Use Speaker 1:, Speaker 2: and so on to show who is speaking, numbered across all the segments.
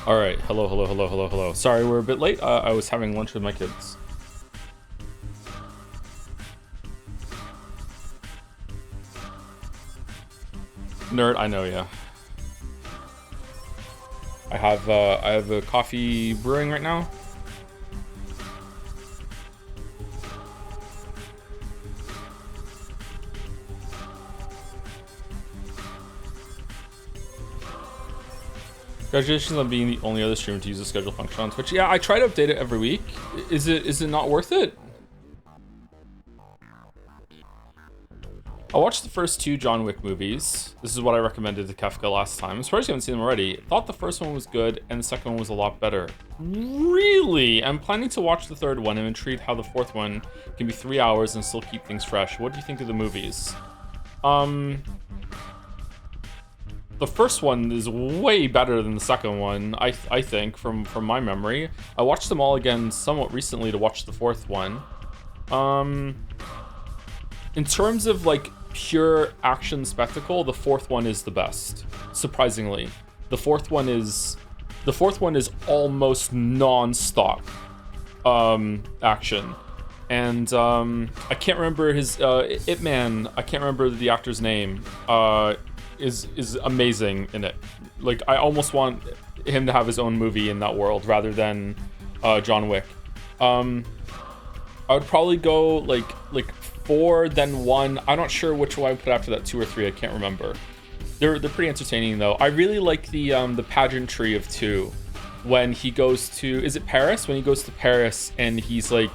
Speaker 1: All right. Hello, hello, hello, hello, hello. Sorry, we're a bit late. I was having lunch with my kids. Nerd, I know, yeah. I have a coffee brewing right now. Congratulations on being the only other streamer to use the schedule function on Twitch. Yeah, I try to update it every week. Is it not worth it? I watched the first two John Wick movies. This is what I recommended to Kefka last time. I'm surprised you haven't seen them already. Thought the first one was good and the second one was a lot better. Really? I'm planning to watch the third one. I'm intrigued how the fourth one can be 3 hours and still keep things fresh. What do you think of the movies? The first one is way better than the second one, I think, from my memory. I watched them all again somewhat recently to watch the fourth one. In terms of like pure action spectacle, the fourth one is the best. Surprisingly, the fourth one is almost non-stop action. And I can't remember his Ip Man. I can't remember the actor's name. Is amazing in it. Like, I almost want him to have his own movie in that world rather than John Wick. I would probably go like 4, then 1. I'm not sure which one I would put after that, 2 or 3. I can't remember. They're pretty entertaining though. I really like the pageantry of 2 when he goes to, is it Paris? When he goes to Paris and he's like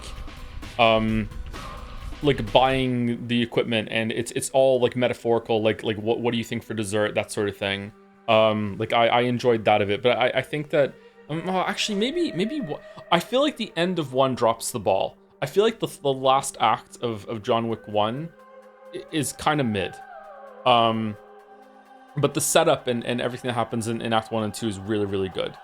Speaker 1: buying the equipment and it's all like metaphorical, like what do you think for dessert, that sort of thing. Like I enjoyed that of it, but I think that actually maybe I feel like the end of 1 drops the ball. I feel like the last act of John Wick 1 is kind of mid. But the setup and everything that happens in Act 1 and 2 is really, really good.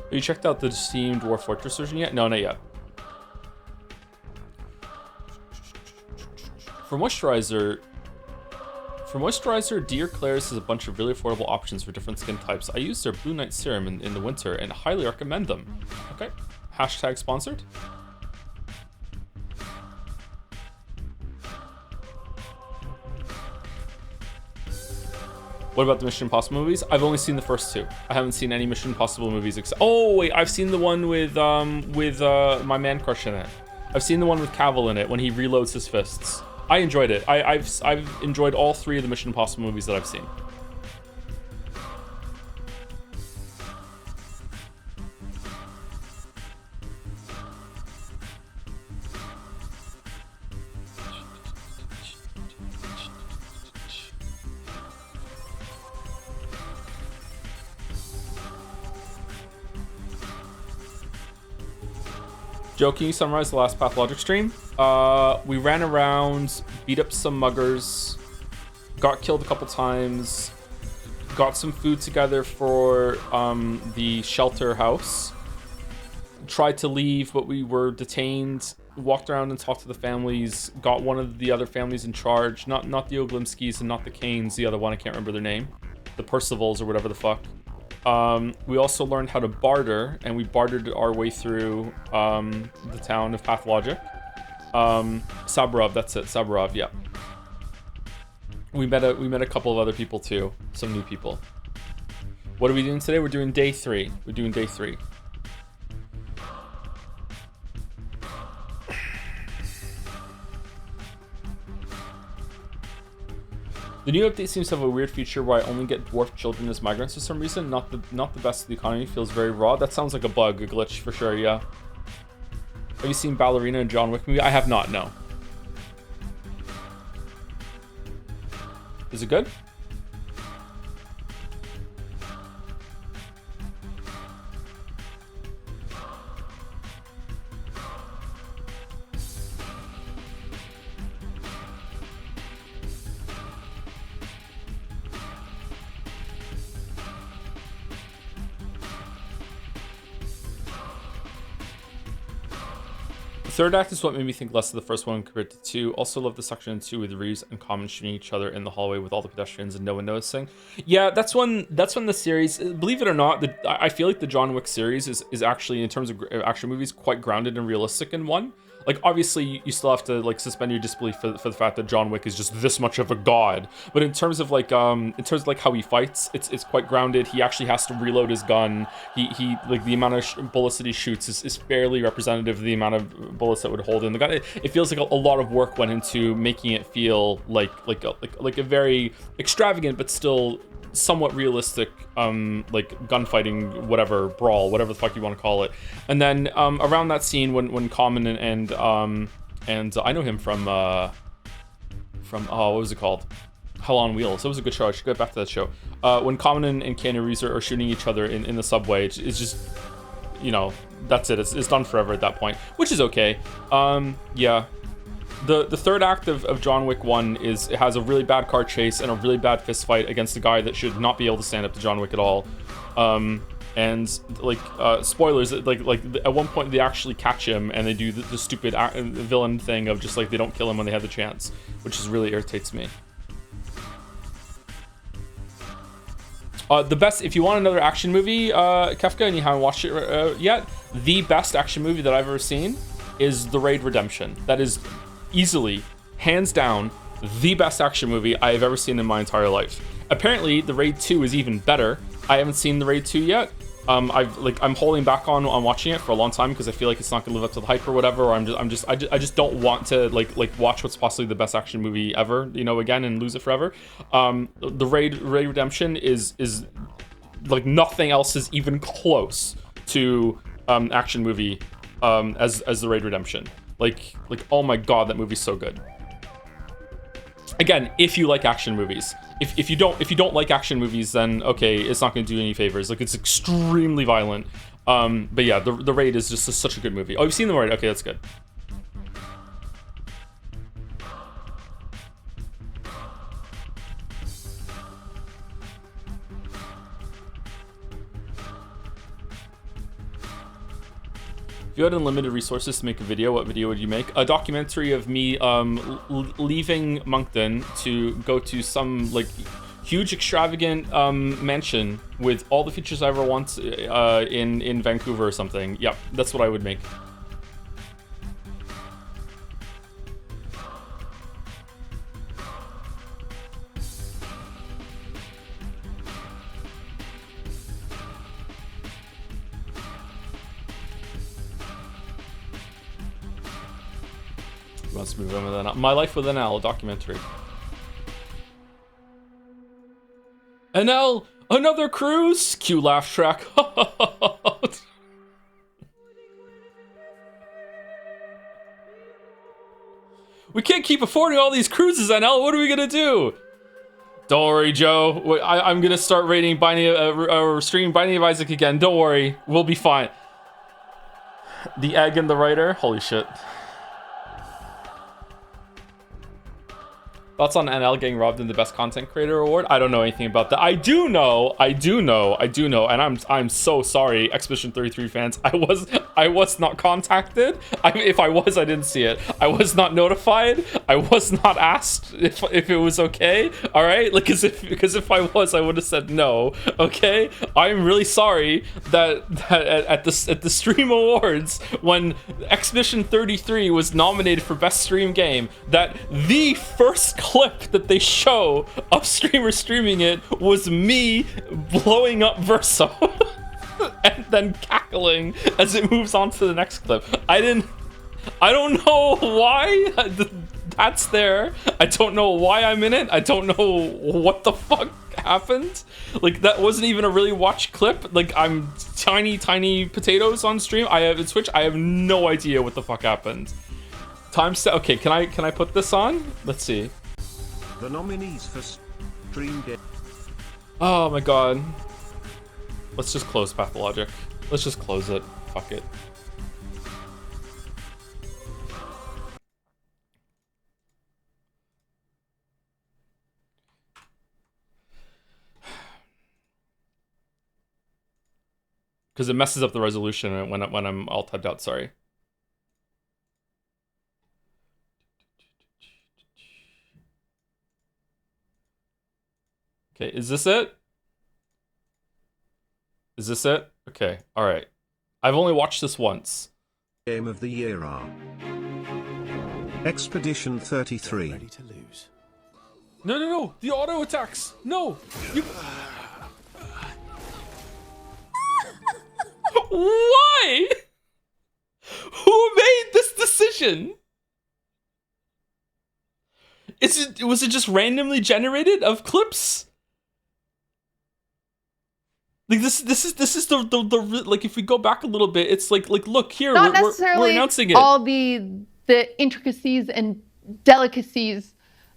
Speaker 1: Have you checked out the Steam Dwarf Fortress version yet? No, not yet. For moisturizer, Dear Claire's has a bunch of really affordable options for different skin types. I use their Blue Night Serum in the winter and highly recommend them. Okay. Hashtag sponsored. What about the Mission Impossible movies? I've only seen the first 2. I haven't seen any Mission Impossible movies except... Oh, wait, I've seen the one with my man crush in it. I've seen the one with Cavill in it when he reloads his fists. I enjoyed it. I've enjoyed all 3 of the Mission Impossible movies that I've seen. Joe, can you summarize the last Pathologic stream? We ran around, beat up some muggers, got killed a couple times, got some food together for the shelter house, tried to leave, but we were detained, walked around and talked to the families, got one of the other families in charge, not the Oglimskis and not the Canes, the other one, I can't remember their name, the Percivals or whatever the fuck. We also learned how to barter, and we bartered our way through the town of Pathologic. Saburov, that's it, Saburov, yeah. We met a couple of other people too, some new people. What are we doing today? We're doing day 3. We're doing day 3. The new update seems to have a weird feature where I only get dwarf children as migrants for some reason. Not the best of the economy. Feels very raw. That sounds like a bug, a glitch for sure. Yeah. Have you seen Ballerina and John Wick movie? I have not. No. Is it good? Third act is what made me think less of the first one compared to 2. Also love the section in 2 with Reeves and Common shooting each other in the hallway with all the pedestrians and no one noticing. Yeah, that's when the series, believe it or not, I feel like the John Wick series is actually, in terms of action movies, quite grounded and realistic in one. Like, obviously, you still have to, like, suspend your disbelief for the fact that John Wick is just this much of a god. But in terms of, like, how he fights, it's quite grounded. He actually has to reload his gun. He like, the amount of bullets that he shoots is fairly representative of the amount of bullets that would hold in the gun. It feels like a lot of work went into making it feel like a very extravagant, but still somewhat realistic, like gunfighting, whatever, brawl, whatever the fuck you want to call it. And then around that scene when Common and I know him from what was it called? Hell on Wheels. That was a good show. I should go back to that show. When Common and Keanu Reeves are shooting each other in the subway, it's just, you know, that's it. It's done forever at that point, which is okay. Yeah. The third act of John Wick 1 it has a really bad car chase and a really bad fist fight against a guy that should not be able to stand up to John Wick at all. And like spoilers, like at one point they actually catch him and they do the stupid villain thing of just like they don't kill him when they have the chance, which is really irritates me. The best, if you want another action movie, Kefka, and you haven't watched it yet, the best action movie that I've ever seen is The Raid Redemption. That is easily, hands down, the best action movie I have ever seen in my entire life. Apparently, The Raid 2 is even better. I haven't seen The Raid 2 yet. I'm holding back on watching it for a long time because I feel like it's not gonna live up to the hype or whatever. Or I just don't want to like watch what's possibly the best action movie ever, you know, again and lose it forever. The Raid Redemption is like nothing else is even close to action movie as The Raid Redemption. Like oh my god, that movie's so good. Again, if you like action movies. If you don't like action movies, then okay, it's not going to do any favors. Like, it's extremely violent. But yeah, the Raid is just such a good movie. Oh, you've seen The Raid? Okay, that's good. If you had unlimited resources to make a video, what video would you make? A documentary of me leaving Moncton to go to some like huge extravagant mansion with all the features I ever want in Vancouver or something. Yep, that's what I would make. Let's move on with that. My Life with NL, a documentary. NL, another cruise? Cue laugh track. We can't keep affording all these cruises, NL. What are we gonna do? Don't worry, Joe. I'm gonna start rating streaming Binding of Isaac again. Don't worry, we'll be fine. The egg and the writer. Holy shit. Thoughts on NL getting robbed in the Best Content Creator Award? I don't know anything about that. I do know, and I'm so sorry, Expedition 33 fans. I was not contacted. If I was, I didn't see it. I was not notified. I was not asked if it was okay. All right, like because if I was, I would have said no. Okay, I'm really sorry that at the Stream Awards when Expedition 33 was nominated for Best Stream Game, that the first clip that they show of streamers streaming it was me blowing up Verso and then cackling as it moves on to the next clip. I don't know why that's there. I don't know why I'm in it. I don't know what the fuck happened. Like, that wasn't even a really watched clip. Like, I'm tiny potatoes on stream. I have Twitch. I have no idea what the fuck happened. Okay, can I put this on? Let's see.
Speaker 2: The nominees for Stream Game.
Speaker 1: Oh my god. Let's just close Pathologic. Let's just close it. Fuck it. Because it messes up the resolution when I'm all typed out, sorry. Okay, is this it? Is this it? Okay, all right. I've only watched this once.
Speaker 2: Game of the year are Expedition 33.
Speaker 3: Ready to lose.
Speaker 1: No, the auto attacks. No, you. Why? Who made this decision? Was it just randomly generated of clips? Like this is the like, if we go back a little bit, it's like look here,
Speaker 4: Not
Speaker 1: we're
Speaker 4: necessarily
Speaker 1: announcing it.
Speaker 4: all the intricacies and delicacies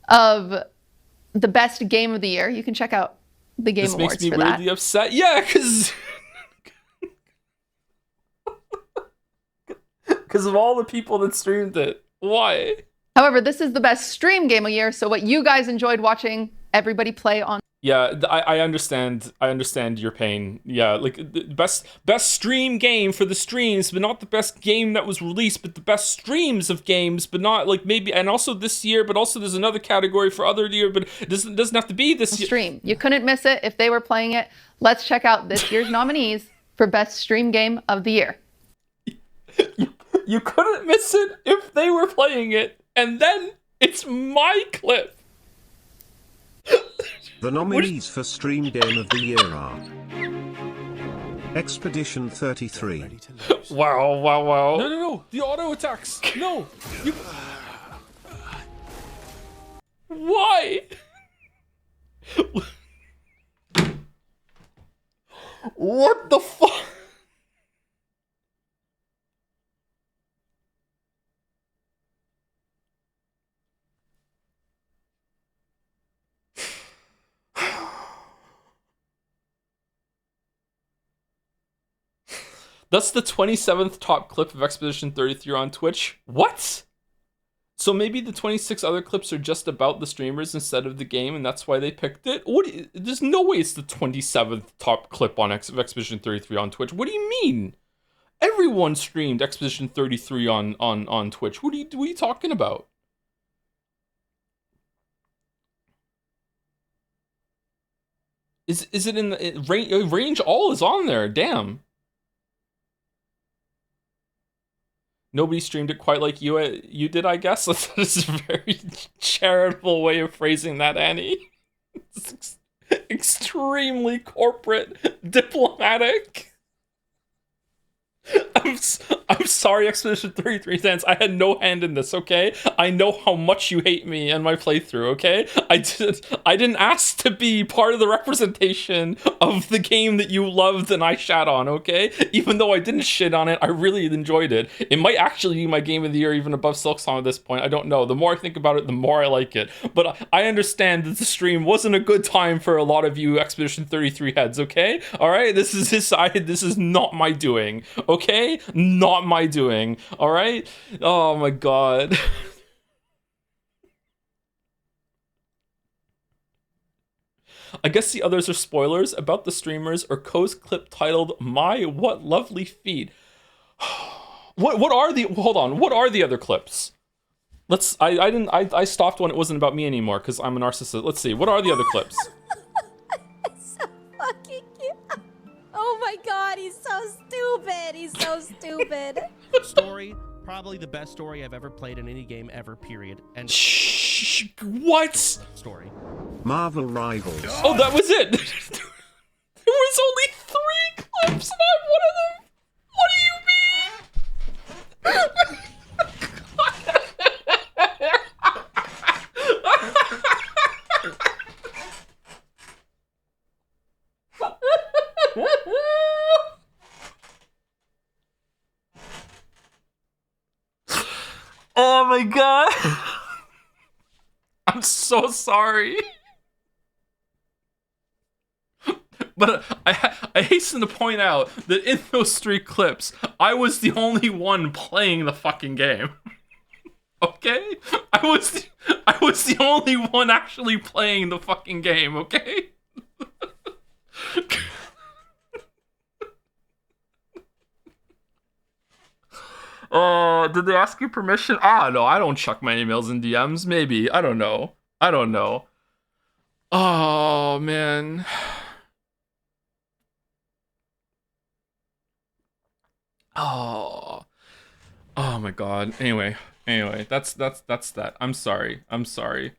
Speaker 4: of the best game of the year. You can check out the Game
Speaker 1: This
Speaker 4: Awards
Speaker 1: makes me
Speaker 4: for that.
Speaker 1: weirdly upset. Yeah, because of all the people that streamed it. Why?
Speaker 4: However, this is the best stream game of the year, so what you guys enjoyed watching everybody play on.
Speaker 1: Yeah, I understand. I understand your pain. Yeah, like the best stream game for the streams, but not the best game that was released, but the best streams of games, but not like maybe, and also this year, but also there's another category for other year, but it doesn't have to be this year.
Speaker 4: Stream. You couldn't miss it if they were playing it. Let's check out this year's nominees for best stream game of the year.
Speaker 1: You couldn't miss it if they were playing it, and then it's my clip.
Speaker 2: The nominees for Stream Game of the Year are Expedition 33.
Speaker 3: Ready to lose.
Speaker 1: Wow. No, the auto attacks. No, you. Why? What the fuck? That's the 27th top clip of Expedition 33 on Twitch. What? So maybe the 26 other clips are just about the streamers instead of the game, and that's why they picked it? There's no way it's the 27th top clip on Expedition 33 on Twitch. What do you mean? Everyone streamed Expedition 33 on Twitch. What are you talking about? Is it in the range? All is on there. Damn. Nobody streamed it quite like you did, I guess. That's a very charitable way of phrasing that, Annie. It's extremely corporate, diplomatic. I'm sorry, Expedition 33 fans. I had no hand in this, okay? I know how much you hate me and my playthrough, okay? I didn't ask to be part of the representation of the game that you loved and I shat on, okay? Even though I didn't shit on it, I really enjoyed it. It might actually be my game of the year, even above Silksong at this point. I don't know. The more I think about it, the more I like it. But I understand that the stream wasn't a good time for a lot of you Expedition 33 heads, okay? All right? This is his side. This is not my doing, okay? Not my doing, all right? Oh my god. I guess the others are spoilers about the streamers or Ko's clip titled "My What Lovely Feet." What are the what are the other clips? I stopped when it wasn't about me anymore because I'm a narcissist. Let's see, what are the other clips?
Speaker 5: So fucking cute. Oh my god, he's so stupid. He's so stupid.
Speaker 6: Story, probably the best story I've ever played in any game ever, period. And
Speaker 1: Shh, what?
Speaker 6: story.
Speaker 2: Marvel Rivals.
Speaker 1: Oh, that was it. There was only 3 clips and I'm one of them. What do you mean? Oh my god. I'm so sorry. But I hasten to point out that in those 3 clips, I was the only one playing the fucking game. Okay? I was the only one actually playing the fucking game, okay? Did they ask you permission? No, I don't check my emails and DMs. Maybe. I don't know. Oh man. Oh. Oh my god. Anyway, that's that. I'm sorry. I'm sorry.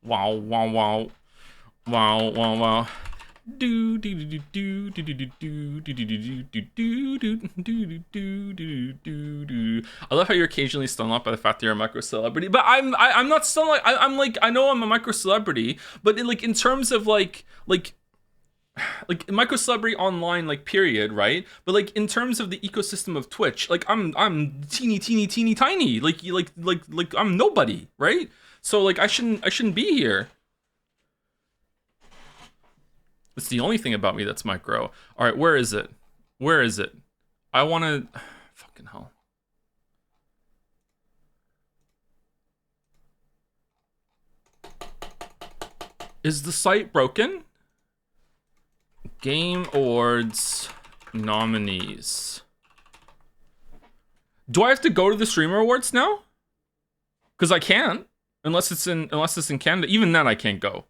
Speaker 1: Wow, wow, wow. Wow, wow, wow. Do do do do do do do do do do do do do do do do do do. I love how you're occasionally stung up by the fact that you're a micro celebrity, but I'm not stung. Like I'm like, I know I'm a micro celebrity, but like in terms of like micro celebrity online, like period, right? But like in terms of the ecosystem of Twitch, like I'm teeny tiny. Like I'm nobody, right? So like I shouldn't be here. It's the only thing about me that's micro. All right, where is it? Where is it? I want to... Fucking hell. Is the site broken? Game Awards nominees. Do I have to go to the Streamer Awards now? Because I can't, unless it's in Canada. Even then, I can't go.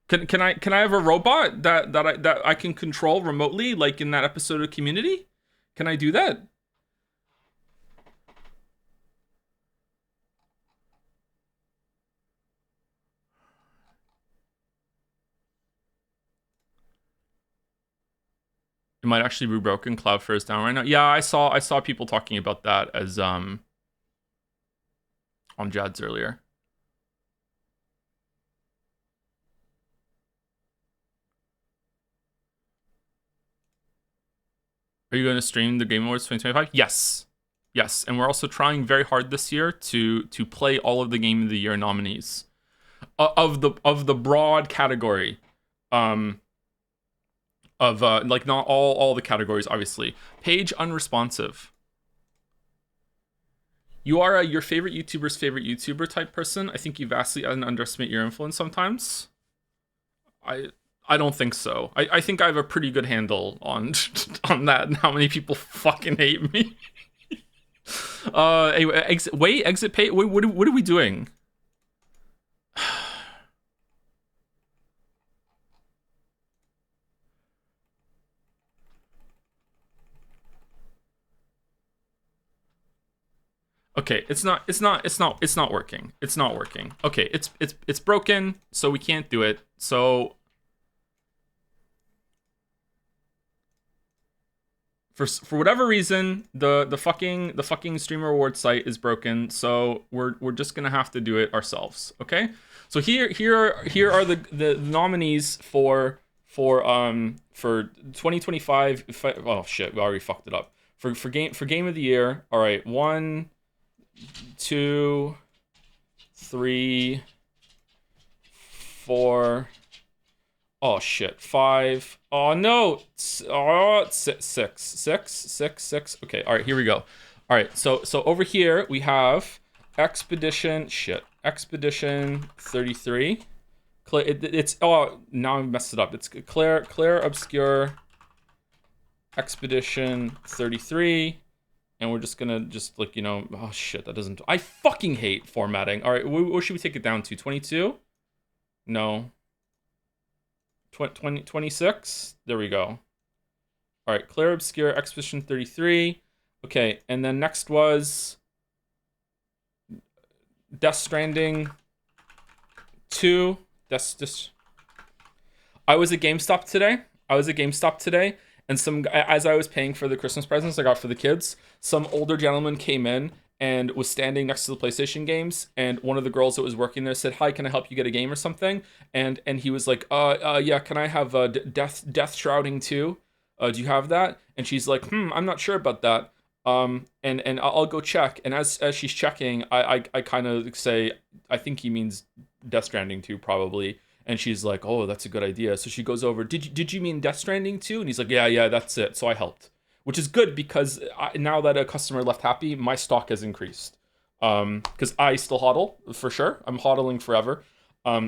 Speaker 1: Can I have a robot that I can control remotely, like in that episode of Community? Can I do that? It might actually be broken. Cloudflare is down right now. Yeah, I saw people talking about that as on Jad's earlier. Are you going to stream the Game Awards 2025? Yes. Yes, and we're also trying very hard this year to play all of the Game of the Year nominees of the broad category, like not all the categories, obviously. Page unresponsive. You are your favorite YouTuber's favorite YouTuber type person. I think you vastly underestimate your influence sometimes. I don't think so. I think I have a pretty good handle on on that and how many people fucking hate me. Anyway, exit pay. What are we doing? Okay, it's not working. It's not working. Okay, it's broken, so we can't do it. So for whatever reason, the fucking Streamer Award site is broken, so we're just gonna have to do it ourselves. Okay, so here are the nominees for 2025. Oh shit, we already fucked it up. For game of the year. All right, 1, 2, 3, 4. Oh shit, 5. Oh no, 6. Okay, all right, here we go. All right, so over here we have Expedition 33. It's oh, now I messed it up. It's Claire Obscure Expedition 33. And we're just gonna like, you know, oh shit, that doesn't, I fucking hate formatting. All right, what should we take it down to? 22? No. 26? There we go. All right, Claire Obscure Expedition 33. Okay, and then next was Death Stranding 2. I was at GameStop today. And as I was paying for the Christmas presents I got for the kids, some older gentleman came in and was standing next to the PlayStation games, and one of the girls that was working there said, "Hi, can I help you get a game or something?" And he was like, yeah, can I have Death Shrouding 2? Do you have that?" And she's like, I'm not sure about that. And I'll go check. And as she's checking, I kind of say, I think he means Death Stranding 2 probably. And she's like, "Oh, that's a good idea." So she goes over, Did you mean Death Stranding 2? And he's like, yeah, that's it. So I helped, which is good because now that a customer left happy, my stock has increased. Because I still hodl for sure. I'm hodling forever.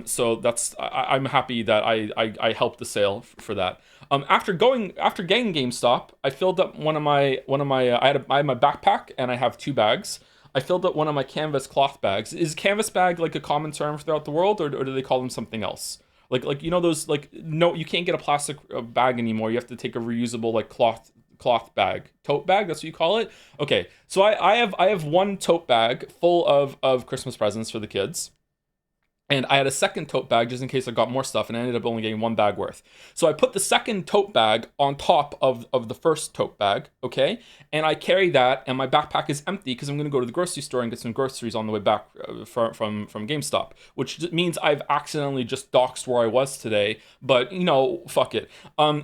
Speaker 1: So I'm happy that I helped the sale for that. After getting GameStop, I filled up one of my I had my backpack, and I have 2 bags. I filled up one of my canvas cloth bags. Is canvas bag like a common term throughout the world, or do they call them something else? Like you know those like no, you can't get a plastic bag anymore. You have to take a reusable like cloth bag, tote bag. That's what you call it. Okay, so I have one tote bag full of Christmas presents for the kids. And I had a second tote bag just in case I got more stuff, and I ended up only getting one bag worth. So I put the second tote bag on top of the first tote bag, okay? And I carry that, and my backpack is empty because I'm going to go to the grocery store and get some groceries on the way back from GameStop, which means I've accidentally just doxed where I was today, but, you know, fuck it.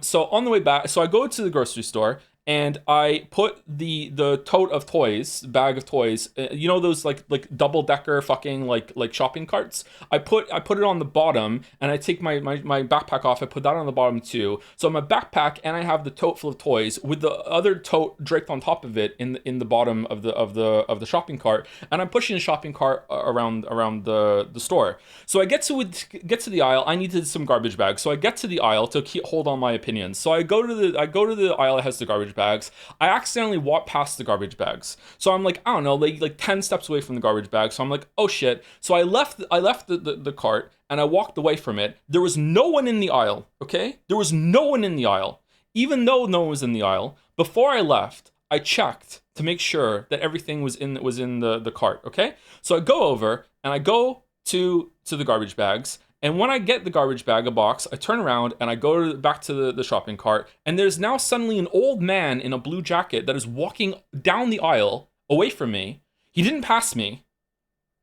Speaker 1: So on the way back, so I go to the grocery store, and I put the tote of toys, bag of toys, you know those like double decker fucking like shopping carts. I put it on the bottom, and I take my backpack off. I put that on the bottom too. So my backpack, and I have the tote full of toys with the other tote draped on top of it in the bottom of the shopping cart, and I'm pushing the shopping cart around the store. So I get to the aisle. I needed some garbage bags, so I get to the aisle to hold on my opinions. So I go to the aisle that has the garbage bags. I accidentally walk past the garbage bags. So I'm like, I don't know, like 10 steps away from the garbage bag. So I'm like, oh shit. So I left the cart, and I walked away from it. There was no one in the aisle, okay? There was no one in the aisle. Even though no one was in the aisle, before I left, I checked to make sure that everything was in the cart, okay? So I go over, and I go to the garbage bags. And when I get the garbage bag, a box, I turn around and I go back to the shopping cart, and there's now suddenly an old man in a blue jacket that is walking down the aisle away from me. He didn't pass me,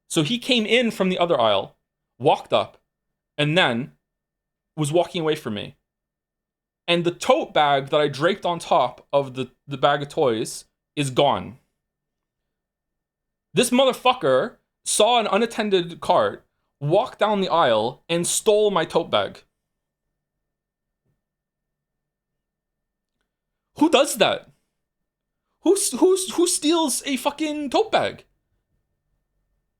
Speaker 1: so he came in from the other aisle, walked up, and then was walking away from me. And the tote bag that I draped on top of the bag of toys is gone. This motherfucker saw an unattended cart, walked down the aisle, and stole my tote bag. Who does that? Who steals a fucking tote bag?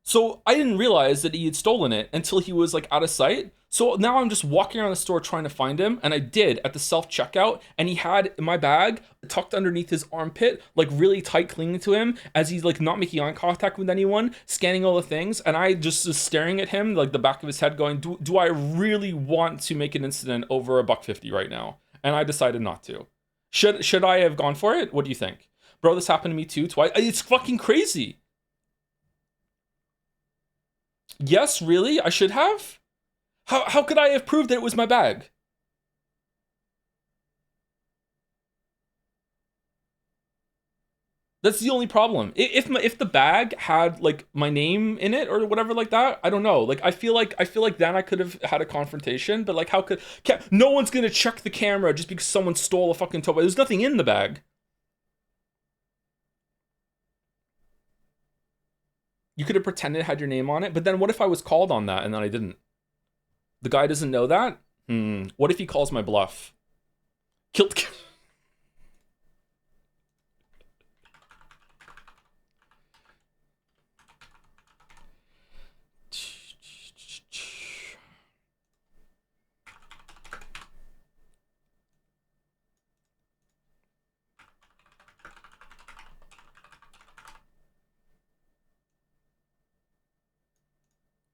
Speaker 1: So I didn't realize that he had stolen it until he was like out of sight. So now I'm just walking around the store trying to find him, and I did at the self-checkout, and he had my bag tucked underneath his armpit, like really tight, clinging to him as he's like not making eye contact with anyone, scanning all the things, and I just was staring at him, like the back of his head, going, do I really want to make an incident over $1.50 right now? And I decided not to. Should I have gone for it? What do you think? Bro, this happened to me too, twice. It's fucking crazy. Yes, really? I should have? How could I have proved that it was my bag? That's the only problem. If the bag had like my name in it or whatever like that, I don't know. Like I feel like then I could have had a confrontation, but like no one's gonna check the camera just because someone stole a fucking tote bag. There's nothing in the bag. You could have pretended it had your name on it, but then what if I was called on that and then I didn't? The guy doesn't know that? What if he calls my bluff? Killed.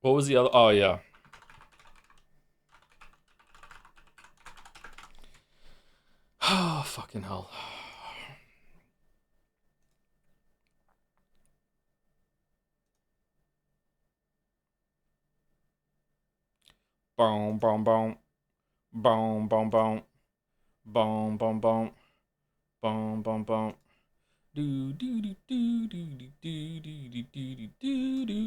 Speaker 1: What was the other? Oh, yeah. Oh, fucking hell. Boom, boom, boom. Boom, boom, boom. Boom, boom, boom. Boom, boom, boom. Do do do do do do do do do do do.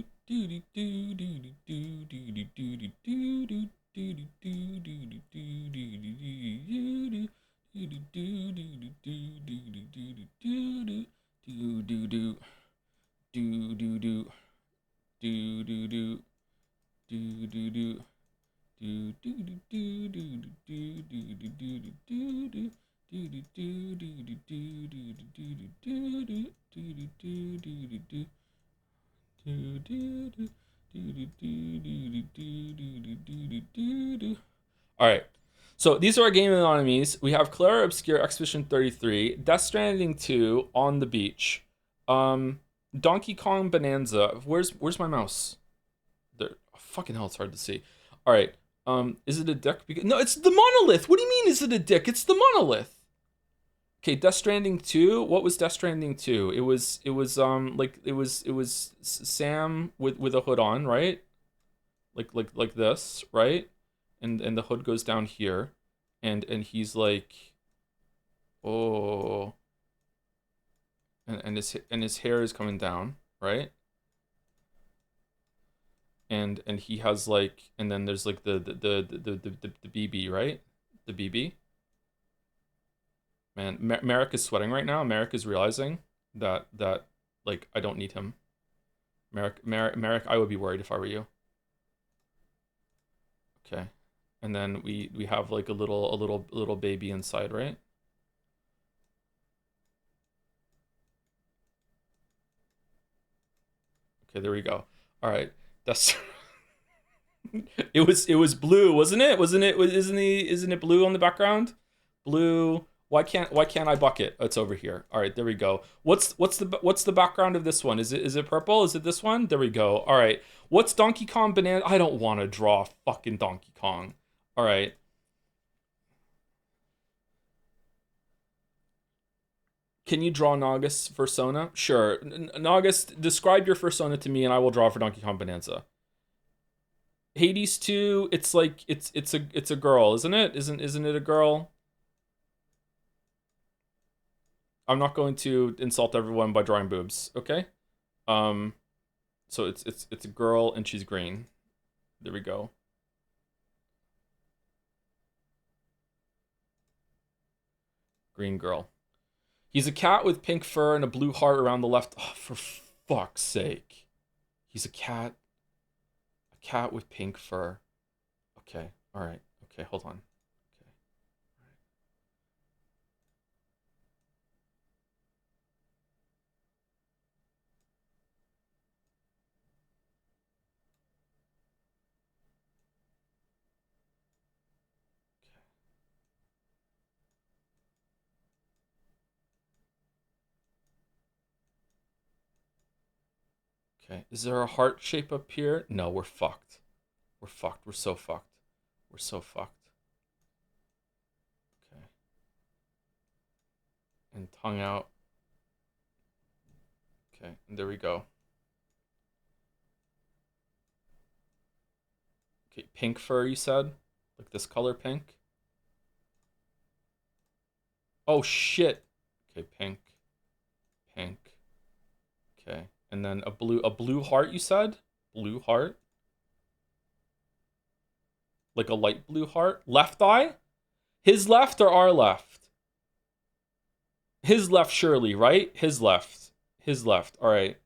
Speaker 1: Alright, so these are our game enemies. We have Clara Obscure, Expedition 33, Death Stranding 2, On the Beach. Donkey Kong Bonanza. Where's my mouse? There. Oh, fucking hell, it's hard to see. All right. Is it a dick? No, it's the monolith. What do you mean? Is it a dick? It's the monolith. Okay, Death Stranding 2. What was Death Stranding 2? It was Sam with a hood on, right? Like this, right? And the hood goes down here, and he's like, oh, and his hair is coming down, right? And he has like, and then there's like the BB, right? The BB. Man, Merrick is sweating right now. Merrick is realizing that like I don't need him. Merrick, I would be worried if I were you. Okay, and then we have like a little baby inside, right? Okay, there we go. All right, that's. It was blue, wasn't it? Isn't it blue on the background? Blue. Why can't I bucket? Oh, it's over here. All right, there we go. What's the background of this one? Is it purple? Is it this one? There we go. All right. What's Donkey Kong Banana? I don't want to draw fucking Donkey Kong. All right. Can you draw Nagus persona? Sure. Nagus, describe your persona to me, and I will draw for Donkey Kong Bonanza. Hades 2. It's like it's a girl, isn't it? Isn't it a girl? I'm not going to insult everyone by drawing boobs, okay? So it's a girl and she's green. There we go. Green girl. He's a cat with pink fur and a blue heart around the left. Oh, for fuck's sake. He's a cat. A cat with pink fur. Okay, all right. Okay, hold on. Okay, is there a heart shape up here? No, we're fucked. We're fucked. We're so fucked. We're so fucked. Okay. And tongue out. Okay, and there we go. Okay, pink fur, you said? Like this color pink? Oh, shit. Okay, pink. Pink. Okay. And then a blue heart, you said? Blue heart? Like a light blue heart? Left eye? His left or our left? His left, surely, right? His left. His left. All right.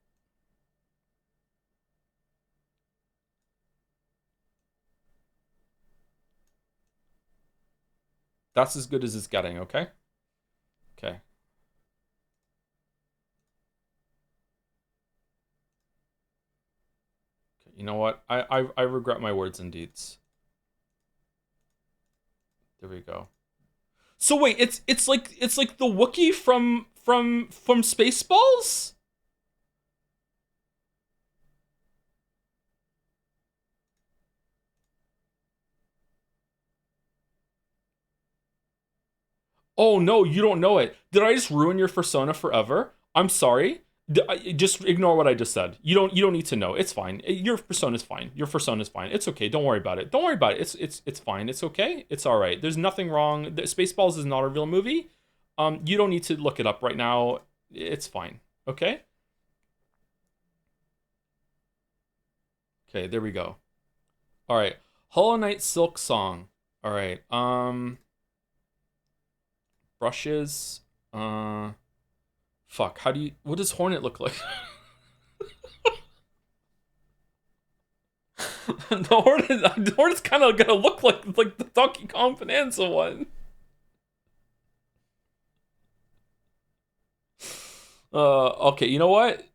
Speaker 1: That's as good as it's getting, okay? Okay. You know what? I regret my words and deeds. There we go. So wait, it's like the Wookiee from Spaceballs? Oh no, you don't know it. Did I just ruin your persona forever? I'm sorry. Just ignore what I just said. You don't need to know. It's fine. Your persona's fine. Your persona's fine. It's okay. Don't worry about it. Don't worry about it. It's fine. It's okay. It's all right. There's nothing wrong. Spaceballs is not a real movie. You don't need to look it up right now. It's fine. Okay? Okay, there we go. All right. Hollow Knight Silk Song. All right. Brushes. Fuck. What does Hornet look like? the Hornet's kind of gonna look like the Donkey Kong Bonanza one. Okay, you know what?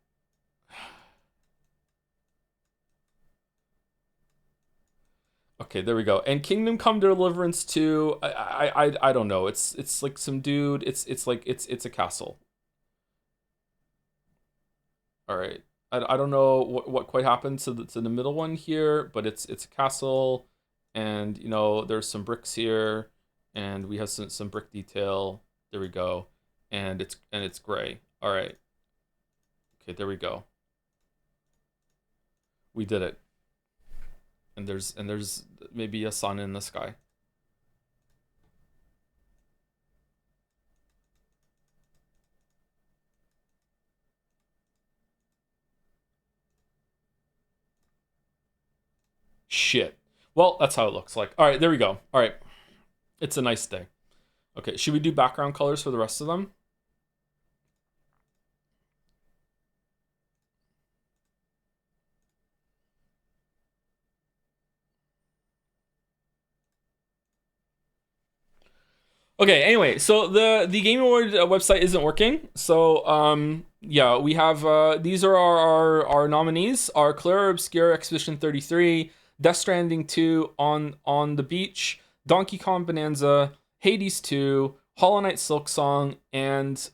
Speaker 1: Okay, there we go. And Kingdom Come Deliverance 2, I don't know. It's like some dude. It's like it's a castle. All right. I don't know what quite happened to the middle one here, but it's a castle, and you know there's some bricks here, and we have some brick detail. There we go, and it's gray. All right. Okay, there we go. We did it. And there's maybe a sun in the sky. Shit. Well, that's how it looks like. All right, there we go. All right. It's a nice day. Okay, should we do background colors for the rest of them? Okay, anyway, so the Game Award website isn't working. So yeah, we have these are our nominees: are Clear Obscure Expedition 33, Death Stranding 2 on the Beach, Donkey Kong Bonanza, Hades 2, Hollow Knight Silk Song, and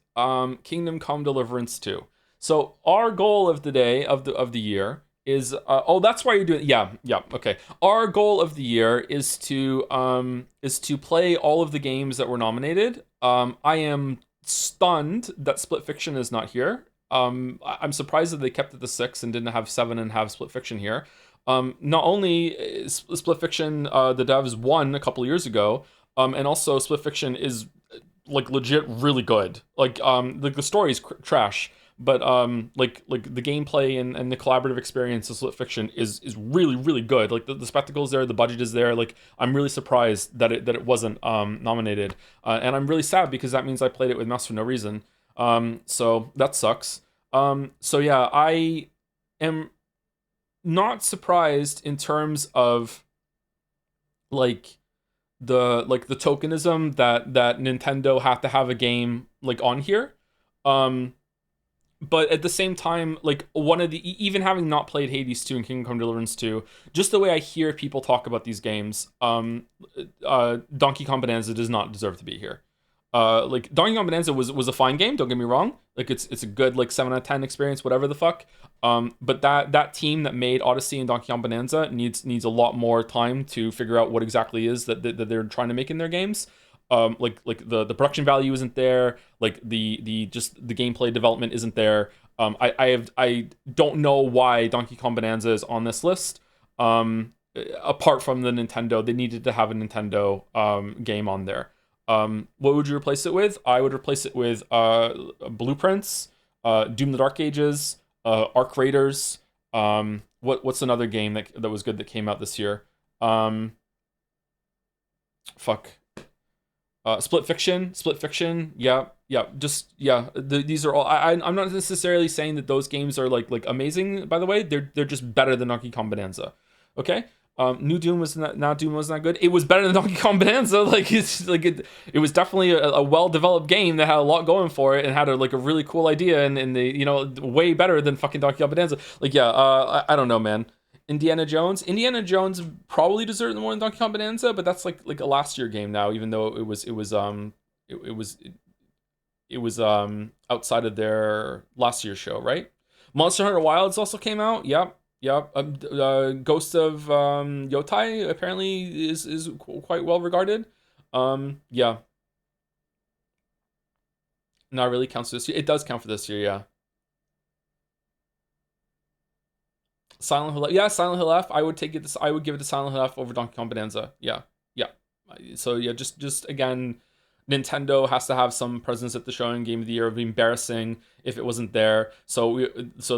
Speaker 1: Kingdom Come Deliverance 2. So our goal of the day of the year is oh, that's why you're doing, yeah, okay. Our goal of the year is to play all of the games that were nominated. I am stunned that Split Fiction is not here. I'm surprised that they kept it to 6 and didn't have 7 and have Split Fiction here. Not only is Split Fiction, the devs won a couple years ago, and also Split Fiction is like legit really good. Like the story is trash, but like the gameplay and the collaborative experience of Split Fiction is really really good. Like the spectacle's there, the budget is there. Like I'm really surprised that it wasn't nominated, and I'm really sad because that means I played it with mouse for no reason. So that sucks. So yeah, I am not surprised in terms of like the tokenism that Nintendo had to have a game like on here. But at the same time, like one of the, even having not played Hades 2 and Kingdom Come Deliverance 2, just the way I hear people talk about these games, Donkey Kong Bonanza does not deserve to be here. Like Donkey Kong Bonanza was a fine game, don't get me wrong. Like it's a good like 7 out of 10 experience, whatever the fuck. But that team that made Odyssey and Donkey Kong Bonanza needs a lot more time to figure out what exactly is that they're trying to make in their games. Like the production value isn't there, like the just the gameplay development isn't there. I don't know why Donkey Kong Bonanza is on this list. Apart from the Nintendo, they needed to have a Nintendo game on there. What would you replace it with? I would replace it with Blueprints, Doom the Dark Ages, Arc Raiders. What's another game that was good that came out this year? Split Fiction, yeah, these are all. I'm not necessarily saying that those games are like amazing. By the way, they're just better than Donkey Kong Bonanza. Okay, New Doom was not Doom was not good. It was better than Donkey Kong Bonanza. Like it's like it was definitely a well developed game that had a lot going for it and had a really cool idea and the way better than fucking Donkey Kong Bonanza. Like yeah, I don't know, man. Indiana Jones probably deserved more than Donkey Kong Bonanza, but that's like a last year game now, even though it was outside of their last year's show, right? Monster Hunter Wilds also came out. Yep. Ghost of Yotai apparently is quite well regarded. Yeah. Not really counts for this year. It does count for this year, yeah. Silent Hill, yeah, Silent Hill F. I would give it to Silent Hill F over Donkey Kong Bonanza. Yeah. So yeah, just again, Nintendo has to have some presence at the show in Game of the Year. It would be embarrassing if it wasn't there. So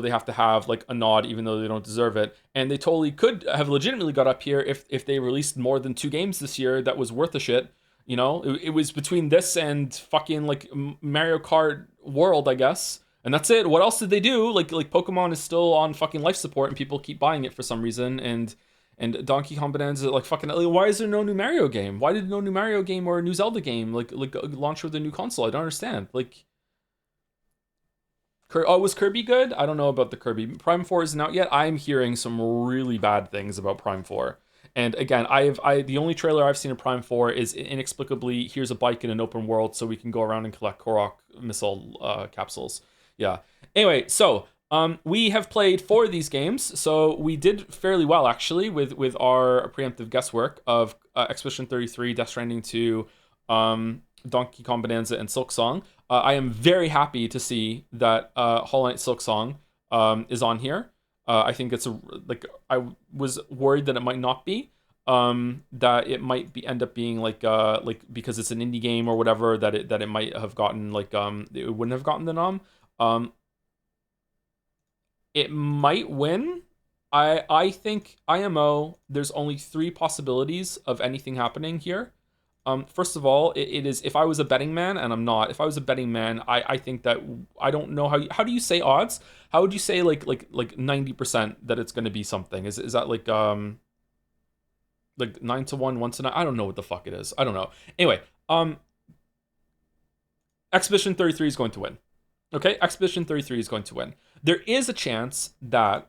Speaker 1: they have to have like a nod, even though they don't deserve it. And they totally could have legitimately got up here if they released more than 2 games this year that was worth a shit. It was between this and fucking like Mario Kart World, I guess. And that's it. What else did they do? Like Pokemon is still on fucking life support and people keep buying it for some reason. And Donkey Kong Bonanza, like fucking, why is there no new Mario game? Why did no new Mario game or a new Zelda game like launch with a new console? I don't understand. Like, was Kirby good? I don't know about the Kirby. Prime 4 isn't out yet. I'm hearing some really bad things about Prime 4. And again, the only trailer I've seen of Prime 4 is inexplicably here's a bike in an open world so we can go around and collect Korok missile capsules. Yeah. Anyway, so We have played 4 of these games, so we did fairly well actually with our preemptive guesswork of Expedition 33, Death Stranding 2, Donkey Kong Bonanza, and Silk Song. I am very happy to see that Hollow Knight Silk Song is on here. I think it's I was worried that it might not be. That it might end up being like because it's an indie game or whatever, that it might have gotten it wouldn't have gotten the nom. It might win. I think IMO, there's only 3 possibilities of anything happening here. First of all, it is, if I was a betting man, and I'm not, if I was a betting man, I think that, I don't know how do you say odds? How would you say like 90% that it's going to be something? Is that like 9 to 1, 1 to 9? I don't know what the fuck it is. I don't know. Anyway, Expedition 33 is going to win. Okay, Expedition 33 is going to win. There is a chance that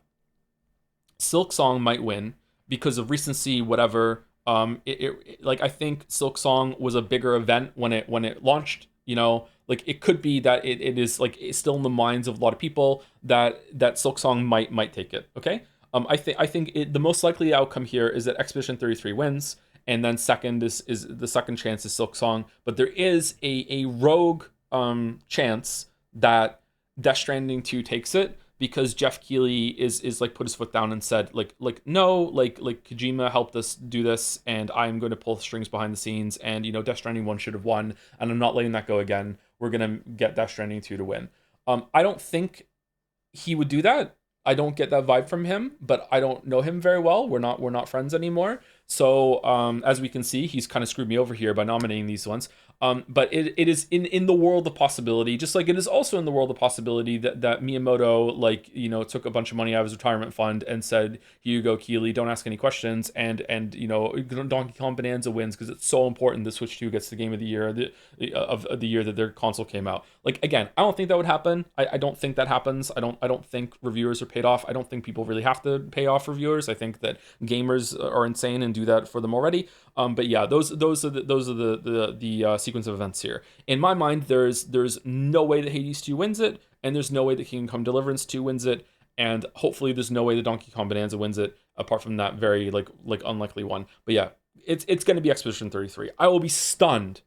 Speaker 1: Silk Song might win because of recency, whatever. I think Silk Song was a bigger event when it launched. You know, like it could be that it is like it's still in the minds of a lot of people that Silk Song might take it. Okay, I think the most likely outcome here is that Expedition 33 wins, and then second is the second chance is Silk Song. But there is a rogue chance that Death Stranding 2 takes it, because Jeff Keighley is like put his foot down and said no, like Kojima helped us do this, and I'm going to pull strings behind the scenes, and Death Stranding 1 should have won, and I'm not letting that go again. We're gonna get Death Stranding 2 to win. I don't think he would do that. I don't get that vibe from him, but I don't know him very well. We're not friends anymore. So as we can see, he's kind of screwed me over here by nominating these ones. But it is in the world of possibility, just like it is also in the world of possibility that Miyamoto took a bunch of money out of his retirement fund and said, "Here you go, Keighley, don't ask any questions," and Donkey Kong Bonanza wins because it's so important that Switch 2 gets the game of the year of the year that their console came out. Like, again, I don't think that would happen. I don't think that happens. I don't think reviewers are paid off. I don't think people really have to pay off reviewers. I think that gamers are insane and do that for them already. But yeah, those are the sequence of events here. In my mind, there's no way that Hades 2 wins it, and there's no way that Kingdom Come Deliverance 2 wins it, and hopefully there's no way that Donkey Kong Bonanza wins it, apart from that very like unlikely one. But yeah, it's going to be Expedition 33. I will be stunned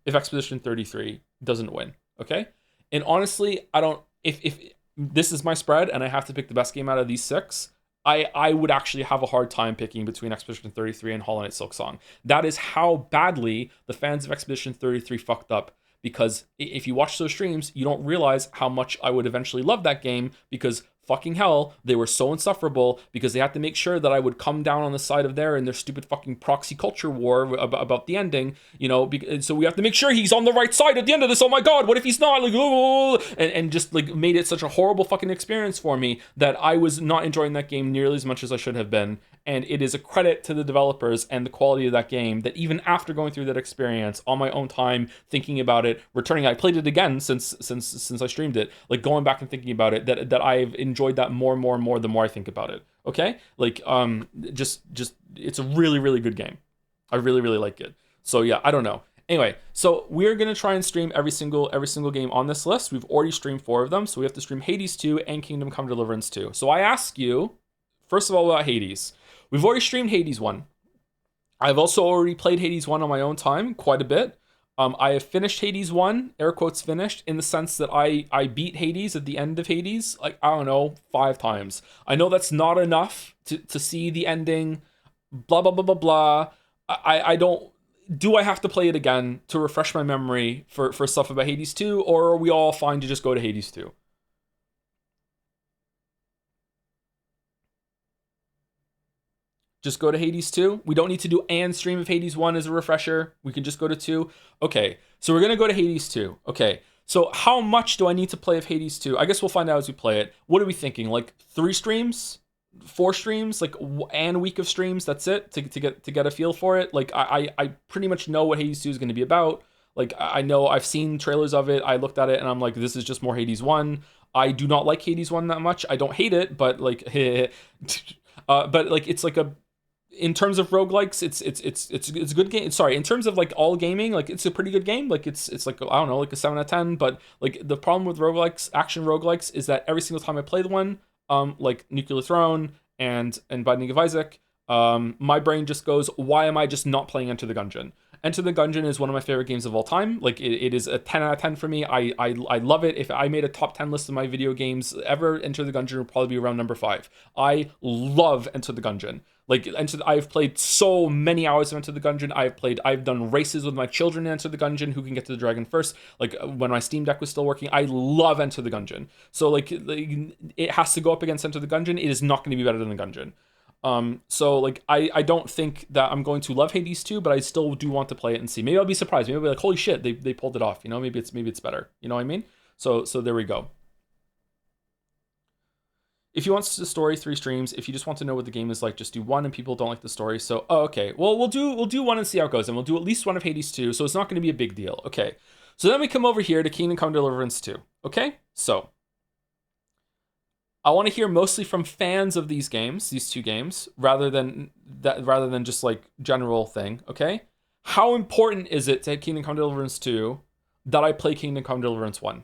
Speaker 1: if Expedition 33 doesn't win. Okay, and honestly, I don't. If this is my spread and I have to pick the best game out of these 6, I would actually have a hard time picking between Expedition 33 and Hollow Knight Silk Song. That is how badly the fans of Expedition 33 fucked up. Because if you watch those streams, you don't realize how much I would eventually love that game, because fucking hell, they were so insufferable, because they had to make sure that I would come down on the side of their stupid fucking proxy culture war about the ending, so we have to make sure he's on the right side at the end of this. Oh my god, what if he's not? And just made it such a horrible fucking experience for me that I was not enjoying that game nearly as much as I should have been. And it is a credit to the developers and the quality of that game that even after going through that experience on my own time, thinking about it, returning, I played it again since I streamed it, going back and thinking about it, that I've enjoyed that more and more and more the more I think about it. Okay, just it's a really, really good game. I really, really like it. So yeah, I don't know. Anyway, so we're gonna try and stream every single game on this list. We've already streamed 4 of them, so we have to stream Hades 2 and Kingdom Come Deliverance 2. So I ask you, first of all, about Hades. We've already streamed Hades 1. I've also already played Hades 1 on my own time, quite a bit. I have finished Hades 1, air quotes finished, in the sense that I beat Hades at the end of Hades, 5 times. I know that's not enough to see the ending, blah, blah, blah, blah, blah. I don't... Do I have to play it again to refresh my memory for stuff about Hades 2, or are we all fine to just go to Hades 2? Just go to Hades 2. We don't need to do and stream of Hades 1 as a refresher. We can just go to 2. Okay, so we're going to go to Hades 2. Okay, so how much do I need to play of Hades 2? I guess we'll find out as we play it. What are we thinking? 3 streams? 4 streams? And a week of streams? That's it? To get a feel for it? I pretty much know what Hades 2 is going to be about. I know I've seen trailers of it. I looked at it and I'm like, this is just more Hades 1. I do not like Hades 1 that much. I don't hate it, but but it's in terms of roguelikes, it's a good game. Sorry, in terms of like all gaming, like it's a pretty good game. Like it's like, I don't know, like a 7 out of 10. But like the problem with roguelikes, action roguelikes, is that every single time I play the one, like Nuclear Throne and Binding of Isaac, my brain just goes, why am I just not playing Enter the Gungeon? Enter the Gungeon is one of my favorite games of all time. Like it is a 10 out of 10 for me. I love it. If I made a top 10 list of my video games ever, Enter the Gungeon would probably be around number 5. I love Enter the Gungeon. Like I've played so many hours of Enter the Gungeon. I've done races with my children in Enter the Gungeon, who can get to the dragon first. Like when my Steam Deck was still working, I love Enter the Gungeon. So like it has to go up against Enter the Gungeon. It is not going to be better than the Gungeon. So like I don't think that I'm going to love Hades 2, but I still do want to play it and see. Maybe I'll be surprised. Maybe I'll be like, holy shit, they pulled it off. You know, maybe it's better. You know what I mean? So there we go. If you want the story, 3 streams. If you just want to know what the game is like, just do 1, and people don't like the story. So okay. Well, we'll do 1 and see how it goes, and we'll do at least 1 of Hades 2, so it's not going to be a big deal. Okay. So then we come over here to Kingdom Come Deliverance 2. Okay? So I want to hear mostly from fans of these games, these 2 games, rather than just like general thing, okay? How important is it to Kingdom Come Deliverance 2 that I play Kingdom Come Deliverance 1?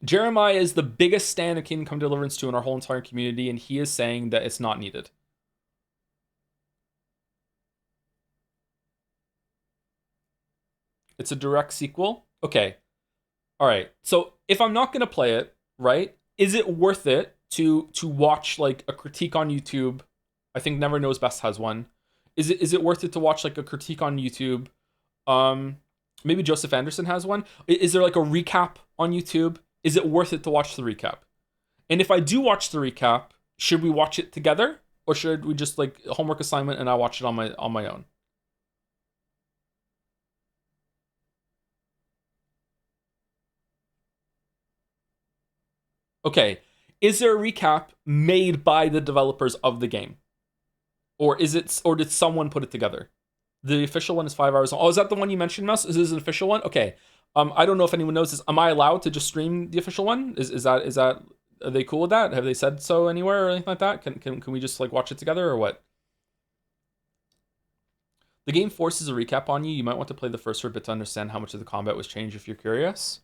Speaker 1: Jeremiah is the biggest stan of Kingdom Come Deliverance 2 in our whole entire community, and he is saying that it's not needed. It's a direct sequel? Okay. All right. So if I'm not going to play it, right, is it worth it to watch like a critique on YouTube? I think Never Knows Best has one. Is it worth it to watch like a critique on YouTube? Maybe Joseph Anderson has one. Is there like a recap on YouTube? Is it worth it to watch the recap? And if I do watch the recap, should we watch it together, or should we just like homework assignment and I watch it on my own? Okay, is there a recap made by the developers of the game? Or did someone put it together? The official one is 5 hours long. Oh, is that the one you mentioned, Mouse? Is this an official one? Okay. I don't know if anyone knows this. Am I allowed to just stream the official one? Is that are they cool with that? Have they said so anywhere or anything like that? Can we just like watch it together or what? The game forces a recap on you. You might want to play the first for a bit to understand how much of the combat was changed if you're curious.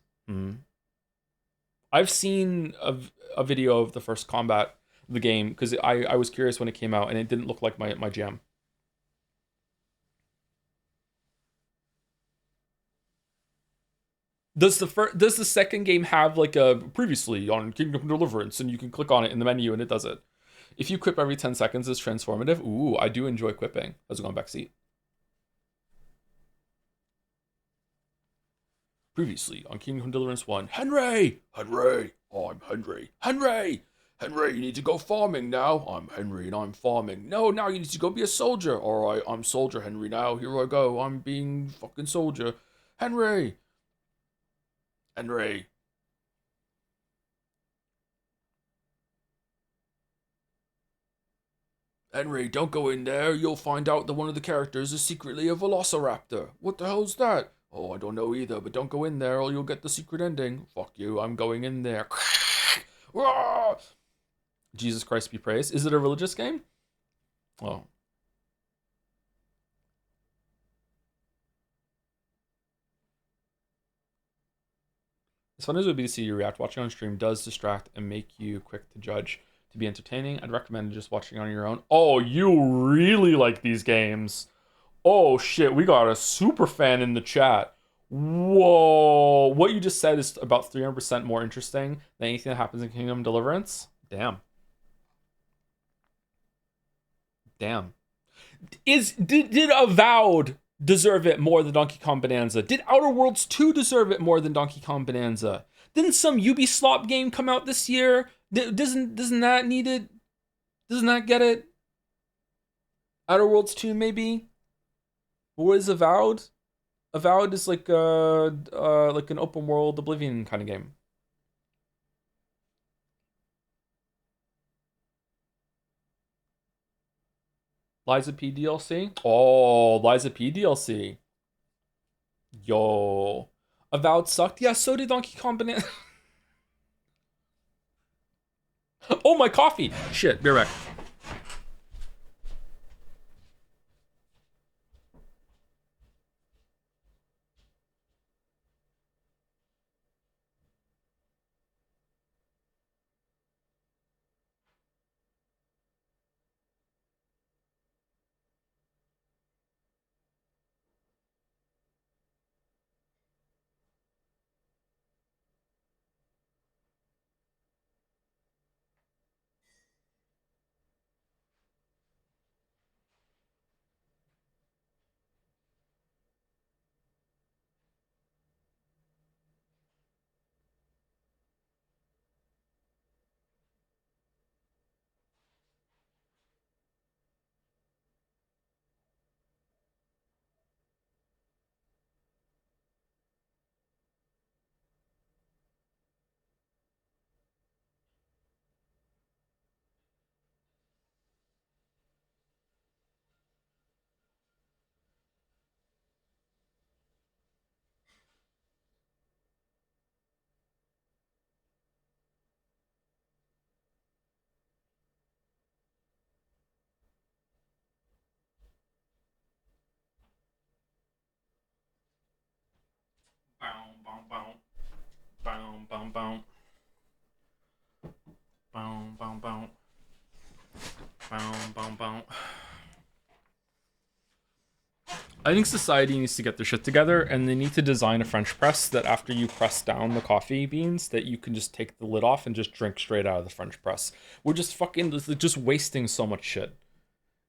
Speaker 1: I've seen a video of the first combat of the game because I was curious when it came out and it didn't look like my jam. Does the second game have like a previously on Kingdom Deliverance, and you can click on it in the menu and it does it? If you quip every 10 seconds, it's transformative. Ooh, I do enjoy quipping. How's it going, backseat? Previously on Kingdom Deliverance 1. Henry! Henry! Oh, I'm Henry. Henry! Henry, you need to go farming now. I'm Henry and I'm farming. No, now you need to go be a soldier. Alright, I'm soldier Henry now. Here I go. I'm being fucking soldier. Henry! Henry. Henry, don't go in there. You'll find out that one of the characters is secretly a velociraptor. What the hell's that? Oh, I don't know either, but don't go in there or you'll get the secret ending. Fuck you, I'm going in there. Jesus Christ be praised. Is it a religious game? Oh. As fun as it would be to see you react, watching on stream does distract and make you quick to judge. To be entertaining, I'd recommend just watching on your own. Oh, you really like these games. Oh shit, we got a super fan in the chat. Whoa, what you just said is about 300% more interesting than anything that happens in Kingdom Deliverance. Damn. Damn. Did Avowed deserve it more than Donkey Kong Bonanza? Did Outer Worlds 2 deserve it more than Donkey Kong Bonanza? Didn't some Ubisoft game come out this year? Doesn't that need it? Doesn't that get it? Outer Worlds 2 maybe? What is Avowed? Avowed is like an open world Oblivion kind of game. Liza P DLC? Oh, Liza P DLC. Yo. Avowed sucked? Yeah, so did Donkey Kong Banana. Oh, my coffee. Shit, be right back. Bow, bow, bow. Bow, bow, bow. Bow, bow, bow. Bow, bow, bow. I think society needs to get their shit together, and they need to design a French press that after you press down the coffee beans, that you can just take the lid off and just drink straight out of the French press. We're just fucking just wasting so much shit.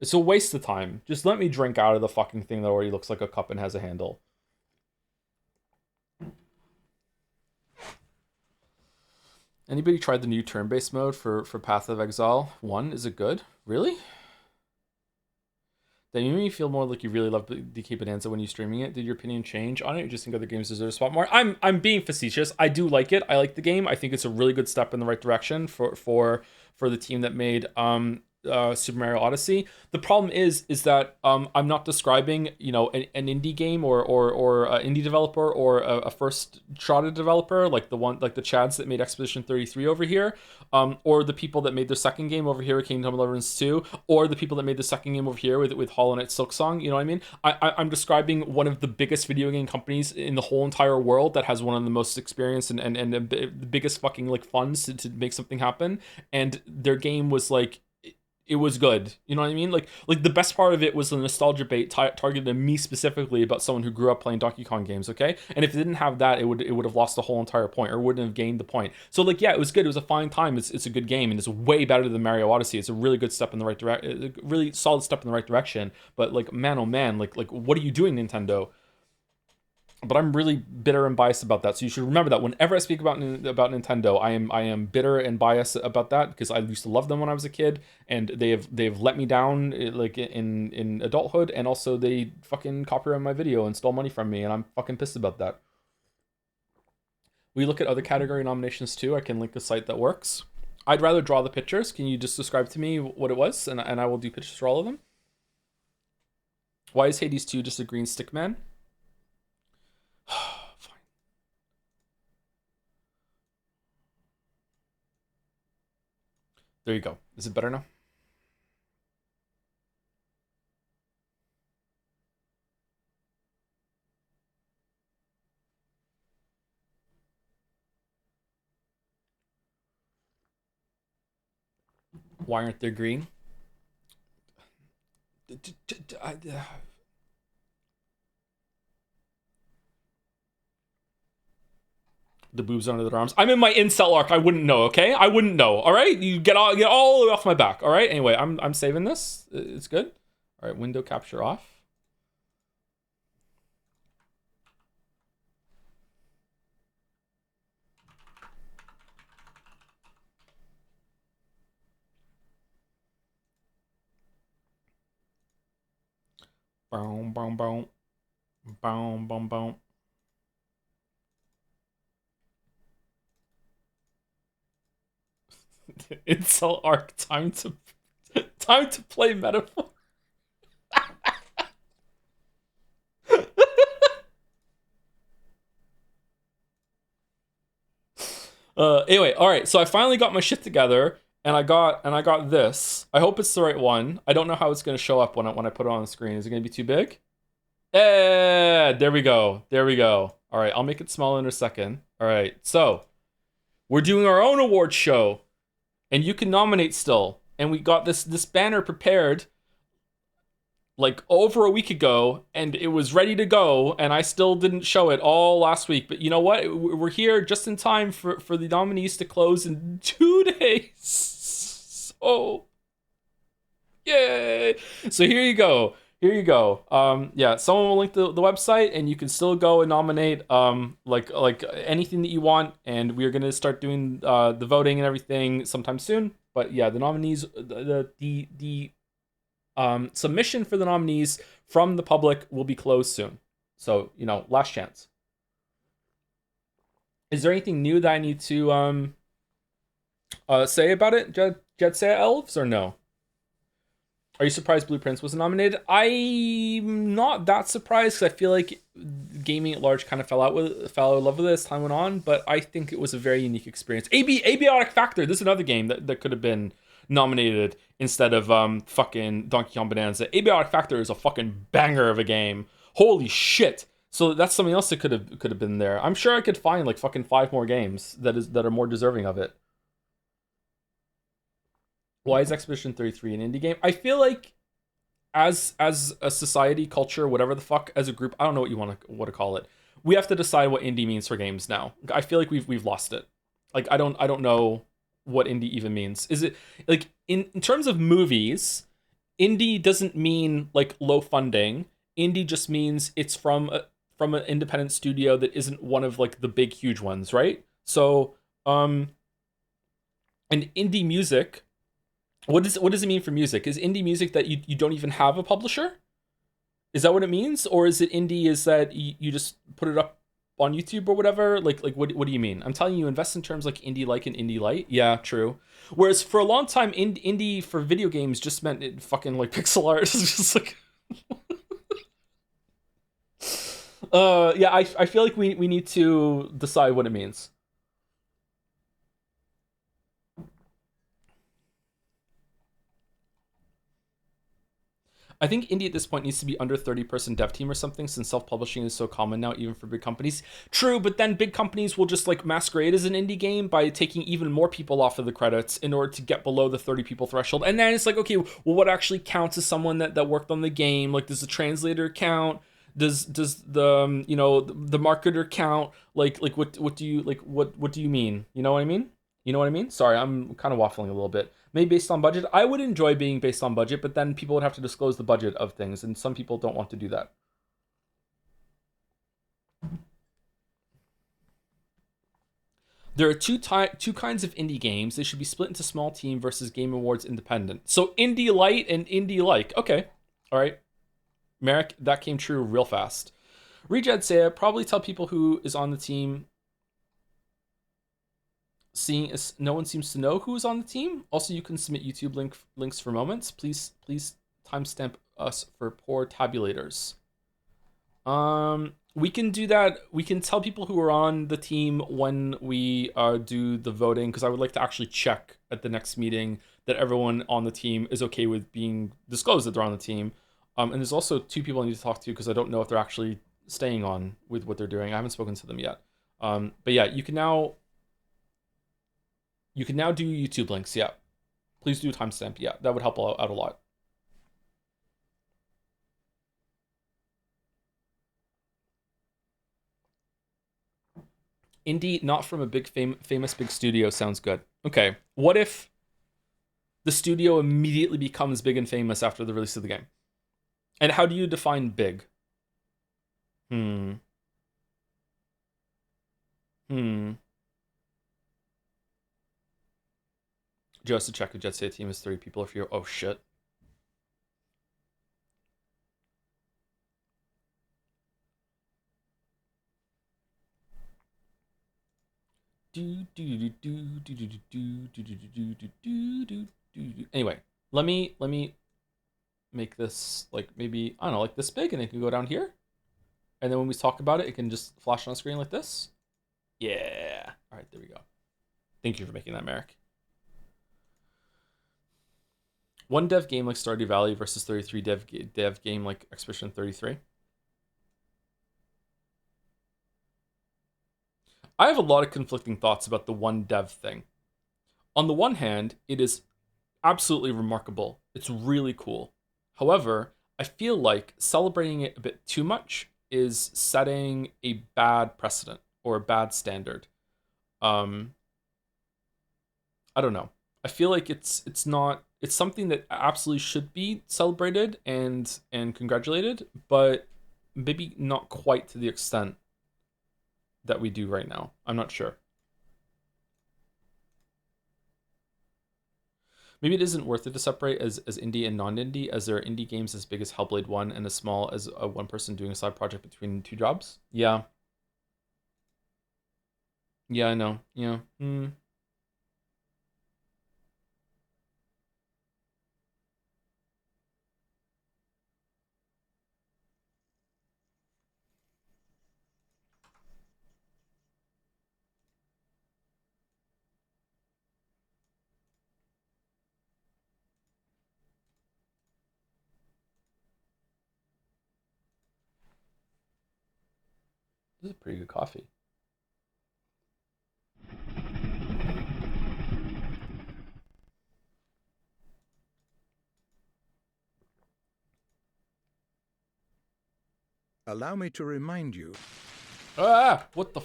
Speaker 1: It's a waste of time. Just let me drink out of the fucking thing that already looks like a cup and has a handle. Anybody tried the new turn-based mode for Path of Exile 1? Is it good? Really? That made me feel more like you really love DK Bonanza when you're streaming it. Did your opinion change on it? You just think other games deserve a spot more? I'm being facetious. I do like it. I like the game. I think it's a really good step in the right direction for the team that made Super Mario Odyssey. The problem is that I'm not describing, you know, an indie game or an indie developer or a first shot developer like the Chads that made Expedition 33 over here, or the people that made their second game over here with Kingdom Deliverance 2, or the people that made the second game over here with Hollow Knight Silksong. You know what I mean? I'm describing one of the biggest video game companies in the whole entire world that has one of the most experience and the biggest fucking like funds to make something happen, and their game was like, it was good. You know what I mean? Like the best part of it was the nostalgia bait targeted at me specifically about someone who grew up playing Donkey Kong games, okay? And if it didn't have that, it would have lost the whole entire point, or wouldn't have gained the point. So like, yeah, it was good. It was a fine time. It's a good game, and it's way better than Mario Odyssey. It's a really good step in the right direction, really solid step in the right direction. But like, man, oh man, like what are you doing, Nintendo? But I'm really bitter and biased about that. So you should remember that whenever I speak about Nintendo, I am bitter and biased about that, because I used to love them when I was a kid, and they've let me down like in adulthood, and also they fucking copyrighted my video and stole money from me, and I'm fucking pissed about that. We look at other category nominations too. I can link a site that works. I'd rather draw the pictures. Can you just describe to me what it was, and I will do pictures for all of them. Why is Hades 2 just a green stick man? Fine. There you go. Is it better now? Why aren't they green? The boobs under their arms. I'm in my incel arc. I wouldn't know, okay? I wouldn't know, all right? You get all the way off my back, all right? Anyway, I'm saving this. It's good. All right, window capture off. Boom, boom, boom. Boom, boom, boom. Incel arc, time to play metaphor. Anyway, all right. So I finally got my shit together, and I got this. I hope it's the right one. I don't know how it's gonna show up when I put it on the screen. Is it gonna be too big? There we go. There we go. All right, I'll make it smaller in a second. All right, so we're doing our own award show, and you can nominate still. And we got this banner prepared like over a week ago, and it was ready to go, and I still didn't show it all last week. But you know what? We're here just in time for the nominees to close in 2 days. So, yay! So here you go. Here you go. Yeah, someone will link the website, and you can still go and nominate like anything that you want. And we're gonna start doing the voting and everything sometime soon. But yeah, the nominees, the submission for the nominees from the public will be closed soon. So, you know, last chance. Is there anything new that I need to say about it, Jet Say Elves, or no? Are you surprised Blue Prince was nominated? I'm not that surprised, because I feel like gaming at large kind of fell out of love with it as time went on, but I think it was a very unique experience. Abiotic Factor, this is another game that could have been nominated instead of fucking Donkey Kong Bonanza. Abiotic Factor is a fucking banger of a game. Holy shit. So that's something else that could have been there. I'm sure I could find like fucking 5 more games that are more deserving of it. Why is Expedition 33 an indie game? I feel like as a society, culture, whatever the fuck, as a group, I don't know what you want to call it. We have to decide what indie means for games now. I feel like we've lost it. Like I don't know what indie even means. Is it like in terms of movies, indie doesn't mean like low funding. Indie just means it's from an independent studio that isn't one of like the big huge ones, right? So and indie music, what does it mean for music? Is indie music that you don't even have a publisher? Is that what it means? Or is it indie is that you just put it up on YouTube or whatever? Like what do you mean? I'm telling you, invest in terms like indie like and indie light. Yeah, true. Whereas for a long time, indie for video games just meant it fucking like pixel art. It's just like yeah, I feel like we need to decide what it means. I think indie at this point needs to be under 30-person dev team or something, since self-publishing is so common now, even for big companies. True, but then big companies will just like masquerade as an indie game by taking even more people off of the credits in order to get below the 30 people threshold. And then it's like, okay, well, what actually counts as someone that worked on the game? Like, does the translator count? Does the the marketer count? Like what do you mean? You know what I mean? You know what I mean? Sorry, I'm kind of waffling a little bit. Maybe based on budget. I would enjoy being based on budget, but then people would have to disclose the budget of things, and some people don't want to do that. There are two kinds of indie games. They should be split into small team versus Game Awards independent. So indie light and indie like. Okay, all right. Merrick, that came true real fast. Rejed Saya, probably tell people who is on the team. Seeing as no one seems to know who's on the team. Also, you can submit YouTube links for moments. Please timestamp us for poor tabulators. We can do that. We can tell people who are on the team when we do the voting, because I would like to actually check at the next meeting that everyone on the team is okay with being disclosed that they're on the team. And there's also 2 people I need to talk to, because I don't know if they're actually staying on with what they're doing. I haven't spoken to them yet. But yeah, you can now do YouTube links. Yeah, please do timestamp. Yeah, that would help out a lot. Indie, not from a big famous big studio, sounds good. Okay, what if the studio immediately becomes big and famous after the release of the game? And how do you define big? Just to check, the Jet Set team is 3 people if you're... Oh, shit. Anyway, let me make this like maybe, I don't know, like this big, and it can go down here. And then when we talk about it, it can just flash on the screen like this. Yeah. All right, there we go. Thank you for making that, Merrick. One dev game like Stardew Valley versus 33 dev game like Expedition 33. I have a lot of conflicting thoughts about the one dev thing. On the one hand, it is absolutely remarkable. It's really cool. However, I feel like celebrating it a bit too much is setting a bad precedent or a bad standard. I don't know. I feel like it's something that absolutely should be celebrated and congratulated, but maybe not quite to the extent that we do right now. I'm not sure. Maybe it isn't worth it to separate as indie and non-indie, as there are indie games as big as Hellblade 1 and as small as a one person doing a side project between two jobs. Yeah. Yeah, I know. Yeah. This is pretty good coffee.
Speaker 3: Allow me to remind you.
Speaker 1: Ah, what the?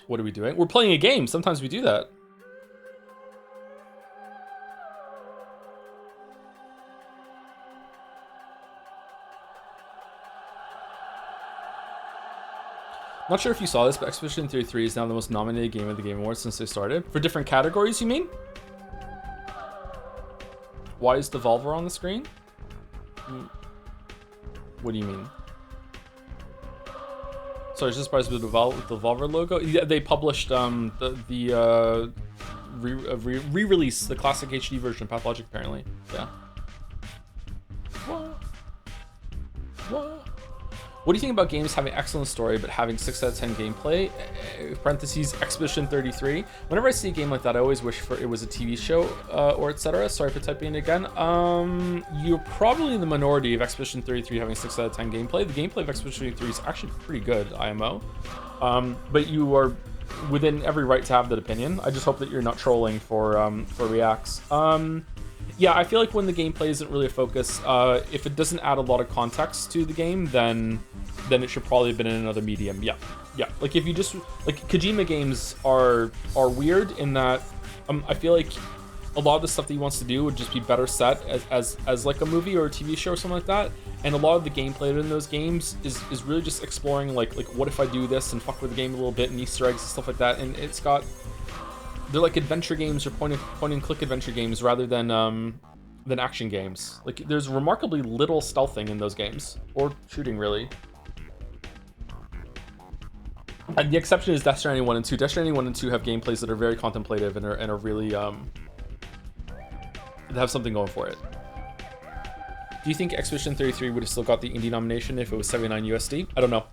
Speaker 1: What are we doing? We're playing a game. Sometimes we do that. Not sure if you saw this, but Expedition 33 is now the most nominated game of the Game Awards since they started. For different categories, you mean? Why is Devolver on the screen? What do you mean? Sorry, it's just surprised with the Devolver logo. Yeah, they published the re-release, the classic HD version of Pathologic, apparently. Yeah. What do you think about games having excellent story but having 6 out of 10 gameplay? Parentheses, Expedition 33. Whenever I see a game like that, I always wish for it was a TV show or etc. Sorry for typing it again. You're probably in the minority of Expedition 33 having 6 out of 10 gameplay. The gameplay of Expedition 33 is actually pretty good, IMO. But you are within every right to have that opinion. I just hope that you're not trolling for reacts. Yeah, I feel like when the gameplay isn't really a focus, if it doesn't add a lot of context to the game, then it should probably have been in another medium. Yeah. Like if you just like Kojima games are weird in that I feel like a lot of the stuff that he wants to do would just be better set as like a movie or a TV show or something like that. And a lot of the gameplay in those games is really just exploring like what if I do this and fuck with the game a little bit and Easter eggs and stuff like that. And they're like adventure games or point and click adventure games rather than action games. Like there's remarkably little stealthing in those games or shooting really. And the exception is Death Stranding 1 and 2. Death Stranding 1 and 2 have gameplays that are very contemplative and are really that have something going for it. Do you think Expedition 33 would have still got the indie nomination if it was 79 USD? I don't know.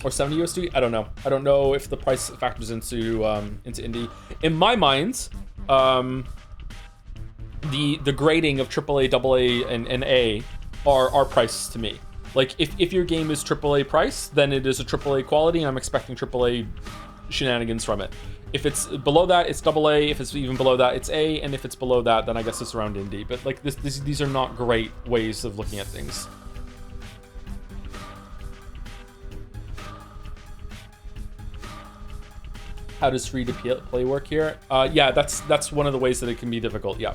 Speaker 1: Or 70 USD? I don't know. I don't know if the price factors into indie. In my mind, the grading of AAA, AA, and A are prices to me. Like if your game is AAA price, then it is a AAA quality, and I'm expecting AAA shenanigans from it. If it's below that, it's AA. If it's even below that, it's A. And if it's below that, then I guess it's around indie. But like these are not great ways of looking at things. How does free to play work here? Yeah, that's one of the ways that it can be difficult. Yeah,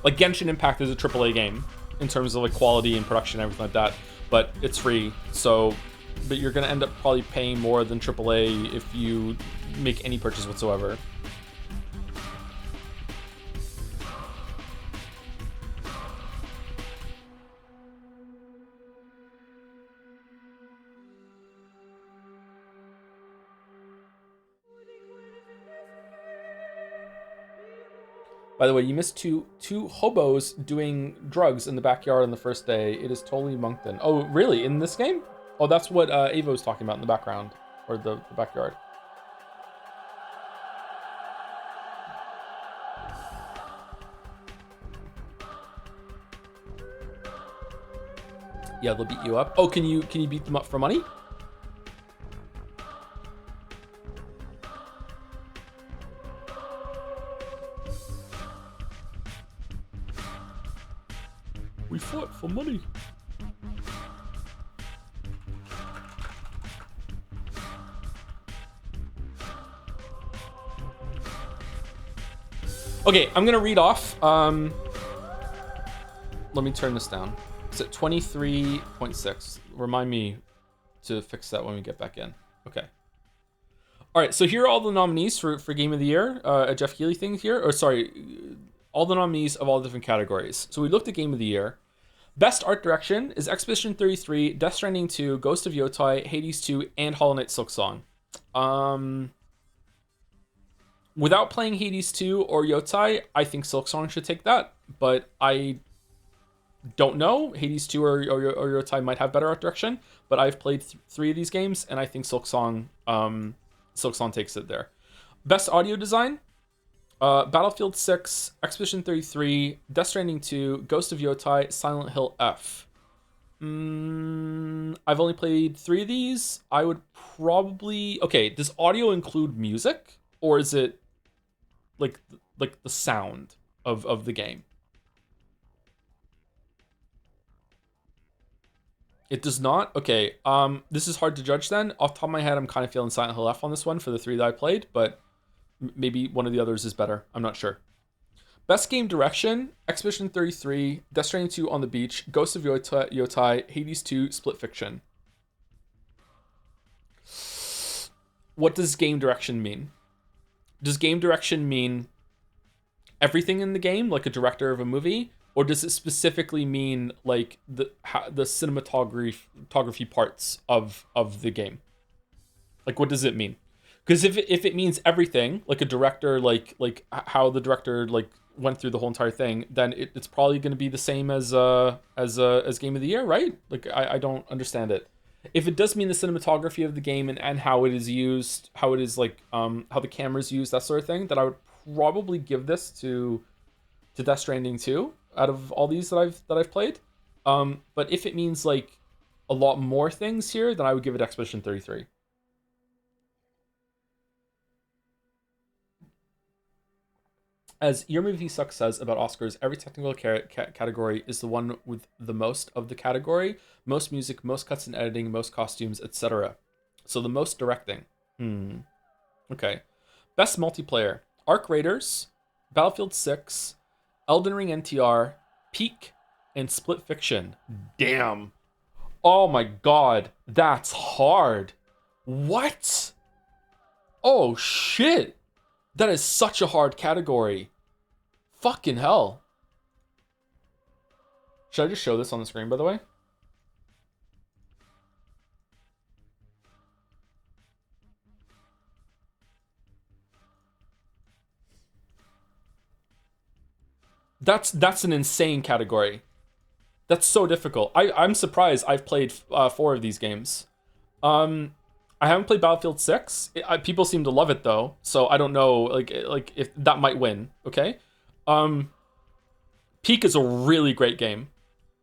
Speaker 1: like Genshin Impact is a AAA game in terms of like quality and production and everything like that, but it's free. So, but you're gonna end up probably paying more than AAA if you make any purchase whatsoever. By the way, you missed two hobos doing drugs in the backyard on the first day. It is totally Moncton. Oh, really? In this game? Oh, that's what Ava was talking about in the background, or the backyard. Yeah, they'll beat you up. Oh, can you beat them up for money? We fought for money. Okay, I'm gonna read off. Let me turn this down. It's at 23.6. Remind me to fix that when we get back in. Okay. All right, so here are all the nominees for Game of the Year. A Jeff Keighley thing here. Or sorry, all the nominees of all different categories. So we looked at Game of the Year. Best Art Direction is Expedition 33, Death Stranding 2, Ghost of Yotai, Hades 2, and Hollow Knight Silksong. Without playing Hades 2 or Yotai, I think Silksong should take that. But I don't know. Hades 2 or Yotai might have better art direction. But I've played 3 of these games, and I think Silksong takes it there. Best Audio Design. Battlefield 6, Expedition 33, Death Stranding 2, Ghost of Yotai, Silent Hill F. I've only played 3 of these. I would probably... Okay, does audio include music? Or is it like the sound of the game? It does not? Okay, this is hard to judge then. Off the top of my head, I'm kind of feeling Silent Hill F on this one for the 3 that I played, but maybe one of the others is better. I'm not sure. Best Game Direction, Expedition 33, Death Stranding 2 on the Beach, Ghost of Yotai, Hades 2, Split Fiction. What does game direction mean? Does game direction mean everything in the game, like a director of a movie? Or does it specifically mean like the cinematography parts of the game? Like, what does it mean? Because if it means everything, like a director, like how the director like went through the whole entire thing, then it's probably going to be the same as Game of the Year, right? Like I don't understand it. If it does mean the cinematography of the game and how it is used, how it is like how the camera's used, that sort of thing, then I would probably give this to Death Stranding 2 out of all these that I've played. But if it means like a lot more things here, then I would give it Expedition 33. As Your Movie Sucks says about Oscars, every technical category is the one with the most of the category. Most music, most cuts and editing, most costumes, etc. So the most directing. Okay. Best multiplayer. Arc Raiders, Battlefield 6, Elden Ring NTR, Peak, and Split Fiction. Damn. Oh my god. That's hard. What? Oh shit. That is such a hard category. Fucking hell. Should I just show this on the screen, by the way? That's an insane category. That's so difficult. I'm surprised I've played 4 of these games. I haven't played Battlefield 6. People seem to love it though, so I don't know like if that might win. Okay, Peak is a really great game.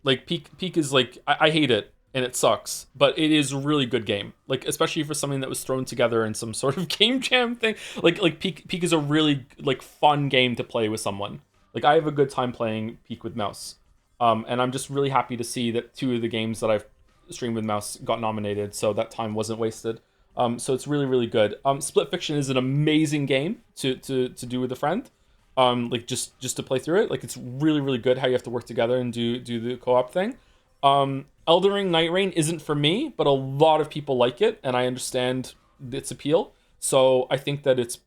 Speaker 1: Like Peak is like I hate it and it sucks, but it is a really good game. Like especially for something that was thrown together in some sort of game jam thing. Like Peak is a really like fun game to play with someone. Like I have a good time playing Peak with mouse, and I'm just really happy to see that 2 of the games that I've streamed with mouse got nominated, so that time wasn't wasted. So it's really, really good. Split Fiction is an amazing game to do with a friend. Like just to play through it. Like it's really, really good how you have to work together and do the co-op thing. Elden Ring Night Rain isn't for me, but a lot of people like it, and I understand its appeal. So I think that it's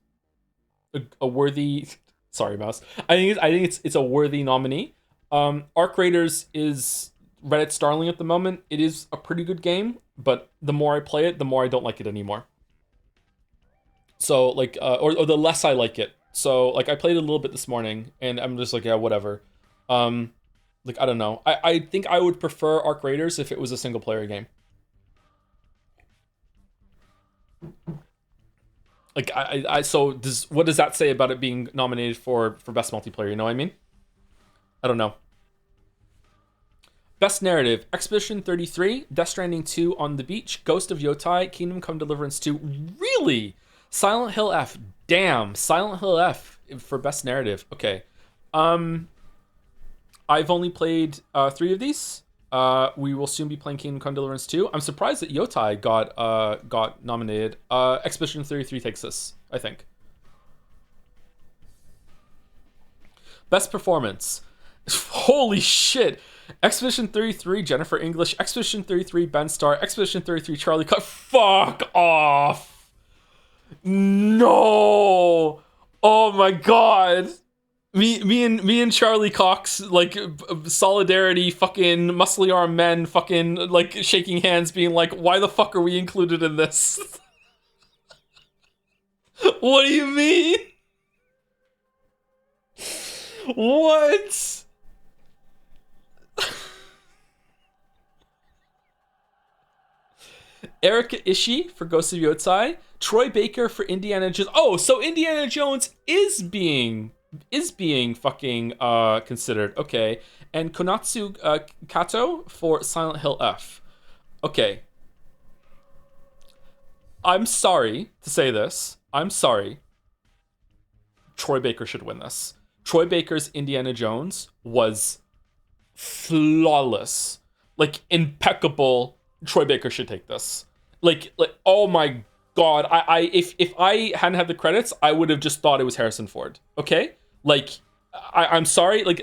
Speaker 1: a worthy. Sorry, mouse. I think it's a worthy nominee. Arc Raiders is Reddit's darling at the moment. It is a pretty good game, but the more I play it, the more I don't like it anymore. So like, or the less I like it. So like, I played it a little bit this morning, and I'm just like, yeah, whatever. Like I don't know. I think I would prefer Arc Raiders if it was a single player game. Like so what does that say about it being nominated for best multiplayer? You know what I mean? I don't know. Best narrative: Expedition 33, Death Stranding 2 on the Beach, Ghost of Yotai, Kingdom Come Deliverance 2. Really? Silent Hill F. Damn, Silent Hill F for best narrative. Okay. I've only played 3 of these. We will soon be playing Kingdom Come Deliverance 2. I'm surprised that Yotai got nominated. Expedition 33 takes this, I think. Best performance. Holy shit. Expedition 33, Jennifer English. Expedition 33, Ben Starr. Expedition 33, Charlie Cox. Fuck off. No. Oh my god. Me and Charlie Cox, like, solidarity, fucking muscly arm men, fucking, like, shaking hands, being like, why the fuck are we included in this? What do you mean? What? Erika Ishii for Ghost of Yotai. Troy Baker for Indiana Jones. Oh, so Indiana Jones is being fucking considered. Okay. And Konatsu Kato for Silent Hill F. Okay. I'm sorry to say this. I'm sorry. Troy Baker should win this. Troy Baker's Indiana Jones was flawless. Like, impeccable. Troy Baker should take this. Like oh my god. If I hadn't had the credits, I would have just thought it was Harrison Ford. Okay? Like, I'm sorry. Like,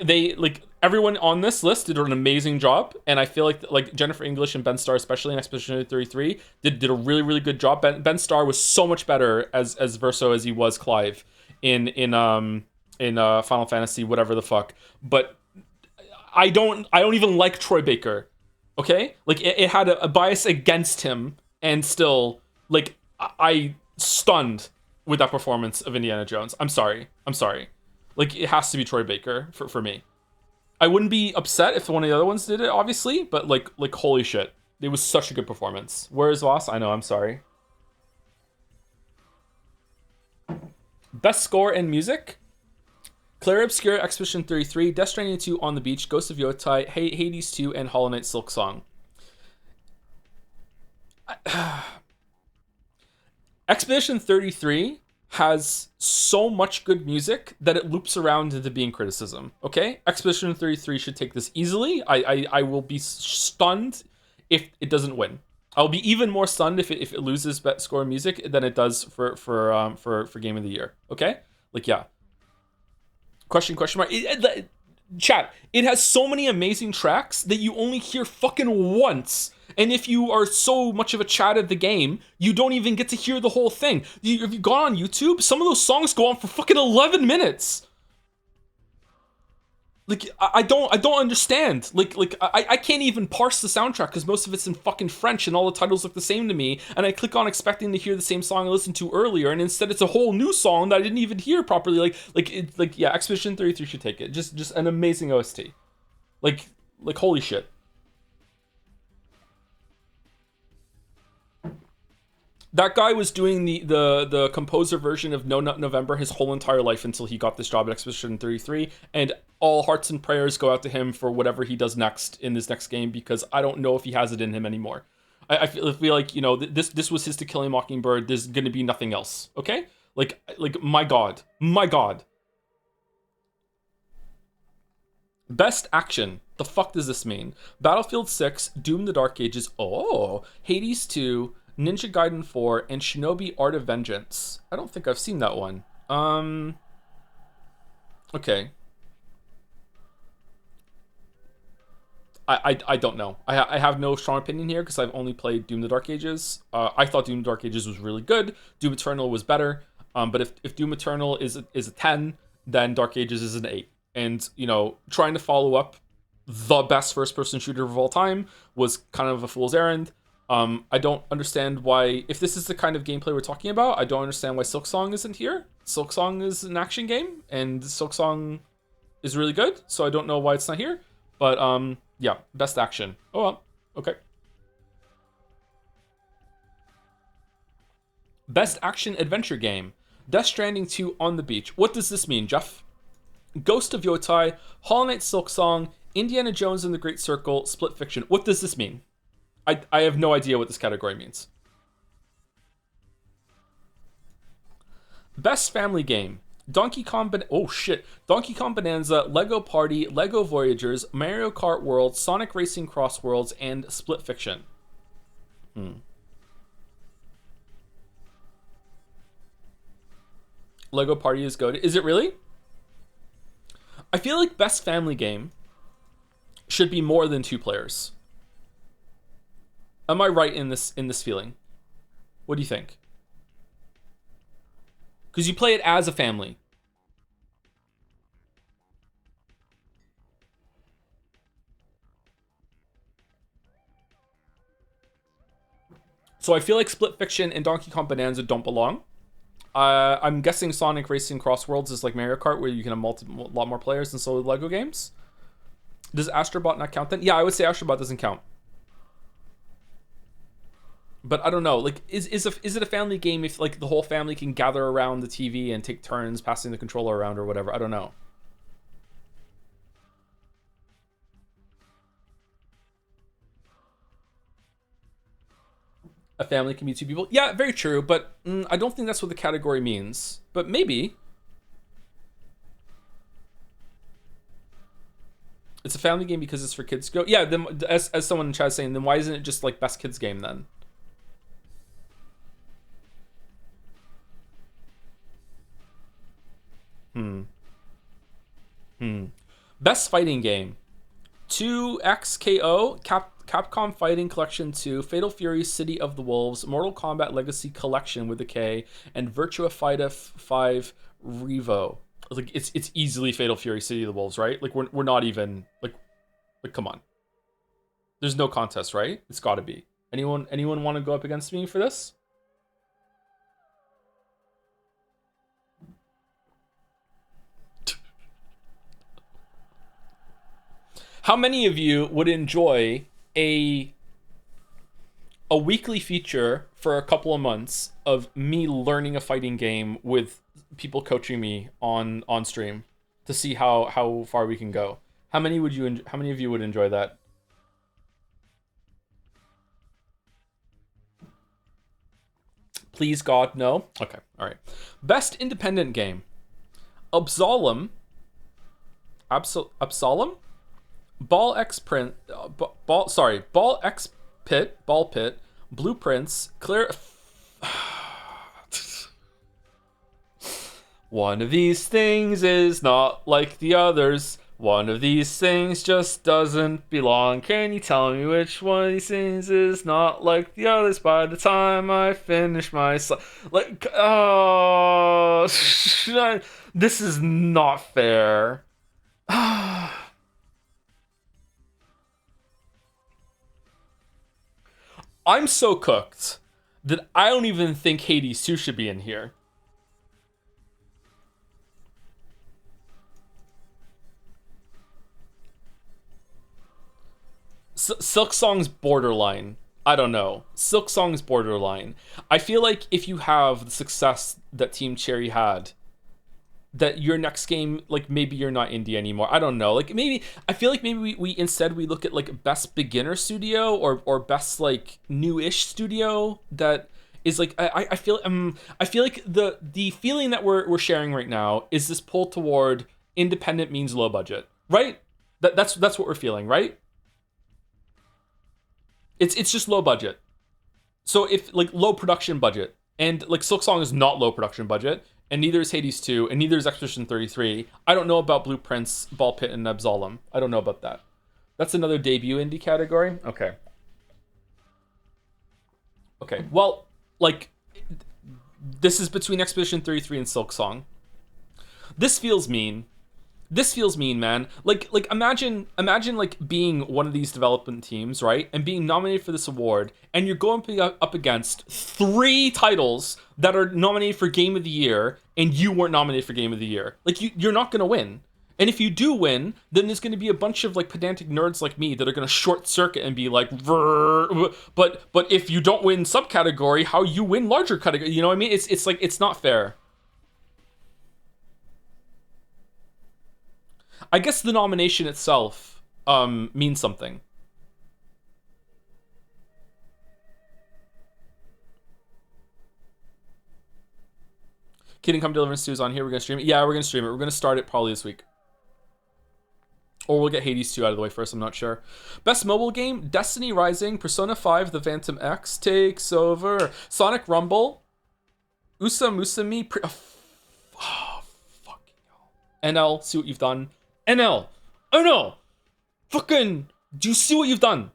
Speaker 1: everyone on this list did an amazing job, and I feel like Jennifer English and Ben Starr, especially in Expedition 33, did a really, really good job. Ben Starr was so much better as Verso as he was Clive in Final Fantasy, whatever the fuck. But I don't even like Troy Baker. Okay? Like, it had a bias against him, and still, like, I stunned with that performance of Indiana Jones. I'm sorry. Like, it has to be Troy Baker for me. I wouldn't be upset if one of the other ones did it, obviously, but like holy shit. It was such a good performance. Where is Voss? I know, I'm sorry. Best score and music? Clear Obscure, Expedition 33, Death Stranding 2 on the Beach, Ghost of Yotai, Hades 2, and Hollow Knight Silk Song. Expedition 33 has so much good music that it loops around into being criticism. Okay? Expedition 33 should take this easily. I will be stunned if it doesn't win. I'll be even more stunned if it loses best score music than it does for Game of the Year. Okay? Like, yeah. Question mark. Chat. It has so many amazing tracks that you only hear fucking once. And if you are so much of a chat of the game, you don't even get to hear the whole thing. If you go on YouTube, some of those songs go on for fucking 11 minutes. Like, I don't understand. Like I can't even parse the soundtrack because most of it's in fucking French and all the titles look the same to me. And I click on expecting to hear the same song I listened to earlier, and instead it's a whole new song that I didn't even hear properly. Yeah, Expedition 33 should take it. Just an amazing OST. Like holy shit. That guy was doing the composer version of No Nut November his whole entire life until he got this job at Expedition 33, and all hearts and prayers go out to him for whatever he does next in this next game, because I don't know if he has it in him anymore. I feel like, you know, this was his To Kill a Mockingbird. There's gonna be nothing else. Okay? Like my god. Best action. The fuck does this mean? Battlefield 6, Doom the Dark Ages, Hades 2, Ninja Gaiden 4, and Shinobi Art of Vengeance. I don't think I've seen that one. Okay. I don't know. I have no strong opinion here because I've only played Doom the Dark Ages. I thought Doom the Dark Ages was really good. Doom Eternal was better. But if Doom Eternal is a 10, then Dark Ages is an 8. And, you know, trying to follow up the best first-person shooter of all time was kind of a fool's errand. I don't understand why, if this is the kind of gameplay we're talking about, I don't understand why Silksong isn't here. Silksong is an action game, and Silksong is really good, so I don't know why it's not here. But, yeah, best action. Oh, well, okay. Best action adventure game. Death Stranding 2 on the Beach. What does this mean, Jeff? Ghost of Yotai, Hollow Knight Silksong, Indiana Jones and the Great Circle, Split Fiction. What does this mean? I have no idea what this category means. Best family game. Donkey Kong Bonanza, Lego Party, Lego Voyagers, Mario Kart World, Sonic Racing Cross Worlds, and Split Fiction. Lego Party is goated. Is it really? I feel like best family game should be more than 2 players. Am I right in this feeling? What do you think? Because you play it as a family. So I feel like Split Fiction and Donkey Kong Bonanza don't belong. I'm guessing Sonic Racing Cross Worlds is like Mario Kart, where you can have a lot more players than solo Lego games. Does Astrobot not count then? Yeah, I would say Astrobot doesn't count. But I don't know. Like, is it a family game if like the whole family can gather around the TV and take turns passing the controller around or whatever? I don't know. A family can be 2 people. Yeah, very true. But I don't think that's what the category means. But maybe. It's a family game because it's for kids to go. Yeah, then as someone in chat is saying, then why isn't it just like best kids game then? Best fighting game. 2XKO, Capcom Fighting Collection 2, Fatal Fury City of the Wolves, Mortal Kombat Legacy Collection with a K, and Virtua Fighter 5 Revo. Like it's easily Fatal Fury City of the Wolves, right? Like we're not even like come on. There's no contest, right? It's got to be. Anyone want to go up against me for this? How many of you would enjoy a weekly feature for a couple of months of me learning a fighting game with people coaching me on stream to see how far we can go? How many of you would enjoy that? Please God, no. Okay, all right. Best independent game. Absalom. Ball X Pit, Blueprints, Clear. One of these things is not like the others. One of these things just doesn't belong. Can you tell me which one of these things is not like the others by the time I finish my like, oh, this is not fair. I'm so cooked that I don't even think Hades 2 should be in here. Silk Song's borderline. I don't know. Silk Song's borderline. I feel like if you have the success that Team Cherry had, that your next game, like maybe you're not indie anymore. I don't know. Like maybe I feel like maybe we instead we look at like best beginner studio or best like new-ish studio that is like I feel like the feeling that we're sharing right now is this pull toward independent means low budget, right? That's what we're feeling, right? It's just low budget. So if like low production budget, and like Silk Song is not low production budget, and neither is Hades 2, and neither is Expedition 33. I don't know about Blueprints, Ball Pit, and Absalom. I don't know about that. That's another debut indie category. Okay. Okay. Well, like this is between Expedition 33 and Silk Song. This feels mean. This feels mean, man. Like imagine like being one of these development teams, right? And being nominated for this award, and you're going up against 3 titles that are nominated for Game of the Year, and you weren't nominated for Game of the Year. Like you're not gonna win. And if you do win, then there's gonna be a bunch of like pedantic nerds like me that are gonna short circuit and be like, but if you don't win subcategory, how you win larger category? You know what I mean? It's like it's not fair. I guess the nomination itself means something. Kingdom Come Deliverance 2 is on here. We're gonna stream it. Yeah, we're gonna stream it. We're gonna start it probably this week. Or we'll get Hades 2 out of the way first, I'm not sure. Best mobile game, Destiny Rising, Persona 5, The Phantom X takes over. Sonic Rumble, Usa Musami, fucking hell. NL, see what you've done. NL, oh no! Fucking, do you see what you've done?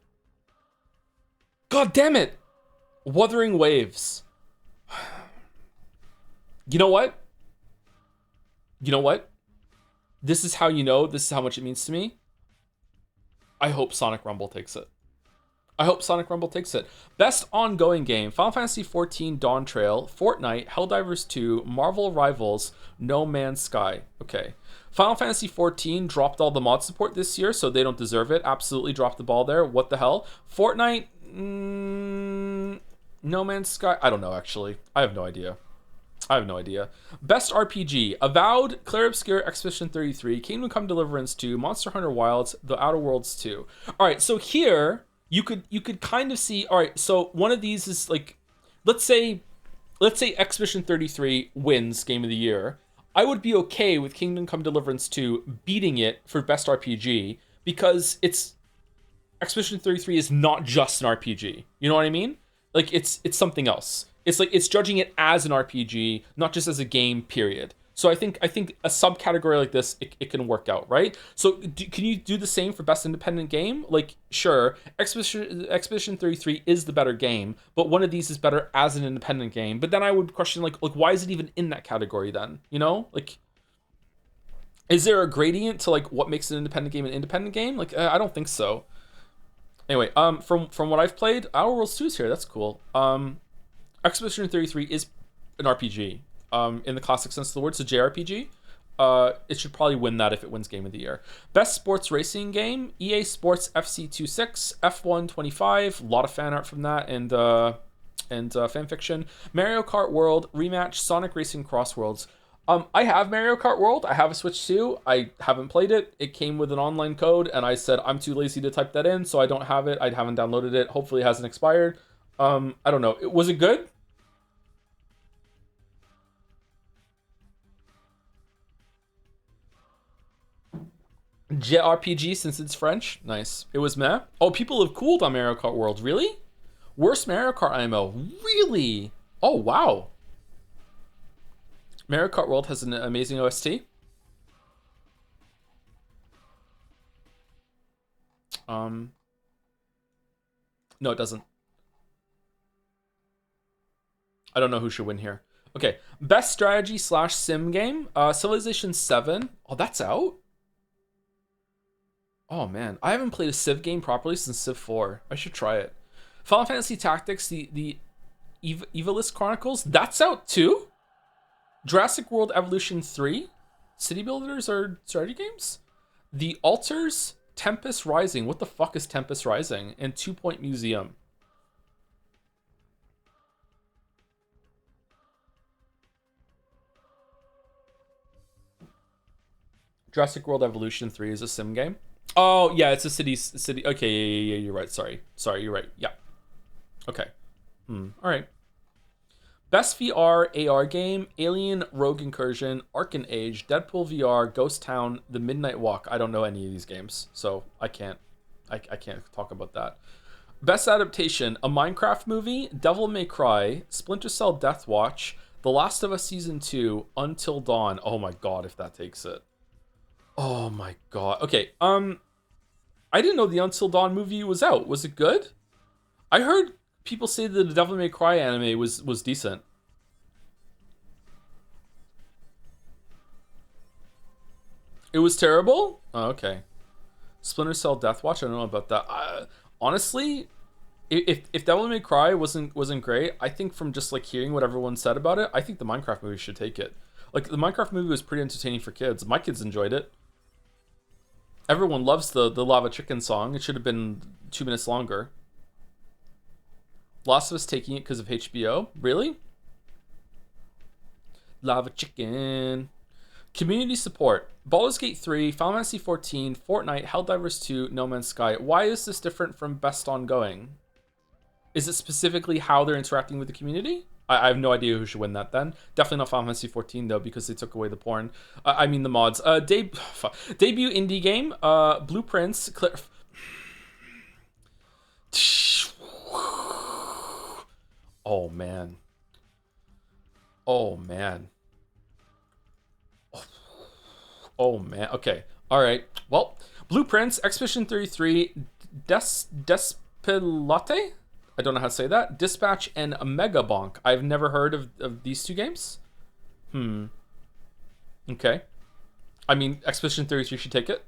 Speaker 1: God damn it! Wuthering Waves. You know what? You know what? This is how you know this is how much it means to me. I hope Sonic Rumble takes it. I hope Sonic Rumble takes it. Best ongoing game, Final Fantasy XIV Dawn Trail, Fortnite, Helldivers 2, Marvel Rivals, No Man's Sky. Okay. Final Fantasy XIV dropped all the mod support this year, so they don't deserve it. Absolutely dropped the ball there. What the hell? Fortnite, No Man's Sky. I don't know, actually. I have no idea. Best RPG, Avowed, Clair Obscur, Expedition 33, Kingdom Come Deliverance 2, Monster Hunter Wilds, The Outer Worlds 2. All right, so here you could kind of see. All right, so one of these is like, let's say Expedition 33 wins Game of the Year. I would be okay with Kingdom Come Deliverance 2 beating it for best RPG because Expedition 33 is not just an RPG. You know what I mean? Like it's something else. It's like it's judging it as an RPG, not just as a game, period. So I think a subcategory like this, it can work out, right? So can you do the same for best independent game? Like, sure, Expedition 33 is the better game, but one of these is better as an independent game. But then I would question, like why is it even in that category then? You know? Like, is there a gradient to like what makes an independent game an independent game? Like, I don't think so. Anyway, from what I've played, Outer Worlds 2 is here. That's cool. Expedition 33 is an RPG, in the classic sense of the word. It's a JRPG. It should probably win that if it wins Game of the Year. Best sports racing game, EA Sports FC 26, F1 25. A lot of fan art from that and fan fiction. Mario Kart World Rematch, Sonic Racing Cross Worlds. I have Mario Kart World. I have a Switch 2. I haven't played it. It came with an online code, and I said I'm too lazy to type that in, so I don't have it. I haven't downloaded it. Hopefully it hasn't expired. I don't know. Was it good? JRPG since it's French. Nice. It was meh. Oh, people have cooled on Mario Kart World. Really? Worst Mario Kart IMO. Really? Oh, wow. Mario Kart World has an amazing OST. No, it doesn't. I don't know who should win here. Okay, best strategy / sim game. Civilization 7. Oh, that's out? Oh man, I haven't played a Civ game properly since Civ 4. I should try it. Final Fantasy Tactics, the Evilist Chronicles. That's out too? Jurassic World Evolution 3. City Builders are strategy games? The Altars, Tempest Rising. What the fuck is Tempest Rising? And 2 Point Museum. Jurassic World Evolution 3 is a sim game. Oh, yeah, it's a city. Okay, yeah, you're right. Sorry, you're right. Yeah. Okay. All right. Best VR AR game, Alien Rogue Incursion, Arcan Age, Deadpool VR, Ghost Town, The Midnight Walk. I don't know any of these games, so I can't talk about that. Best adaptation, a Minecraft movie, Devil May Cry, Splinter Cell Death Watch, The Last of Us Season 2, Until Dawn. Oh my god, if that takes it. Oh my god. Okay, I didn't know the Until Dawn movie was out. Was it good? I heard people say that the Devil May Cry anime was decent. It was terrible? Oh, okay. Splinter Cell Death Watch, I don't know about that. Honestly, if Devil May Cry wasn't great, I think from just like hearing what everyone said about it, I think the Minecraft movie should take it. Like the Minecraft movie was pretty entertaining for kids. My kids enjoyed it. Everyone loves the Lava Chicken song. It should have been 2 minutes longer. Last of Us taking it because of HBO. Really? Lava Chicken. Community support. Baldur's Gate 3, Final Fantasy 14, Fortnite, Helldivers 2, No Man's Sky. Why is this different from Best Ongoing? Is it specifically how they're interacting with the community? I have no idea who should win that then. Definitely not Final Fantasy 14 though, because they took away the porn. I mean the mods. Debut indie game. Blueprints. Oh man. Oh man. Oh man. Okay. All right. Well, Blueprints, Expedition 33, Despilate. I don't know how to say that. Dispatch and Mega Bonk. I've never heard of these two games. Okay. I mean, Expedition 33 should take it.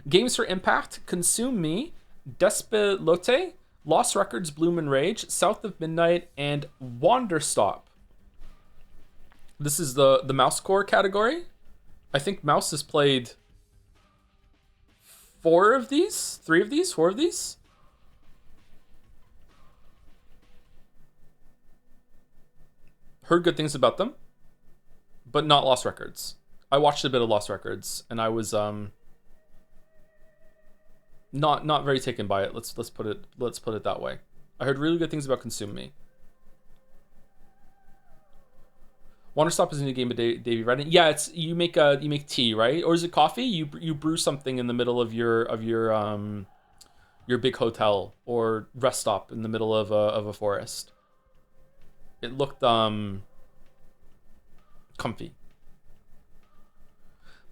Speaker 1: Games for Impact, Consume Me, Despilote, Lost Records, Bloom and Rage, South of Midnight, and Wanderstop. This is the mouse core category. I think Mouse has played 4 of these, 3 of these, 4 of these. Heard good things about them, but not Lost Records. I watched a bit of Lost Records, and I was not very taken by it. Let's put it that way. I heard really good things about Consume Me. Wanderstop is a new game of Davey Redden. Yeah, it's you make tea, right? Or is it coffee? You brew something in the middle of your big hotel or rest stop in the middle of a forest. It looked comfy.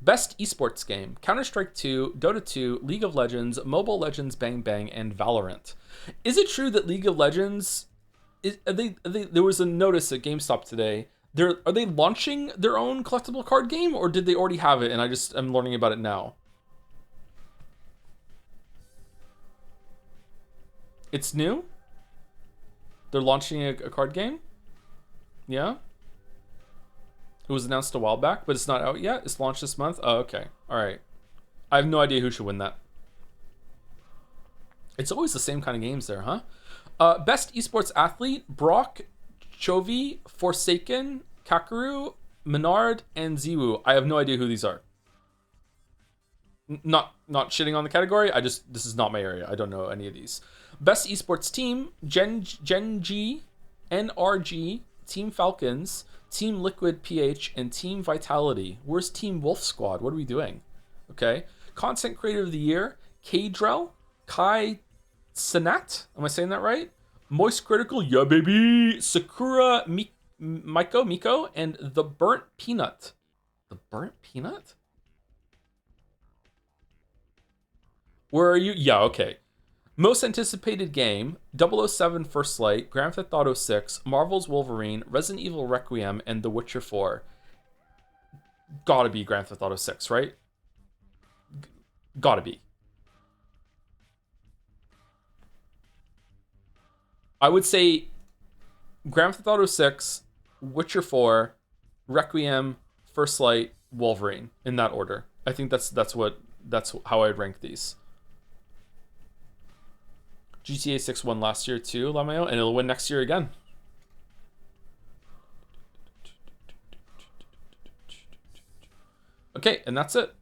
Speaker 1: Best esports game: Counter-Strike 2, Dota 2, League of Legends, Mobile Legends Bang Bang, and Valorant. Is it true that League of Legends there was a notice at GameStop today? Are they launching their own collectible card game, or did they already have it and I'm learning about it now? It's new? They're launching a card game? Yeah? It was announced a while back, but it's not out yet. It's launched this month. Oh, okay. All right. I have no idea who should win that. It's always the same kind of games there, huh? Best esports athlete: Brock, Chovy, Forsaken, Kakaru, Menard, and Ziwu. I have no idea who these are. Not shitting on the category. This is not my area. I don't know any of these. Best esports team: Gen.G, NRG, Team Falcons, Team Liquid PH, and Team Vitality. Where's Team Wolf Squad? What are we doing? Okay. Content Creator of the Year: Kadrel, Kai Sanat. Am I saying that right? Moist Critical, yeah baby. Sakura Miko, and The Burnt Peanut. The Burnt Peanut? Where are you? Yeah, okay. Most anticipated game: 007 First Light, Grand Theft Auto 6, Marvel's Wolverine, Resident Evil Requiem, and The Witcher 4. Gotta be Grand Theft Auto 6, right? Gotta be. I would say Grand Theft Auto 6, Witcher 4, Requiem, First Light, Wolverine, in that order. I think that's how I'd rank these. GTA 6 won last year too, Lameo, and it'll win next year again. Okay, and that's it.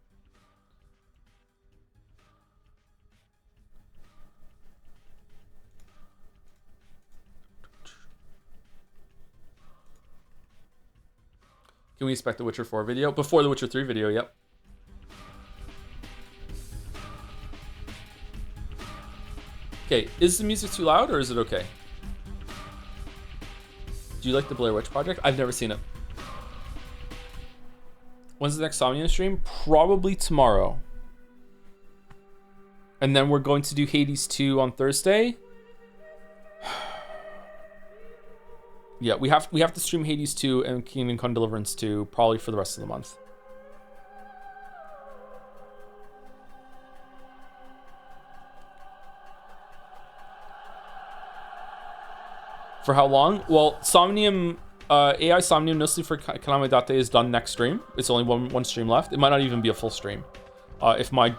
Speaker 1: Can we expect the Witcher 4 video? Before the Witcher 3 video, yep. Okay, is the music too loud or is it okay? Do you like the Blair Witch Project? I've never seen it. When's the next Somnium stream? Probably tomorrow. And then we're going to do Hades 2 on Thursday. Yeah, we have to stream Hades 2 and Kingdom Come Deliverance 2 probably for the rest of the month. For how long? Well, Somnium, AI Somnium, No Sleep for Kaname Date is done next stream. It's only one stream left. It might not even be a full stream. If my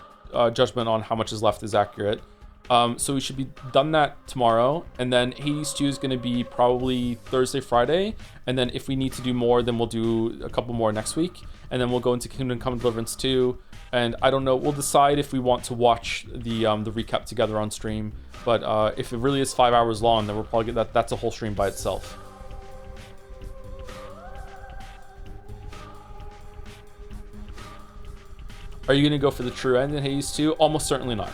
Speaker 1: judgment on how much is left is accurate. So we should be done that tomorrow, and then Hades 2 is going to be probably Thursday, Friday, and then if we need to do more, then we'll do a couple more next week, and then we'll go into Kingdom Come Deliverance 2, and I don't know, we'll decide if we want to watch the recap together on stream, but if it really is 5 hours long, then we'll probably get that's a whole stream by itself. Are you going to go for the true end in Hades 2? Almost certainly not.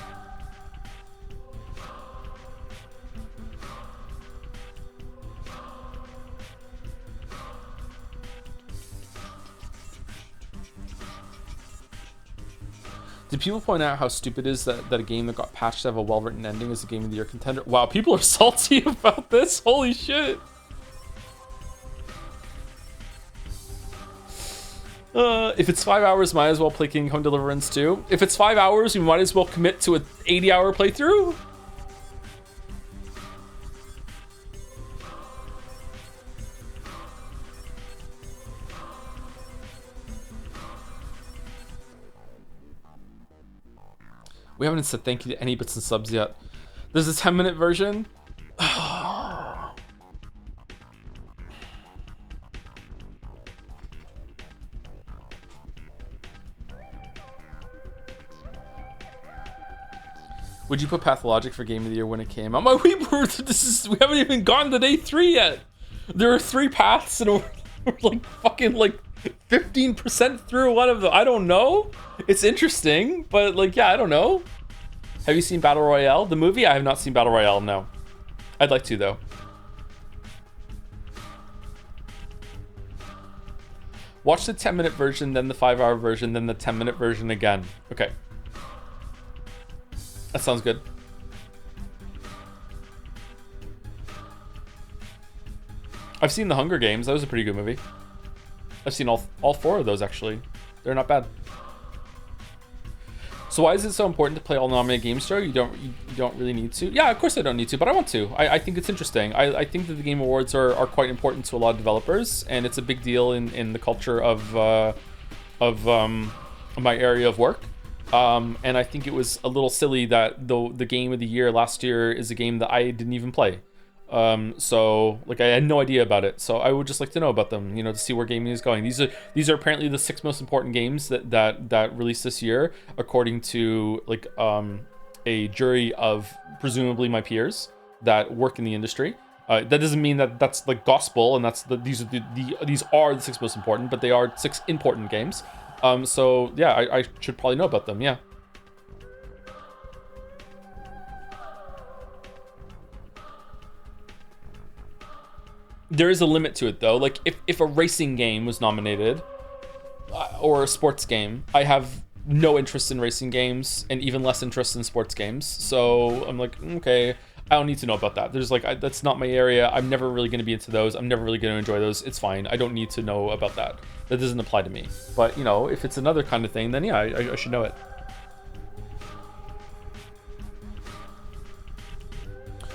Speaker 1: Did people point out how stupid it is that a game that got patched to have a well-written ending is a Game of the Year contender? Wow, people are salty about this. Holy shit. If it's 5 hours, might as well play Kingdom Come Deliverance 2. If it's 5 hours, we might as well commit to an 80-hour playthrough. We haven't said thank you to any bits and subs yet. There's a 10-minute version. Would you put Pathologic for Game of the Year when it came out? We haven't even gone to day 3 yet. There are 3 paths and we're like fucking like 15% through one of them. I don't know. It's interesting, but like, yeah, I don't know. Have you seen Battle Royale, the movie? I have not seen Battle Royale, no. I'd like to, though. Watch the 10-minute version, then the 5-hour version, then the 10-minute version again. Okay. That sounds good. I've seen The Hunger Games. That was a pretty good movie. I've seen all 4 of those, actually. They're not bad. So why is it so important to play all nominated games, Joe? You don't really need to. Yeah, of course I don't need to, but I want to. I think it's interesting. I think that the Game Awards are quite important to a lot of developers, and it's a big deal in the culture of my area of work. And I think it was a little silly that the Game of the Year last year is a game that I didn't even play. So like I had no idea about it, so I would just like to know about them, you know, to see where gaming is going. These are apparently the 6 most important games that released this year, according to like a jury of presumably my peers that work in the industry. That doesn't mean that that's like gospel, and these are the 6 most important, but they are 6 important games. So yeah, I should probably know about them. Yeah. There is a limit to it, though. Like, if a racing game was nominated, or a sports game, I have no interest in racing games, and even less interest in sports games. So I'm like, okay, I don't need to know about that. There's like, that's not my area. I'm never really going to be into those. I'm never really going to enjoy those. It's fine. I don't need to know about that. That doesn't apply to me. But, you know, if it's another kind of thing, then yeah, I should know it.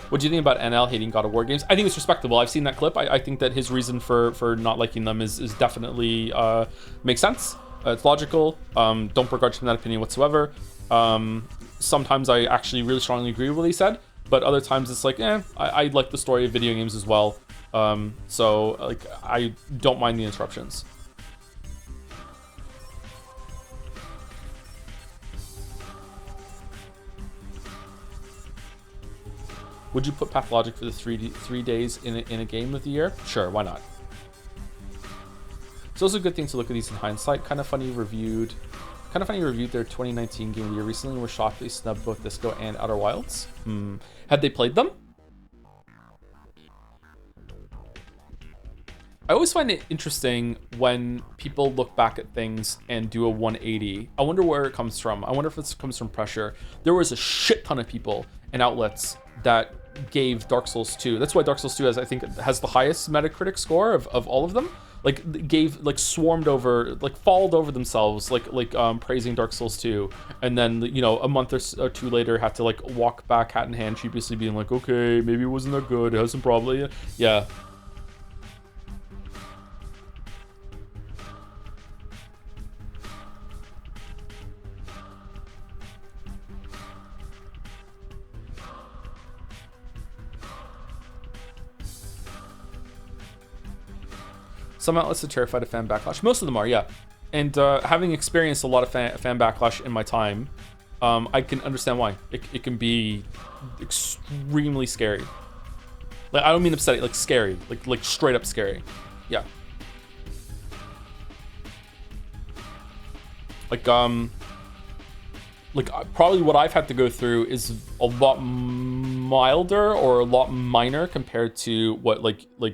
Speaker 1: What do you think about NL hating God of War games? I think it's respectable. I've seen that clip. I think that his reason for not liking them is definitely makes sense. It's logical. Don't begrudge him that opinion whatsoever. Sometimes I actually really strongly agree with what he said, but other times it's like, I like the story of video games as well. So like, I don't mind the interruptions. Would you put Pathologic for the 3 days in a game of the year? Sure, why not? It's also a good thing to look at these in hindsight. Kind of funny reviewed their 2019 game of the year recently. And were shocked they snubbed both Disco and Outer Wilds. Had they played them? I always find it interesting when people look back at things and do a 180. I wonder where it comes from. I wonder if this comes from pressure. There was a shit ton of people and outlets that gave Dark Souls 2. That's why Dark Souls 2 has the highest Metacritic score of all of them. Like swarmed over, like falled over themselves, praising Dark Souls 2, and then, you know, a month or 2 later had to like walk back hat in hand, sheepishly being like, okay, maybe it wasn't that good, it has some problem. Yeah. Some outlets are terrified of fan backlash. Most of them are, yeah. And having experienced a lot of fan backlash in my time, I can understand why. It can be extremely scary. Like, I don't mean upsetting, like scary, like straight up scary. Yeah. Like probably what I've had to go through is a lot milder or a lot minor compared to what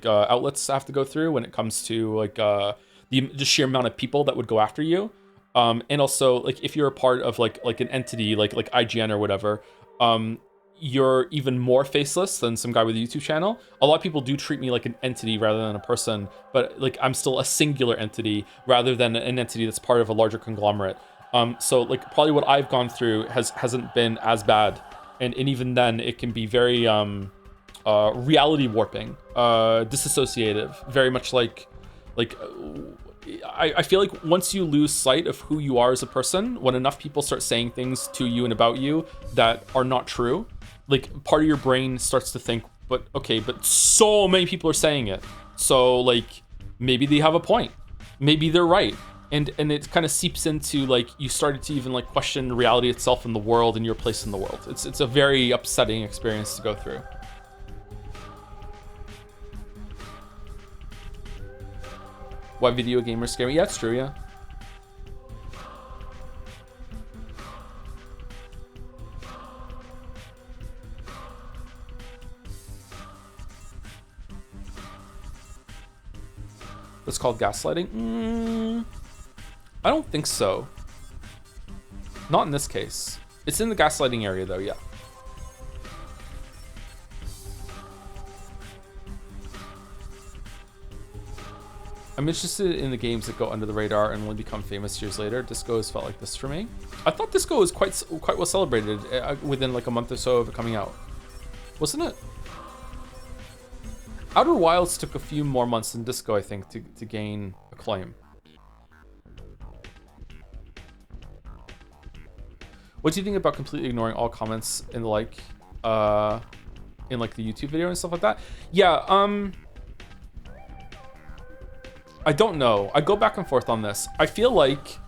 Speaker 1: outlets have to go through when it comes to like the sheer amount of people that would go after you. And also, like, if you're a part of like an entity like IGN or whatever, you're even more faceless than some guy with a YouTube channel. A lot of people do treat me like an entity rather than a person, but like I'm still a singular entity rather than an entity that's part of a larger conglomerate. So like probably what I've gone through hasn't been as bad, and even then it can be very reality warping, disassociative, very much like I feel like once you lose sight of who you are as a person, when enough people start saying things to you and about you that are not true, like part of your brain starts to think, but so many people are saying it, so like maybe they have a point, maybe they're right. And it kind of seeps into like you started to even like question reality itself in the world and your place in the world. It's a very upsetting experience to go through. Why video gamers scare me? Yeah, it's true, yeah. It's called gaslighting? I don't think so. Not in this case. It's in the gaslighting area though, yeah. I'm interested in the games that go under the radar and only become famous years later. Disco has felt like this for me. I thought Disco was quite well celebrated within like a month or so of it coming out. Wasn't it? Outer Wilds took a few more months than Disco, I think, to gain acclaim. What do you think about completely ignoring all comments in the like in like the YouTube video and stuff like that? Yeah, I don't know. I go back and forth on this. I feel like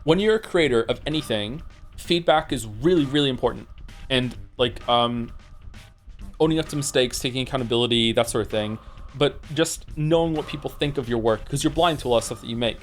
Speaker 1: when you're a creator of anything, feedback is really, really important. And like owning up to mistakes, taking accountability, that sort of thing. But just knowing what people think of your work, because you're blind to a lot of stuff that you make.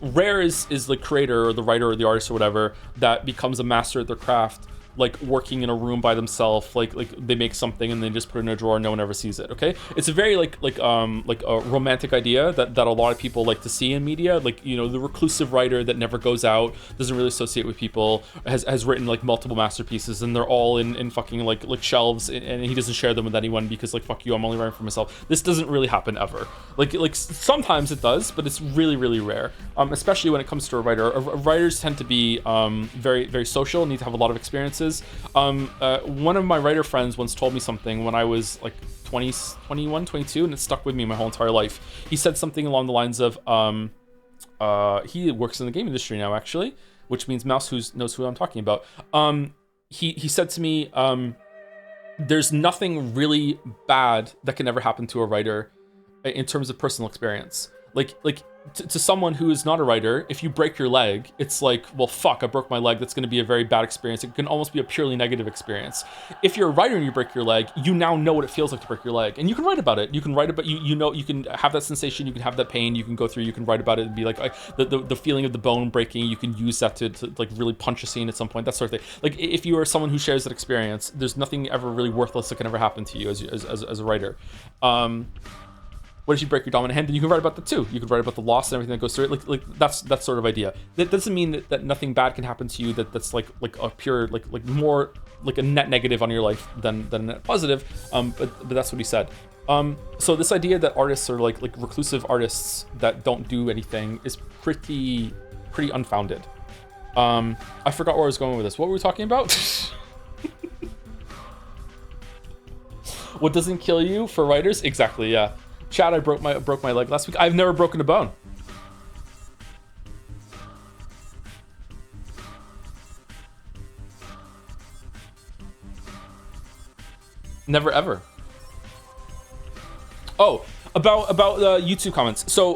Speaker 1: Rare is the creator or the writer or the artist or whatever that becomes a master at their craft, like working in a room by themselves, like they make something and they just put it in a drawer and no one ever sees it. Okay, it's a very like a romantic idea that a lot of people like to see in media, like, you know, the reclusive writer that never goes out, doesn't really associate with people, has written like multiple masterpieces and they're all in fucking like shelves, and he doesn't share them with anyone because like fuck you, I'm only writing for myself. This doesn't really happen ever. Like sometimes it does, but it's really, really rare, especially when it comes to a writer. Writers tend to be very, very social, need to have a lot of experiences. One of my writer friends once told me something when I was like 21, 22, and it stuck with me my whole entire life. He said something along the lines of, he works in the game industry now, actually, which means Mouse knows who I'm talking about. He said to me, there's nothing really bad that can ever happen to a writer in terms of personal experience. Like to someone who is not a writer, if you break your leg, it's like, well, fuck, I broke my leg. That's going to be a very bad experience. It can almost be a purely negative experience. If you're a writer and you break your leg, you now know what it feels like to break your leg, and you can write about it. You can write about, you know, you can have that sensation, you can have that pain, you can go through, you can write about it and be like, the feeling of the bone breaking, you can use that to like really punch a scene at some point, that sort of thing. Like if you are someone who shares that experience, there's nothing ever really worthless that can ever happen to you as a writer. What if you break your dominant hand? Then you can write about that too. You can write about the loss and everything that goes through it. Like that's that sort of idea. That doesn't mean that nothing bad can happen to you. That's like a pure like more like a net negative on your life than a net positive. But that's what he said. So this idea that artists are like reclusive artists that don't do anything is pretty unfounded. I forgot where I was going with this. What were we talking about? What doesn't kill you for writers? Exactly. Yeah. Chad, I broke my leg last week. I've never broken a bone. Never ever. Oh, About YouTube comments. So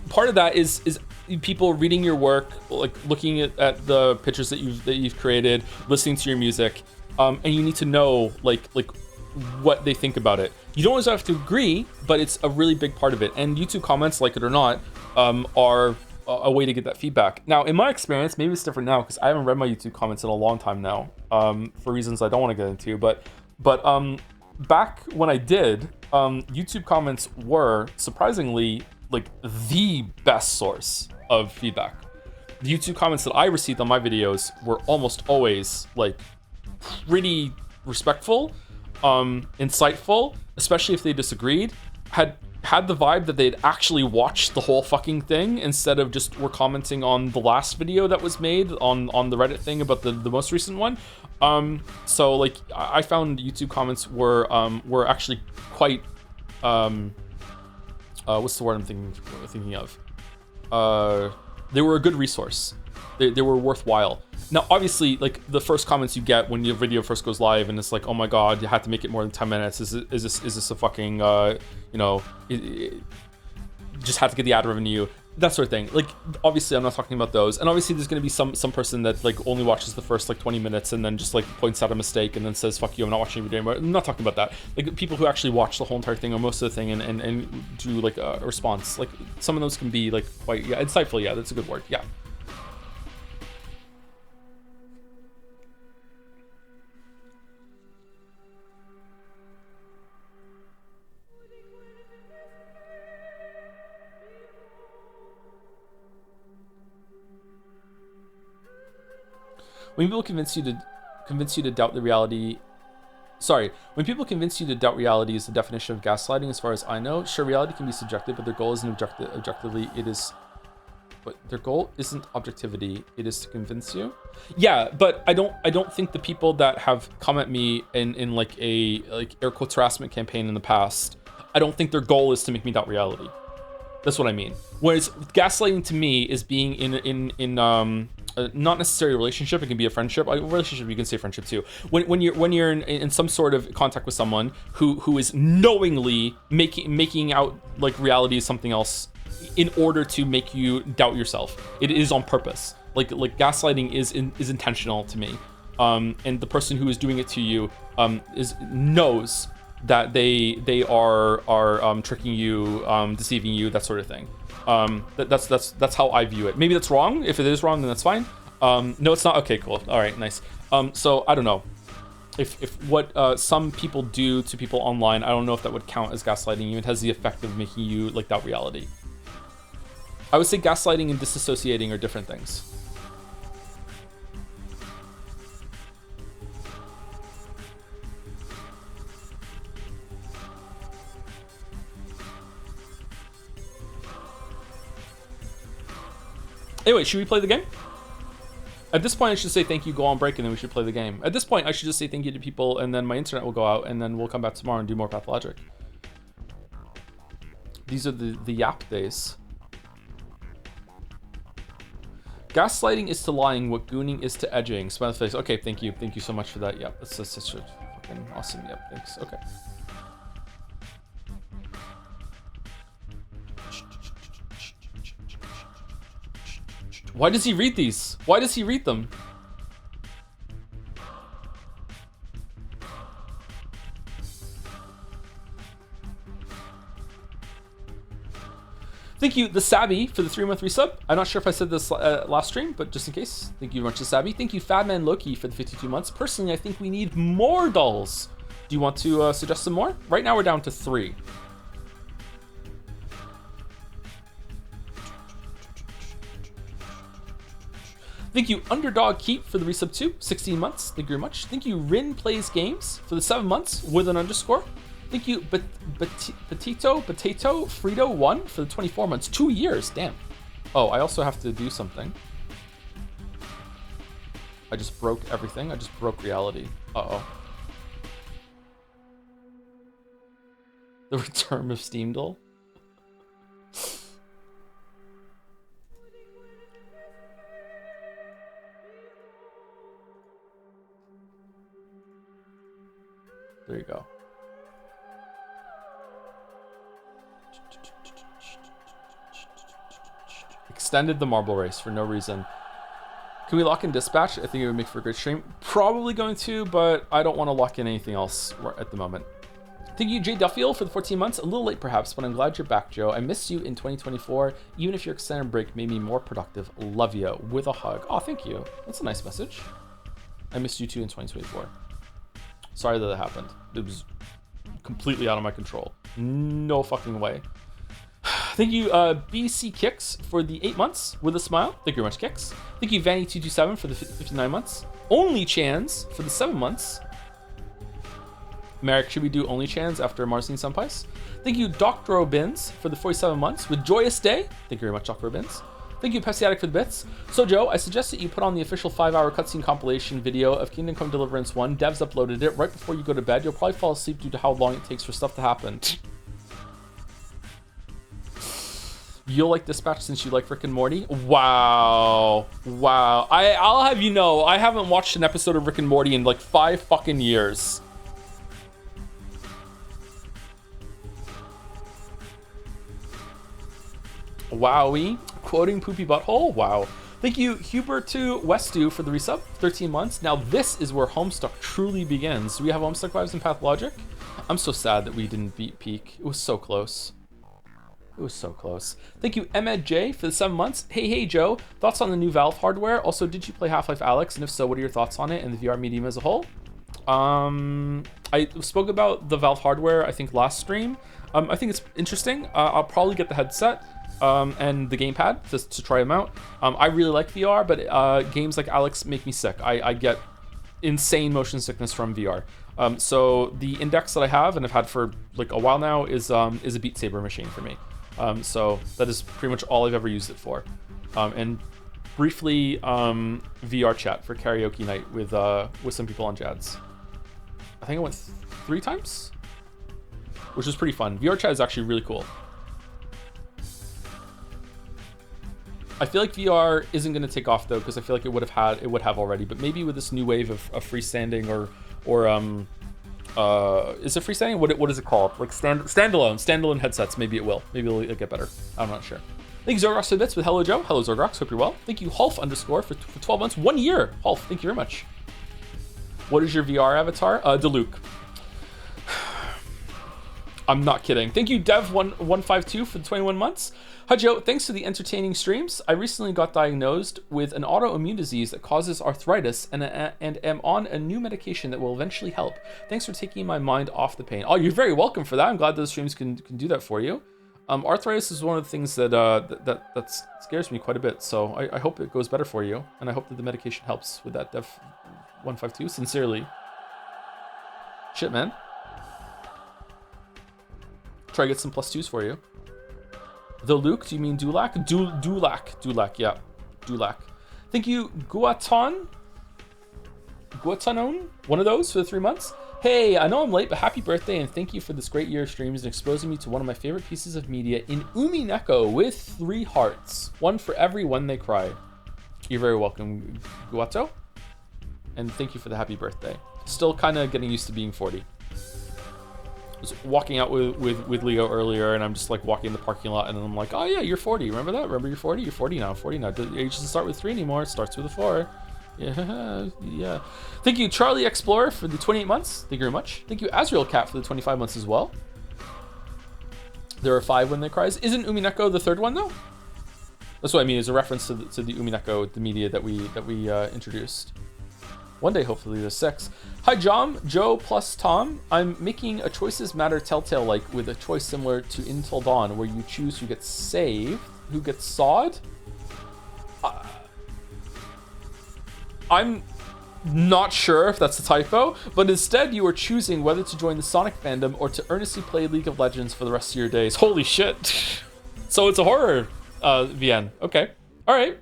Speaker 1: part of that is people reading your work, like looking at the pictures that you've created, listening to your music, and you need to know like what they think about it. You don't always have to agree, but it's a really big part of it. And YouTube comments, like it or not, are a way to get that feedback. Now, in my experience, maybe it's different now because I haven't read my YouTube comments in a long time now, for reasons I don't want to get into. But back when I did, YouTube comments were surprisingly like the best source of feedback. The YouTube comments that I received on my videos were almost always like pretty respectful, insightful, especially if they disagreed, had the vibe that they'd actually watched the whole fucking thing instead of just were commenting on the last video that was made on the Reddit thing about the most recent one. So like I found YouTube comments were actually quite what's the word I'm thinking of? They were a good resource. They were worthwhile. Now, obviously, like the first comments you get when your video first goes live, and it's like, oh my god, you had to make it more than 10 minutes. Is this a fucking just have to get the ad revenue, that sort of thing. Like, obviously, I'm not talking about those. And obviously, there's going to be some person that like only watches the first like 20 minutes and then just like points out a mistake and then says, fuck you, I'm not watching your video anymore. I'm not talking about that. Like people who actually watch the whole entire thing or most of the thing and do like a response. Like some of those can be like quite insightful. Yeah, that's a good word. Yeah. When people convince you to doubt the reality, when people convince you to doubt reality is the definition of gaslighting, as far as I know. Sure, reality can be subjective, but their goal isn't objectively. It is, but their goal isn't objectivity. It is to convince you. Yeah, but I don't think the people that have come at me in like a air quotes harassment campaign in the past, I don't think their goal is to make me doubt reality. That's what I mean. Whereas gaslighting to me is being in not necessarily a relationship. It can be a friendship. A relationship, you can say friendship too. When you're in some sort of contact with someone who is knowingly making out like reality is something else in order to make you doubt yourself. It is on purpose. Like gaslighting is intentional to me. And the person who is doing it to you knows that they are tricking you, deceiving you, that sort of thing. That's how I view it. Maybe that's wrong. If it is wrong, then that's fine. No, it's not. Okay, cool. All right, nice. So I don't know if what some people do to people online, I don't know if that would count as gaslighting you. It has the effect of making you like doubt reality. I would say gaslighting and disassociating are different things. Anyway, should we play the game? At this point, I should say thank you, go on break, and then we should play the game. At this point, I should just say thank you to people, and then my internet will go out, and then we'll come back tomorrow and do more Pathologic. These are the yap days. Gaslighting is to lying what gooning is to edging. Smile face. Okay, thank you. Thank you so much for that. Yep, that's fucking awesome. Yep, thanks. Okay. Why does he read these? Why does he read them? Thank you, the Sabby, for the 3-month resub. I'm not sure if I said this last stream, but just in case, thank you very much to Sabby. Thank you, Fadman Loki, for the 52 months. Personally, I think we need more dolls. Do you want to suggest some more? Right now, we're down to 3. Thank you, Underdog Keep, for the resub 2, 16 months. Thank you very much. Thank you, Rin Plays Games, for the 7 months with an underscore. Thank you, Potato Frito 1 for the 24 months. 2 years, damn. Oh, I also have to do something. I just broke everything. I just broke reality. Uh-oh. The return of Swindle. There you go. extended the marble race for no reason. Can we lock in dispatch? I think it would make for a great stream. Probably going to, but I don't want to lock in anything else at the moment. Thank you, Jay Duffield, for the 14 months. A little late, perhaps, but I'm glad you're back, Joe. I missed you in 2024. Even if your extended break made me more productive. Love you. With a hug. Oh, thank you. That's a nice message. I missed you too in 2024. Sorry that happened. It was completely out of my control. No fucking way. Thank you, BC Kicks, for the 8 months with a smile. Thank you very much, Kicks. Thank you, Vanny227, for the 59 months. Only Chans for the 7 months. Merrick, should we do Only Chans after Marcin Senpais? Thank you, Dr. Obins, for the 47 months with Joyous Day. Thank you very much, Dr. Obins. Thank you, Pesiatic, for the bits. So, Joe, I suggest that you put on the official 5-hour cutscene compilation video of Kingdom Come Deliverance 1. Devs uploaded it right before you go to bed. You'll probably fall asleep due to how long it takes for stuff to happen. You'll like Dispatch since you like Rick and Morty? Wow. Wow. I'll have you know, I haven't watched an episode of Rick and Morty in like 5 fucking years. Wowie. Quoting Poopy Butthole? Wow. Thank you, Hubert2 Westu, for the resub. 13 months. Now this is where Homestuck truly begins. Do we have Homestuck vibes in Pathologic? I'm so sad that we didn't beat Peak. It was so close. It was so close. Thank you, Emed J, for the 7 months. Hey, Joe. Thoughts on the new Valve hardware? Also, did you play Half-Life Alyx? And if so, what are your thoughts on it and the VR medium as a whole? I spoke about the Valve hardware, I think, last stream. I think it's interesting. I'll probably get the headset and the gamepad to try them out. I really like VR, but games like Alyx make me sick. I get insane motion sickness from VR. So the Index that I have and I've had for like a while now is a Beat Saber machine for me. So that is pretty much all I've ever used it for. And briefly VR chat for karaoke night with some people on Jads. I think I went 3 times, which was pretty fun. VR chat is actually really cool. I feel like VR isn't going to take off though, because I feel like it would have already. But maybe with this new wave of freestanding or is it freestanding? What is it called? Like standalone headsets. Maybe it will. Maybe it'll get better. I'm not sure. Thank you, Zorgrox, for the bits with Hello Joe. Hello Zorgrox. Hope you're well. Thank you, Hulf _ for 12 months, 1 year. Hulf, thank you very much. What is your VR avatar? Deluke. I'm not kidding. Thank you, Dev152, for the 21 months. Hi Joe, thanks for the entertaining streams. I recently got diagnosed with an autoimmune disease that causes arthritis and am on a new medication that will eventually help. Thanks for taking my mind off the pain. Oh, you're very welcome for that. I'm glad those streams can do that for you. Arthritis is one of the things that scares me quite a bit, so I hope it goes better for you, and I hope that the medication helps with that, Dev152. Sincerely. Shit, man. Try to get some +2s for you. The Luke, do you mean Dulac? Dulac, yeah. Dulac. Thank you, Guatanon? One of those for the 3 months. Hey, I know I'm late, but happy birthday and thank you for this great year of streams and exposing me to one of my favorite pieces of media in Umineko with 3 hearts. One for every one they cry. You're very welcome, Guato. And thank you for the happy birthday. Still kind of getting used to being 40. I was walking out with Leo earlier, and I'm just like walking in the parking lot, and I'm like, oh yeah, you're 40. Remember that? Remember you're 40? You're 40 now. 40 now. Age doesn't start with 3 anymore. It starts with a 4. Yeah. Thank you, Charlie Explorer, for the 28 months. Thank you very much. Thank you, Azrael Cat, for the 25 months as well. There are 5 when they cries. Isn't Umineko the 3rd one though? That's what I mean. Is a reference to the Umineko, the media that we introduced. One day, hopefully, there's 6. Hi, Joe plus Tom. I'm making a Choices Matter Telltale-like with a choice similar to Until Dawn, where you choose who gets saved, who gets sawed. I'm not sure if that's a typo, but instead you are choosing whether to join the Sonic fandom or to earnestly play League of Legends for the rest of your days. Holy shit. So it's a horror, VN. Okay. All right.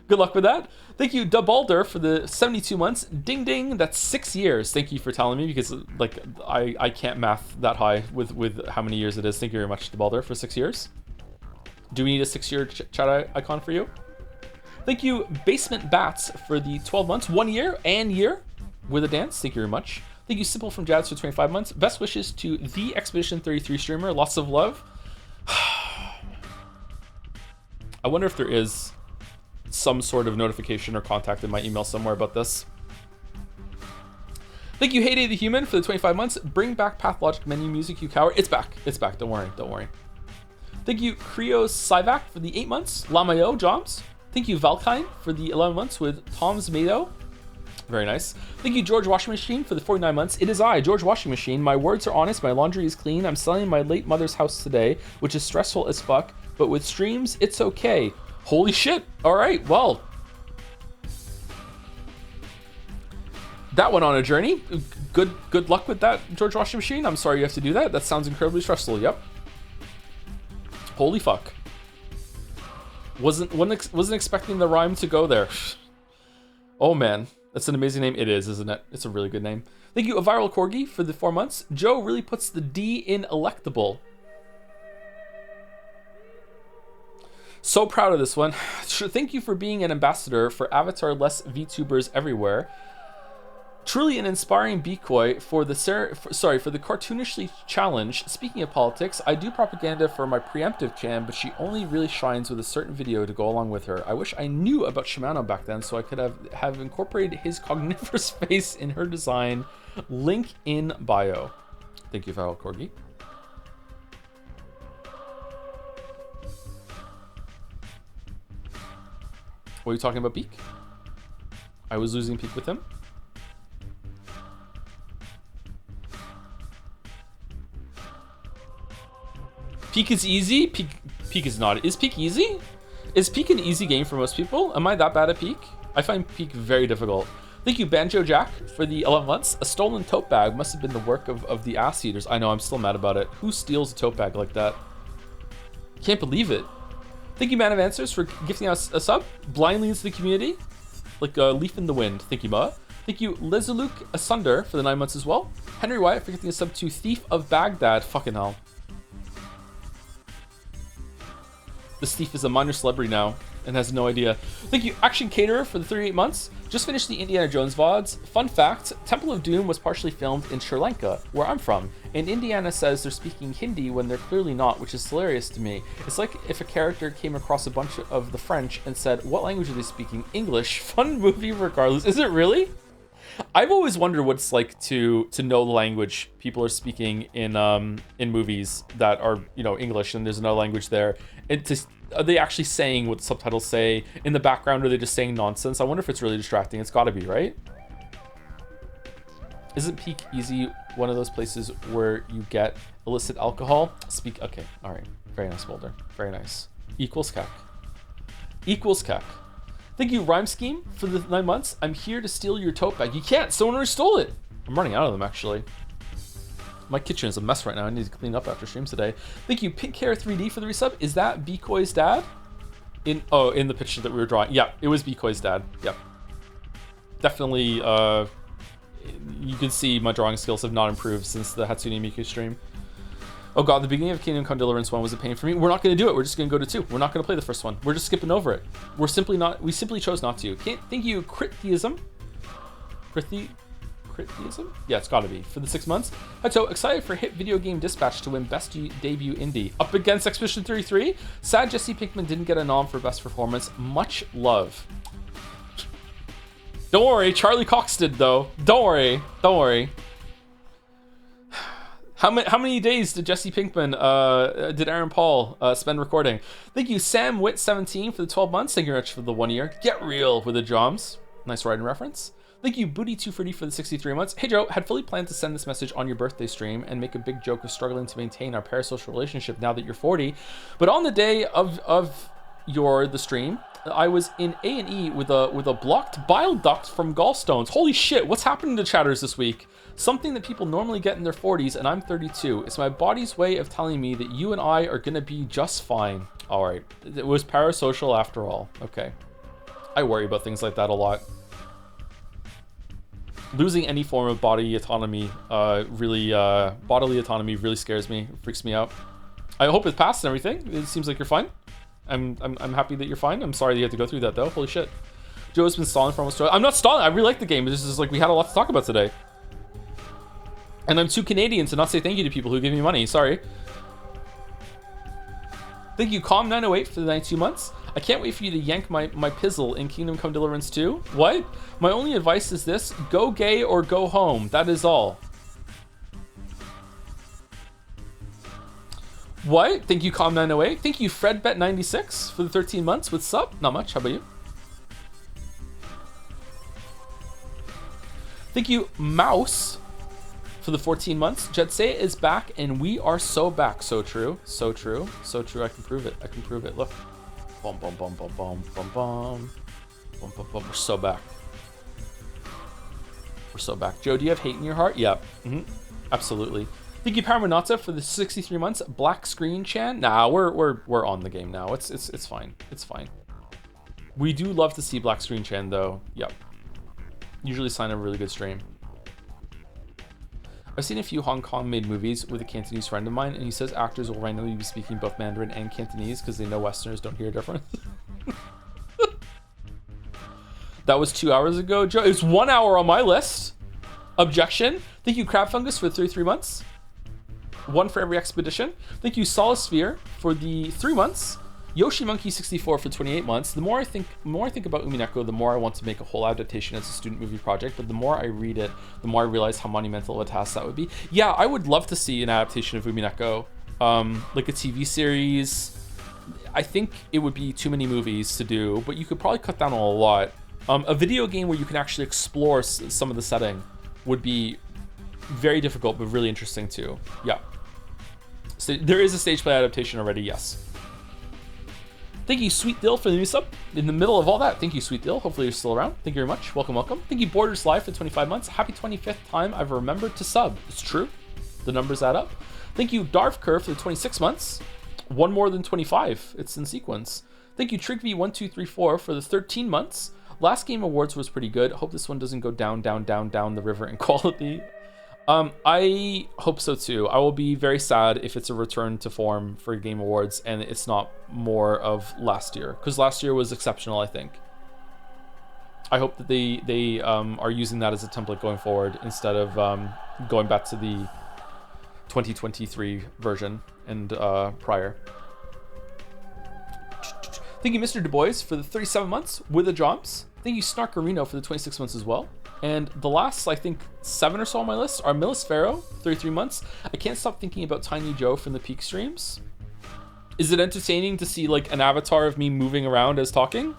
Speaker 1: Good luck with that. Thank you, Dubalder, for the 72 months. Ding ding, that's 6 years. Thank you for telling me, because like I can't math that high with how many years it is. Thank you very much, Dubalder, for 6 years. Do we need a 6-year chat icon for you? Thank you, Basement Bats, for the 12 months, 1 year and year with a dance. Thank you very much. Thank you, Simple from Jads, for 25 months. Best wishes to the Expedition 33 streamer. Lots of love. I wonder if there is some sort of notification or contact in my email somewhere about this. Thank you, Heyday the Human, for the 25 months. Bring back Pathologic menu music, you coward. It's back. It's back. Don't worry. Don't worry. Thank you, Krios Sivak, for the 8 months. Lamayo Joms. Thank you, Valkine, for the 11 months with Tom's Mado. Very nice. Thank you, George Washing Machine, for the 49 months. It is I, George Washing Machine. My words are honest. My laundry is clean. I'm selling my late mother's house today, which is stressful as fuck. But with streams, it's okay. Holy shit. All right. Well, that went on a journey. Good luck with that, George Washing Machine. I'm sorry you have to do that. That sounds incredibly stressful. Yep. Holy fuck. Wasn't expecting the rhyme to go there. Oh man, that's an amazing name. It is, isn't it? It's a really good name. Thank you, A Viral Corgi, for the 4 months. Joe really puts the D in electable. So proud of this one. Thank you for being an ambassador for Avatar-less VTubers everywhere. Truly an inspiring decoy for the cartoonishly challenge. Speaking of politics, I do propaganda for my preemptive chan, but she only really shines with a certain video to go along with her. I wish I knew about Shimano back then, so I could have incorporated his cogniferous face in her design. Link in bio. Thank you, Viral Corgi. What are you talking about, Peak? I was losing Peak with him. Peak is easy. Peak is not. Is Peak easy? Is Peak an easy game for most people? Am I that bad at Peak? I find Peak very difficult. Thank you, Banjo Jack, for the 11 months. A stolen tote bag must have been the work of the ass eaters. I know, I'm still mad about it. Who steals a tote bag like that? Can't believe it. Thank you, Man of Answers, for gifting us a sub. Blindly into the community. Like a leaf in the wind. Thank you, Ma. Thank you, Lizaluk Asunder, for the 9 months as well. Henry Wyatt for gifting a sub to Thief of Baghdad. Fucking hell. This thief is a minor celebrity now and has no idea. Thank you, Action Caterer, for the 38 months. Just finished the Indiana Jones VODs. Fun fact, Temple of Doom was partially filmed in Sri Lanka, where I'm from. And Indiana says they're speaking Hindi when they're clearly not, which is hilarious to me. It's like if a character came across a bunch of the French and said, what language are they speaking? English. Fun movie regardless. Is it really? I've always wondered what it's like to know the language people are speaking in movies that are, English, and there's another language there. And are they actually saying what the subtitles say in the background, or are they just saying nonsense? I wonder if it's really distracting. It's got to be, right? Isn't Peak Easy one of those places where you get illicit alcohol? Okay, all right. Very nice, Boulder. Very nice. Equals CAC. Equals CAC. Thank you, Rhyme Scheme, for the 9 months. I'm here to steal your tote bag. You can't. Someone already stole it. I'm running out of them, actually. My kitchen is a mess right now. I need to clean up after streams today. Thank you, Pink Hair 3D, for the resub. Is that Bekoy's dad? In the picture that we were drawing. Yeah, it was Bekoy's dad. Yep. Definitely, you can see my drawing skills have not improved since the Hatsune Miku stream. Oh god, the beginning of Kingdom Come Deliverance 1 was a pain for me. We're not going to do it. We're just going to go to 2. We're not going to play the first one. We're just skipping over it. We simply chose not to. Thank you, Crittheism. Crittheism? Yeah, it's got to be. For the 6 months. So excited for Hit Video Game Dispatch to win Best Debut Indie. Up against Expedition 33. Sad Jesse Pinkman didn't get a nom for Best Performance. Much love. Don't worry, Charlie Cox did though. Don't worry. Don't worry. How many days did Jesse Pinkman, did Aaron Paul spend recording? Thank you, Sam Witt 17 for the 12 months. Thank you very much for the 1 year. Get real with the Joms. Nice writing reference. Thank you, Booty240 for the 63 months. Hey Joe, had fully planned to send this message on your birthday stream and make a big joke of struggling to maintain our parasocial relationship now that you're 40. But on the day of the stream, I was in A&E with a blocked bile duct from gallstones. Holy shit, what's happening to chatters this week? Something that people normally get in their 40s, and I'm 32. It's my body's way of telling me that you and I are gonna be just fine. All right, it was parasocial after all. Okay, I worry about things like that a lot. Losing any form of bodily autonomy really scares me, freaks me out. I hope it's passed and everything. It seems like you're fine. I'm happy that you're fine. I'm sorry that you had to go through that though. Holy shit. Joe's been stalling for almost 2 hours. I'm not stalling. I really like the game. This is like we had a lot to talk about today. And I'm too Canadian to not say thank you to people who give me money. Sorry. Thank you, Calm908, for the 92 months. I can't wait for you to yank my pizzle in Kingdom Come Deliverance 2. What? My only advice is this: go gay or go home. That is all. What? Thank you, Com908. Thank you, FredBet96 for the 13 months with sub. Not much. How about you? Thank you, Mouse, for the 14 months. Jetsay is back, and we are so back. So true. So true. So true. I can prove it. I can prove it. Look. Boom, boom, boom, boom, boom, boom, boom. Boom, boom, boom. We're so back. We're so back. Joe, do you have hate in your heart? Yeah. Absolutely. Thank you, Paramonata, for the 63 months. Black screen Chan. Nah, we're on the game now. It's fine. It's fine. We do love to see Black screen Chan though. Yep. Usually sign a really good stream. I've seen a few Hong Kong made movies with a Cantonese friend of mine, and he says actors will randomly be speaking both Mandarin and Cantonese because they know Westerners don't hear a difference. That was 2 hours ago, Joe. It's 1 hour on my list. Objection. Thank you, Crab Fungus, for 33 months. One for every expedition. Thank you, Solasphere, for the 3 months. Yoshi Monkey 64 for 28 months. The more I think about Umineko, the more I want to make a whole adaptation as a student movie project. But the more I read it, the more I realize how monumental of a task that would be. Yeah, I would love to see an adaptation of Umineko, like a TV series. I think it would be too many movies to do, but you could probably cut down on a lot. A video game where you can actually explore some of the setting would be very difficult, but really interesting too. Yeah. So there is a stage play adaptation already, yes. Thank you, Sweet Dill, for the new sub. In the middle of all that, thank you, Sweet Dill. Hopefully you're still around. Thank you very much. Welcome, welcome. Thank you, Borders Live, for 25 months. Happy 25th time I've remembered to sub. It's true. The numbers add up. Thank you, Darvker, for the 26 months. One more than 25. It's in sequence. Thank you, Trigv1234, for the 13 months. Last Game Awards was pretty good. Hope this one doesn't go down the river in quality. I hope so too. I will be very sad if it's a return to form for Game Awards and it's not more of last year, because last year was exceptional, I think. I hope that they are using that as a template going forward instead of going back to the 2023 version and prior. Thank you, Mr. Du Bois, for the 37 months with the jobs. Thank you, Snarkarino, for the 26 months as well. And the last, I think, 7 or so on my list are Millis Pharaoh, 33 months. I can't stop thinking about Tiny Joe from the Peak streams. Is it entertaining to see like an avatar of me moving around as talking?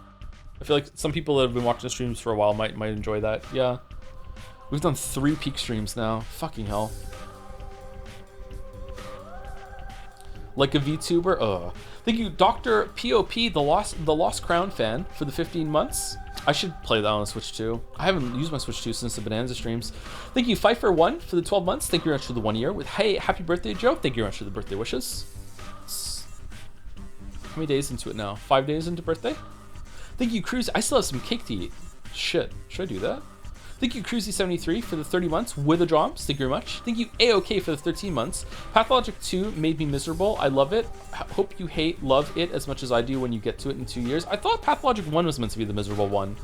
Speaker 1: I feel like some people that have been watching the streams for a while might enjoy that. Yeah. We've done 3 Peak streams now. Fucking hell. Like a VTuber? Ugh. Thank you, Dr. POP, the Lost Crown fan, for the 15 months. I should play that on the Switch 2. I haven't used my Switch 2 since the Bonanza streams. Thank you, Pfeiffer1, for the 12 months. Thank you very much for the 1 year. With hey, happy birthday, Joe. Thank you very much for the birthday wishes. How many days into it now? 5 days into birthday? Thank you, Cruise. I still have some cake to eat. Shit, should I do that? Thank you, Cruzy73, for the 30 months with the drums. Thank you very much. Thank you, AOK, for the 13 months. Pathologic 2 made me miserable. I love it. Hope you love it as much as I do when you get to it in 2 years. I thought Pathologic 1 was meant to be the miserable one.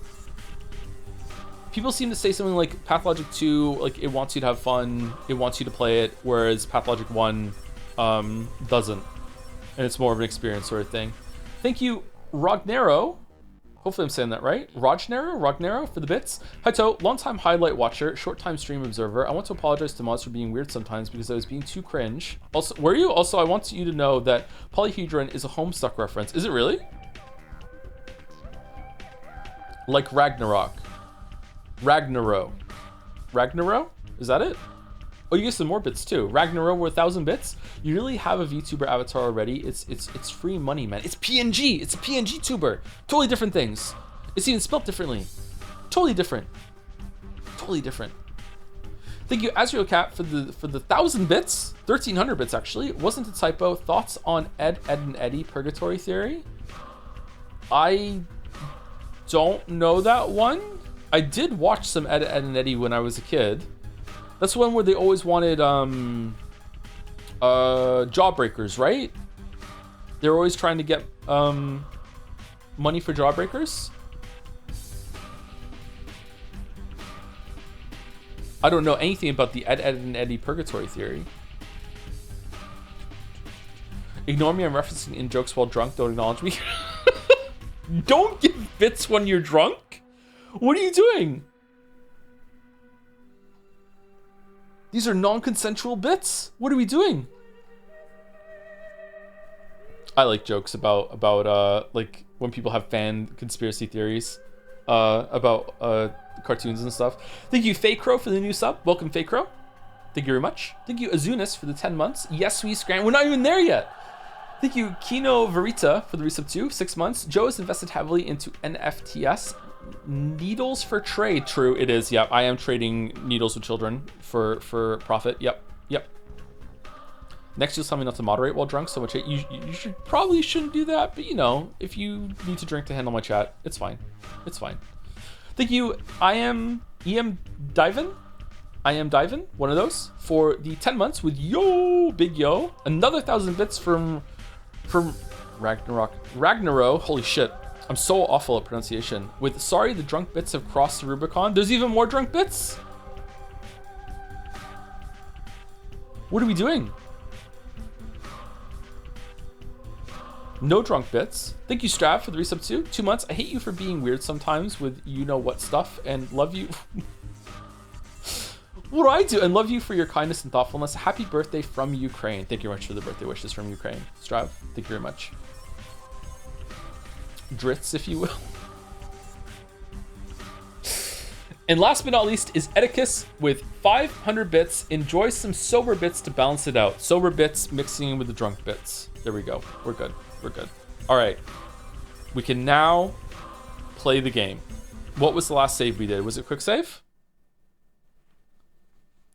Speaker 1: People seem to say something like Pathologic 2, like it wants you to have fun, it wants you to play it, whereas Pathologic 1 doesn't. And it's more of an experience sort of thing. Thank you, Rognero. Hopefully I'm saying that right. Rognero for the bits. Hi To, long-time highlight watcher, short-time stream observer. I want to apologize to mods for being weird sometimes because I was being too cringe. Also, were you? Also, I want you to know that Polyhedron is a Homestuck reference. Is it really? Like Ragnarok. Ragnaro. Is that it? Oh, you get some more bits too. Ragnaro with 1,000 bits. You really have a VTuber avatar already. It's free money, man. It's PNG. It's a PNG tuber. Totally different things. It's even spelled differently. Totally different. Totally different. Thank you, Azrael Cat, for the 1,000 bits. 1,300 bits actually. It wasn't a typo. Thoughts on Ed, and Eddie Purgatory Theory? I don't know that one. I did watch some Ed, and Eddie when I was a kid. That's the one where they always wanted jawbreakers, right? They're always trying to get money for jawbreakers. I don't know anything about the Ed, and Eddie Purgatory Theory. Ignore me, I'm referencing in jokes while drunk, don't acknowledge me. Don't give bits when you're drunk. What are you doing? These are non-consensual bits. What are we doing? I like jokes about like when people have fan conspiracy theories about cartoons and stuff. Thank you, Fakro, for the new sub. Welcome, Fakro. Thank you very much. Thank you, Azunis, for the 10 months. Yes, we scram. We're not even there yet. Thank you, Kino Verita, for the resub 2, 6 months. Joe has invested heavily into NFTs. Needles for trade. True, it is. Yep, I am trading needles with children for profit. Yep. Next, you'll tell me not to moderate while drunk so much. You probably shouldn't do that, but you know, if you need to drink to handle my chat, it's fine. It's fine. Thank you. I am Divin, one of those, for the 10 months with Yo, Big Yo. Another 1,000 bits from Ragnaro. Holy shit. I'm so awful at pronunciation. With sorry, the drunk bits have crossed the Rubicon. There's even more drunk bits? What are we doing? No drunk bits. Thank you, Strav, for the resub too. 2 months. I hate you for being weird sometimes with you know what stuff, and love you. What do I do? And love you for your kindness and thoughtfulness. Happy birthday from Ukraine. Thank you very much for the birthday wishes from Ukraine. Strav, thank you very much. Dritz, if you will. And last but not least is Edicus with 500 bits. Enjoy some sober bits to balance it out. Sober bits mixing in with the drunk bits. There we go. We're good. We're good. All right. We can now play the game. What was the last save we did? Was it quick save?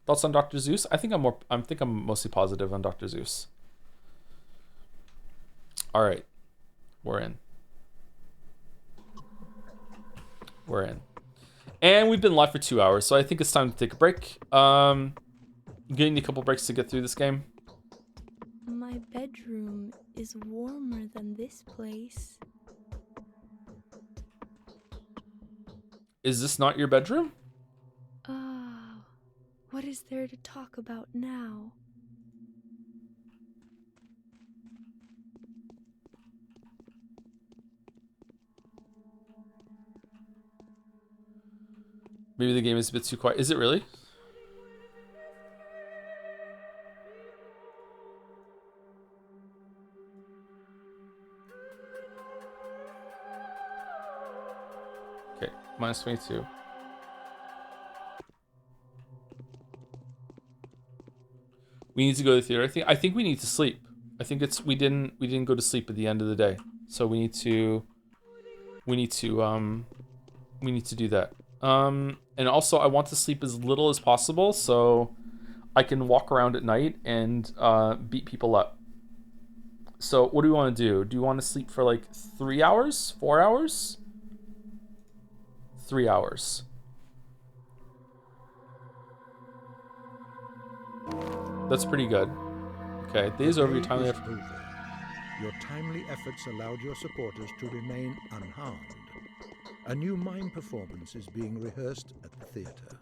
Speaker 1: Thoughts on Dr. Zeus? I think I'm mostly positive on Dr. Zeus. All right. We're in. We're in. And we've been live for 2 hours, so I think it's time to take a break. Getting a couple breaks to get through this game.
Speaker 5: My bedroom is warmer than this place.
Speaker 1: Is this not your bedroom?
Speaker 5: Ah, what is there to talk about now?
Speaker 1: Maybe the game is a bit too quiet. Is it really? Okay, minus 22. We need to go to the theater. I think we need to sleep. I think it's we didn't go to sleep at the end of the day, so we need to do that. And also I want to sleep as little as possible so I can walk around at night and beat people up. So what do we want to do? Do you want to sleep for like 3 hours? 4 hours? 3 hours. That's pretty good. Okay, days over your timely effort.
Speaker 3: Your timely efforts allowed your supporters to remain unharmed. A new mime performance is being rehearsed at the theater.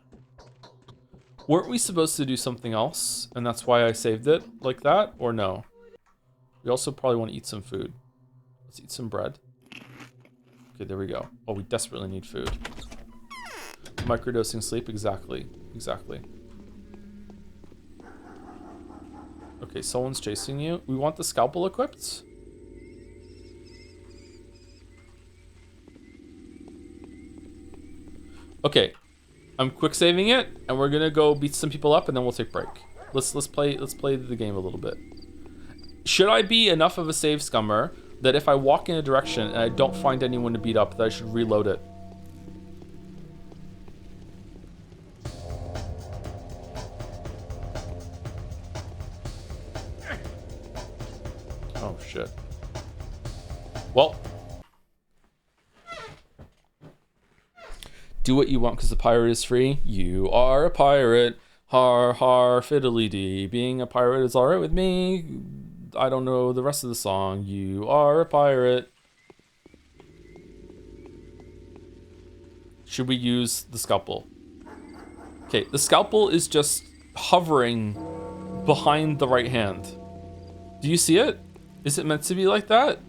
Speaker 1: Weren't we supposed to do something else? And that's why I saved it like that? Or no? We also probably want to eat some food. Let's eat some bread. Okay, there we go. Oh, we desperately need food. Microdosing sleep, exactly. Exactly. Okay, someone's chasing you. We want the scalpel equipped. Okay, I'm quick saving it, and we're gonna go beat some people up, and then we'll take a break. Let's play the game a little bit. Should I be enough of a save scummer that if I walk in a direction and I don't find anyone to beat up, that I should reload it? Oh shit. Well, do what you want because the pirate is free. You are a pirate. Har har fiddly dee. Being a pirate is alright with me. I don't know the rest of the song. You are a pirate. Should we use the scalpel? Okay, the scalpel is just hovering behind the right hand. Do you see it? Is it meant to be like that?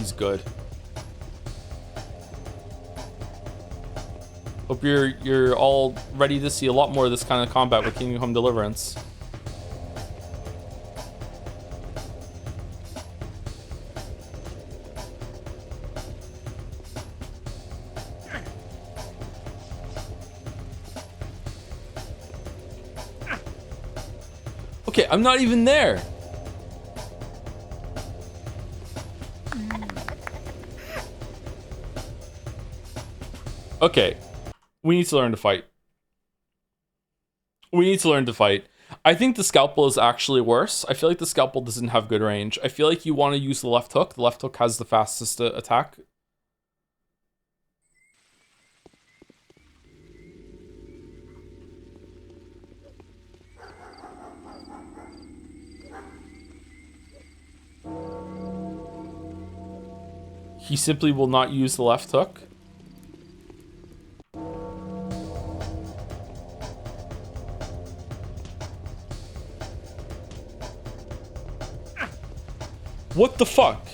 Speaker 1: He's good. Hope you're all ready to see a lot more of this kind of combat with Kingdom Come Deliverance. Okay, I'm not even there. Okay. We need to learn to fight. We need to learn to fight. I think the scalpel is actually worse. I feel like the scalpel doesn't have good range. I feel like you want to use the left hook. The left hook has the fastest attack. He simply will not use the left hook. What the fuck?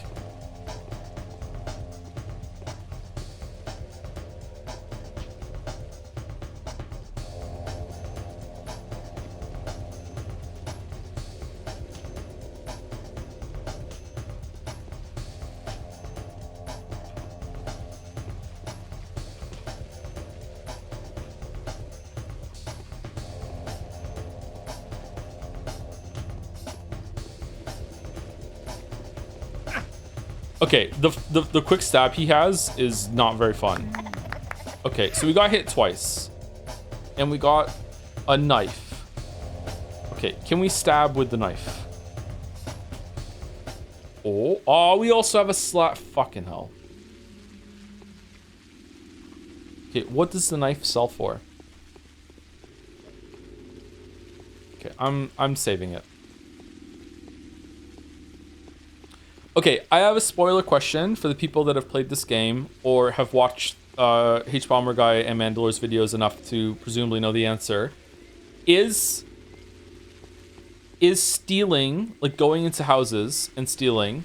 Speaker 1: Okay, the quick stab he has is not very fun. Okay, so we got hit twice. And we got a knife. Okay, can we stab with the knife? Oh, we also have a slap. Fucking hell. Okay, what does the knife sell for? Okay, I'm saving it. Okay, I have a spoiler question for the people that have played this game or have watched H-Bomber Guy and Mandalor's videos enough to presumably know the answer. Is stealing, like going into houses and stealing,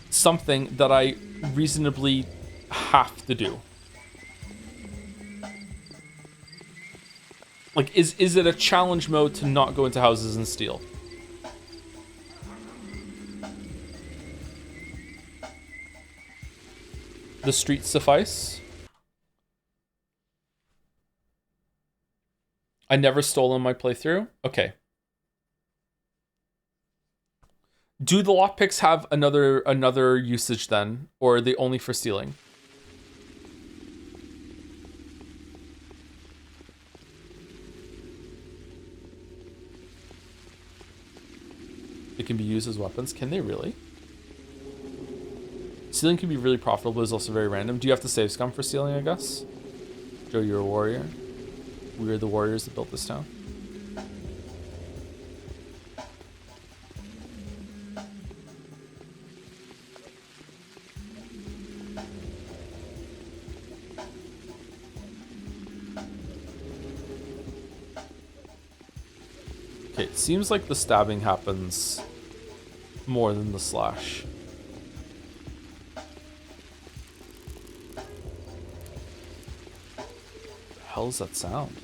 Speaker 1: something that I reasonably have to do? Like, is it a challenge mode to not go into houses and steal? The streets suffice. I never stole in my playthrough. Okay. Do the lockpicks have another usage then, or are they only for stealing? It can be used as weapons. Can they really? Stealing can be really profitable, but it's also very random. Do you have to save scum for stealing, I guess? Joe, you're a warrior. We're the warriors that built this town. Okay, it seems like the stabbing happens more than the slash. Hell is that sound?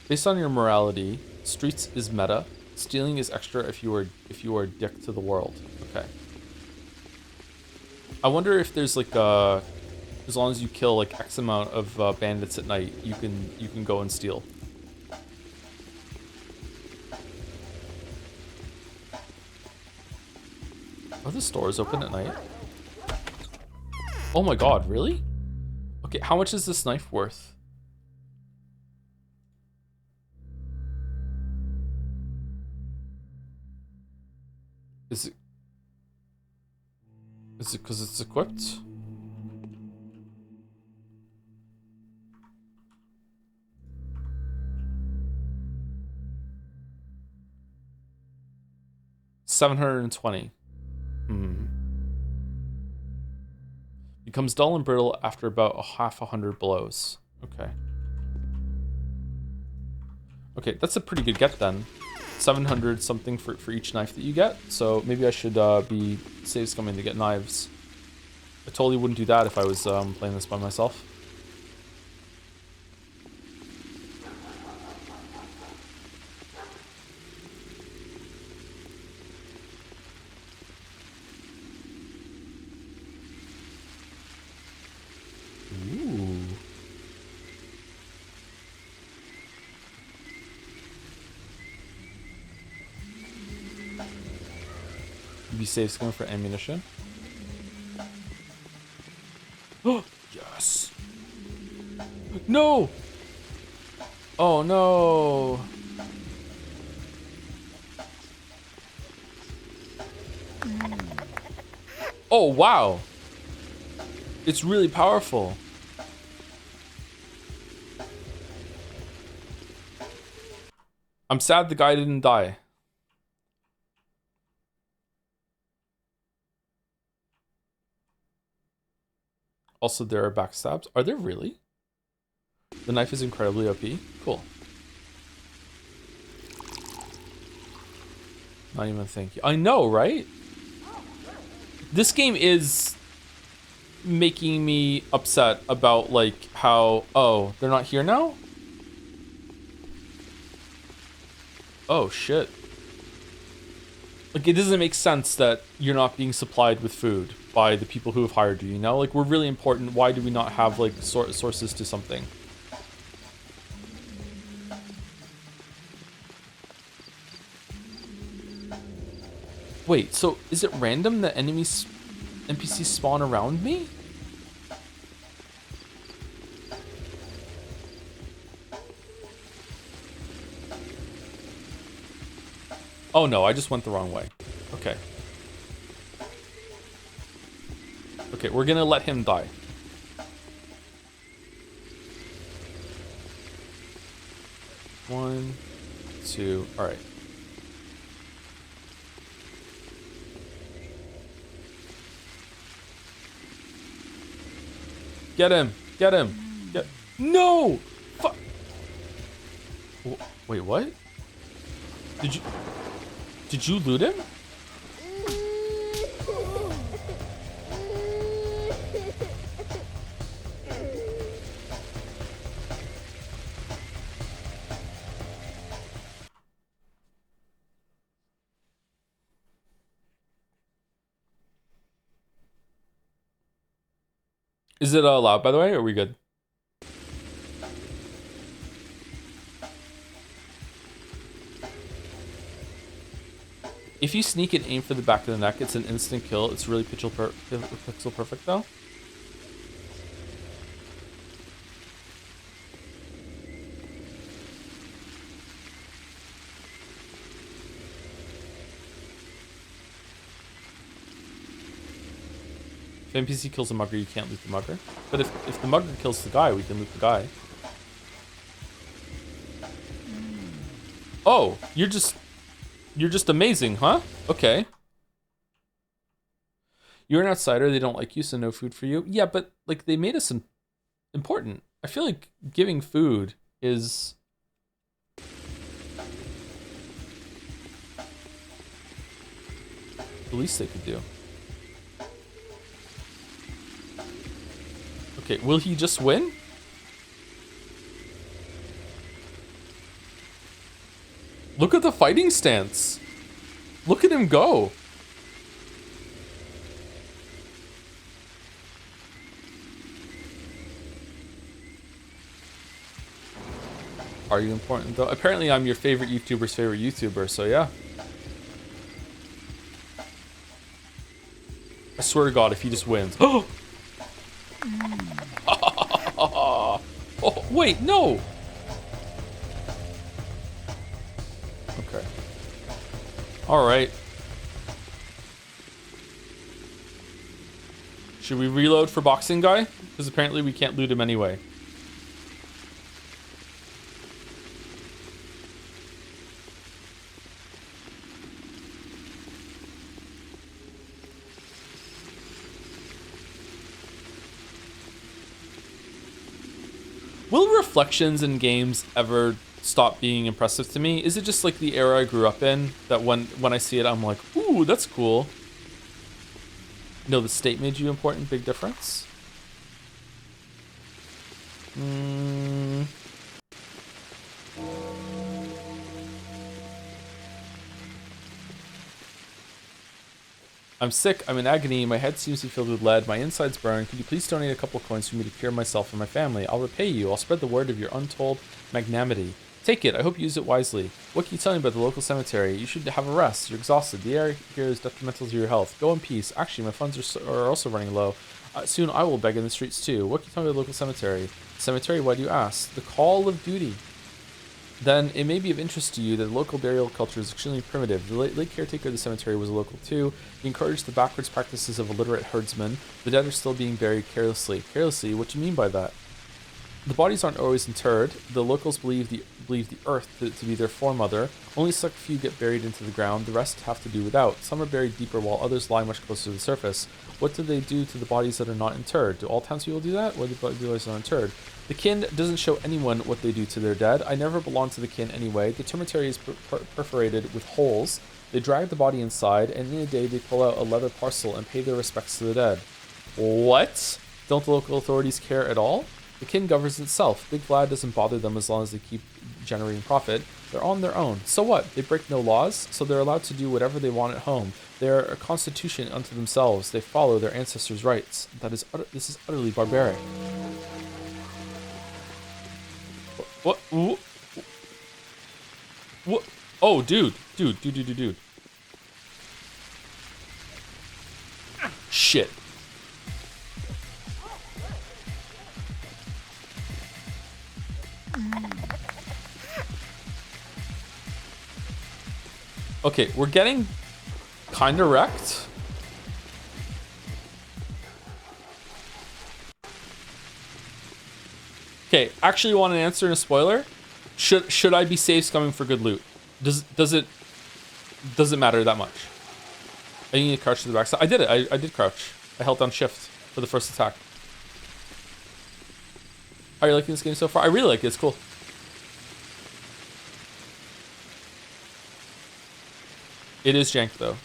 Speaker 1: Based on your morality, streets is meta. Stealing is extra if you are a dick to the world. Okay. I wonder if there's like as long as you kill like X amount of bandits at night, you can go and steal. Are the stores open at night? Oh my god, really? Okay, how much is this knife worth? Is it because it's equipped? $720. Becomes dull and brittle after about half a hundred blows. Okay. Okay, that's a pretty good get then. 700 something for each knife that you get. So maybe I should be save scumming to get knives. I totally wouldn't do that if I was playing this by myself. Ooh. Be safe scumming for ammunition. Oh, yes. No. Oh no. Oh wow. It's really powerful. I'm sad the guy didn't die. Also, there are backstabs. Are there really? The knife is incredibly OP. Cool. Not even thank you. I know, right? This game is making me upset about like how, oh, they're not here now? Oh shit. Like it doesn't make sense that you're not being supplied with food by the people who have hired you, you know? Like we're really important. Why do we not have like sources to something? Wait, so is it random that NPCs spawn around me? Oh no, I just went the wrong way. Okay. Okay, we're gonna let him die. One, two, alright. Get him! Get him! Get— No! Fuck! Wait, what? Did you loot him? Is it loud, by the way, or are we good? If you sneak and aim for the back of the neck, it's an instant kill. It's really pixel perfect, though. If NPC kills a mugger, you can't loot the mugger. But if the mugger kills the guy, we can loot the guy. Oh, you're just amazing, huh? Okay. You're an outsider, they don't like you, so no food for you. Yeah, but like they made us important. I feel like giving food is the least they could do. Okay, will he just win? Look at the fighting stance. Look at him go. Are you important though? Apparently I'm your favorite YouTuber's favorite YouTuber, so yeah. I swear to God, if he just wins. Oh! Oh, wait, no! Okay. Alright. Should we reload for boxing guy? Because apparently we can't loot him anyway. Will reflections in games ever stop being impressive to me? Is it just like the era I grew up in that when I see it, I'm like, ooh, that's cool. No, the state made you important. Big difference. I'm sick. I'm in agony. My head seems to be filled with lead. My insides burn. Could you please donate a couple coins for me to cure myself and my family? I'll repay you. I'll spread the word of your untold magnanimity. Take it. I hope you use it wisely. What can you tell me about the local cemetery? You should have a rest. You're exhausted. The air here is detrimental to your health. Go in peace. Actually, my funds are also running low. Soon I will beg in the streets too. What can you tell me about the local cemetery? Cemetery? Why do you ask? The call of duty. Then it may be of interest to you that the local burial culture is extremely primitive. The late caretaker of the cemetery was a local too. He encouraged the backwards practices of illiterate herdsmen. The dead are still being buried carelessly. Carelessly? What do you mean by that? The bodies aren't always interred. The locals believe the earth to be their foremother. Only select few get buried into the ground. The rest have to do without. Some are buried deeper while others lie much closer to the surface. What do they do to the bodies that are not interred? Do all townspeople do that? Or do the bodies not interred? The kin doesn't show anyone what they do to their dead. I never belonged to the kin anyway. The cemetery is perforated with holes. They drag the body inside, and in a day they pull out a leather parcel and pay their respects to the dead. What? Don't the local authorities care at all? The kin governs itself. Big Vlad doesn't bother them as long as they keep generating profit. They're on their own. So what? They break no laws, so they're allowed to do whatever they want at home. They're a constitution unto themselves. They follow their ancestors' rights. This is utterly barbaric. What? What? Oh, dude. Shit. Okay, we're getting kind of wrecked. Okay, actually want an answer and a spoiler. Should I be safe scumming for good loot? Does it matter that much? I need to crouch to the backside. I did it. I did crouch. I held down shift for the first attack. Are you liking this game so far? I really like it. It's cool. It is jank though.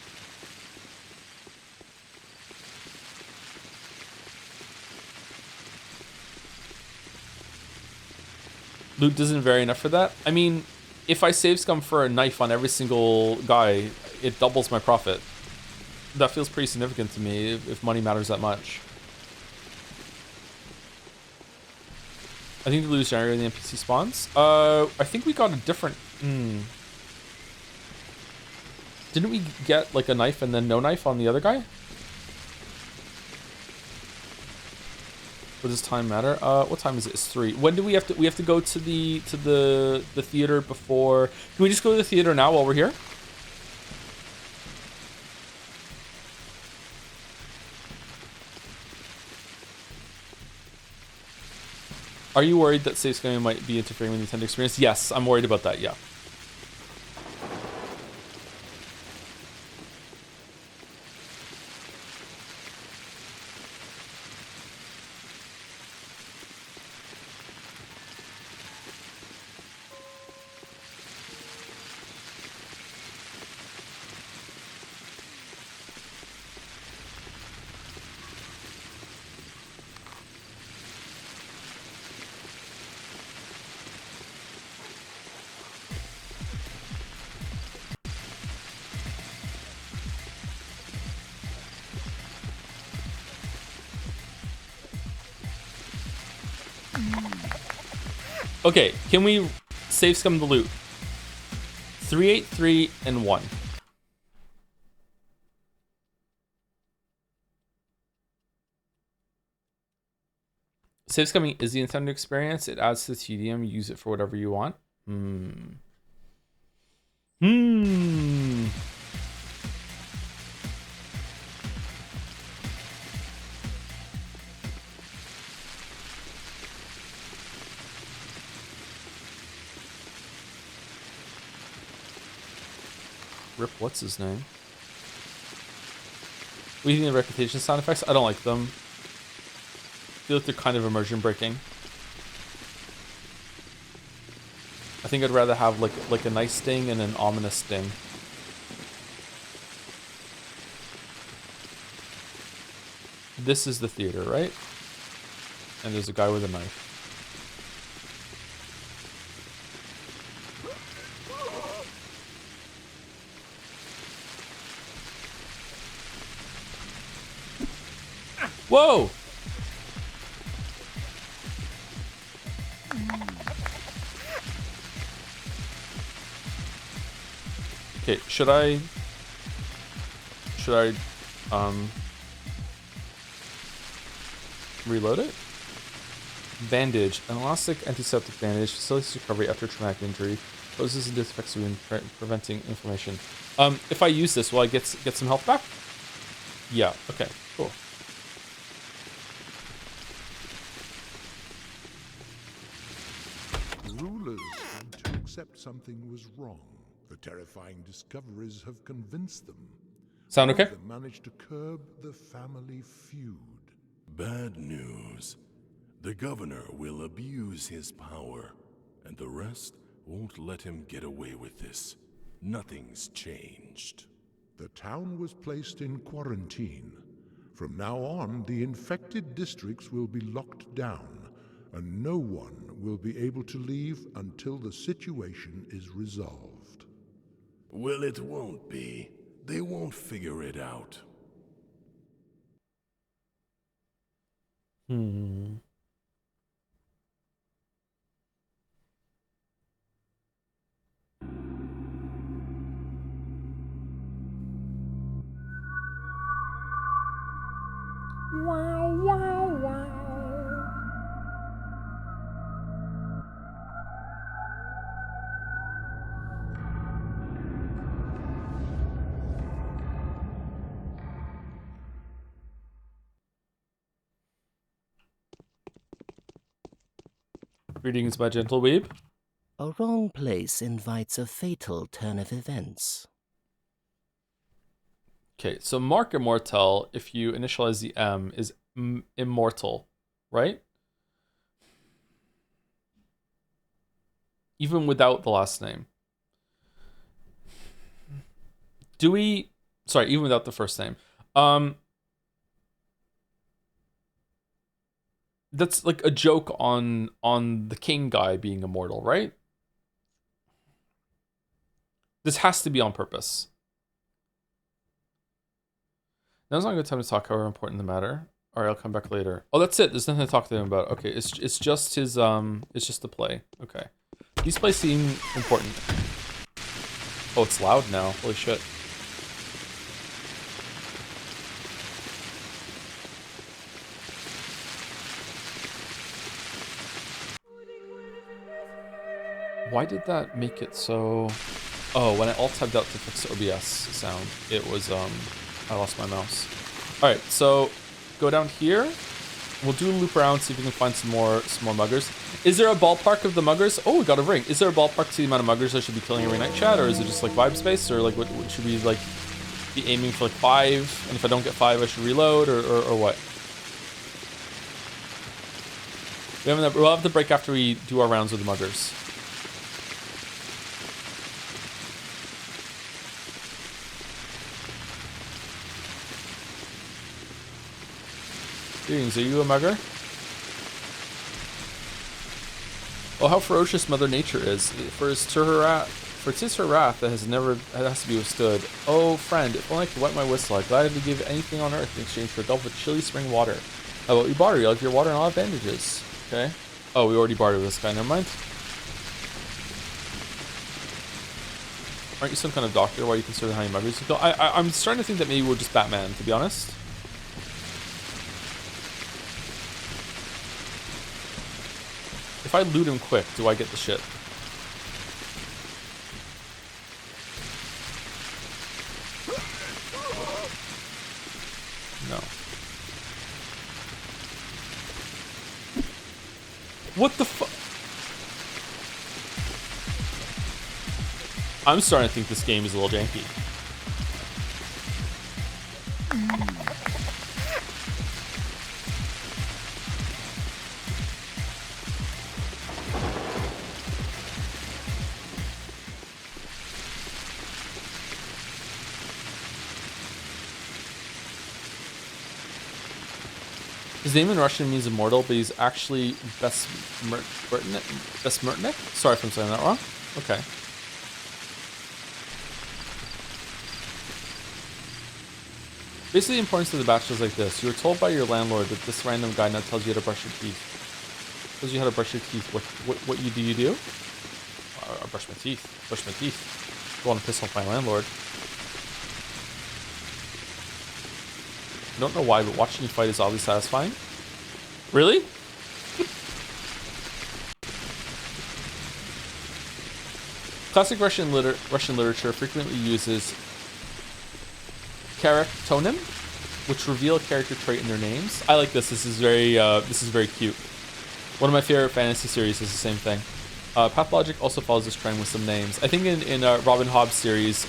Speaker 1: Loot doesn't vary enough for that. I mean, if I save scum for a knife on every single guy, it doubles my profit. That feels pretty significant to me if money matters that much. I think the loot is generated in the NPC spawns. I think we got a different... Didn't we get like a knife and then no knife on the other guy? What does time matter? What time is it? It's 3. When do we have to go to the theater before? Can we just go to the theater now while we're here? Are you worried that save scamming might be interfering with the Nintendo experience? Yes, I'm worried about that, yeah. Okay, can we save scum the loot? 383 and 1. Save scumming is the Nintendo experience. It adds to the tedium. Use it for whatever you want. Rip, what's his name? What do you think of the reputation sound effects? I don't like them. I feel like they're kind of immersion breaking. think I'd rather have like a nice sting and an ominous sting. This is the theater, right? And there's a guy with a knife. Whoa! Okay, should I reload it? Bandage. An elastic antiseptic bandage facilitates recovery after traumatic injury. Closes and disinfects wound, preventing inflammation. If I use this, will I get some health back? Yeah, okay, cool.
Speaker 3: Rulers had to accept something was wrong. The terrifying discoveries have convinced them.
Speaker 1: Sound okay?
Speaker 3: They managed to curb the family feud.
Speaker 7: Bad news. The governor will abuse his power, and the rest won't let him get away with this. Nothing's changed.
Speaker 3: The town was placed in quarantine. From now on, the infected districts will be locked down, and no one will be able to leave until the situation is resolved.
Speaker 7: Well, it won't be. They won't figure it out.
Speaker 1: Greetings, my gentle weeb.
Speaker 8: A wrong place invites a fatal turn of events.
Speaker 1: Okay, so Mark Immortal, if you initialize the M, is immortal, right? Even without the last name. Sorry, even without the first name. That's like a joke on the king guy being immortal, right? This has to be on purpose. Now's not a good time to talk, however important the matter. Alright, I'll come back later. Oh, that's it. There's nothing to talk to him about. Okay, it's just his it's just the play. Okay. These plays seem important. Oh, it's loud now. Holy shit. Why did that make it so... Oh, when I alt-tabbed out to fix the OBS sound, it was, I lost my mouse. Alright, so go down here. We'll do a loop around, see if we can find some more muggers. Is there a ballpark of the muggers? Oh, we got a ring. Is there a ballpark to the amount of muggers I should be killing every night, chat? Or is it just like vibe space? Or like what should we like be aiming for, like 5? And if I don't get 5, I should reload or what? We'll have to break after we do our rounds with the muggers. Greetings, are you a mugger? Oh, how ferocious Mother Nature is. For it is her wrath that has to be withstood. Oh, friend, if only I could wet my whistle, I'd gladly give anything on earth in exchange for a gulp of chilly spring water. How about you barter? You like your water and I'll have bandages. Okay. Oh, we already bartered with this guy, never mind. Aren't you some kind of doctor? Why are you considering how many muggers you kill? I'm starting to think that maybe we're just Batman, to be honest. If I loot him quick, do I get the shit? No. What the fuck? I'm starting to think this game is a little janky. His name in Russian means immortal, but he's actually Besmertnik? Sorry if I'm saying that wrong. Okay. Basically, the importance of the bachelor is like this. You were told by your landlord that this random guy now tells you how to brush your teeth. Tells you how to brush your teeth. What you do? I brush my teeth. Brush my teeth. Don't want to piss off my landlord. I don't know why, but watching you fight is oddly satisfying. Really? Classic Russian literature frequently uses charactonym, which reveal a character trait in their names. I like this. This is very cute. One of my favorite fantasy series is the same thing. Pathologic also follows this trend with some names. I think in Robin Hobb's series,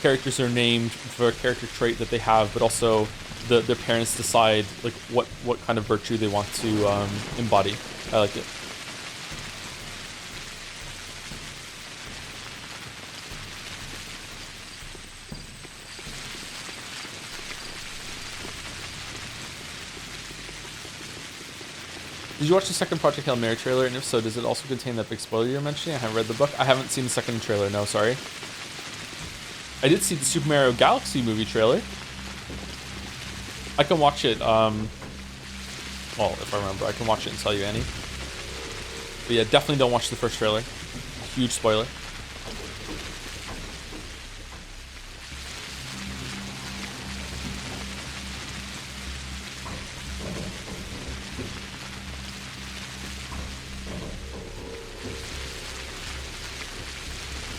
Speaker 1: characters are named for a character trait that they have, but also their parents decide like what kind of virtue they want to embody. I like it. Did you watch the second Project Hail Mary trailer? And if so, does it also contain that big spoiler you're mentioning? I haven't read the book. I haven't seen the second trailer. No, sorry. I did see the Super Mario Galaxy movie trailer. I can watch it. Well, if I remember, I can watch it and tell you, Annie. But yeah, definitely don't watch the first trailer. Huge spoiler.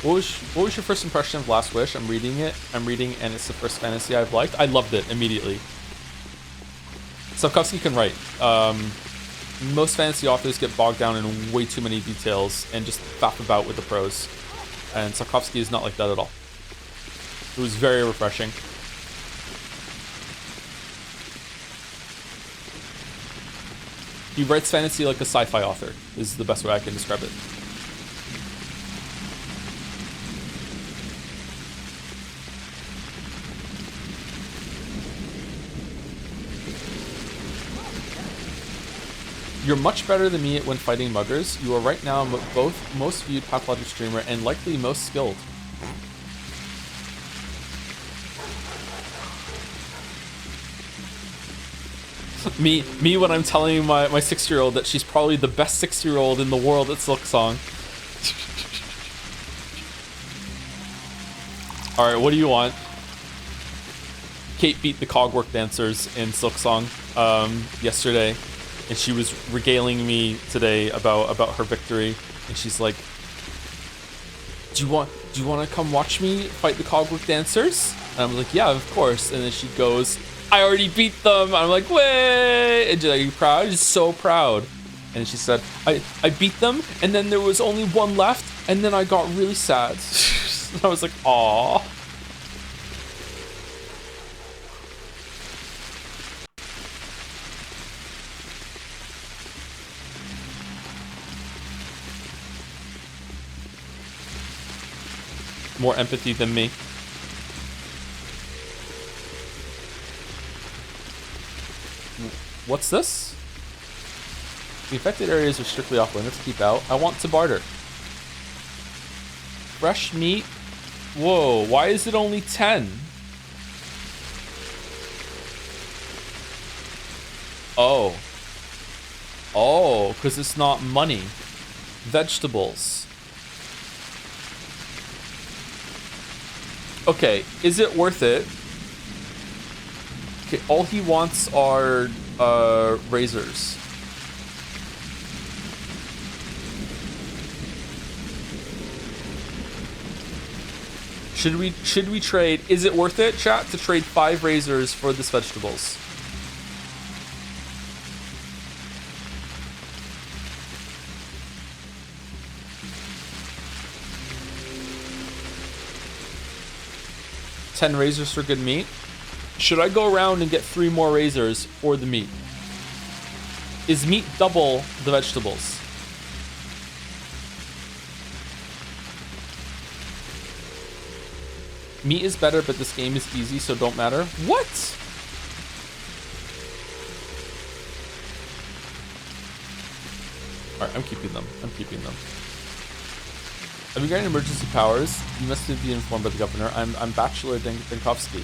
Speaker 1: What was your first impression of Last Wish? I'm reading, and it's the first fantasy I've liked. I loved it immediately. Sapkowski can write. Most fantasy authors get bogged down in way too many details and just faff about with the prose. And Sapkowski is not like that at all. It was very refreshing. He writes fantasy like a sci-fi author, is the best way I can describe it. You're much better than me when fighting muggers. You are right now both most viewed Pathologic streamer and likely most skilled. Me when I'm telling my 6-year-old that she's probably the best 6-year-old in the world at Silksong. Alright, what do you want? Kate beat the cogwork dancers in Silksong yesterday. And she was regaling me today about her victory, and she's like, "Do you want to come watch me fight the cogwork dancers?" And I'm like, "Yeah, of course." And then she goes, "I already beat them." And I'm like, "Way!" And she's like, "Are you proud?" She's so proud. And she said, "I beat them, and then there was only one left, and then I got really sad." And I was like, "Aw." More empathy than me. What's this? The affected areas are strictly off limits. Keep out. I want to barter. Fresh meat. Whoa, why is it only 10? Oh. Oh, because it's not money. Vegetables. Okay, is it worth it? Okay, all he wants are razors. Should we trade? Is it worth it, chat, to trade 5 razors for this vegetables? $10 razors for good meat. Should I go around and get 3 more razors for the meat? Is meat double the vegetables? Meat is better, but this game is easy, so don't matter. What? Alright, I'm keeping them. I'm keeping them. Have you got any emergency powers? You must be informed by the governor. I'm Bachelor Dankovsky.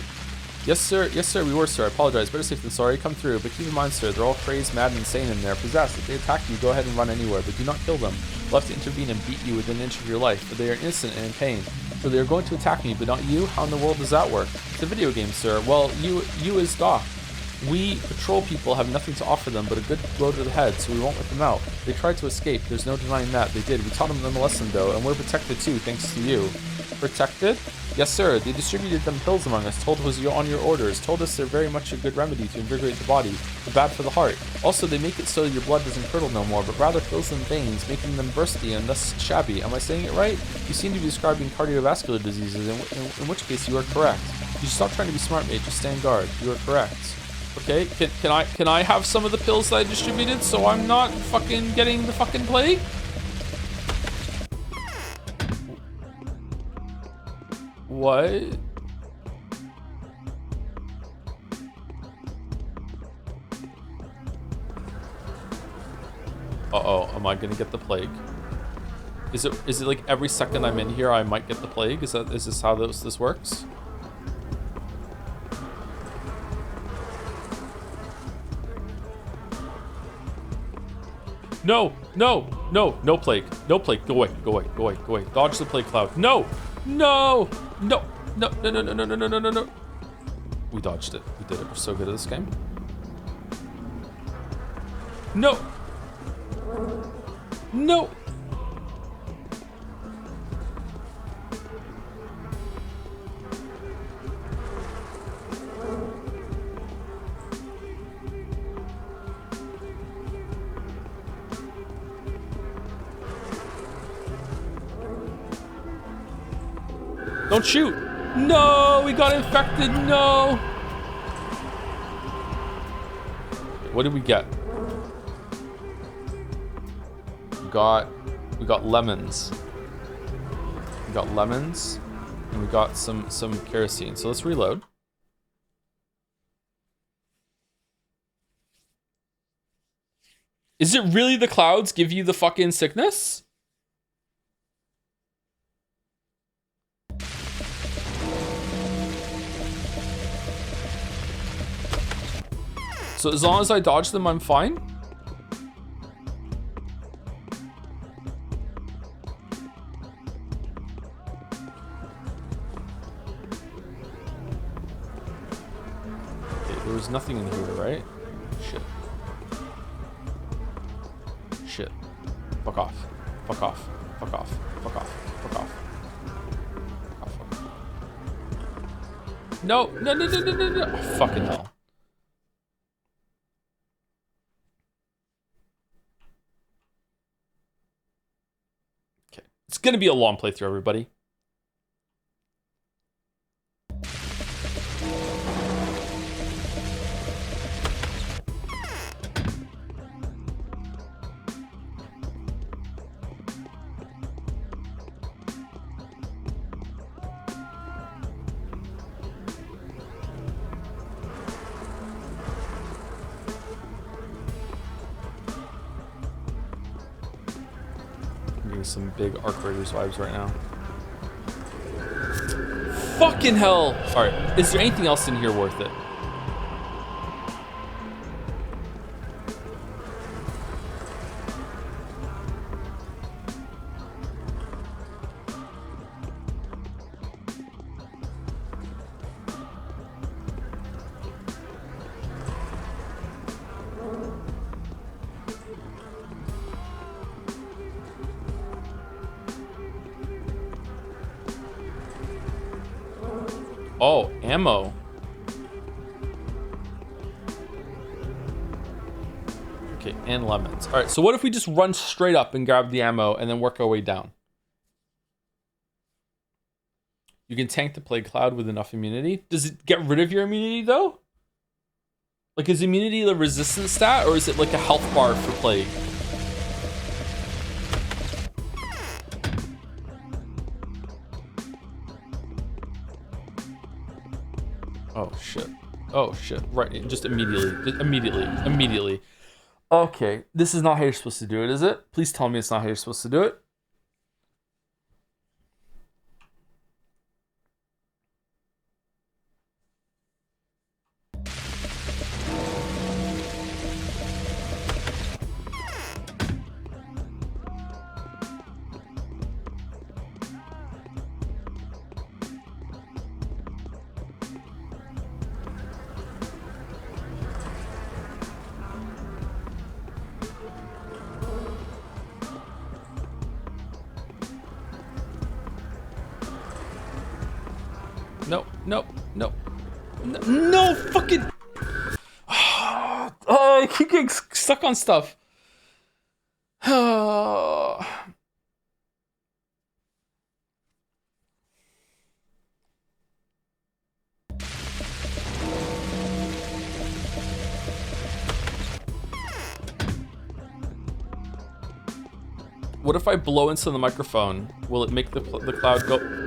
Speaker 1: Yes, sir. Yes, sir. We were, sir. I apologize. Better safe than sorry. Come through. But keep in mind, sir, they're all crazed, mad, and insane in there. Possessed. If they attack you, go ahead and run anywhere, but do not kill them. We'll have to intervene and beat you within an inch of your life, for they are innocent and in pain. So they are going to attack me, but not you? How in the world does that work? It's a video game, sir. Well, you as Doc. We patrol people have nothing to offer them but a good blow to the head, so we won't let them out. They tried to escape. There's no denying that. They did. We taught them a lesson, though, and we're protected, too, thanks to you. Protected? Yes, sir. They distributed them pills among us, told it was on your orders, told us they're very much a good remedy to invigorate the body, but bad for the heart. Also, they make it so your blood doesn't curdle no more, but rather fills in veins, making them bursty and thus shabby. Am I saying it right? You seem to be describing cardiovascular diseases, in which case you are correct. You should stop trying to be smart, mate. Just stand guard. You are correct. Okay, can I have some of the pills that I distributed so I'm not fucking getting the fucking plague? What? Uh-oh, am I gonna get the plague? Is it like every second I'm in here I might get the plague? Is this how this works? No, no, no, no plague. No plague. Go away, go away, go away, go away. Dodge the plague cloud. No! No! No! No, no, no, no, no, no, no, no, no, no. We dodged it. We did it. We're so good at this game. No! No! Don't shoot! No! We got infected! No! What did we get? We got lemons. We got lemons, and we got some kerosene. So let's reload. Is it really the clouds give you the fucking sickness? So as long as I dodge them, I'm fine? Okay, there was nothing in here, right? Shit. Shit. Fuck off. Fuck off. Fuck off. Fuck off. Fuck off. Fuck off. Fuck off. No! No, no, no, no, no, no! Oh, fucking hell. It's going to be a long playthrough, everybody. Some big Arc Raiders vibes right now. Fucking hell! Alright, is there anything else in here worth it? Oh, ammo. Okay, and lemons. All right, so what if we just run straight up and grab the ammo and then work our way down? You can tank the plague cloud with enough immunity. Does it get rid of your immunity though? Like, is immunity the resistance stat or is it like a health bar for plague? Oh shit. Oh shit. Right, just immediately. Immediately. Okay, this is not how you're supposed to do it, is it? Please tell me it's not how you're supposed to do it. No, no, no. No, no fucking... Oh, I keep getting stuck on stuff. What if I blow into the microphone? Will it make the cloud go...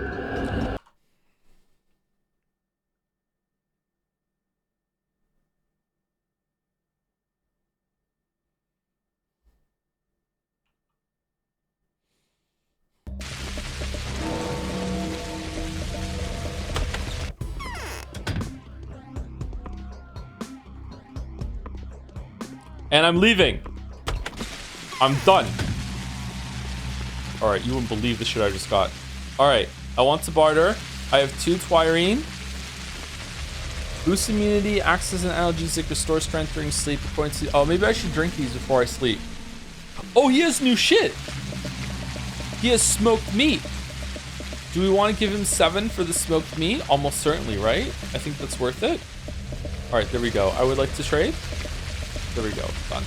Speaker 1: And I'm leaving. I'm done. Alright, you wouldn't believe the shit I just got. Alright, I want to barter. I have 2 Twirine. Boost immunity, acts as an analgesic, restores strength during sleep. According to... Oh, maybe I should drink these before I sleep. Oh, he has new shit. He has smoked meat. Do we want to give him 7 for the smoked meat? Almost certainly, right? I think that's worth it. Alright, there we go. I would like to trade. There we go. Done.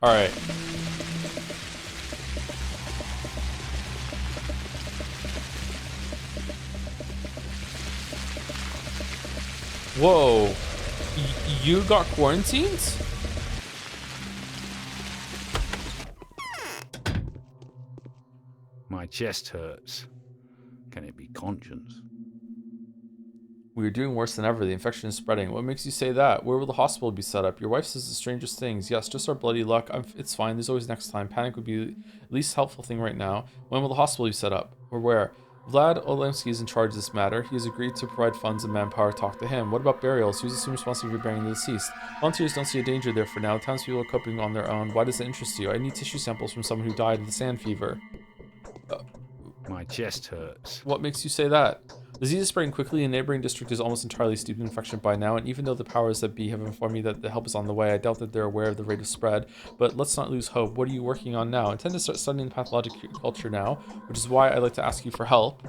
Speaker 1: Alright. Whoa. You got quarantined?
Speaker 9: My chest hurts. Can it be conscience?
Speaker 1: We are doing worse than ever. The infection is spreading. What makes you say that? Where will the hospital be set up? Your wife says the strangest things. Yes, just our bloody luck. It's fine. There's always next time. Panic would be the least helpful thing right now. When will the hospital be set up? Or where? Vlad Olemsky is in charge of this matter. He has agreed to provide funds and manpower. Talk to him. What about burials? Who's assumed responsible for burying the deceased? Volunteers don't see a danger there for now. Townspeople are coping on their own. Why does it interest you? I need tissue samples from someone who died of the sand fever.
Speaker 9: My chest hurts.
Speaker 1: What makes you say that? The disease is spreading quickly. A neighboring district is almost entirely steeped in infection by now, and even though the powers that be have informed me that the help is on the way, I doubt that they're aware of the rate of spread. But let's not lose hope. What are you working on now? I intend to start studying the pathologic culture now, which is why I'd like to ask you for help.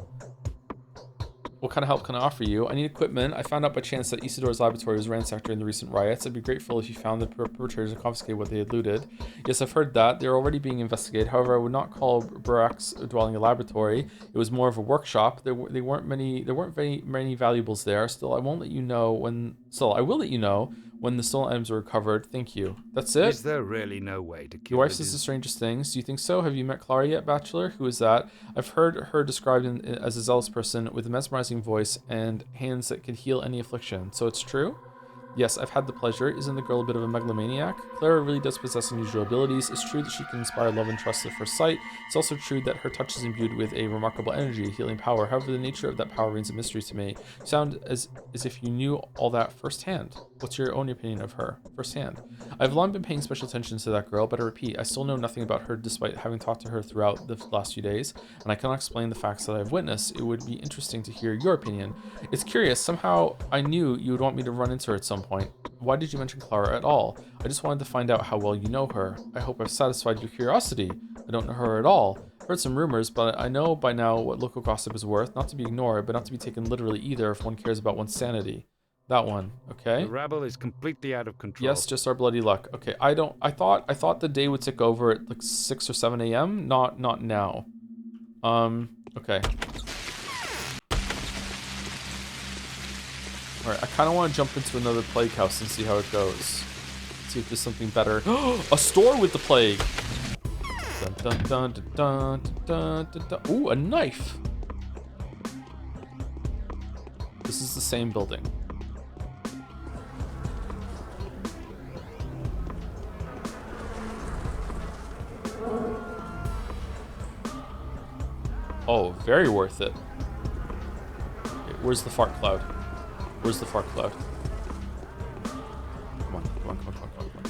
Speaker 1: What kind of help can I offer you? I need equipment. I found out by chance that Isidore's laboratory was ransacked during the recent riots. I'd be grateful if you found the perpetrators and confiscated what they had looted. Yes, I've heard that. They're already being investigated. However, I would not call Barak's dwelling a laboratory. It was more of a workshop. There weren't many valuables there. Still, I will let you know when the stolen items were recovered. Thank you. That's it?
Speaker 9: Is there really no way to kill
Speaker 1: Your wife says the strangest things. Do you think so? Have you met Clara yet, Bachelor? Who is that? I've heard her described as a zealous person with a mesmerizing voice and hands that can heal any affliction. So it's true? Yes, I've had the pleasure. Isn't the girl a bit of a megalomaniac? Clara really does possess unusual abilities. It's true that she can inspire love and trust at first sight. It's also true that her touch is imbued with a remarkable energy, healing power. However, the nature of that power remains a mystery to me. You sound as if you knew all that firsthand. What's your own opinion of her firsthand? I've long been paying special attention to that girl, but I repeat, I still know nothing about her despite having talked to her throughout the last few days, and I cannot explain the facts that I've witnessed. It would be interesting to hear your opinion. It's curious, somehow I knew you would want me to run into her at some point. Why did you mention Clara at all? I just wanted to find out how well you know her. I hope I've satisfied your curiosity. I don't know her at all. I've heard some rumors, but I know by now what local gossip is worth. Not to be ignored, but not to be taken literally either if one cares about one's sanity. That one, okay?
Speaker 9: The rabble is completely out of control.
Speaker 1: Yes, just our bloody luck. Okay, I thought the day would tick over at like 6 or 7 a.m. Not now. Okay. Alright, I kind of want to jump into another plague house and see how it goes. See if there's something better. A store with the plague! Dun, dun, dun, dun, dun, dun, dun, dun. Ooh, a knife! This is the same building. Oh, very worth it. Okay, where's the fart cloud? Where's the fart cloud? Come on, come on, come on, come on, come on,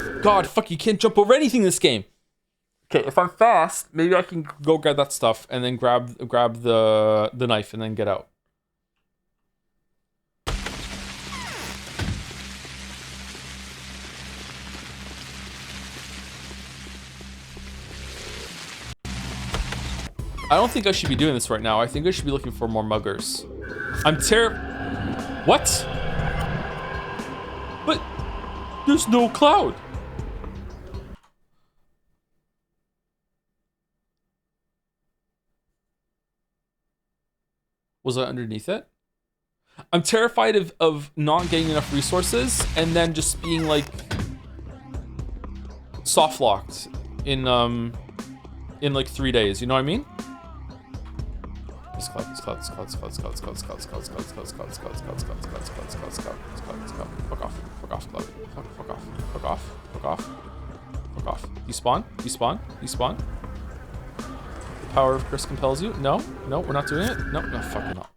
Speaker 1: come on. God, fuck, you can't jump over anything in this game. Okay, if I'm fast, maybe I can go grab that stuff and then grab the knife and then get out. I don't think I should be doing this right now. I think I should be looking for more muggers. I'm What? But there's no cloud. Was I underneath it? I'm terrified of not getting enough resources and then just being like soft locked in like 3 days. You know what I mean? Fuck off. Despawn. The power of Chris compels you. No, we're not doing it. No, fucking not.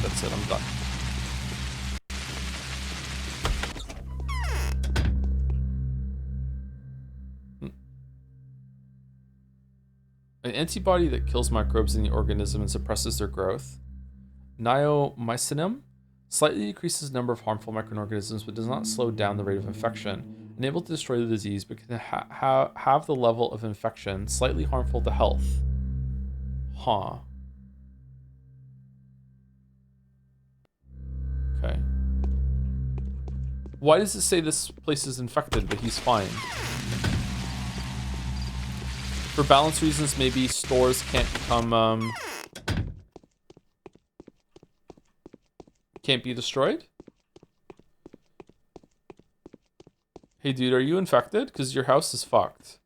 Speaker 1: That's it, I'm done. An antibody that kills microbes in the organism and suppresses their growth. Neomycin slightly decreases the number of harmful microorganisms but does not slow down the rate of infection. Unable to destroy the disease but can have the level of infection slightly harmful to health. Huh. Okay. Why does it say this place is infected but he's fine? For balance reasons, maybe stores can't become, can't be destroyed? Hey dude, are you infected? Because your house is fucked.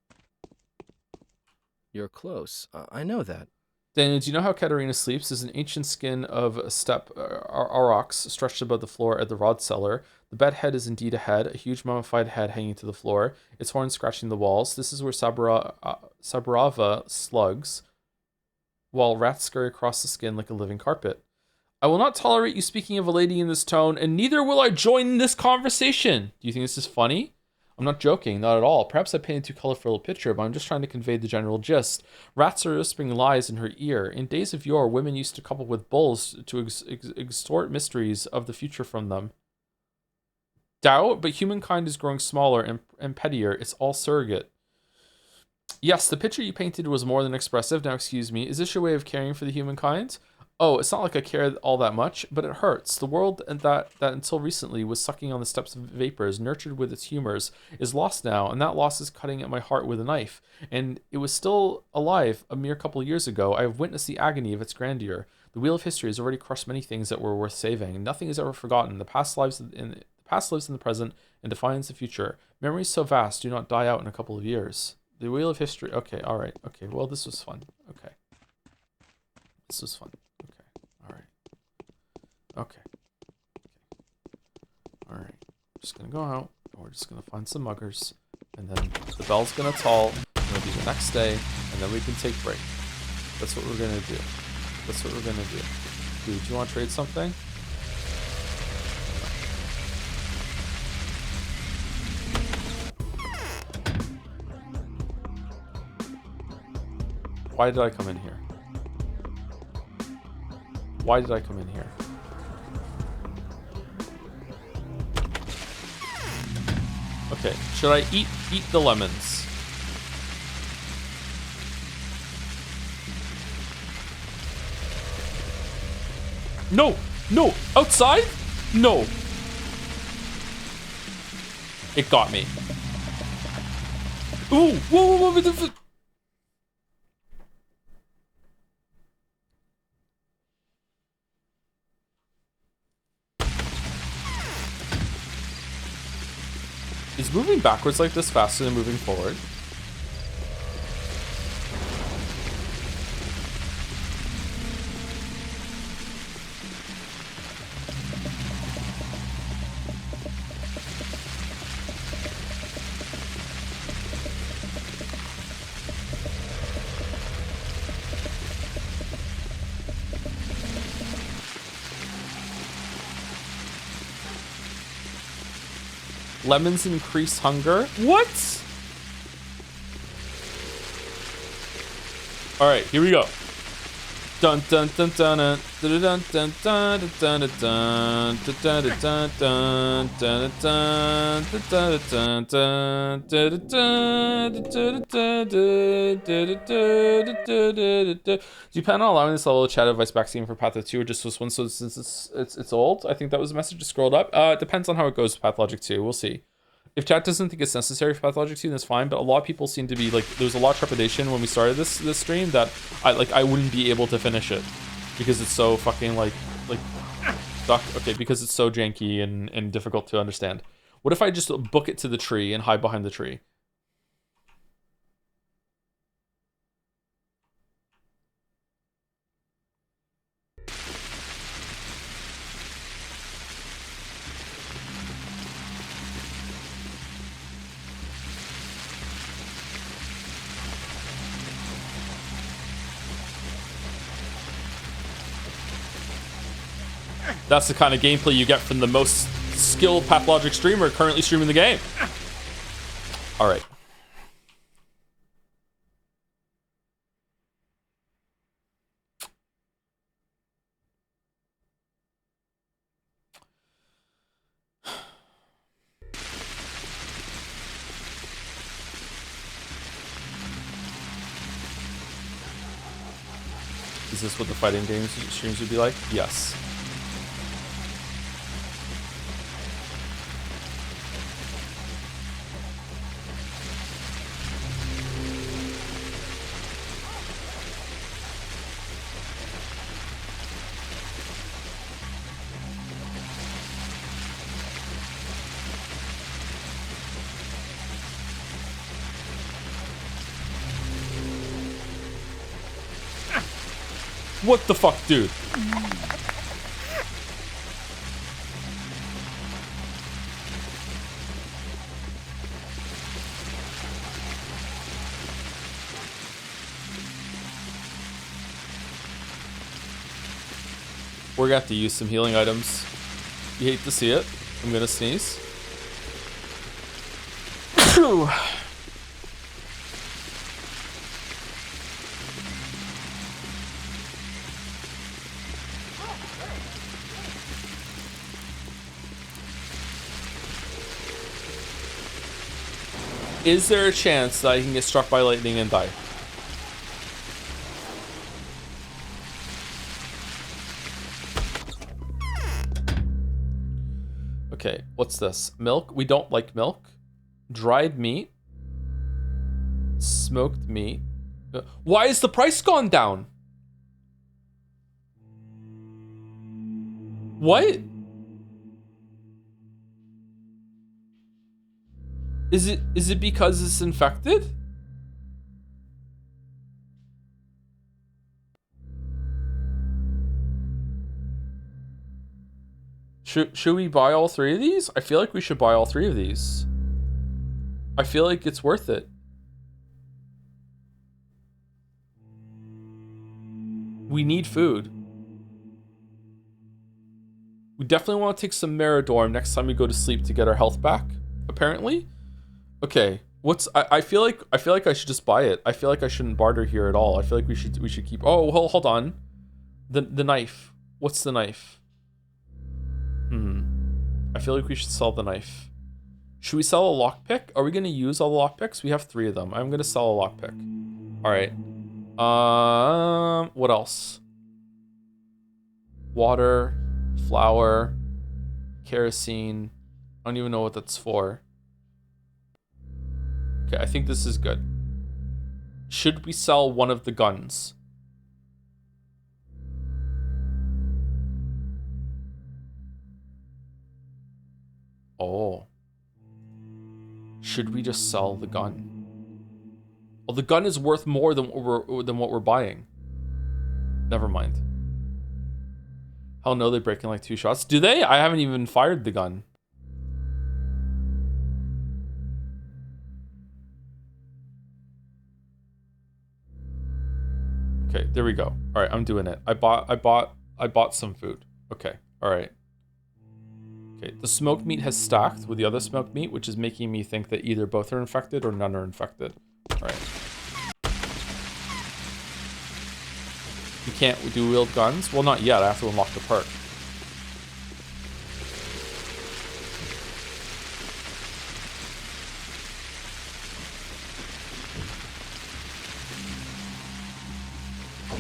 Speaker 8: You're close. I know that.
Speaker 1: Daniel, do you know how Katerina sleeps? Is an ancient skin of a steppe aurochs stretched above the floor at the rod cellar. The bed head is indeed a head, a huge mummified head hanging to the floor, its horns scratching the walls. This is where Saburava slugs, while rats scurry across the skin like a living carpet. I will not tolerate you speaking of a lady in this tone, and neither will I join this conversation. Do you think this is funny? I'm not joking, not at all. Perhaps I painted too colorful a picture, but I'm just trying to convey the general gist. Rats are whispering lies in her ear. In days of yore, women used to couple with bulls to extort mysteries of the future from them. Doubt, but humankind is growing smaller and pettier. It's all surrogate. Yes, the picture you painted was more than expressive. Now, excuse me, is this your way of caring for the humankind? Oh, it's not like I care all that much, but it hurts. The world that until recently was sucking on the steps of vapors, nurtured with its humors, is lost now, and that loss is cutting at my heart with a knife. And it was still alive a mere couple of years ago. I have witnessed the agony of its grandeur. The wheel of history has already crushed many things that were worth saving. Nothing is ever forgotten. The past lives in the present and defines the future. Memories so vast do not die out in a couple of years. The wheel of history. Okay, all right. Okay, well, this was fun. Okay. This was fun. Okay. Alright. I'm just gonna go out, and we're just gonna find some muggers, and then the bell's gonna toll, and it'll be the next day, and then we can take break. That's what we're gonna do. That's what we're gonna do. Dude, do you wanna trade something? Why did I come in here? Why did I come in here? Okay, should I eat the lemons? No! No! Outside? No! It got me. Ooh! Whoa, whoa, whoa! moving backwards like this faster than moving forward? Lemons increase hunger. What? All right, here we go. Dun dun dun dun dun dun dun dun dun dun dun dun dun dun dun. Do you plan on allowing this level of chat advice vaccine for Patho 2 or just this one? So since it's old, I think that was the message just scrolled up. It depends on how it goes with Pathologic 2. We'll see. If chat doesn't think it's necessary for Pathologic 2, that's fine. But a lot of people seem to be like, there was a lot of trepidation when we started this stream that I wouldn't be able to finish it because it's so fucking like stuck. Okay, because it's so janky and difficult to understand. What if I just book it to the tree and hide behind the tree? That's the kind of gameplay you get from the most skilled Pathologic streamer currently streaming the game. All right. Is this what the fighting games streams would be like? Yes. What the fuck, dude? We're gonna have to use some healing items. You hate to see it. I'm gonna sneeze. Is there a chance that I can get struck by lightning and die? Okay, what's this? Milk? We don't like milk. Dried meat. Smoked meat. Why is the price gone down? What? Is it because it's infected? Should we buy all three of these? I feel like we should buy all three of these. I feel like it's worth it. We need food. We definitely want to take some Meridorm next time we go to sleep to get our health back, apparently. Okay, I feel like I should just buy it. I feel like I shouldn't barter here at all. I feel like we should keep. Oh, hold on. The knife. What's the knife? I feel like we should sell the knife. Should we sell a lockpick? Are we gonna use all the lockpicks? We have 3 of them. I'm gonna sell a lockpick. All right. What else? Water, flour, kerosene. I don't even know what that's for. Okay, I think this is good. Should we sell one of the guns? Oh. Should we just sell the gun? Well, the gun is worth more than what we're buying. Never mind. Hell no, they break in like 2 shots. Do they? I haven't even fired the gun. Okay, there we go. All right, I'm doing it. I bought some food. Okay, all right. Okay, the smoked meat has stacked with the other smoked meat, which is making me think that either both are infected or none are infected. All right. You can't do wield guns? Well, not yet. I have to unlock the perk.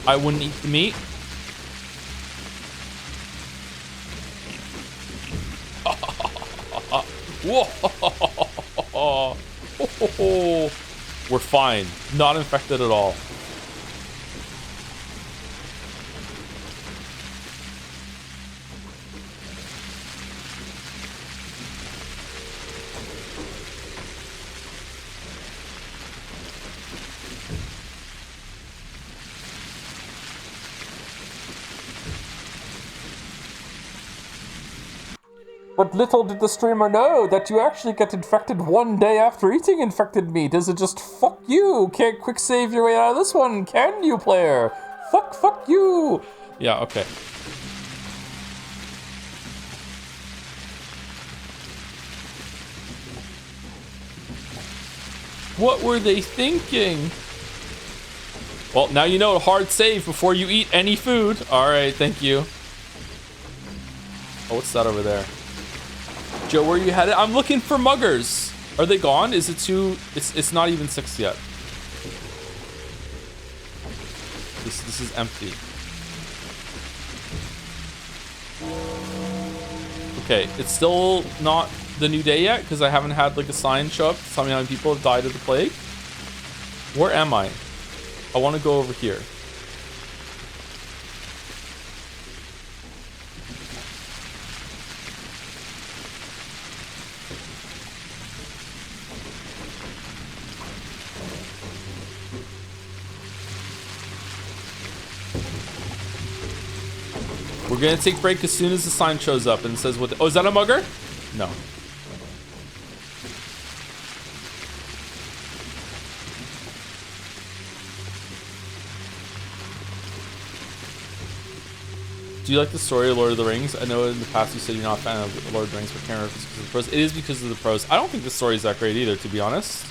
Speaker 1: I wouldn't eat the meat. Whoa! We're fine. Not infected at all. But little did the streamer know that you actually get infected 1 day after eating infected meat. Is it just fuck you? Can't quick save your way out of this one, can you, player? Fuck you. Yeah, okay. What were they thinking? Well, now you know, a hard save before you eat any food. All right, thank you. Oh, what's that over there? Joe, where you headed? I'm looking for muggers. Are they gone? Is it too... It's not even 6 yet. This is empty. Okay, it's still not the new day yet because I haven't had like a sign show up telling me how many people have died of the plague. Where am I? I want to go over here. We're gonna take a break as soon as the sign shows up and says what oh, is that a mugger? No. Do you like the story of Lord of the Rings? I know in the past you said you're not a fan of Lord of the Rings, but can't remember if it's because of the pros. It is because of the pros. I don't think the story is that great either, to be honest.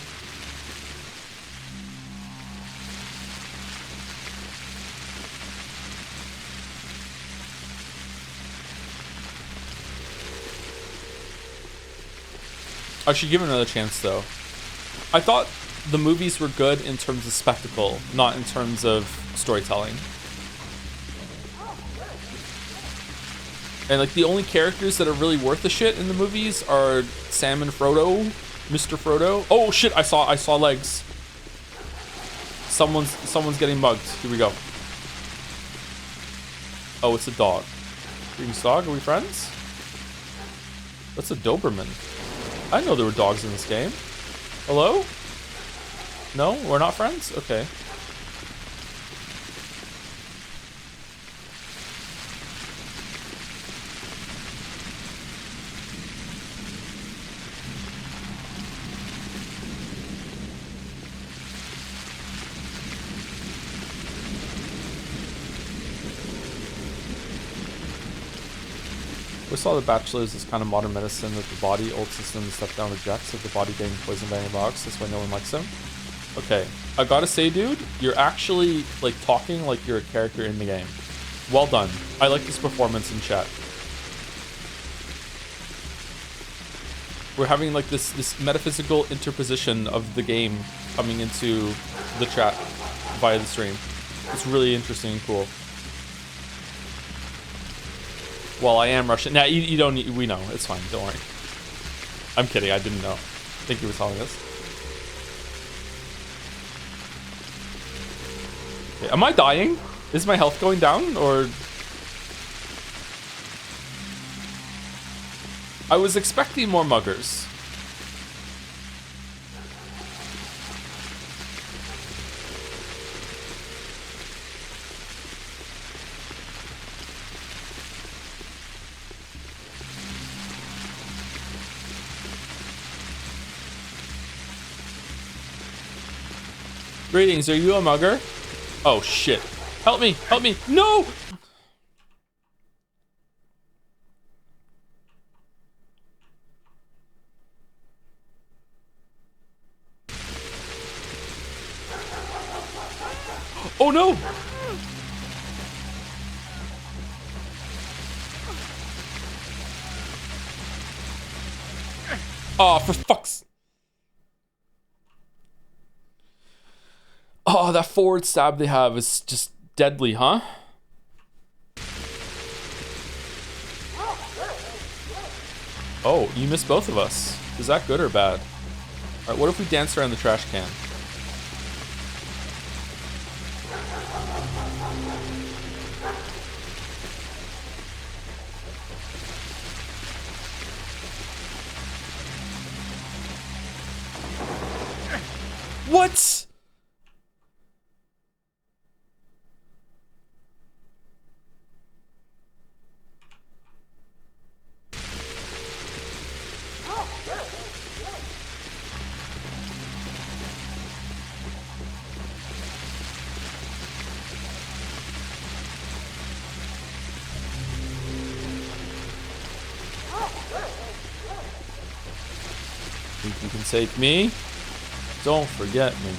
Speaker 1: I should give it another chance, though. I thought the movies were good in terms of spectacle, not in terms of storytelling. And, like, the only characters that are really worth the shit in the movies are Sam and Frodo, Mr. Frodo. Oh, shit, I saw legs. Someone's getting mugged. Here we go. Oh, it's a dog. Greetings, dog. Are we friends? That's a Doberman. I know there were dogs in this game. Hello? No? We're not friends? Okay. We saw the Bachelors as kind of modern medicine that the body, old system, step down rejects, like the body getting poisoned by antibiotics. That's why no one likes him. Okay, I gotta say, dude, you're actually like talking like you're a character in the game. Well done. I like this performance in chat. We're having like this metaphysical interposition of the game coming into the chat via the stream. It's really interesting and cool. Well, I am Russian. Nah, you don't need, we know. It's fine. Don't worry. I'm kidding. I didn't know. Thank you for telling us. Okay, am I dying? Is my health going down, or... I was expecting more muggers. Greetings, are you a mugger? Oh shit. Help me, help me. No! Oh no! Oh, for fuck's... Oh, that forward stab they have is just deadly, huh? Oh, you missed both of us. Is that good or bad? Alright, what if we dance around the trash can? What? Think you can take me? Don't forget me.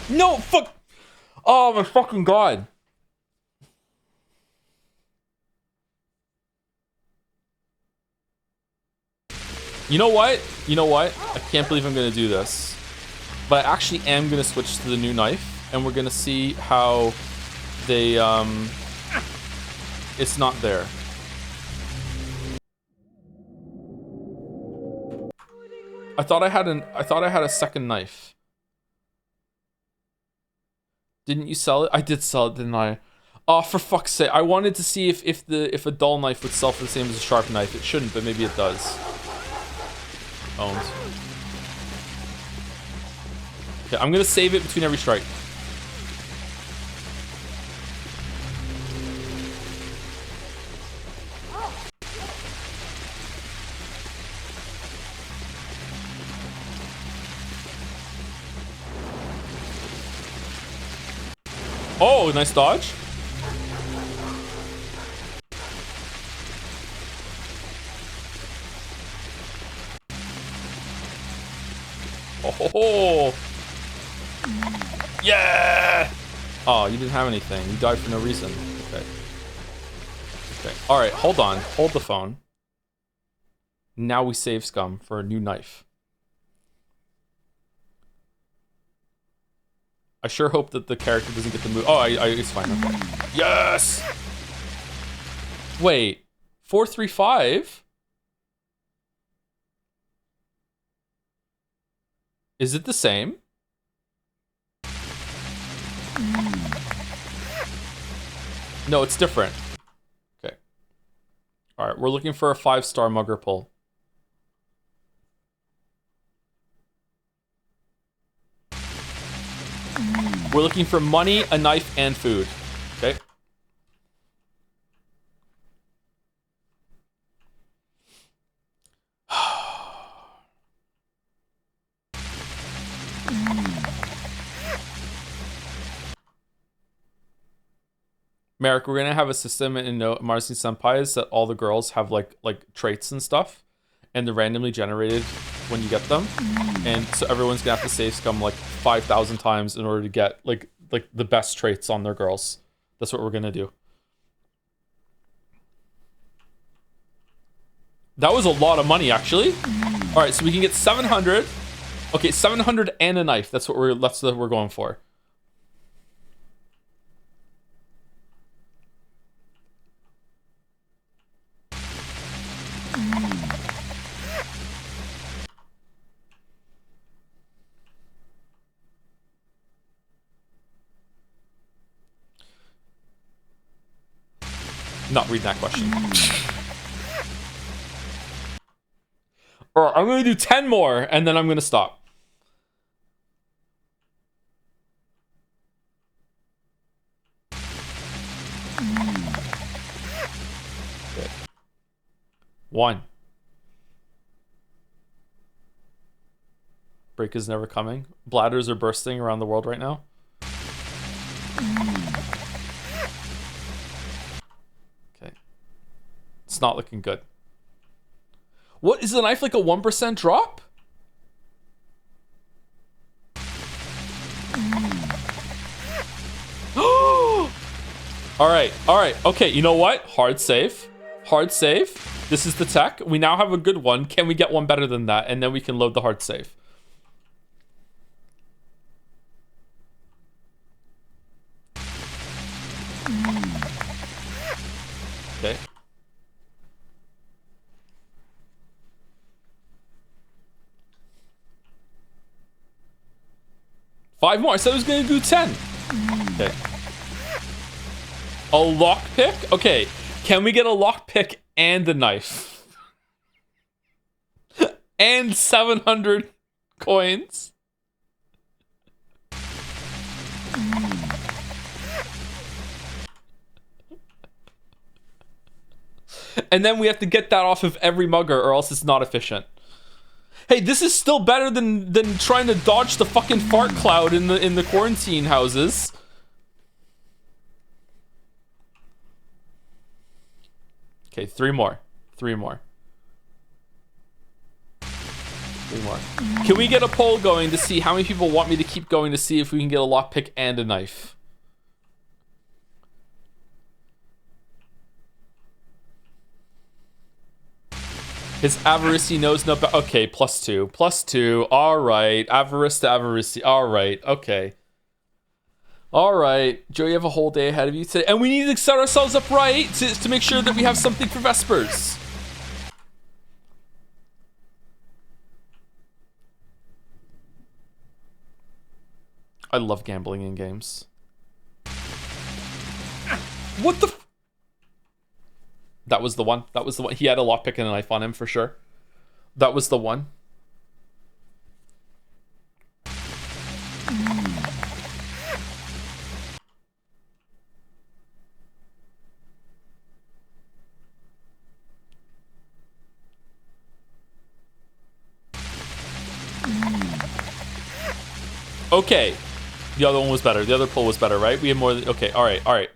Speaker 1: No, fuck! Oh my fucking god. You know what? You know what? I can't believe I'm gonna do this. But I actually am gonna switch to the new knife, and we're gonna see how they, it's not there. I thought I had a second knife. Didn't you sell it? I did sell it, didn't I? Oh, for fuck's sake. I wanted to see if a dull knife would sell for the same as a sharp knife. It shouldn't, but maybe it does. Owned. Okay, I'm gonna save it between every strike. Oh, nice dodge. Oh, yeah! Oh, you didn't have anything. You died for no reason. Okay. Okay. All right, hold on. Hold the phone. Now we save scum for a new knife. I sure hope that the character doesn't get the move. Oh, it's fine. Okay. Yes! Wait. 435? Is it the same? No, it's different. Okay. Alright, we're looking for a 5-star mugger pull. We're looking for money, a knife, and food. Okay. Merrick, we're gonna have a system in Marcy Senpai's that all the girls have like traits and stuff, and they're randomly generated when you get them, and so everyone's gonna have to save scum like 5,000 times in order to get like the best traits on their girls. That's what we're gonna do. That was a lot of money, actually. All right, so we can get 700. Okay, 700 and a knife. That's what we're going for. Not reading that question. All right, I'm gonna do 10 more, and then I'm gonna stop. Okay. 1. Break is never coming. Bladders are bursting around the world right now. Okay. It's not looking good. What is the knife, like a 1% drop? All right. Okay, you know what? Hard save. This is the tech. We now have a good one. Can we get one better than that? And then we can load the hard save. Okay. Five more. I said I was going to do 10. Okay. A lockpick? Okay. Can we get a lockpick and a knife? And 700 coins? And then we have to get that off of every mugger or else it's not efficient. Hey, this is still better than trying to dodge the fucking fart cloud in the quarantine houses. Okay, 3 more. 3 more. 3 more. Can we get a poll going to see how many people want me to keep going to see if we can get a lockpick and a knife? His avarice knows no. Okay, +2. +2. All right. Avarice to avarice. All right. Okay. All right. Joe, you have a whole day ahead of you today. And we need to set ourselves up right to make sure that we have something for Vespers. I love gambling in games. What the... That was the one. That was the one. He had a lockpick and a knife on him for sure. That was the one. Okay. The other one was better. The other pull was better, right? We had more. Okay. All right. All right.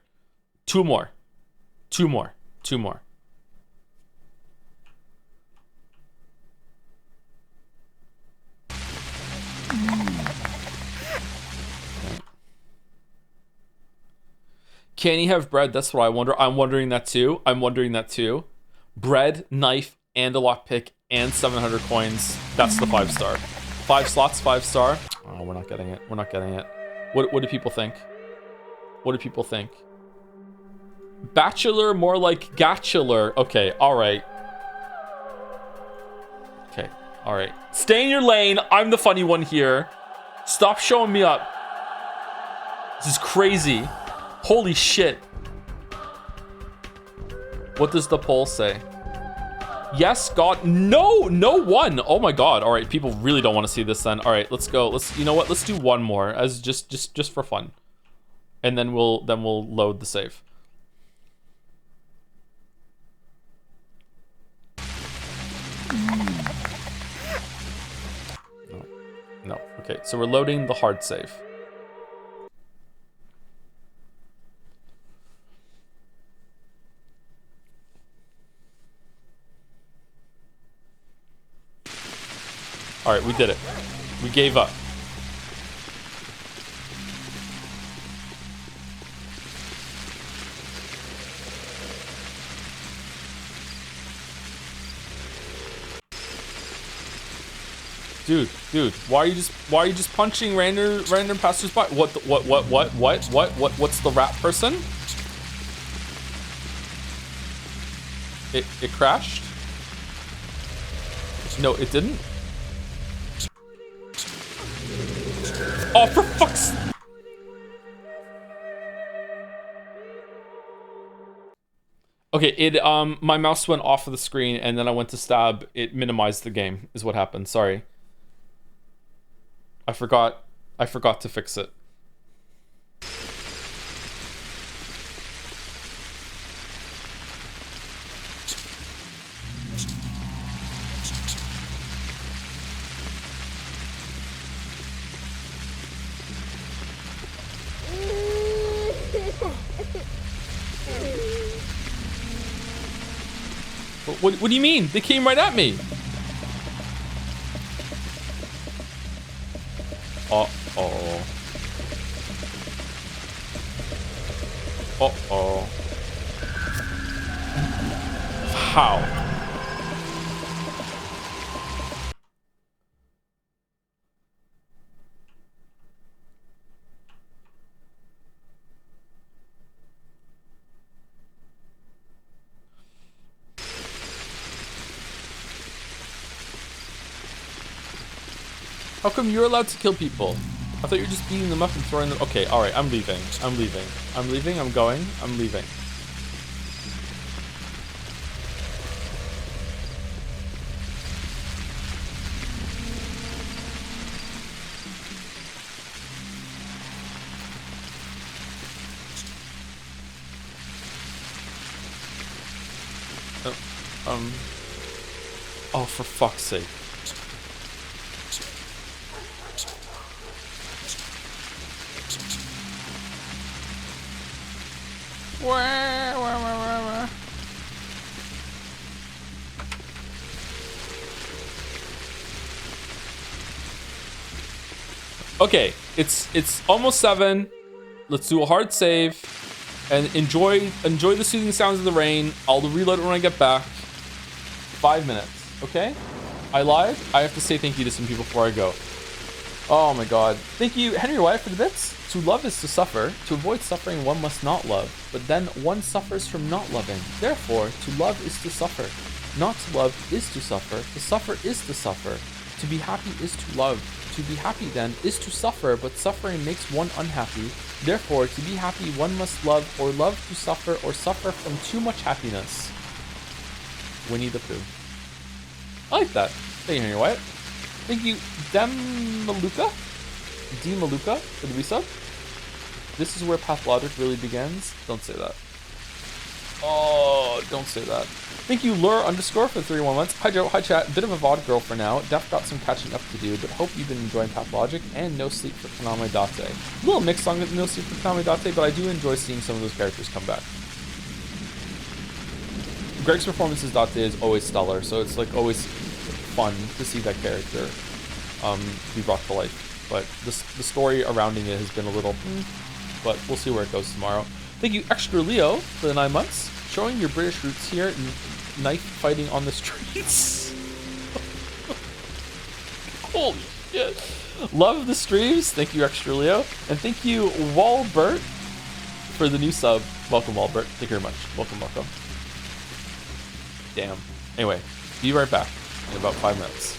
Speaker 1: 2 more. 2 more. 2 more. Can he have bread? That's what I wonder. I'm wondering that too. I'm wondering that too. Bread, knife, and a lockpick, and 700 coins. That's the 5-star. 5 slots, 5-star. Oh, we're not getting it. We're not getting it. What do people think? What do people think? Bachelor, more like gatular. Okay, all right. Okay, all right. Stay in your lane. I'm the funny one here. Stop showing me up. This is crazy. Holy shit. What does the poll say? Yes, God. No, no one. Oh my God. All right, people really don't want to see this then. All right, let's go. Let's, you know what? Let's do 1 more as just for fun. And then we'll load the save. No. Okay, so we're loading the hard save. All right, we did it. We gave up. Dude, why are you just punching random passersby? What's the rat person? It crashed? No, it didn't. Oh, for fuck's... Okay, my mouse went off of the screen and then I went to stab. It minimized the game, is what happened. Sorry. I forgot to fix it. What do you mean? They came right at me. Uh-oh. Uh-oh. How? How come you're allowed to kill people? I thought you were just beating them up and throwing them. Okay, alright, I'm leaving. I'm leaving. I'm leaving, I'm going. I'm leaving. Oh, for fuck's sake. Okay, it's almost 7. Let's do a hard save and enjoy the soothing sounds of the rain. I'll reload it when I get back. 5 minutes, okay? I lied. I have to say thank you to some people before I go. Oh my god. Thank you, Henry Wyatt, for the bits. To love is to suffer. To avoid suffering, one must not love. But then one suffers from not loving. Therefore, to love is to suffer. Not to love is to suffer. To suffer is to suffer. To be happy is to love. To be happy, then, is to suffer, but suffering makes one unhappy. Therefore, to be happy, one must love, or love to suffer, or suffer from too much happiness. Winnie the Pooh. I like that. Thank you, Henry Wyatt. Thank you, Demaluka? D-Maluka for the resub. This is where Pathologic really begins. Don't say that. Oh, don't say that. Thank you, Lure _ for 31 months. Hi Joe, hi chat. Bit of a VOD girl for now. Def got some catching up to do, but hope you've been enjoying Pathologic and No Sleep for Kaname Date. A little mixed on No Sleep for Kaname Date, but I do enjoy seeing some of those characters come back. Greg's performances Date is always stellar, so it's like always fun to see that character be brought to life. But the story surrounding it has been a little, but we'll see where it goes tomorrow. Thank you, Extra Leo, for the 9 months. Showing your British roots here, knife fighting on the streets. Holy shit. Love the streams. Thank you, Extra Leo. And thank you, Walbert, for the new sub. Welcome, Walbert. Thank you very much. Welcome, welcome. Damn. Anyway, be right back in about 5 minutes.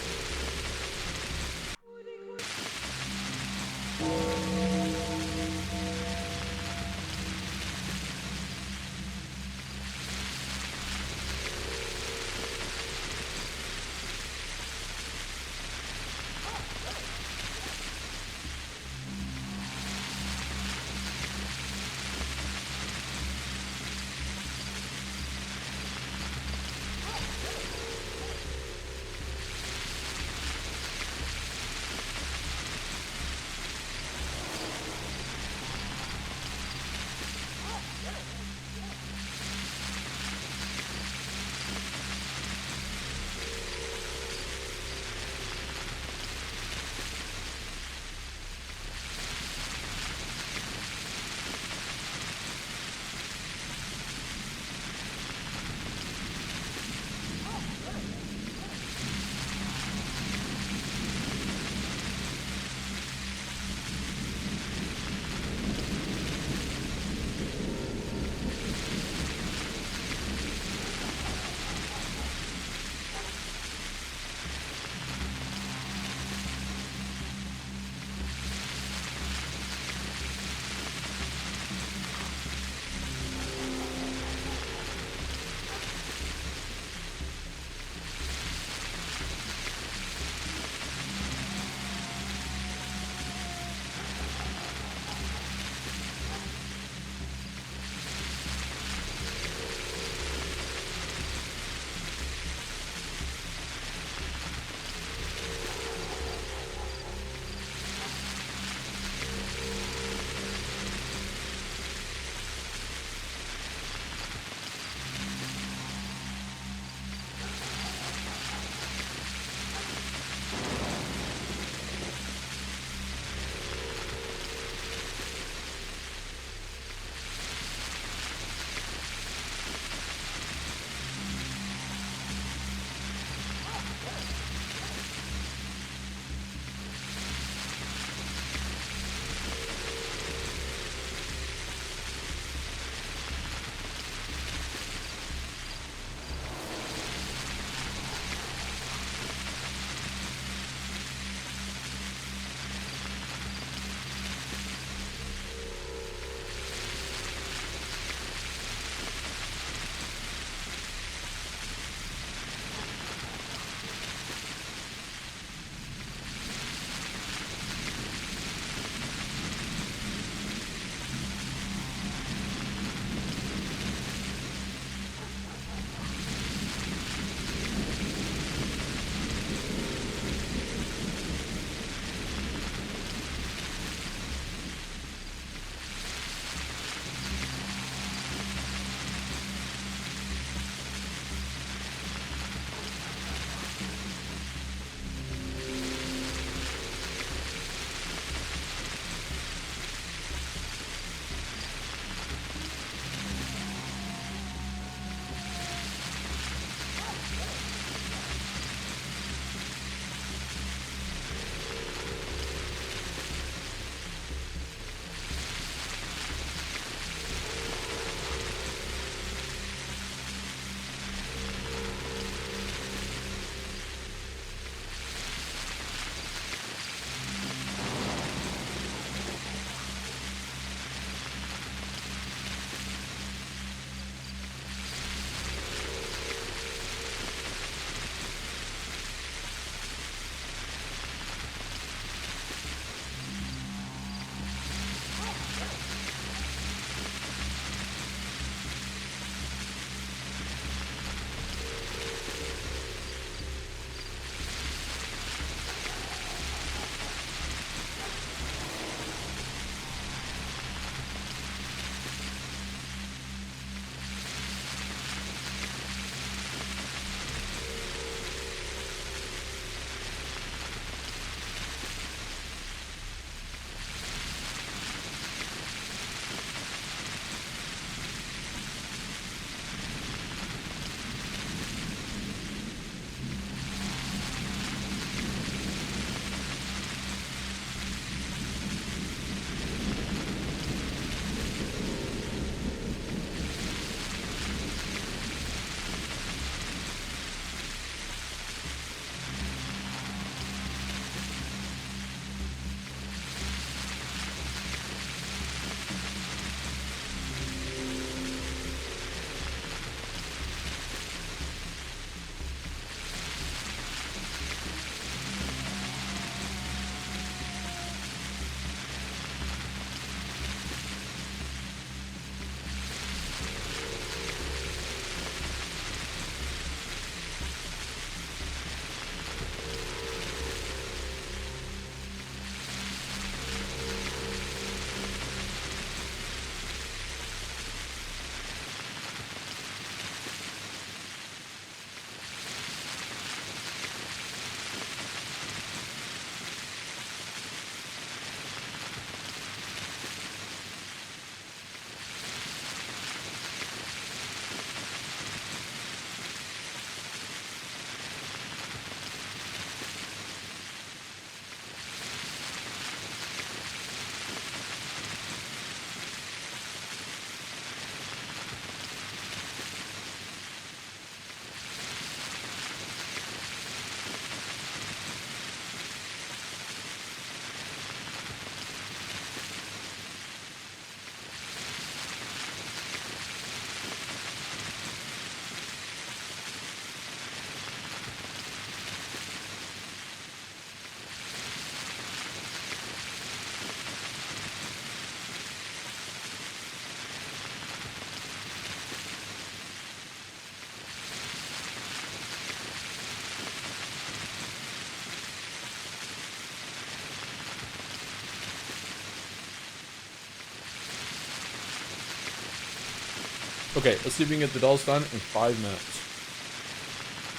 Speaker 1: Okay, let's see if we can get the dles done in 5 minutes.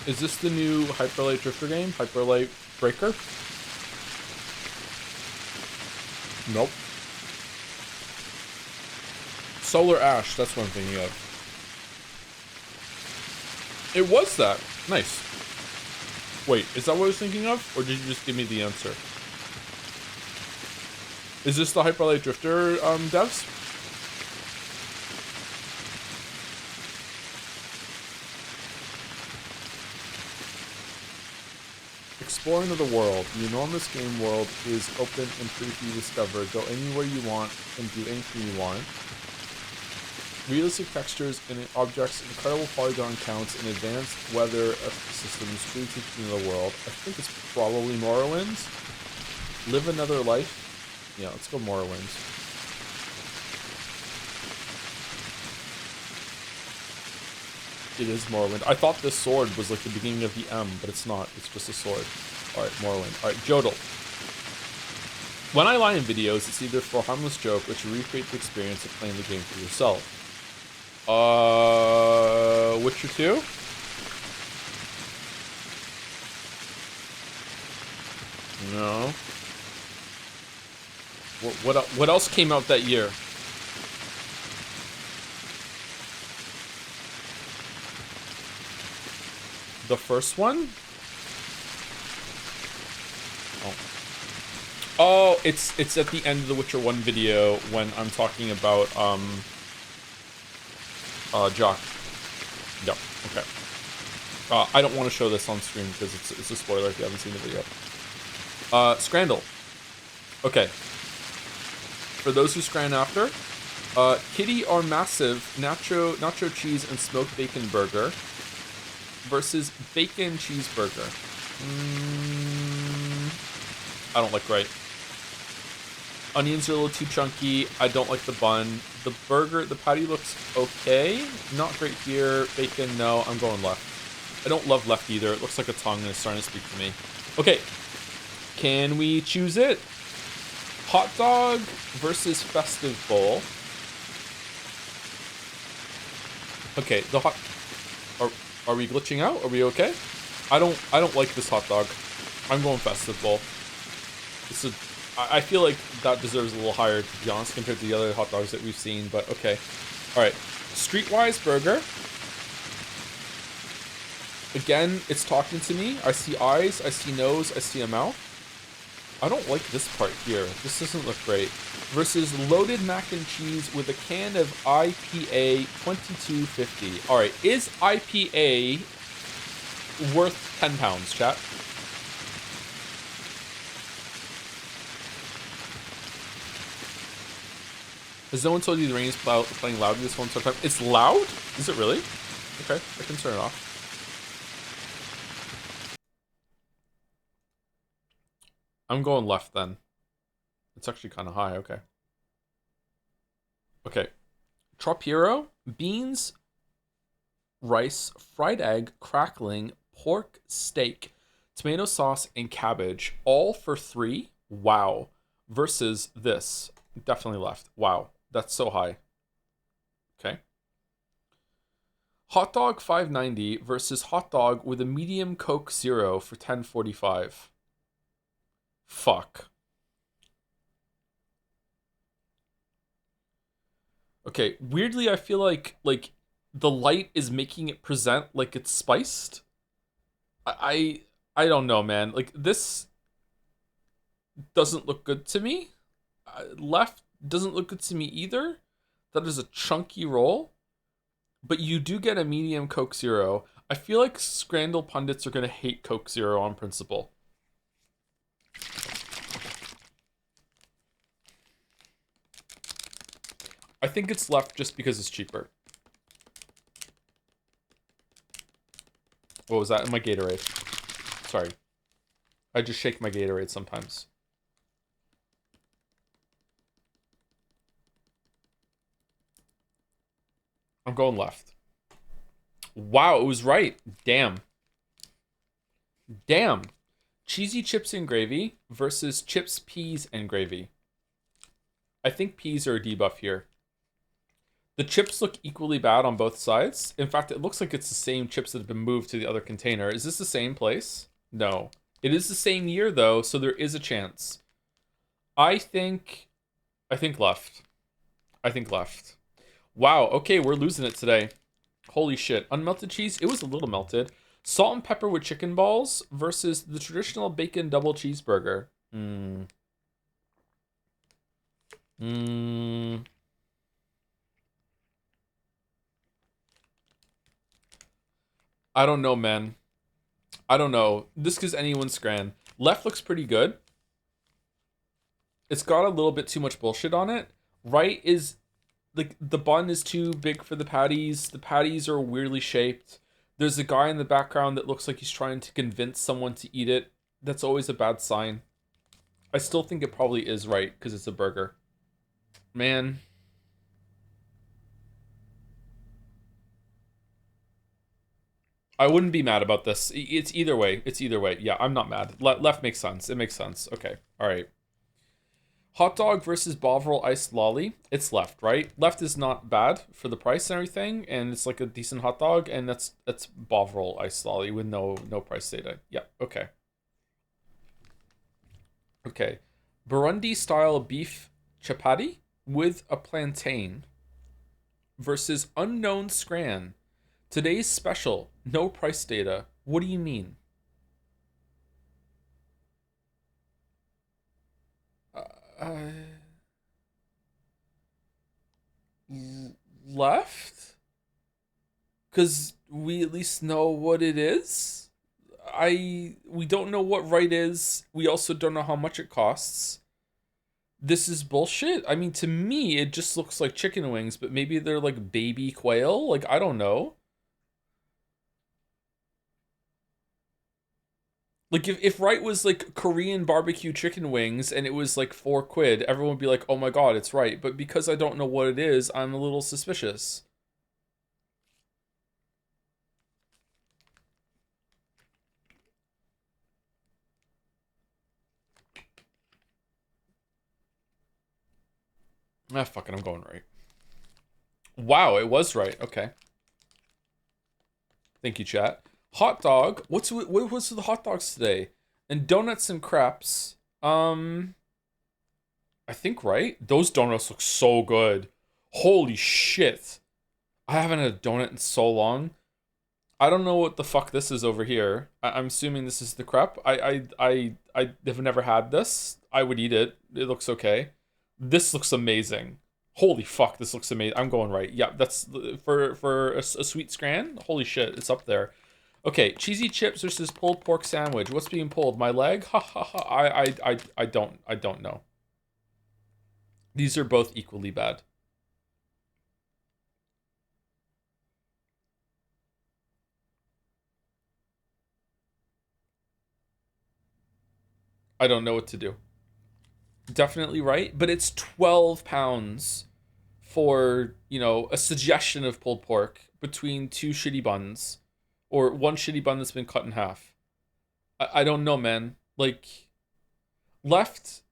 Speaker 1: Is this the new Hyperlight Drifter game? Hyperlight Breaker? Nope. Solar Ash, that's what I'm thinking of. It was that. Nice. Wait, is that what I was thinking of? Or did you just give me the answer? Is this the Hyperlight Drifter devs? Exploring of the world. The enormous game world is open and free for you to discover. Go anywhere you want and do anything you want. Realistic textures and objects, incredible polygon counts, and advanced weather systems truly taking the world. I think it's probably Morrowind. Live another life. Yeah, let's go Morrowind. It is Morrowind. I thought this sword was like the beginning of the M, but it's not. It's just a sword. Alright, Morrowind. Alright, Jodel. When I lie in videos, it's either for a harmless joke or to recreate the experience of playing the game for yourself. Witcher 2? No. What else came out that year? The first one? Oh, it's at the end of the Witcher 1 video when I'm talking about Jock. Yep. Okay. I don't want to show this on stream because it's a spoiler if you haven't seen the video. Scrandle. Okay. For those who scran after, Kitty or Massive nacho cheese and smoked bacon burger versus bacon cheeseburger. I don't like right. Onions are a little too chunky. I don't like the bun. The burger, the patty looks okay. Not great here. Bacon, no. I'm going left. I don't love left either. It looks like a tongue and it's starting to speak to me. Okay. Can we choose it? Hot dog versus festive bowl. Okay, the hot... Are we glitching out? Are we okay? I don't like this hot dog. I'm going festive bowl. This is... I feel like that deserves a little higher, to be honest, compared to the other hot dogs that we've seen, but okay. Alright. Streetwise burger. Again, it's talking to me. I see eyes, I see nose, I see a mouth. I don't like this part here. This doesn't look great. Versus loaded mac and cheese with a can of IPA 2250. Alright, is IPA worth £10, chat? Has no one told you the rain is playing loud this one sometime? It's loud? Is it really? Okay, I can turn it off. I'm going left then. It's actually kind of high, okay. Okay. Tropiro, beans, rice, fried egg, crackling, pork, steak, tomato sauce, and cabbage. All for $3. Wow. Versus this. Definitely left. Wow. That's so high. Okay. Hot dog $5.90 versus hot dog with a medium Coke Zero for $10.45. Fuck. Okay, weirdly I feel like the light is making it present like it's spiced. I don't know, man. Like this doesn't look good to me. Left doesn't look good to me either. That is a chunky roll. But you do get a medium Coke Zero. I feel like Scrandle pundits are going to hate Coke Zero on principle. I think it's left just because it's cheaper. What was that in my Gatorade? Sorry. I just shake my Gatorade sometimes. I'm going left. Wow, it was right. Damn. Damn. Cheesy chips and gravy versus chips, peas, and gravy. I think peas are a debuff here. The chips look equally bad on both sides. In fact, it looks like it's the same chips that have been moved to the other container. Is this the same place? No. It is the same year, though, so there is a chance. I think left. I think left. Wow, okay, we're losing it today. Holy shit. Unmelted cheese? It was a little melted. Salt and pepper with chicken balls versus the traditional bacon double cheeseburger. I don't know, man. I don't know. This is anyone's scran. Left looks pretty good. It's got a little bit too much bullshit on it. Right is, like, the bun is too big for the patties. The patties are weirdly shaped. There's a guy in the background that looks like he's trying to convince someone to eat it. That's always a bad sign. I still think it probably is right because it's a burger. Man. I wouldn't be mad about this. It's either way. It's either way. Yeah, I'm not mad. Left makes sense. It makes sense. Okay. All right. Hot dog versus Bovril iced lolly. It's left, right? Left is not bad for the price and everything, and it's like a decent hot dog, and that's Bovril iced lolly with no price data. Yeah, okay. Okay. Burundi style beef chapati with a plantain versus unknown scran. Today's special, no price data. What do you mean? Left? Because we at least know what it is. We don't know what right is. We also don't know how much it costs. This is bullshit. I mean, to me, it just looks like chicken wings, but maybe they're like baby quail. Like, I don't know. Like, if right was like Korean barbecue chicken wings and it was like £4, everyone would be like, oh my god, it's right. But because I don't know what it is, I'm a little suspicious. Ah, fuck it, I'm going right. Wow, it was right. Okay. Thank you, chat. Hot dog. What was the hot dogs today? And donuts and crepes. I think right. Those donuts look so good. Holy shit. I haven't had a donut in so long. I don't know what the fuck this is over here. I'm assuming this is the crepe. I have never had this. I would eat it. It looks okay. This looks amazing. Holy fuck, this looks amazing. I'm going right. Yeah, that's for a sweet scran. Holy shit, it's up there. Okay, cheesy chips versus pulled pork sandwich. What's being pulled? My leg? Ha ha ha. I don't know. These are both equally bad. I don't know what to do. Definitely right, but it's 12 pounds for, you know, a suggestion of pulled pork between two shitty buns. Or one shitty bun that's been cut in half. I don't know, man. Like, left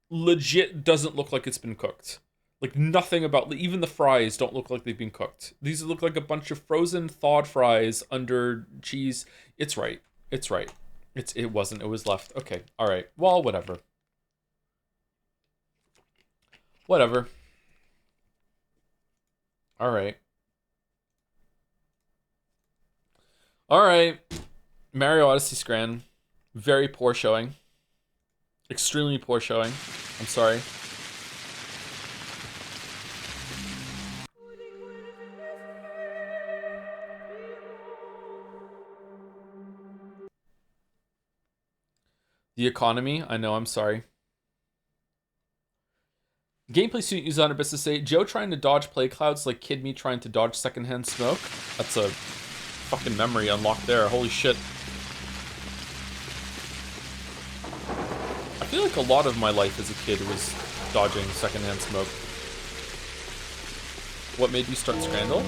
Speaker 1: legit doesn't look like it's been cooked. Like, nothing about... Even the fries don't look like they've been cooked. These look like a bunch of frozen, thawed fries under cheese. It's right. It's right. It wasn't. It was left. Okay. All right. Well, whatever. Whatever. All right. All right, Mario Odyssey Scran, very poor showing, extremely poor showing. I'm sorry. The economy, I know, I'm sorry. Gameplay student user on business say Joe trying to dodge play clouds like Kid Me trying to dodge secondhand smoke. That's a fucking memory unlocked there. Holy shit. I feel like a lot of my life as a kid was dodging secondhand smoke. What made you start Scrandle?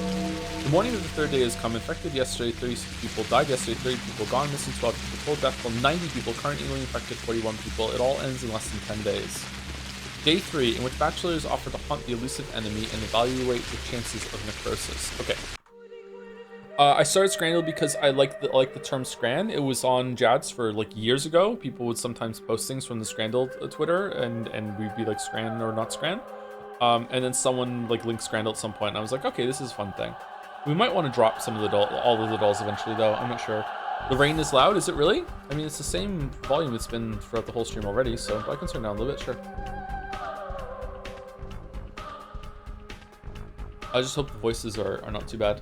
Speaker 1: The morning of the third day has come. Infected yesterday, 36 people. Died yesterday, 30 people. Gone missing, 12 people. Full death from 90 people. Currently infected, 41 people. It all ends in less than 10 days. Day 3, in which bachelors offer to hunt the elusive enemy and evaluate the chances of necrosis. Okay. I started Scrandle because I like the term Scran. It was on Jads for like years ago. People would sometimes post things from the Scrandle Twitter, and we'd be like Scran or not Scran. And then someone like linked Scrandle at some point, and I was like, okay, this is a fun thing. We might want to drop some of the all of the dolls eventually, though. I'm not sure. The rain is loud. Is it really? I mean, it's the same volume it's been throughout the whole stream already, so I can turn down a little bit, sure. I just hope the voices are not too bad.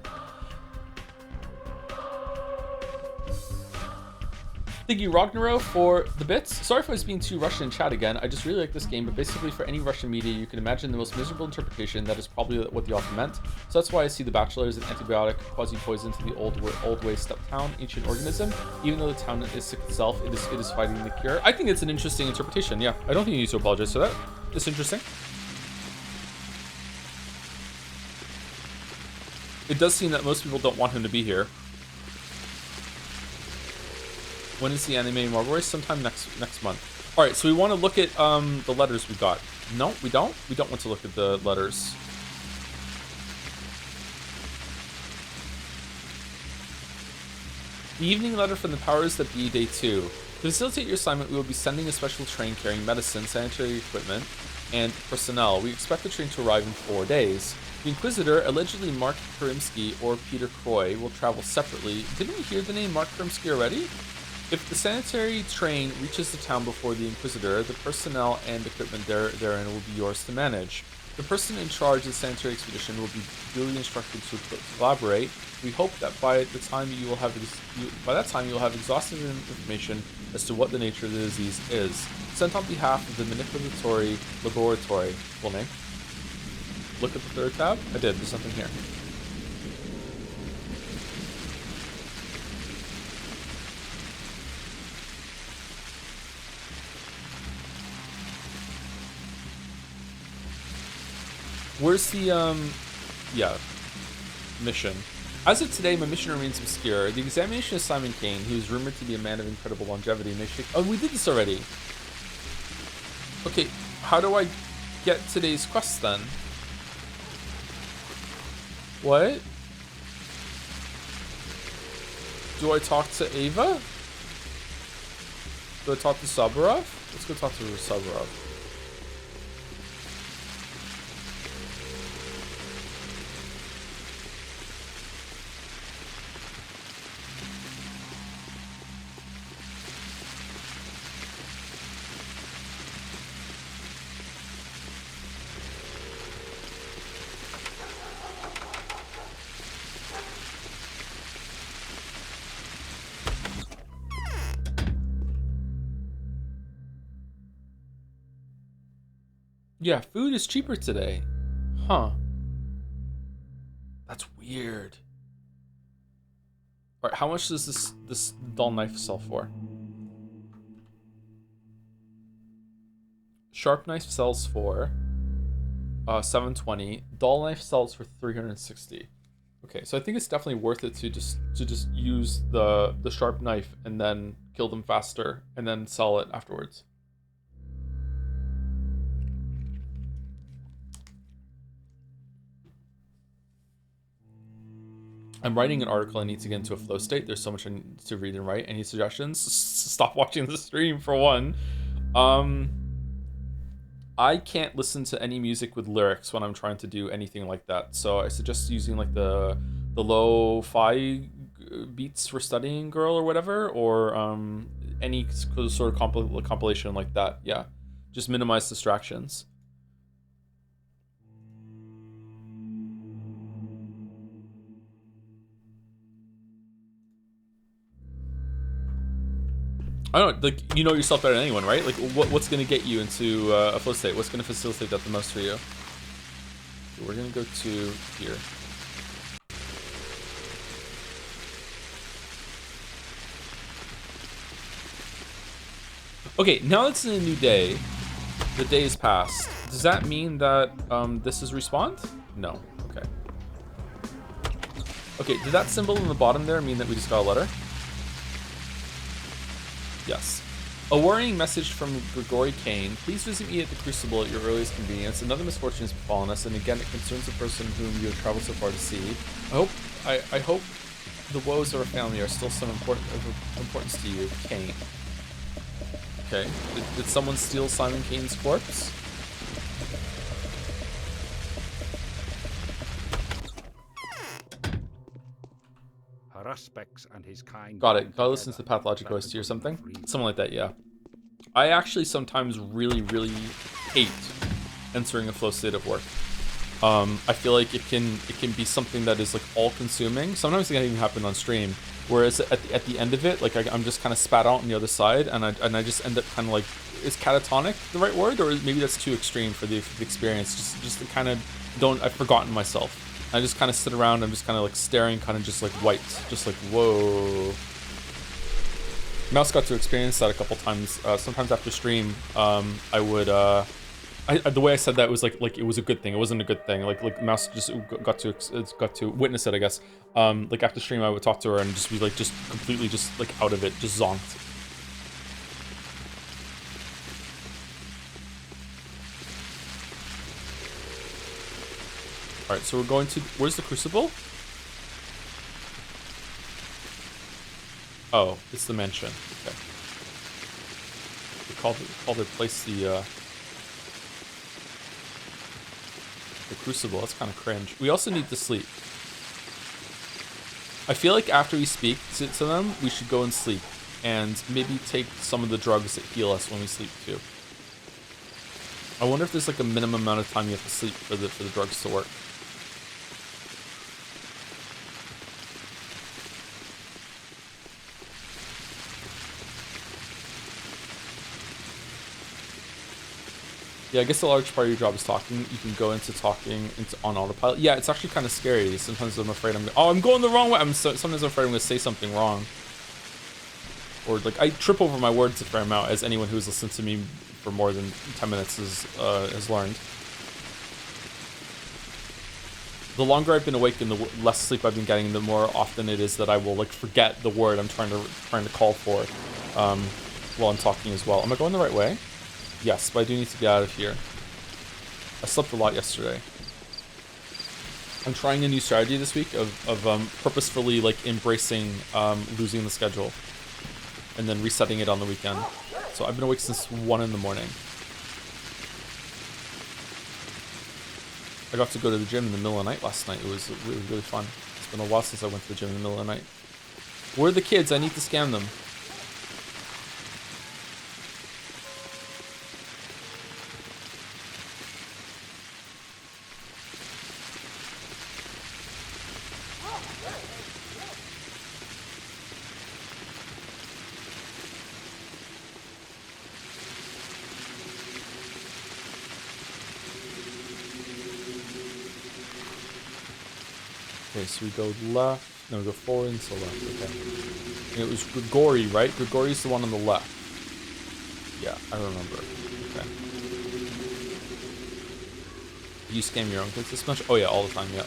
Speaker 1: Thank you, Ragnaro, for the bits. Sorry if I was being too Russian in chat again. I just really like this game, but basically for any Russian media, you can imagine the most miserable interpretation. That is probably what the author meant. So that's why I see the Bachelor as an antibiotic, quasi-poison to the old way steppe town, ancient organism. Even though the town is sick itself, it is fighting the cure. I think it's an interesting interpretation, yeah. I don't think you need to apologize for that. It's interesting. It does seem that most people don't want him to be here. When is the anime Marble Race? Sometime next month. All right, so we want to look at the letters we got. No, we don't. We don't want to look at the letters. The evening letter from the powers that be, day 2. To facilitate your assignment, we will be sending a special train carrying medicine, sanitary equipment, and personnel. We expect the train to arrive in 4 days. The Inquisitor, allegedly Mark Karimsky or Peter Croy, will travel separately. Didn't we hear the name Mark Karimsky already? If the sanitary train reaches the town before the Inquisitor, the personnel and equipment therein will be yours to manage. The person in charge of the sanitary expedition will be duly instructed to collaborate. We hope that by that time you will have exhaustive information as to what the nature of the disease is. Sent on behalf of the Manipulatory Laboratory. Full name. Look at the third tab. I did. There's something here. Where's the, mission? As of today, my mission remains obscure. The examination of Simon Kane, who is rumored to be a man of incredible longevity, may shake... Oh, we did this already. Okay, how do I get today's quest, then? What? Do I talk to Ava? Do I talk to Saburov? Let's go talk to Saburov. Yeah, food is cheaper today. Huh. That's weird. Alright, how much does this dull knife sell for? Sharp knife sells for $720. Dull knife sells for $360. Okay, so I think it's definitely worth it to just use the sharp knife and then kill them faster and then sell it afterwards. I'm writing an article. I need to get into a flow state. There's so much I need to read and write. Any suggestions? Stop watching the stream, for one. I can't listen to any music with lyrics when I'm trying to do anything like that. So I suggest using like the lo-fi beats for studying girl or whatever, or any sort of compilation like that. Yeah, just minimize distractions. I don't know, like, you know yourself better than anyone, right? Like, what's going to get you into a flow state? What's going to facilitate that the most for you? Okay, we're going to go to here. Okay, now it's a new day. The day is passed. Does that mean that this is respawned? No. Okay. Okay, did that symbol in the bottom there mean that we just got a letter? Yes. A worrying message from Grigori Kane. Please visit me at the Crucible at your earliest convenience. Another misfortune has befallen us, and again it concerns the person whom you have traveled so far to see. I hope the woes of our family are still some importance to you, Kane. Okay. Did someone steal Simon Kane's corpse?
Speaker 9: Her aspects and his kind.
Speaker 1: Got it. Gotta listen to the Pathologic OST or something. Something like that, yeah. I actually sometimes really hate entering a flow state of work. I feel like it can be something that is like all-consuming. Sometimes it can even happen on stream. Whereas at the end of it, like I'm just kind of spat out on the other side, and I just end up kind of like, is catatonic the right word, or maybe that's too extreme for the experience? Just kind of I've forgotten myself. I just kind of sit around. I'm just kind of like staring, kind of just like white, just like whoa. Mouse got to experience that a couple times. Sometimes after stream, I would. The way I said that was like it was a good thing. It wasn't a good thing. Like Mouse just got to witness it, I guess. Like after stream, I would talk to her and just be like just completely just like out of it, just zonked. All right, so we're going to. Where's the Crucible? Oh, it's the mansion. Okay. They called their place the Crucible. That's kind of cringe. We also need to sleep. I feel like after we speak to them, we should go and sleep, and maybe take some of the drugs that heal us when we sleep too. I wonder if there's like a minimum amount of time you have to sleep for the drugs to work. Yeah, I guess a large part of your job is talking. You can go into talking on autopilot. Yeah, it's actually kind of scary. Sometimes I'm afraid I'm going the wrong way. Sometimes I'm afraid I'm going to say something wrong. Or like I trip over my words a fair amount, as anyone who's listened to me for more than 10 minutes has learned. The longer I've been awake and the less sleep I've been getting, the more often it is that I will like forget the word I'm trying to call for while I'm talking as well. Am I going the right way? Yes, but I do need to get out of here. I slept a lot yesterday. I'm trying a new strategy this week of purposefully like embracing losing the schedule and then resetting it on the weekend. So I've been awake since 1 in the morning. I got to go to the gym in the middle of the night last night. It was really fun. It's been a while since I went to the gym in the middle of the night. Where are the kids? I need to scan them. Okay, so we go left. No, we go forward and to left. Okay. And it was Grigori, right? Grigori's the one on the left. Yeah, I remember. Okay. You scam your own kids this much? Oh yeah, all the time. Yeah.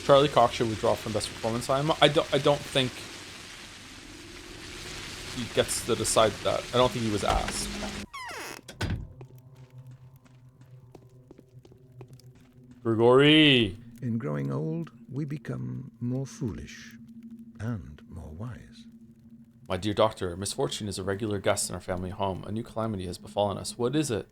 Speaker 1: Charlie Cox should withdraw from best performance. I don't think he gets to decide that. I don't think he was asked. Grigori!
Speaker 10: In growing old, we become more foolish and more wise.
Speaker 1: My dear doctor, misfortune is a regular guest in our family home. A new calamity has befallen us. What is it?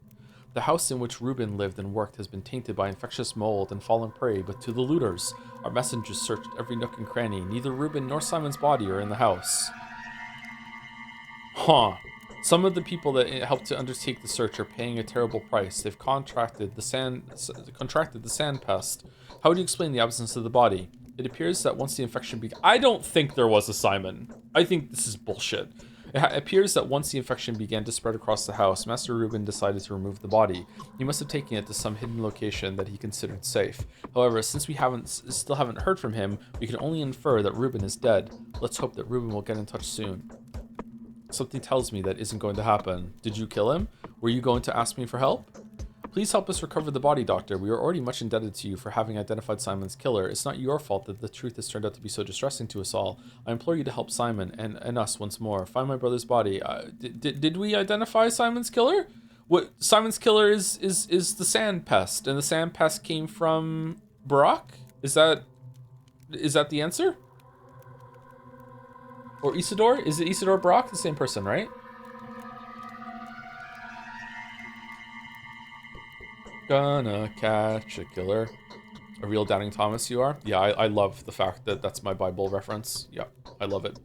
Speaker 1: The house in which Reuben lived and worked has been tainted by infectious mold and fallen prey, but to the looters. Our messengers searched every nook and cranny. Neither Reuben nor Simon's body are in the house. Huh. Some of the people that helped to undertake the search are paying a terrible price. They've contracted the sand pest. How would you explain the absence of the body? It appears that once the infection began... I don't think there was a Simon. I think this is bullshit. It appears that once the infection began to spread across the house, Master Reuben decided to remove the body. He must have taken it to some hidden location that he considered safe. However, since we still haven't heard from him, we can only infer that Reuben is dead. Let's hope that Reuben will get in touch soon. Something tells me that isn't going to happen. Did you kill him? Were you going to ask me for help? Please help us recover the body, Doctor. We are already much indebted to you for having identified Simon's killer. It's not your fault that the truth has turned out to be so distressing to us all. I implore you to help Simon and us once more. Find my brother's body. Did we identify Simon's killer? What Simon's killer is the sand pest, and the sand pest came from Barak? Is that the answer? Or Isidore? Is it Isidore Barak? The same person, right? Gonna catch a killer. A real Doubting Thomas you are? Yeah, I love the fact that that's my Bible reference. Yeah, I love it.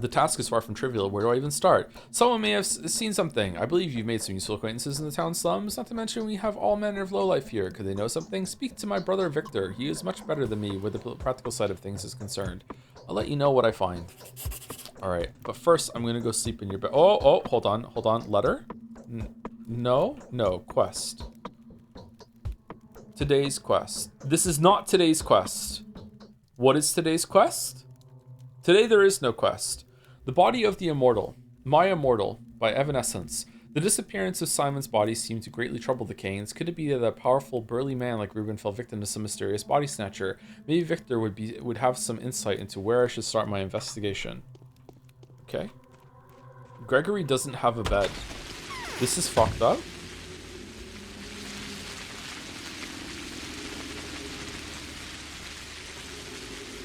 Speaker 1: The task is far from trivial. Where do I even start? Someone may have seen something. I believe you've made some useful acquaintances in the town slums. Not to mention we have all manner of lowlife here. Could they know something? Speak to my brother Victor. He is much better than me where the practical side of things is concerned. I'll let you know what I find. All right, but first I'm gonna go sleep in your bed. Oh, hold on. Letter? No, quest. Today's quest. This is not today's quest. What is today's quest? Today there is no quest. The body of the immortal. My Immortal by Evanescence. The disappearance of Simon's body seemed to greatly trouble the Canes. Could it be that a powerful, burly man like Reuben fell victim to some mysterious body snatcher? Maybe Victor would have some insight into where I should start my investigation. Okay. Gregory doesn't have a bed. This is fucked up.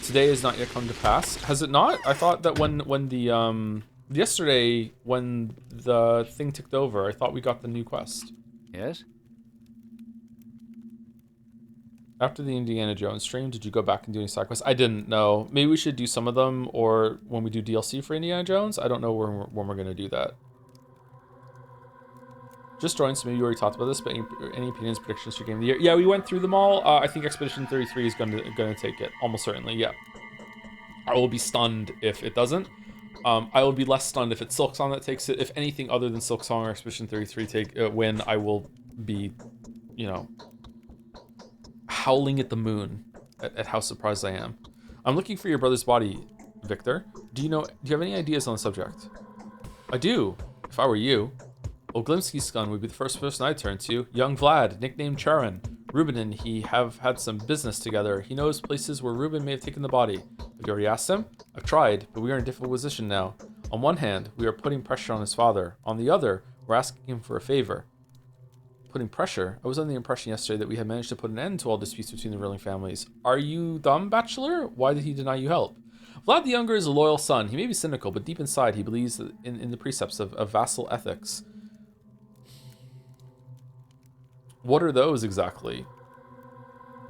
Speaker 1: Today has not yet come to pass. Has it not? I thought that when the yesterday when the thing ticked over, I thought we got the new quest.
Speaker 9: Yes?
Speaker 1: After the Indiana Jones stream, did you go back and do any side quests? I didn't know. Maybe we should do some of them, or when we do DLC for Indiana Jones. I don't know when we're gonna do that. Just joined, so maybe you already talked about this, but any opinions, predictions for Game of the Year? Yeah, we went through them all. I think Expedition 33 is gonna take it, almost certainly, yeah. I will be stunned if it doesn't. I will be less stunned if it's Silksong that takes it. If anything other than Silksong or Expedition 33 win, I will be, howling at the moon at how surprised I am. I'm looking for your brother's body, Victor. Do you have any ideas on the subject? I do, if I were you. Oglimsky's gun would be the first person I'd turn to. Young Vlad, nicknamed Charon. Ruben and he have had some business together. He knows places where Ruben may have taken the body. Have you already asked him? I've tried, but we are in a difficult position now. On one hand, we are putting pressure on his father. On the other, we're asking him for a favor. Putting pressure? I was under the impression yesterday that we had managed to put an end to all disputes between the ruling families. Are you dumb, Bachelor? Why did he deny you help? Vlad the Younger is a loyal son. He may be cynical, but deep inside he believes in the precepts of vassal ethics. What are those exactly?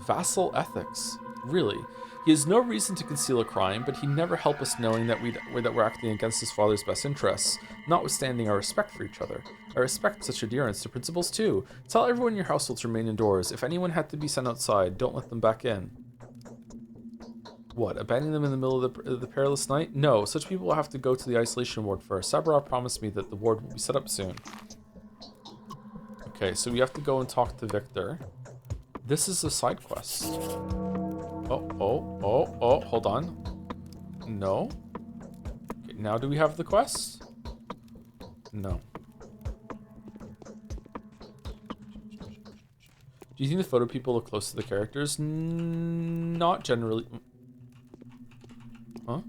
Speaker 1: Vassal ethics. Really? He has no reason to conceal a crime, but he'd never help us knowing that we're acting against his father's best interests, notwithstanding our respect for each other. I respect such adherence to principles too. Tell everyone in your household to remain indoors. If anyone had to be sent outside, don't let them back in. What, abandoning them in the middle of the perilous night? No, such people will have to go to the isolation ward first. Sabra promised me that the ward will be set up soon. Okay, so we have to go and talk to Victor. This is a side quest. Oh, hold on. No. Okay, now do we have the quest? No. Do you think the photo people look close to the characters? Not generally. Huh?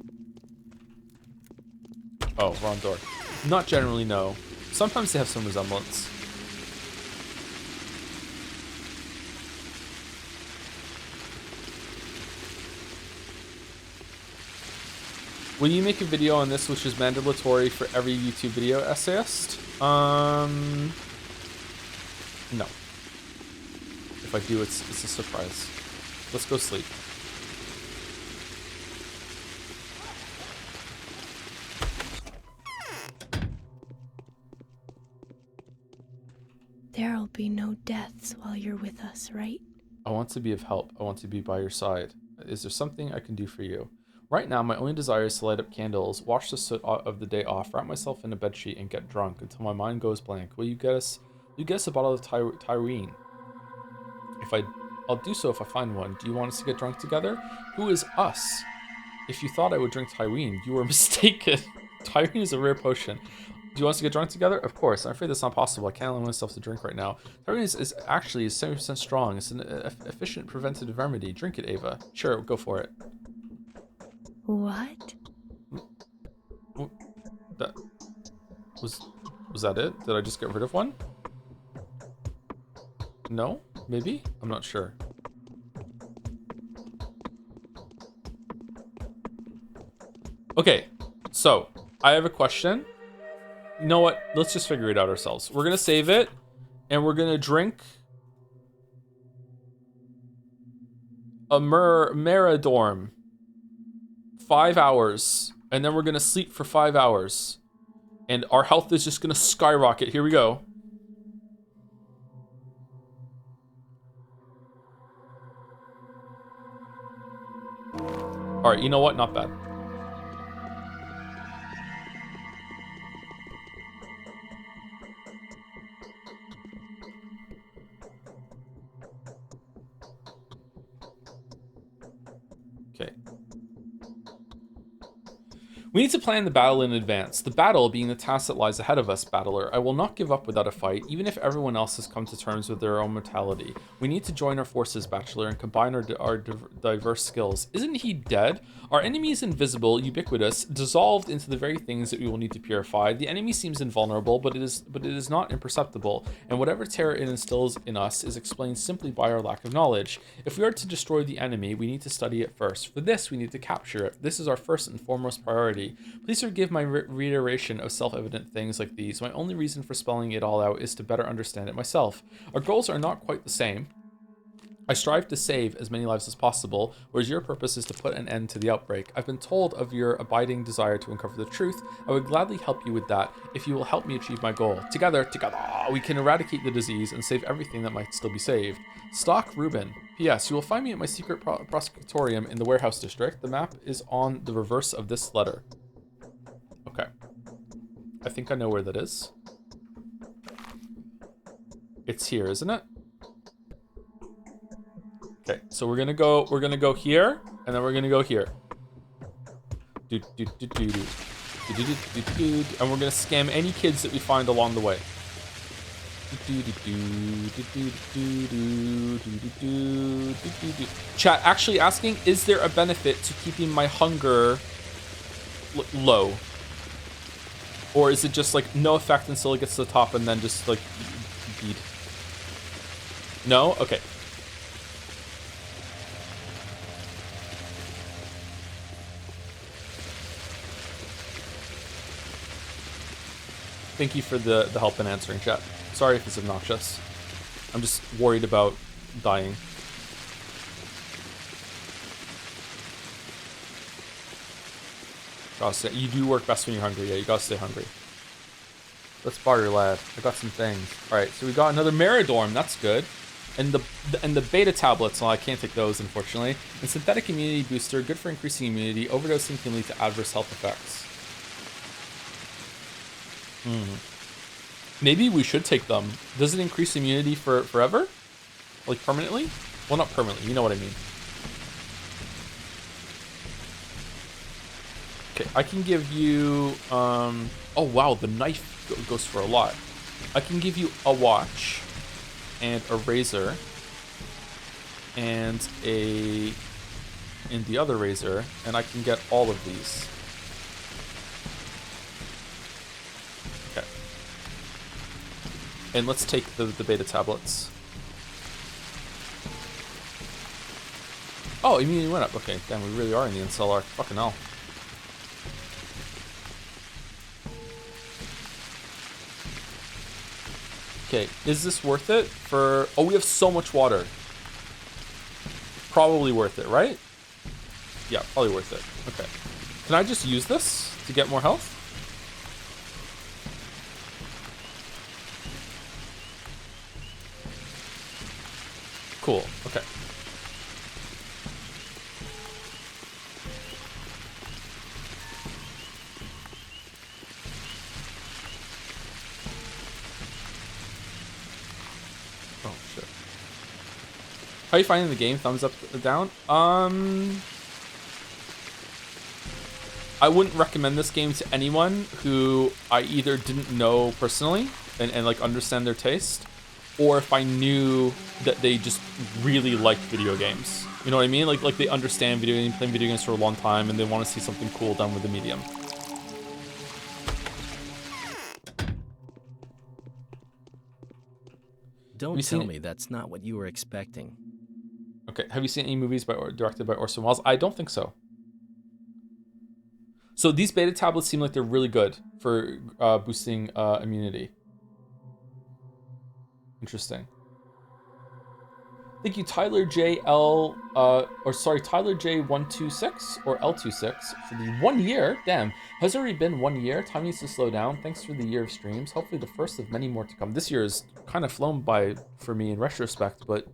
Speaker 1: Oh, wrong door. Not generally, no. Sometimes they have some resemblance. Will you make a video on this which is mandatory for every YouTube video essayist? No. If I do, it's a surprise. Let's go sleep.
Speaker 11: There'll be no deaths while you're with us, right?
Speaker 1: I want to be of help. I want to be by your side. Is there something I can do for you? Right now, my only desire is to light up candles, wash the soot of the day off, wrap myself in a bedsheet, and get drunk until my mind goes blank. Will you get us a bottle of Tyrene? I'll do so if I find one. Do you want us to get drunk together? Who is us? If you thought I would drink Tyrene, you were mistaken. Tyrene is a rare potion. Do you want us to get drunk together? Of course. I'm afraid that's not possible. I can't allow myself to drink right now. Target is actually 70% strong. It's an efficient preventative remedy. Drink it, Ava. Sure, go for it.
Speaker 11: What?
Speaker 1: That was that it? Did I just get rid of one? No? Maybe? I'm not sure. Okay, so I have a question. You know what? Let's just figure it out ourselves. We're gonna save it, and we're gonna drink a Meridorm. 5 hours, and then we're gonna sleep for 5 hours, and our health is just gonna skyrocket. Here we go. All right, you know what? Not bad. Okay. We need to plan the battle in advance. The battle being the task that lies ahead of us, battler. I will not give up without a fight, even if everyone else has come to terms with their own mortality. We need to join our forces, bachelor, and combine our diverse skills. Isn't he dead? Our enemy is invisible, ubiquitous, dissolved into the very things that we will need to purify. The enemy seems invulnerable, but it is not imperceptible, and whatever terror it instills in us is explained simply by our lack of knowledge. If we are to destroy the enemy, we need to study it first. For this, we need to capture it. This is our first and foremost priority. Please forgive my reiteration of self-evident things like these. My only reason for spelling it all out is to better understand it myself. Our goals are not quite the same. I strive to save as many lives as possible, whereas your purpose is to put an end to the outbreak. I've been told of your abiding desire to uncover the truth. I would gladly help you with that if you will help me achieve my goal. Together, we can eradicate the disease and save everything that might still be saved. Stock Reuben. P.S. You will find me at my secret prosecutorium in the warehouse district. The map is on the reverse of this letter. Okay. I think I know where that is. It's here, isn't it? Okay, so we're gonna go here, and then we're gonna go here. And we're gonna scam any kids that we find along the way. Chat actually asking, is there a benefit to keeping my hunger low? Or is it just like no effect until it gets to the top and then just like beat? No? Okay. Thank you for the help in answering, chat. Sorry if it's obnoxious. I'm just worried about dying. You do work best when you're hungry. Yeah, you gotta stay hungry. Let's barter, lad. I got some things. All right, so we got another Meridorm. That's good. And the beta tablets. Well, I can't take those, unfortunately. And synthetic immunity booster, good for increasing immunity. Overdosing can lead to adverse health effects. Maybe we should take them. Does it increase immunity for forever? Like permanently? Well, not permanently. You know what I mean. Okay, I can give you... oh, wow. The knife goes for a lot. I can give you a watch and a razor and the other razor, and I can get all of these. Okay. And let's take the beta tablets. Oh, immunity went up. Okay, damn, we really are in the incel arc. Fucking hell. Okay, is this worth it for... Oh, we have so much water. Probably worth it, right? Yeah, probably worth it. Okay. Can I just use this to get more health? Cool, okay. Oh, shit. How are you finding the game? Thumbs up, down? I wouldn't recommend this game to anyone who I either didn't know personally and like understand their taste, or if I knew that they just really liked video games. You know what I mean? Like they understand video games, playing video games for a long time, and they want to see something cool done with the medium.
Speaker 8: Don't tell me that's not what you were expecting.
Speaker 1: Okay, have you seen any movies directed by Orson Welles? I don't think so. So these beta tablets seem like they're really good for boosting immunity. Interesting. Thank you, Tyler Tyler J126 or L26 for the 1 year. Damn, has already been 1 year. Time needs to slow down. Thanks for the year of streams. Hopefully the first of many more to come. This year is kind of flown by for me in retrospect, but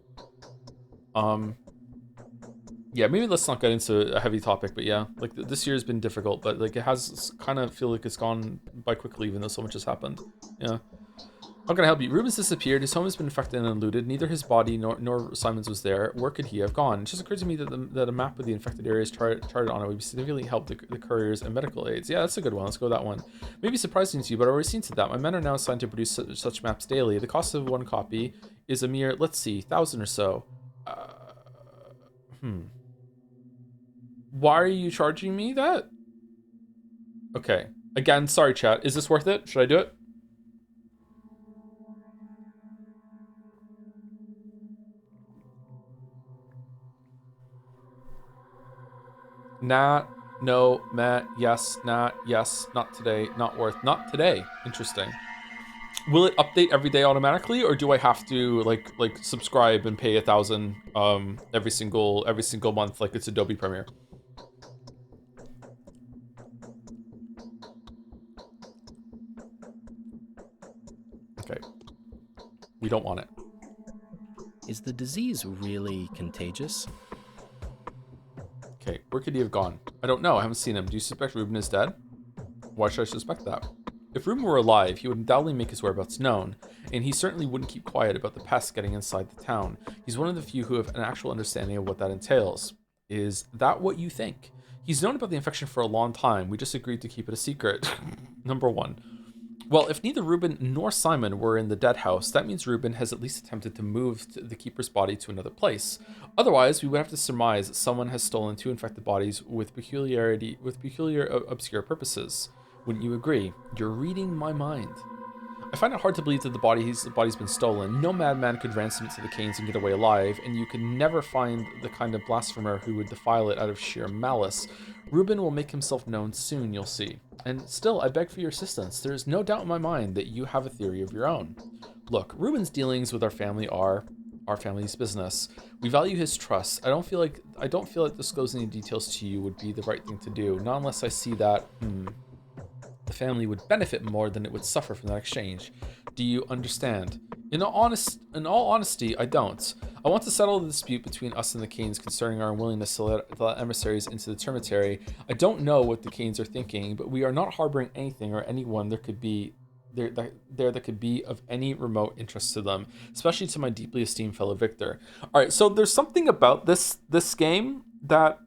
Speaker 1: yeah, maybe let's not get into a heavy topic, but yeah, like this year has been difficult, but like it has kind of feel like it's gone by quickly, even though so much has happened. Yeah. How can I help you? Ruben's disappeared. His home has been infected and looted. Neither his body nor Simon's was there. Where could he have gone? It just occurred to me that a map of the infected areas charted on it would significantly help the couriers and medical aids. Yeah, that's a good one. Let's go with that one. Maybe surprising to you, but I've already seen to that. My men are now assigned to produce such maps daily. The cost of one copy is a mere, let's see, 1,000 or so. Why are you charging me that? Okay. Again, sorry, chat. Is this worth it? Should I do it? Nah, no, meh, yes, nah, yes, not today, not worth, not today. Interesting. Will it update every day automatically, or do I have to like subscribe and pay 1,000 every single month like it's Adobe Premiere? Okay. We don't want it.
Speaker 8: Is the disease really contagious?
Speaker 1: Okay, where could he have gone? I don't know. I haven't seen him. Do you suspect Ruben is dead? Why should I suspect that? If Ruben were alive, he would undoubtedly make his whereabouts known, and he certainly wouldn't keep quiet about the pests getting inside the town. He's one of the few who have an actual understanding of what that entails. Is that what you think? He's known about the infection for a long time. We just agreed to keep it a secret. Number one. Well, if neither Ruben nor Simon were in the dead house, that means Ruben has at least attempted to move the keeper's body to another place. Otherwise, we would have to surmise that someone has stolen two infected bodies with peculiar obscure purposes. Wouldn't you agree? You're reading my mind. I find it hard to believe that the body's been stolen. No madman could ransom it to the Canes and get away alive, and you can never find the kind of blasphemer who would defile it out of sheer malice. Ruben will make himself known soon, you'll see. And still, I beg for your assistance. There is no doubt in my mind that you have a theory of your own. Look, Ruben's dealings with our family are our family's business. We value his trust. I don't feel like disclosing any details to you would be the right thing to do, not unless I see that the family would benefit more than it would suffer from that exchange. Do you understand? In all honesty, I don't. I want to settle the dispute between us and the Canes concerning our unwillingness to let emissaries into the Termitary. I don't know what the Canes are thinking, but we are not harboring anything or anyone that could be of any remote interest to them, especially to my deeply esteemed fellow Victor. All right, so there's something about this game that,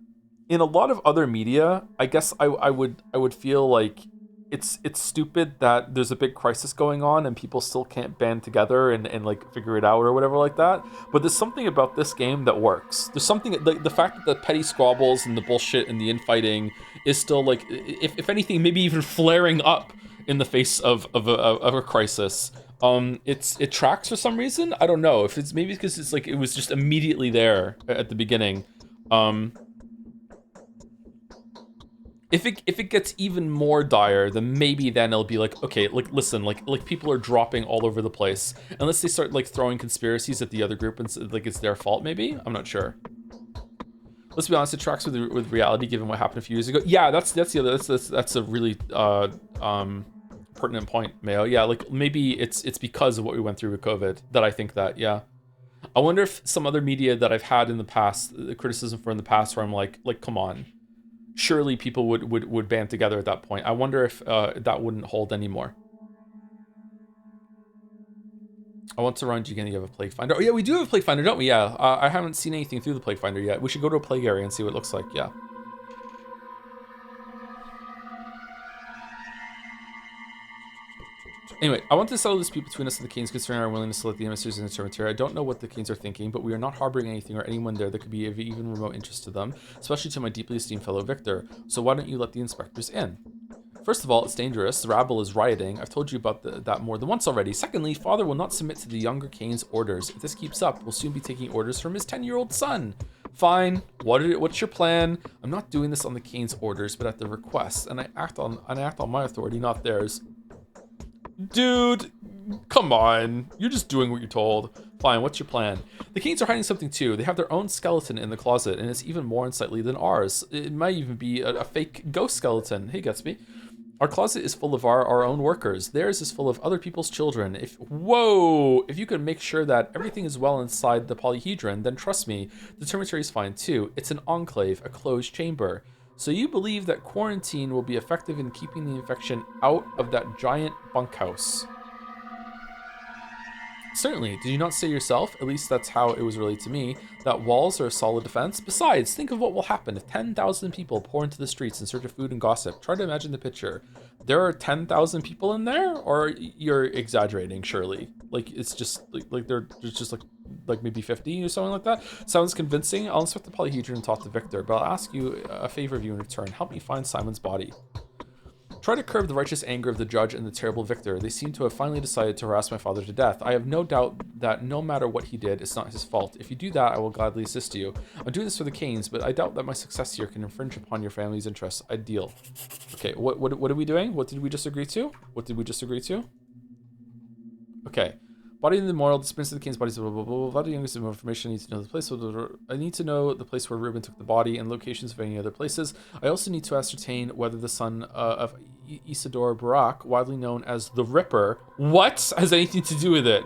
Speaker 1: in a lot of other media, I guess I would feel like it's stupid that there's a big crisis going on and people still can't band together and like figure it out or whatever like that. But there's something about this game that works. There's something, the fact that the petty squabbles and the bullshit and the infighting is still like, if anything, maybe even flaring up in the face of a crisis. It tracks for some reason. I don't know if it's maybe because it's like it was just immediately there at the beginning. If it gets even more dire, then maybe then it'll be like, okay, like listen, like people are dropping all over the place. Unless they start like throwing conspiracies at the other group and like it's their fault, maybe? I'm not sure. Let's be honest, it tracks with reality given what happened a few years ago. Yeah, that's a really pertinent point, Mayo. Yeah, like maybe it's because of what we went through with COVID that I think that, yeah. I wonder if some other media that I've had in the past, the criticism for in the past, where I'm like come on. Surely people would band together at that point. I wonder if that wouldn't hold anymore. I want to run. Do you have a Plague Finder? Oh yeah, we do have a Plague Finder, don't we? Yeah. I haven't seen anything through the Plague Finder yet. We should go to a plague area and see what it looks like. Yeah. Anyway, I want to settle this dispute between us and the Canes concerning our willingness to let the emissaries in the cemetery. I don't know what the Canes are thinking, but we are not harboring anything or anyone there that could be of even remote interest to them, especially to my deeply esteemed fellow Victor. So why don't you let the inspectors in? First of all, it's dangerous. The rabble is rioting. I've told you about that more than once already. Secondly, Father will not submit to the younger Cane's orders. If this keeps up, we'll soon be taking orders from his 10-year-old son. Fine. What's your plan? I'm not doing this on the Cane's orders, but at their request, and I act on my authority, not theirs. Dude, come on. You're just doing what you're told. Fine, what's your plan? The Canes are hiding something too. They have their own skeleton in the closet, and it's even more unsightly than ours. It might even be a fake ghost skeleton. Hey, Gatsby. Our closet is full of our own workers. Theirs is full of other people's children. If you could make sure that everything is well inside the polyhedron, then trust me, the cemetery is fine too. It's an enclave, a closed chamber. So you believe that quarantine will be effective in keeping the infection out of that giant bunkhouse? Certainly. Did you not say yourself, at least that's how it was relayed to me, that walls are a solid defense? Besides, think of what will happen if 10,000 people pour into the streets in search of food and gossip. Try to imagine the picture. There are 10,000 people in there? Or you're exaggerating, surely? Like, it's just, like there's just like maybe 50 or something like that? Sounds convincing. I'll inspect the polyhedron and talk to Victor, but I'll ask you a favor of you in return. Help me find Simon's body. Try to curb the righteous anger of the judge and the terrible Victor. They seem to have finally decided to harass my father to death. I have no doubt that no matter what he did, it's not his fault. If you do that, I will gladly assist you. I'm doing this for the Canes, but I doubt that my success here can infringe upon your family's interests. I deal. Okay, what are we doing? What did we just agree to? Okay. Body in the memorial, dispense of the Cane's bodies, blah, blah, blah, blah, blah. Youngest more information. I need to know the place. I need to know the place where Reuben took the body and locations of any other places. I also need to ascertain whether the son of Isidore Barak, widely known as the Ripper, has anything to do with it.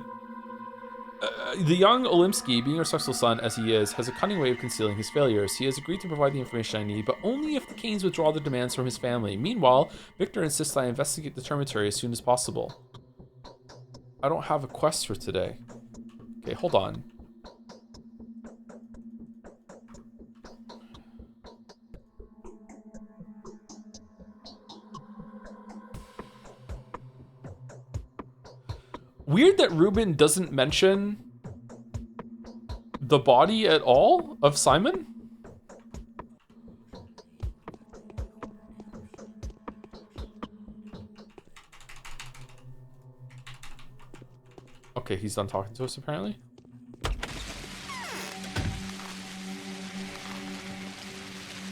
Speaker 1: The young Olimsky, being a respectful son as he is, has a cunning way of concealing his failures. He has agreed to provide the information I need, but only if the Canes withdraw their demands from his family. Meanwhile, Victor insists I investigate the cemetery as soon as possible. I don't have a quest for today. Okay, hold on. Weird that Reuben doesn't mention the body at all of Simon. Okay, he's done talking to us apparently.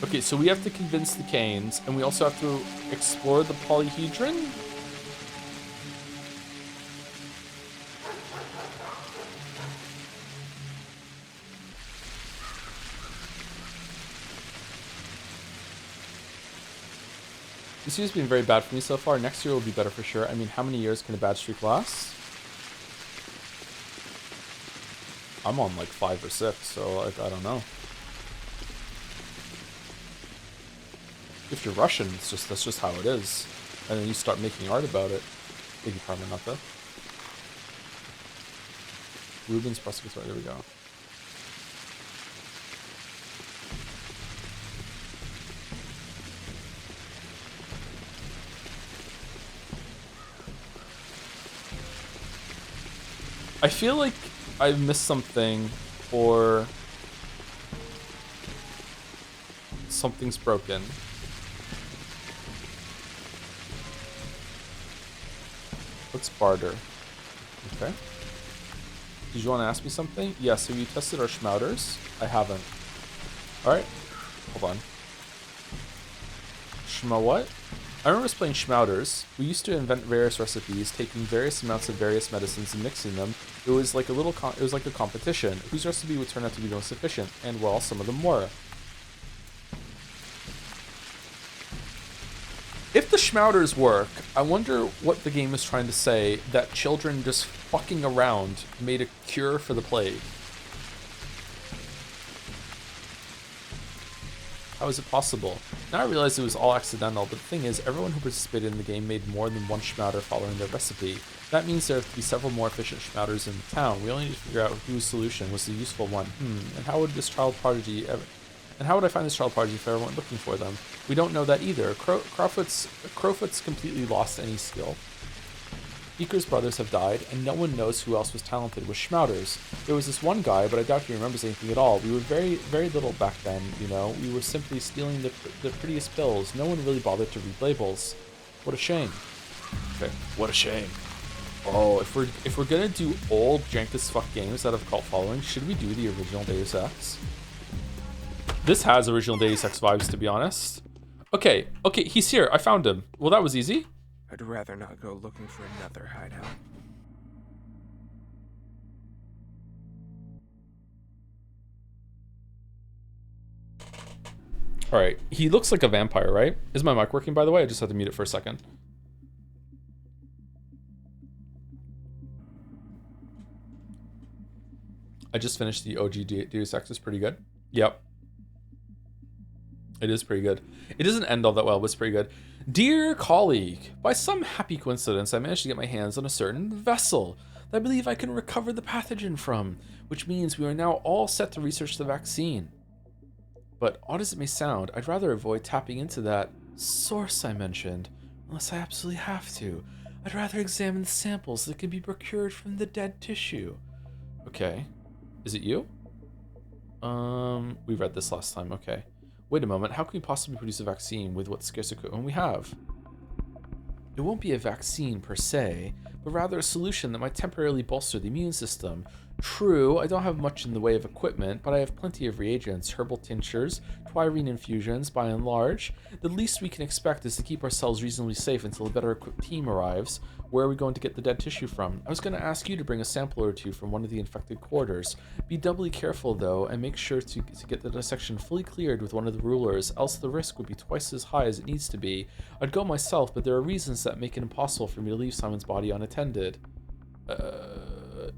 Speaker 1: Okay, so we have to convince the Canes, and we also have to explore the polyhedron. This year's been very bad for me so far. Next year will be better for sure. I mean, how many years can a bad streak last? I'm on like 5 or 6, so like, I don't know. If you're Russian, that's just how it is. And then you start making art about it. Big pardon, not that. Rubens Prosecutor, there we go. I feel like I missed something, or something's broken. Let's barter. Okay. Did you want to ask me something? Yes, have you tested our schmouters? I haven't. Alright. Hold on. Schmo what? I remember us playing schmouters. We used to invent various recipes, taking various amounts of various medicines and mixing them. It was like a competition. Whose recipe would turn out to be the most efficient? And well, some of them were. If the schmouters work, I wonder what the game is trying to say, that children just fucking around made a cure for the plague. How is it possible? Now I realize it was all accidental, but the thing is, everyone who participated in the game made more than one schmouter following their recipe. That means there have to be several more efficient schmouters in the town. We only need to figure out whose solution was the useful one. And how would this child prodigy ever... And how would I find this child prodigy if I went looking for them? We don't know that either. Crowfoot's completely lost any skill. Beaker's brothers have died, and no one knows who else was talented with Schmouters. There was this one guy, but I doubt he remembers anything at all. We were very, very little back then, you know. We were simply stealing the prettiest pills. No one really bothered to read labels. What a shame. Okay, what a shame. Oh, if we're gonna do old jank as fuck games that have cult following, should we do the original Deus Ex? This has original Deus Ex vibes, to be honest. Okay, he's here. I found him. Well, that was easy.
Speaker 12: I'd rather not go looking for another hideout.
Speaker 1: All right, he looks like a vampire, right? Is my mic working, by the way? I just had to mute it for a second. I just finished the OG Deus Ex. It's pretty good. Yep. It is pretty good. It doesn't end all that well, but it's pretty good. Dear colleague, by some happy coincidence, I managed to get my hands on a certain vessel that I believe I can recover the pathogen from, which means we are now all set to research the vaccine. But odd as it may sound, I'd rather avoid tapping into that source I mentioned, unless I absolutely have to. I'd rather examine the samples that can be procured from the dead tissue. Okay. Is it you? We read this last time, okay. Wait a moment, how can we possibly produce a vaccine with what scarce equipment we have? It won't be a vaccine per se, but rather a solution that might temporarily bolster the immune system. True, I don't have much in the way of equipment, but I have plenty of reagents, herbal tinctures, twirine infusions, by and large. The least we can expect is to keep ourselves reasonably safe until a better equipped team arrives. Where are we going to get the dead tissue from? I was going to ask you to bring a sample or two from one of the infected quarters. Be doubly careful, though, and make sure to get the dissection fully cleared with one of the rulers, else the risk would be twice as high as it needs to be. I'd go myself, but there are reasons that make it impossible for me to leave Simon's body unattended.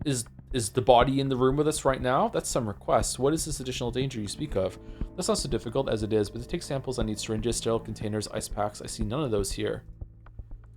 Speaker 1: Is the body in the room with us right now? That's some request. What is this additional danger you speak of? That's not so difficult as it is, but to take samples I need syringes, sterile containers, ice packs. I see none of those here.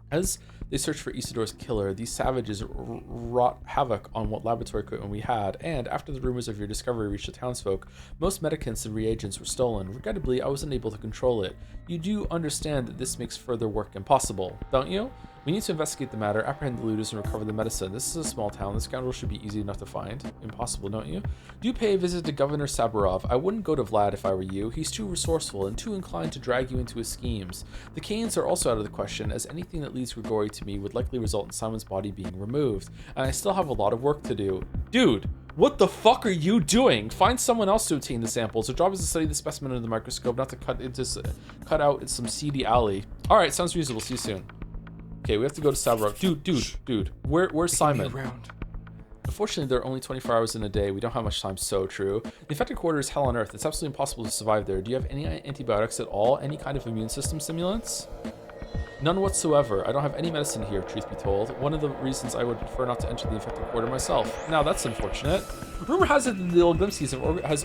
Speaker 1: As they search for Isidore's killer, these savages wrought havoc on what laboratory equipment we had, and after the rumors of your discovery reached the townsfolk, most medicaments and reagents were stolen. Regrettably, I wasn't able to control it. You do understand that this makes further work impossible, don't you? We need to investigate the matter, apprehend the looters, and recover the medicine. This is a small town. The scoundrel should be easy enough to find. Impossible, don't you? Do pay a visit to Governor Saburov. I wouldn't go to Vlad if I were you. He's too resourceful and too inclined to drag you into his schemes. The Canes are also out of the question, as anything that leads Grigori to me would likely result in Simon's body being removed. And I still have a lot of work to do. Dude, what the fuck are you doing? Find someone else to obtain the samples. Their job is to study the specimen under the microscope, not to cut out some seedy alley. All right, sounds reasonable. See you soon. Okay, we have to go to Saburov. Dude. Where's Simon? Unfortunately, there are only 24 hours in a day. We don't have much time. So true. The infected quarter is hell on earth. It's absolutely impossible to survive there. Do you have any antibiotics at all? Any kind of immune system stimulants? None whatsoever. I don't have any medicine here, truth be told. One of the reasons I would prefer not to enter the infected quarter myself. Now, that's unfortunate. Rumor has it that the old Glimpsies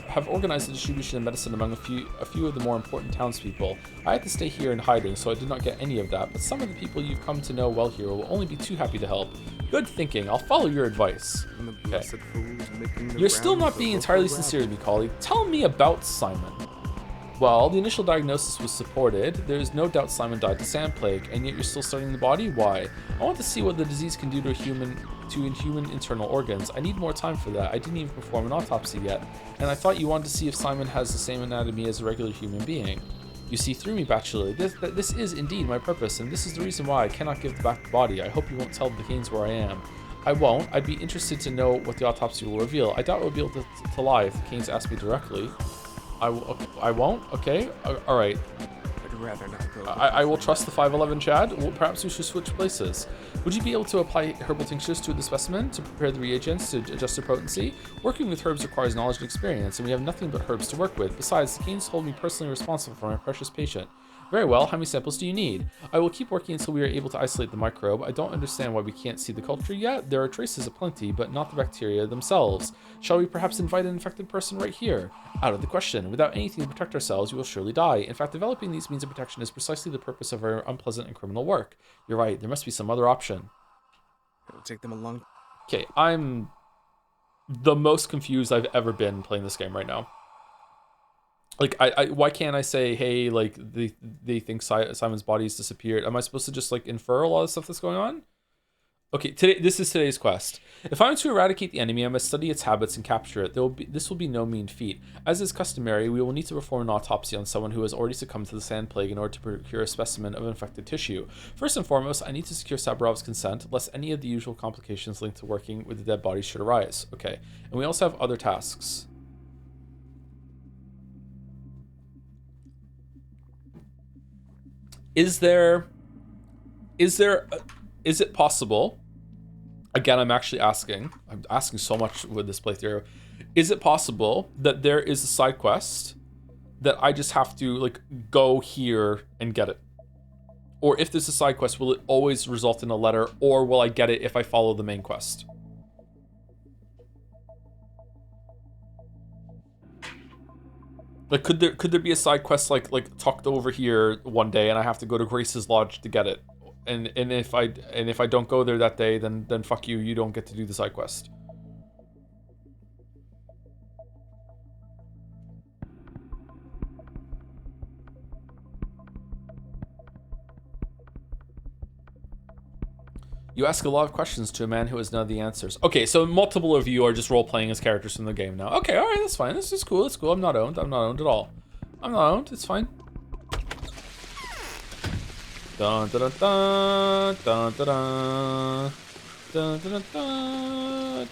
Speaker 1: have organized the distribution of medicine among a few of the more important townspeople. I had to stay here in hiding, so I did not get any of that, but some of the people you've come to know well here will only be too happy to help. Good thinking. I'll follow your advice. Okay. You're still not being entirely sincere with me, colleague. Tell me about Simon. Well, the initial diagnosis was supported. There's no doubt Simon died to sand plague, and yet you're still studying the body? Why? I want to see what the disease can do to human internal organs. I need more time for that. I didn't even perform an autopsy yet, and I thought you wanted to see if Simon has the same anatomy as a regular human being. You see through me, Bachelor. This is indeed my purpose, and this is the reason why I cannot give back the body. I hope you won't tell the Canes where I am. I won't. I'd be interested to know what the autopsy will reveal. I doubt we'll be able to lie if the Canes ask me directly. I won't? Okay. Alright.
Speaker 12: I'd rather not go.
Speaker 1: I will trust the 5'11 Chad. Well, perhaps we should switch places. Would you be able to apply herbal tinctures to the specimen to prepare the reagents to adjust their potency? Working with herbs requires knowledge and experience, and we have nothing but herbs to work with. Besides, the Canes hold me personally responsible for my precious patient. Very well, how many samples do you need? I will keep working until we are able to isolate the microbe. I don't understand why we can't see the culture yet. There are traces of plenty, but not the bacteria themselves. Shall we perhaps invite an infected person right here? Out of the question. Without anything to protect ourselves, we will surely die. In fact, developing these means of protection is precisely the purpose of our unpleasant and criminal work. You're right, there must be some other option.
Speaker 12: It'll take them a long...
Speaker 1: Okay, I'm the most confused I've ever been playing this game right now. Like, why can't I say, hey, like, they think Simon's body has disappeared? Am I supposed to just, like, infer a lot of stuff that's going on? Okay, this is today's quest. If I am to eradicate the enemy, I must study its habits and capture it. This will be no mean feat. As is customary, we will need to perform an autopsy on someone who has already succumbed to the sand plague in order to procure a specimen of infected tissue. First and foremost, I need to secure Saburov's consent, lest any of the usual complications linked to working with the dead body should arise. Okay, and we also have other tasks. Is it possible? Again, I'm asking so much with this playthrough. Is it possible that there is a side quest that I just have to like go here and get it? Or if there's a side quest, will it always result in a letter, or will I get it if I follow the main quest? Like, could there be a side quest like tucked over here one day, and I have to go to Grace's Lodge to get it? And if I don't go there that day, then fuck you. You don't get to do the side quest. You ask a lot of questions to a man who has none of the answers. Okay, so multiple of you are just role-playing as characters from the game now. Okay, alright, that's fine. This is cool, it's cool. I'm not owned at all. I'm not owned, it's fine. Dun dun dun dun dun dun dun dun dun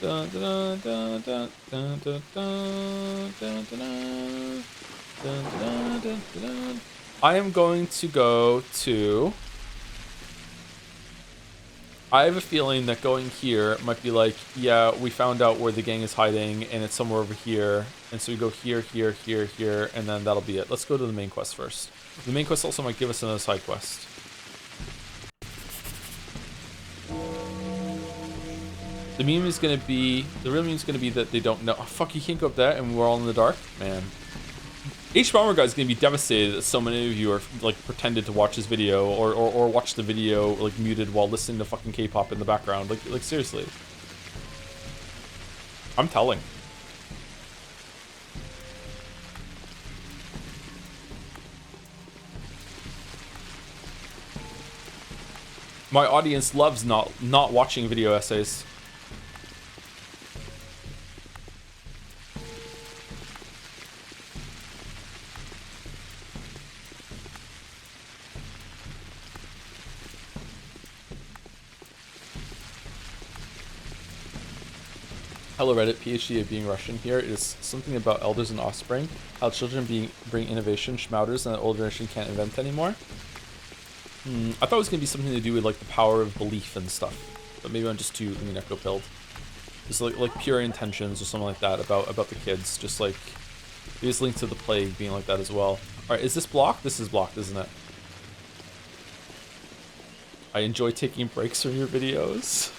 Speaker 1: dun dun dun dun dun. I am going to go to... I have a feeling that going here might be like, yeah, we found out where the gang is hiding, and it's somewhere over here. And so we go here, here, here, here, and then that'll be it. Let's go to the main quest first. The main quest also might give us another side quest. The real meme is gonna be that they don't know. Oh, fuck, you can't go up there, and we're all in the dark? Man. H-Bomber Guy's gonna be devastated that so many of you are like pretended to watch his video or watch the video like muted while listening to fucking K-pop in the background. Like seriously. I'm telling. My audience loves not watching video essays. Hello Reddit, PhD of being Russian here. It is something about elders and offspring. How children bring innovation, schmouters, and the older generation can't invent anymore. I thought it was going to be something to do with like the power of belief and stuff. But maybe I'm just too echo-pilled. Just like pure intentions or something like that about the kids. Just like, there's linked to the plague being like that as well. Alright, is this blocked? This is blocked, isn't it? I enjoy taking breaks from your videos.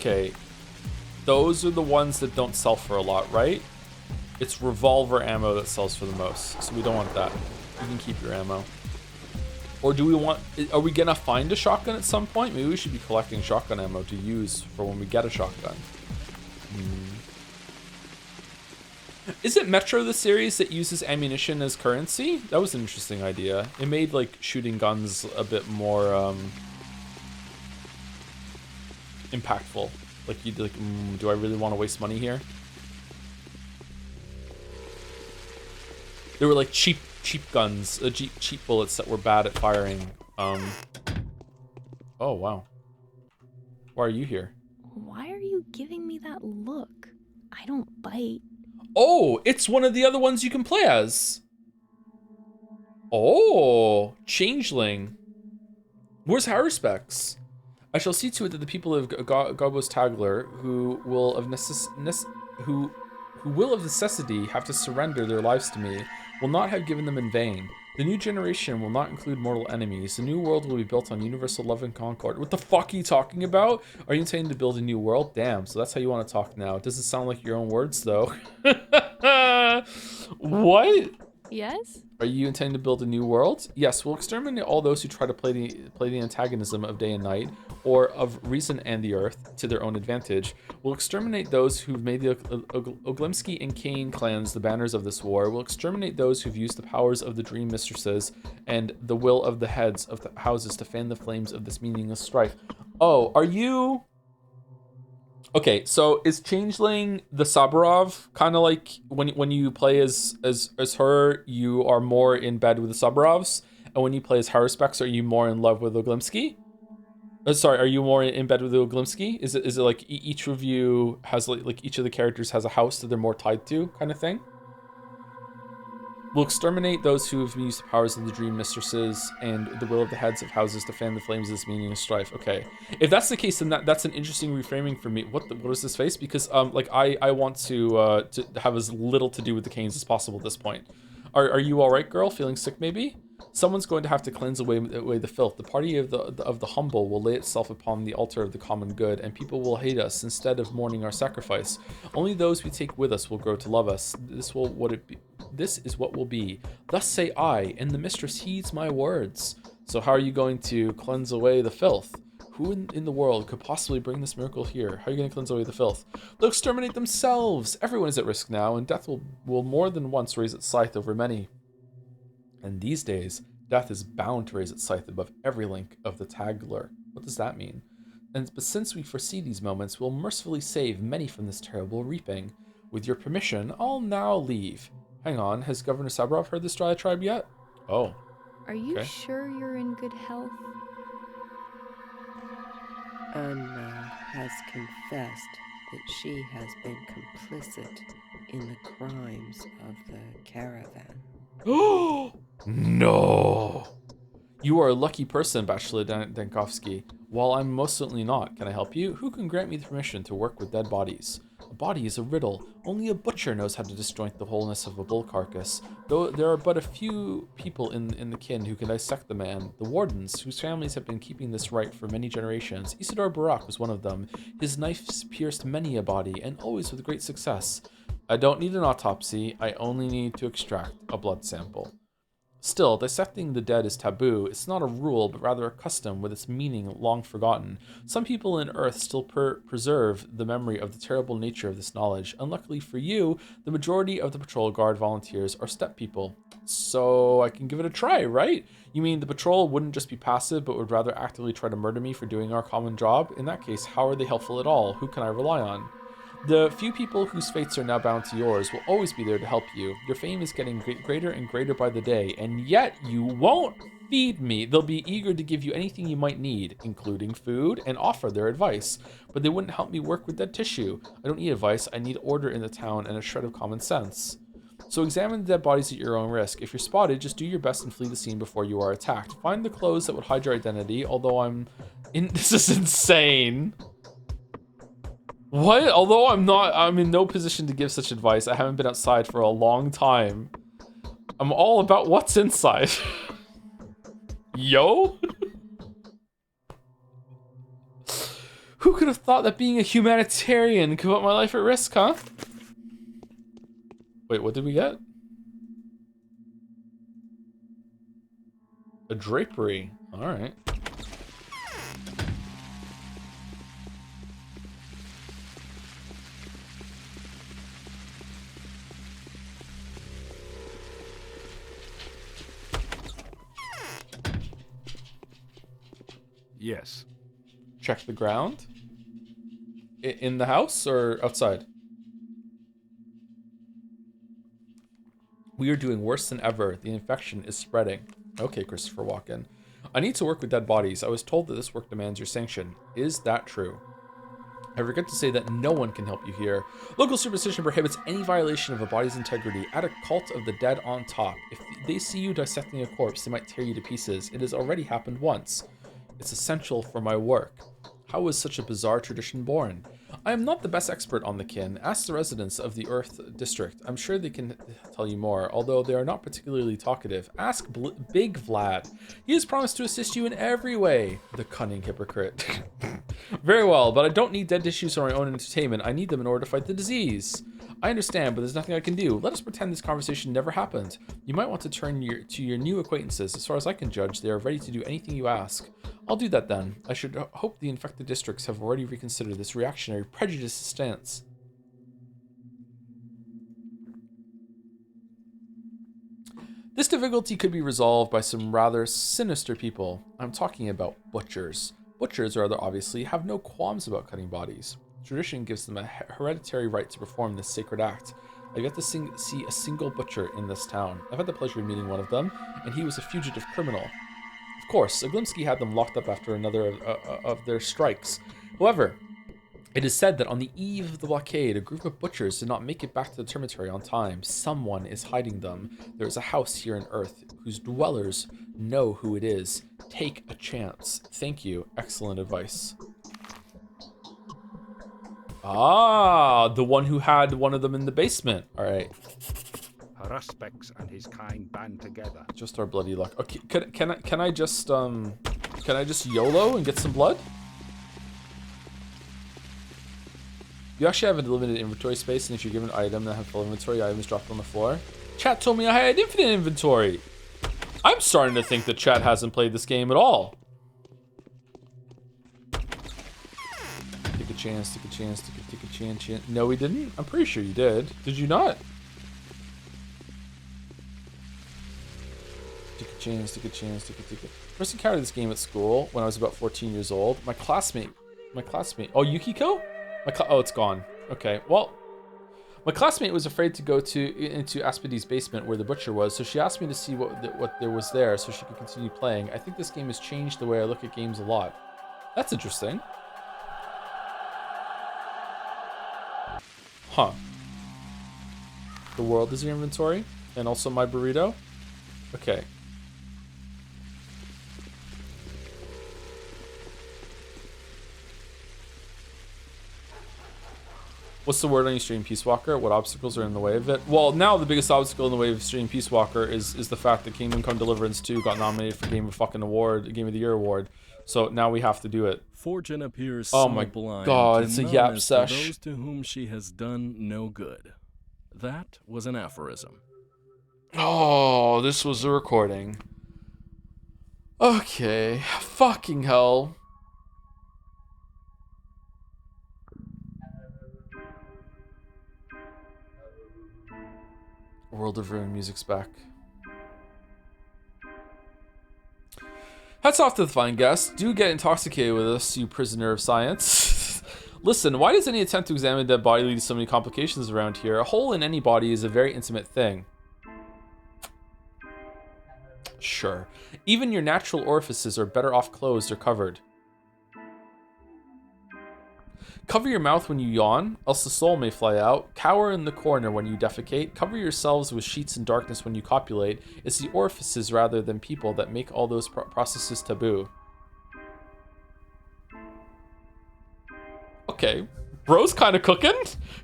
Speaker 1: Okay, those are the ones that don't sell for a lot, right? It's revolver ammo that sells for the most, so we don't want that. You can keep your ammo. Or do we want... Are we gonna find a shotgun at some point? Maybe we should be collecting shotgun ammo to use for when we get a shotgun. Is it Metro, the series, that uses ammunition as currency? That was an interesting idea. It made, like, shooting guns a bit more, impactful. Like, you'd like, do I really want to waste money here? There were like cheap guns, cheap bullets that were bad at firing. Oh wow. Why are you here?
Speaker 11: Why are you giving me that look? I don't bite.
Speaker 1: Oh, it's one of the other ones you can play as. Oh, Changeling. Where's Haruspecs? I shall see to it that the people of Gobos Tagler, who will of necessity have to surrender their lives to me, will not have given them in vain. The new generation will not include mortal enemies. The new world will be built on universal love and concord. What the fuck are you talking about? Are you intending to build a new world? Damn, so that's how you want to talk now. It doesn't sound like your own words, though. What?
Speaker 11: Yes?
Speaker 1: Are you intending to build a new world? Yes, we'll exterminate all those who try to play the antagonism of day and night, or of reason and the earth, to their own advantage. We'll exterminate those who've made the Oglimsky and Kane clans the banners of this war. We'll exterminate those who've used the powers of the dream mistresses and the will of the heads of the houses to fan the flames of this meaningless strife. Oh, are you... Okay, so is Changeling the Saburov kind of like when you play as her, you are more in bed with the Saburovs, and when you play as Haruspex, are you more in love with Oglimsky? Sorry, are you more in bed with Oglimsky? Is it like each of you has like each of the characters has a house that they're more tied to, kind of thing? We'll exterminate those who have used the powers of the dream mistresses and the will of the heads of houses to fan the flames of this meaningless strife. Okay, if that's the case, then that's an interesting reframing for me. What is this face? Because like I want to have as little to do with the Canes as possible at this point. Are you all right, girl? Feeling sick maybe? Someone's going to have to cleanse away the filth. The party of the humble will lay itself upon the altar of the common good, and people will hate us instead of mourning our sacrifice. Only those we take with us will grow to love us. This is what will be. Thus say I, and the mistress heeds my words. So how are you going to cleanse away the filth? Who in the world could possibly bring this miracle here? How are you going to cleanse away the filth? They'll exterminate themselves. Everyone is at risk now, and death will more than once raise its scythe over many. And these days, death is bound to raise its scythe above every link of the Tagler. What does that mean? But since we foresee these moments, we'll mercifully save many from this terrible reaping. With your permission, I'll now leave. Hang on, has Governor Saburov heard this diatribe yet? Oh.
Speaker 11: Are you sure you're in good health?
Speaker 13: Anna has confessed that she has been complicit in the crimes of the caravan.
Speaker 1: Oh no! You are a lucky person, Bachelor Dankovsky. While I'm most certainly not, can I help you? Who can grant me the permission to work with dead bodies? A body is a riddle. Only a butcher knows how to disjoint the wholeness of a bull carcass. Though there are but a few people in the kin who can dissect the man. The wardens, whose families have been keeping this right for many generations. Isidore Barak was one of them. His knives pierced many a body, and always with great success. I don't need an autopsy. I only need to extract a blood sample. Still, dissecting the dead is taboo. It's not a rule, but rather a custom with its meaning long forgotten. Some people in Earth still preserve the memory of the terrible nature of this knowledge. Unluckily for you, the majority of the patrol guard volunteers are steppe people. So I can give it a try, right? You mean the patrol wouldn't just be passive, but would rather actively try to murder me for doing our common job? In that case, how are they helpful at all? Who can I rely on? The few people whose fates are now bound to yours will always be there to help you. Your fame is getting greater and greater by the day, and yet you won't feed me. They'll be eager to give you anything you might need, including food, and offer their advice. But they wouldn't help me work with dead tissue. I don't need advice, I need order in the town and a shred of common sense. So examine the dead bodies at your own risk. If you're spotted, just do your best and flee the scene before you are attacked. Find the clothes that would hide your identity, although this is insane. What? Although I'm in no position to give such advice. I haven't been outside for a long time. I'm all about what's inside. Yo? Who could have thought that being a humanitarian could put my life at risk, huh? Wait, what did we get? A drapery. All right.
Speaker 9: Yes.
Speaker 1: Check the ground? In the house or outside? We are doing worse than ever. The infection is spreading. Okay, Christopher Walken. I need to work with dead bodies. I was told that this work demands your sanction. Is that true? I forget to say that no one can help you here. Local superstition prohibits any violation of a body's integrity. Add a cult of the dead on top. If they see you dissecting a corpse, they might tear you to pieces. It has already happened once. It's essential for my work. How was such a bizarre tradition born? I am not the best expert on the kin. Ask the residents of the Earth District. I'm sure they can tell you more, although they are not particularly talkative. Ask Big Vlad. He has promised to assist you in every way. The cunning hypocrite. Very well, but I don't need dead tissues for my own entertainment. I need them in order to fight the disease. I understand, but there's nothing I can do. Let us pretend this conversation never happened. You might want to turn to your new acquaintances. As far as I can judge, they are ready to do anything you ask. I'll do that then. I should hope the infected districts have already reconsidered this reactionary, prejudiced stance. This difficulty could be resolved by some rather sinister people. I'm talking about butchers. Butchers, rather obviously, have no qualms about cutting bodies. Tradition gives them a hereditary right to perform this sacred act. I've yet to see a single butcher in this town. I've had the pleasure of meeting one of them, and he was a fugitive criminal. Of course, Zaglimsky had them locked up after another of their strikes. However, it is said that on the eve of the blockade, a group of butchers did not make it back to the termitory on time. Someone is hiding them. There is a house here on Earth whose dwellers know who it is. Take a chance. Thank you. Excellent advice. Ah, the one who had one of them in the basement. All right.
Speaker 9: Ruspex and his kind band together.
Speaker 1: Just our bloody luck. Okay, can I just YOLO and get some blood? You actually have a limited inventory space, and if you're given an item that have full inventory, items dropped on the floor. Chat told me I had infinite inventory. I'm starting to think that chat hasn't played this game at all. Take a chance, take a chance, take a chance. No, we didn't. I'm pretty sure you did. Did you not? Take a chance, take a chance, take a. First encountered this game at school when I was about 14 years old. My classmate. Oh, Yukiko? Oh, it's gone. Okay, well, my classmate was afraid to go into Aspide's basement where the butcher was, so she asked me to see what there was there so she could continue playing. I think this game has changed the way I look at games a lot. That's interesting. Huh. The world is your inventory, and also my burrito? Okay. What's the word on your stream, Peace Walker? What obstacles are in the way of it? Well, now the biggest obstacle in the way of stream Peace Walker is the fact that Kingdom Come Deliverance 2 got nominated for Game of the Year award. So now we have to do it.
Speaker 14: Fortune appears
Speaker 1: oh my
Speaker 14: blind
Speaker 1: god, it's a yap sesh.
Speaker 14: Those to whom she has done no good. That was an aphorism.
Speaker 1: Oh, this was a recording. Okay, fucking hell. World of Ruin music's back. Hats off to the fine guest. Do get intoxicated with us, you prisoner of science. Listen, why does any attempt to examine a dead body lead to so many complications around here? A hole in any body is a very intimate thing. Sure. Even your natural orifices are better off closed or covered. Cover your mouth when you yawn, else the soul may fly out. Cower in the corner when you defecate. Cover yourselves with sheets in darkness when you copulate. It's the orifices rather than people that make all those processes taboo. Okay. Bro's kind of cooking?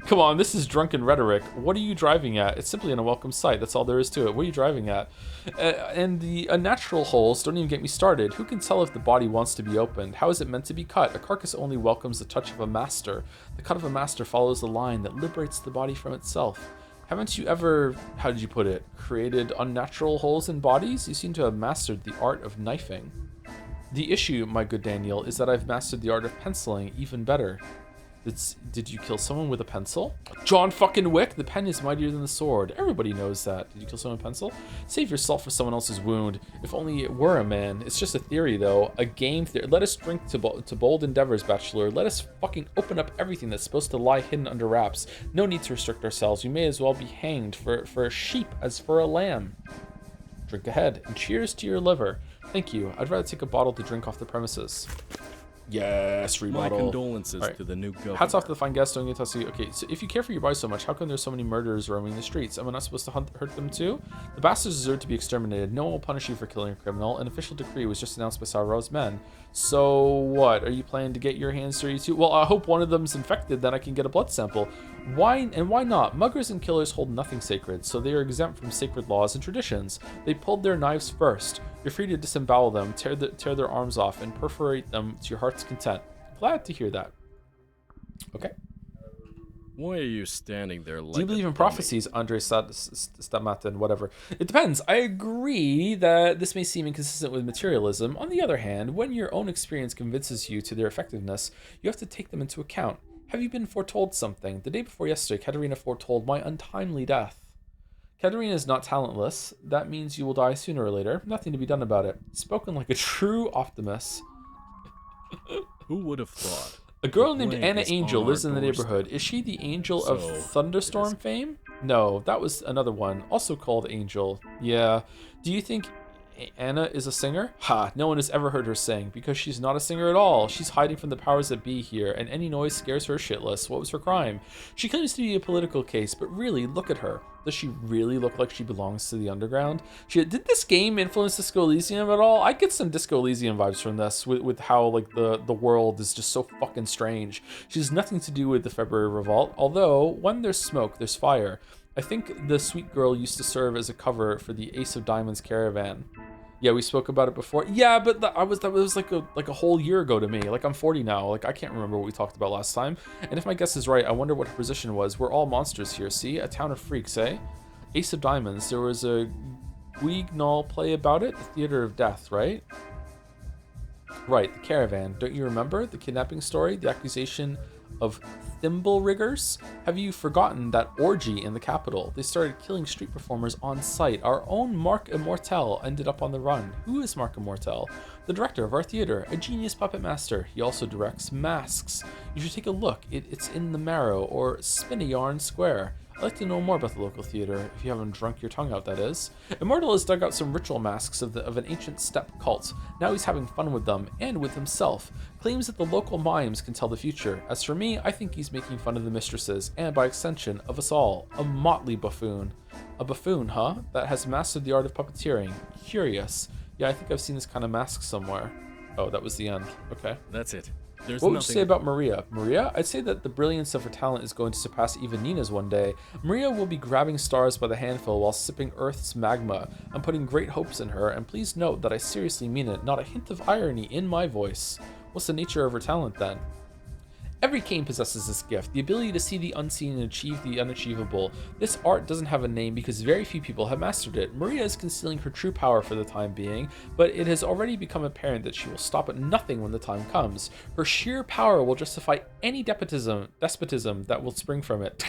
Speaker 1: Come on, this is drunken rhetoric. What are you driving at? It's simply an unwelcome sight. That's all there is to it. What are you driving at? And the unnatural holes, don't even get me started. Who can tell if the body wants to be opened? How is it meant to be cut? A carcass only welcomes the touch of a master. The cut of a master follows the line that liberates the body from itself. Haven't you ever, how did you put it, created unnatural holes in bodies? You seem to have mastered the art of knifing. The issue, my good Daniel, is that I've mastered the art of penciling even better. Did you kill someone with a pencil? John fucking Wick, the pen is mightier than the sword. Everybody knows that. Did you kill someone with a pencil? Save yourself for someone else's wound. If only it were a man. It's just a theory, though. A game theory. Let us drink to bold endeavors, Bachelor. Let us fucking open up everything that's supposed to lie hidden under wraps. No need to restrict ourselves. We may as well be hanged for a sheep as for a lamb. Drink ahead, and cheers to your liver. Thank you. I'd rather take a bottle to drink off the premises. Yes,
Speaker 14: My
Speaker 1: remodel.
Speaker 14: condolences
Speaker 1: All right.
Speaker 14: to the new governor.
Speaker 1: Hats off to the fine guest. Don't get to see. Okay, so if you care for your body so much, how come there's so many murderers roaming the streets? Am I not supposed to hurt them too? The bastards deserve to be exterminated. No one will punish you for killing a criminal. An official decree was just announced by Sauron's men. So what? Are you planning to get your hands dirty too? Well, I hope one of them's infected, then I can get a blood sample. Why and why not? Muggers and killers hold nothing sacred, so they are exempt from sacred laws and traditions. They pulled their knives first. You're free to disembowel them, tear their arms off, and perforate them to your heart's content. Glad to hear that. Okay.
Speaker 14: Why are you standing there like
Speaker 1: Do you believe in
Speaker 14: a dummy?
Speaker 1: prophecies, Andre Stamatin, whatever? It depends. I agree that this may seem inconsistent with materialism. On the other hand, when your own experience convinces you to their effectiveness, you have to take them into account. Have you been foretold something? The day before yesterday, Katerina foretold my untimely death. Katerina is not talentless. That means you will die sooner or later. Nothing to be done about it. Spoken like a true optimist.
Speaker 14: Who would have thought?
Speaker 1: A girl
Speaker 14: The
Speaker 1: named
Speaker 14: plague
Speaker 1: Anna
Speaker 14: is
Speaker 1: Angel
Speaker 14: on
Speaker 1: lives
Speaker 14: our
Speaker 1: in the
Speaker 14: doorstep.
Speaker 1: neighborhood. Is she the angel
Speaker 14: So,
Speaker 1: of thunderstorm fame? No, that was another one, also called Angel. Yeah. Do you think Anna is a singer? Ha, no one has ever heard her sing, because she's not a singer at all. She's hiding from the powers that be here, and any noise scares her shitless. What was her crime? She claims to be a political case, but really, look at her. Does she really look like she belongs to the underground? Did this game influence Disco Elysium at all? I get some Disco Elysium vibes from this, with how like the world is just so fucking strange. She has nothing to do with the February Revolt, although when there's smoke, there's fire. I think the sweet girl used to serve as a cover for the Ace of Diamonds caravan. Yeah, we spoke about it before. Yeah, but that was like a whole year ago to me. Like, I'm 40 now. Like, I can't remember what we talked about last time. And if my guess is right, I wonder what her position was. We're all monsters here, see? A town of freaks, eh? Ace of Diamonds. There was a Guignol play about it. The Theater of Death, right? Right, the caravan. Don't you remember? The kidnapping story? The accusation of thimble riggers? Have you forgotten that orgy in the capital? They started killing street performers on sight. Our own Marc Immortel ended up on the run. Who is Marc Immortel? The director of our theater, a genius puppet master. He also directs masks. You should take a look. It's in the Marrow, or Spin a Yarn Square. I'd like to know more about the local theater, if you haven't drunk your tongue out, that is. Immortal has dug out some ritual masks of an ancient steppe cult. Now he's having fun with them, and with himself. Claims that the local mimes can tell the future. As for me, I think he's making fun of the mistresses, and by extension, of us all. A motley buffoon. A buffoon, huh? That has mastered the art of puppeteering. Curious. Yeah, I think I've seen this kind of mask somewhere. Oh, that was the end. Okay.
Speaker 14: That's it. There's
Speaker 1: What would you
Speaker 14: nothing.
Speaker 1: say about Maria? Maria? I'd say that the brilliance of her talent is going to surpass even Nina's one day. Maria will be grabbing stars by the handful while sipping Earth's magma. I'm putting great hopes in her, and please note that I seriously mean it, not a hint of irony in my voice. What's the nature of her talent then? Every Kane possesses this gift, the ability to see the unseen and achieve the unachievable. This art doesn't have a name because very few people have mastered it. Maria is concealing her true power for the time being, but it has already become apparent that she will stop at nothing when the time comes. Her sheer power will justify any despotism that will spring from it.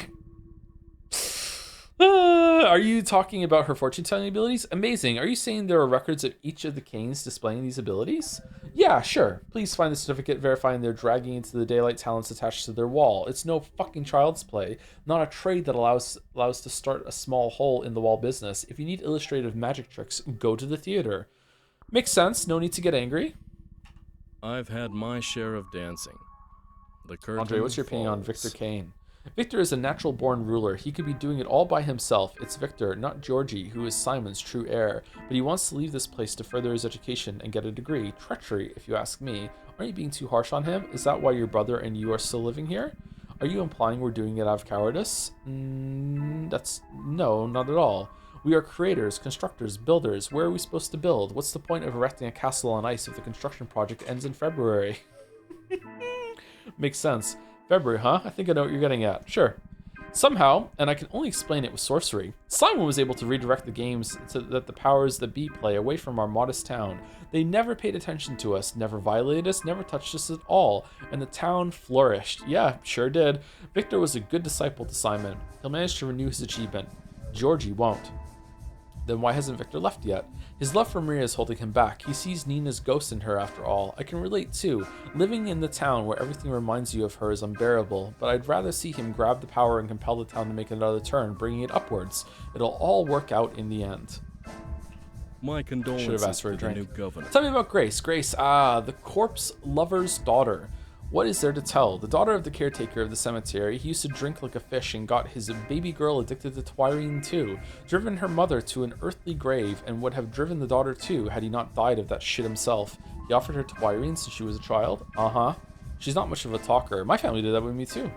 Speaker 1: Are you talking about her fortune-telling abilities? Amazing. Are you saying there are records of each of the Kanes displaying these abilities? Yeah, sure. Please find the certificate verifying their dragging into the daylight talents attached to their wall. It's no fucking child's play, not a trade that allows to start a small hole in the wall business. If you need illustrative magic tricks, go to the theater. Makes sense. No need to get angry.
Speaker 14: I've had my share of dancing. The curtain
Speaker 1: Andre, what's your opinion on
Speaker 14: falls.
Speaker 1: Victor Kane? Victor is a natural-born ruler. He could be doing it all by himself. It's Victor, not Georgie, who is Simon's true heir. But he wants to leave this place to further his education and get a degree. Treachery, if you ask me. Aren't you being too harsh on him? Is that why your brother and you are still living here? Are you implying we're doing it out of cowardice? No, not at all. We are creators, constructors, builders. Where are we supposed to build? What's the point of erecting a castle on ice if the construction project ends in February? Makes sense. February, huh? I think I know what you're getting at. Sure. Somehow, and I can only explain it with sorcery, Simon was able to redirect the games so that the powers that be play away from our modest town. They never paid attention to us, never violated us, never touched us at all, and the town flourished. Yeah, sure did. Victor was a good disciple to Simon. He'll manage to renew his achievement. Georgie won't. Then why hasn't Victor left yet? His love for Maria is holding him back. He sees Nina's ghost in her after all. I can relate too. Living in the town where everything reminds you of her is unbearable, but I'd rather see him grab the power and compel the town to make another turn, bringing it upwards. It'll all work out in the end.
Speaker 14: My
Speaker 1: Should have
Speaker 14: condolences
Speaker 1: asked for a
Speaker 14: to the
Speaker 1: drink.
Speaker 14: new governor.
Speaker 1: Tell me about Grace. Grace, the corpse lover's daughter. What is there to tell? The daughter of the caretaker of the cemetery. He used to drink like a fish and got his baby girl addicted to twirine too. Driven her mother to an earthly grave and would have driven the daughter too had he not died of that shit himself. He offered her twirine since she was a child. Uh-huh. She's not much of a talker. My family did that with me too.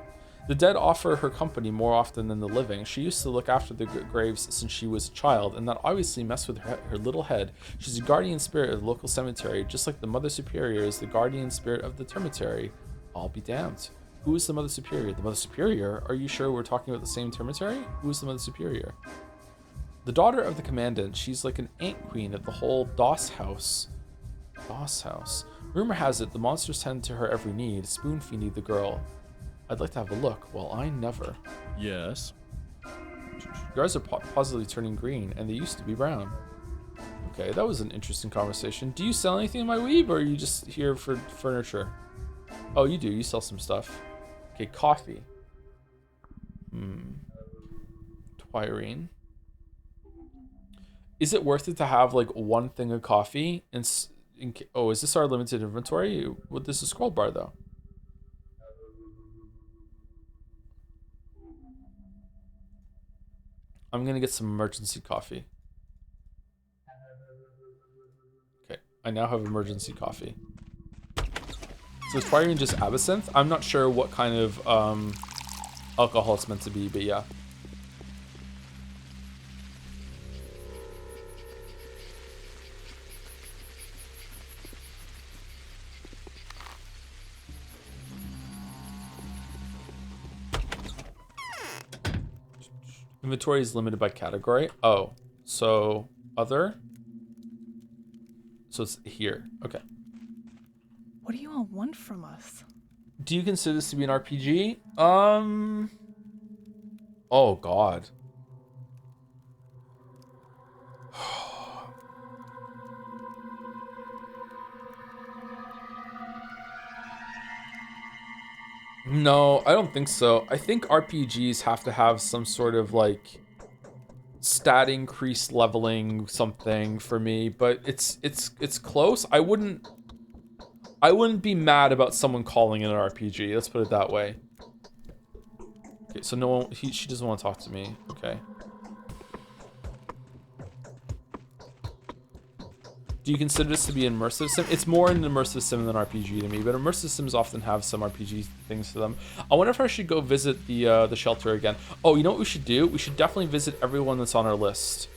Speaker 1: The dead offer her company more often than the living. She used to look after the graves since she was a child, and that obviously messed with her little head. She's a guardian spirit of the local cemetery, just like the Mother Superior is the guardian spirit of the termitary. I'll be damned. Who is the Mother Superior? The Mother Superior? Are you sure we're talking about the same termitary? Who is the Mother Superior? The daughter of the commandant. She's like an ant queen of the whole Doss house. Doss house. Rumor has it the monsters tend to her every need, spoon-feeding the girl. I'd like to have a look. Well, I never.
Speaker 14: Yes.
Speaker 1: Your eyes are positively turning green, and they used to be brown. Okay, that was an interesting conversation. Do you sell anything in my weeb, or are you just here for furniture? Oh, you do. You sell some stuff. Okay, coffee. Twirine. Is it worth it to have like one thing of coffee? Oh, is this our limited inventory? What? This is a scroll bar though. I'm gonna get some emergency coffee. Okay, I now have emergency coffee. So is twirine just absinthe? I'm not sure what kind of alcohol it's meant to be, but yeah. Inventory is limited by category. Oh, so other? So it's here. Okay.
Speaker 15: What do you all want from us?
Speaker 1: Do you consider this to be an RPG? Oh God. No, I don't think so. I think RPGs have to have some sort of like stat increase leveling something for me, but it's close. I wouldn't be mad about someone calling it an RPG. Let's put it that way. Okay, so no one she doesn't want to talk to me. Okay. Do you consider this to be an immersive sim? It's more an immersive sim than RPG to me, but immersive sims often have some RPG things to them. I wonder if I should go visit the shelter again. Oh, you know what we should do? We should definitely visit everyone that's on our list.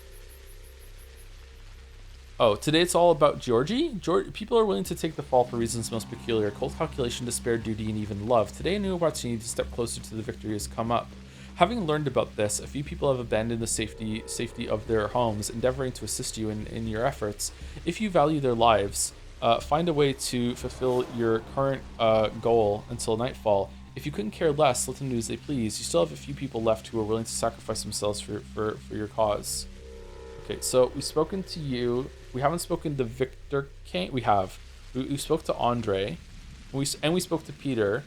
Speaker 1: Oh, today it's all about Georgie? People are willing to take the fall for reasons most peculiar. Cold calculation, despair, duty, and even love. Today a new opportunity to step closer to the victory has come up. Having learned about this, a few people have abandoned the safety of their homes, endeavoring to assist you in your efforts. If you value their lives, find a way to fulfill your current goal until nightfall. If you couldn't care less, let them do as they please. You still have a few people left who are willing to sacrifice themselves for your cause. Okay, so we've spoken to you. We haven't spoken to Victor Kane. We have. We spoke to Andre. And we spoke to Peter.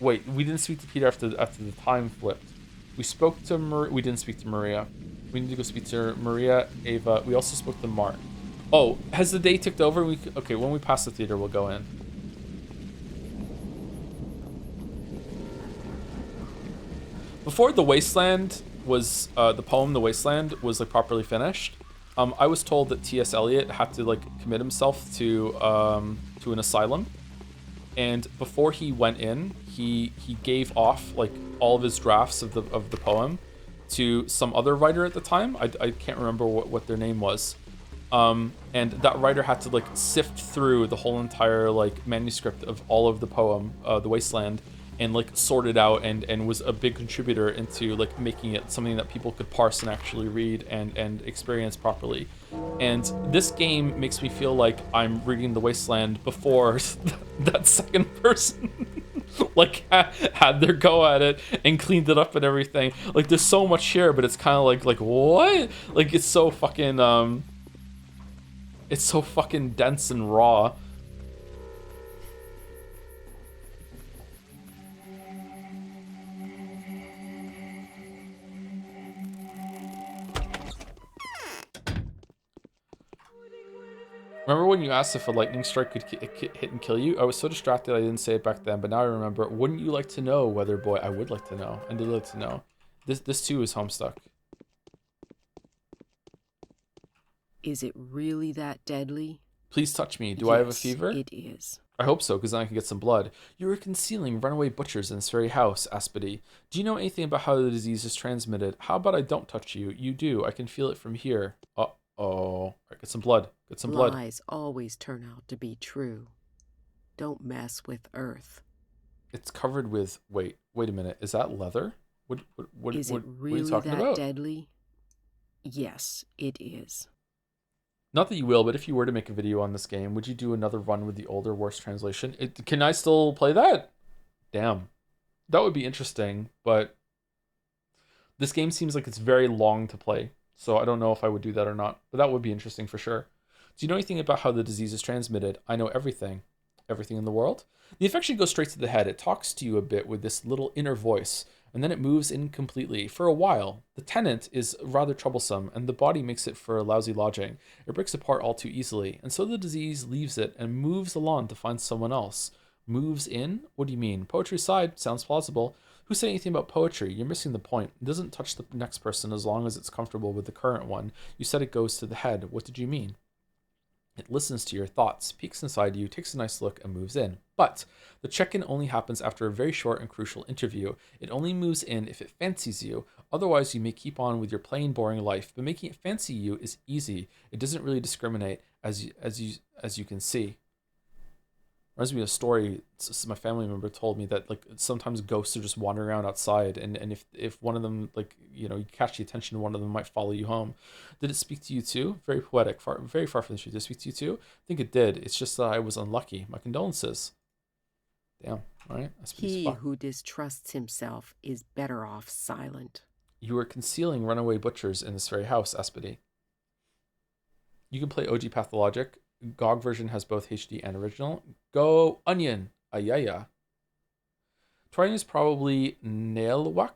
Speaker 1: Wait, we didn't speak to Peter after the time flipped. We spoke to we didn't speak to Maria. We need to go speak to Maria, Ava. We also spoke to Mark. Oh, has the day ticked over? Okay, when we pass the theater, we'll go in. Before The Wasteland was the poem The Wasteland was like properly finished, I was told that T.S. Eliot had to like commit himself to an asylum, and before he went in, he gave off like all of his drafts of the poem to some other writer at the time. I can't remember what their name was, and that writer had to like sift through the whole entire like manuscript of all of the poem, The Wasteland, and like sort it out, and was a big contributor into like making it something that people could parse and actually read and experience properly. And this game makes me feel like I'm reading The Wasteland before that second person like had their go at it and cleaned it up and everything. Like there's so much here, but it's kind of like what? Like it's so fucking dense and raw. Remember when you asked if a lightning strike could hit and kill you? I was so distracted I didn't say it back then, but now I remember. Wouldn't you like to know, Weather Boy? I would like to know. I did like to know. This too is Homestuck.
Speaker 13: Is it really that deadly?
Speaker 1: Please touch me. Do I have a fever?
Speaker 13: It is.
Speaker 1: I hope so, because then I can get some blood. You were concealing runaway butchers in this very house, Aspedy. Do you know anything about how the disease is transmitted? How about I don't touch you? You do. I can feel it from here. Uh-oh. Right, get some blood. Get some blood.
Speaker 13: Lies always turn out to be true. Don't mess with Earth.
Speaker 1: It's covered with... Wait a minute. Is that leather?
Speaker 13: Is it really
Speaker 1: what are you talking about?
Speaker 13: deadly? Yes, it is.
Speaker 1: Not that you will, but if you were to make a video on this game, would you do another run with the older, worse translation? Can I still play that? Damn. That would be interesting, but this game seems like it's very long to play, so I don't know if I would do that or not, but that would be interesting for sure. Do you know anything about how the disease is transmitted? I know everything. Everything in the world? The infection goes straight to the head. It talks to you a bit with this little inner voice, and then it moves in completely. For a while, the tenant is rather troublesome, and the body makes it for a lousy lodging. It breaks apart all too easily, and so the disease leaves it and moves along to find someone else. Moves in? What do you mean? Poetry side? Sounds plausible. Who said anything about poetry? You're missing the point. It doesn't touch the next person as long as it's comfortable with the current one. You said it goes to the head. What did you mean? It listens to your thoughts, peeks inside you, takes a nice look, and moves in. But the check-in only happens after a very short and crucial interview. It only moves in if it fancies you. Otherwise, you may keep on with your plain, boring life. But making it fancy you is easy. It doesn't really discriminate, as you can see. Reminds me of a story. My family member told me that like sometimes ghosts are just wandering around outside, and if one of them, like, you know, you catch the attention, one of them might follow you home. Did it speak to you too? Very poetic, very far from the truth. Did it speak to you too? I think it did. It's just that I was unlucky. My condolences. Damn. All right.
Speaker 13: He who distrusts himself is better off silent.
Speaker 1: You were concealing runaway butchers in this very house, Aspedy. You can play OG Pathologic. GOG version has both HD and original. Go Onion. Ayaya. Trying is probably Nailwak.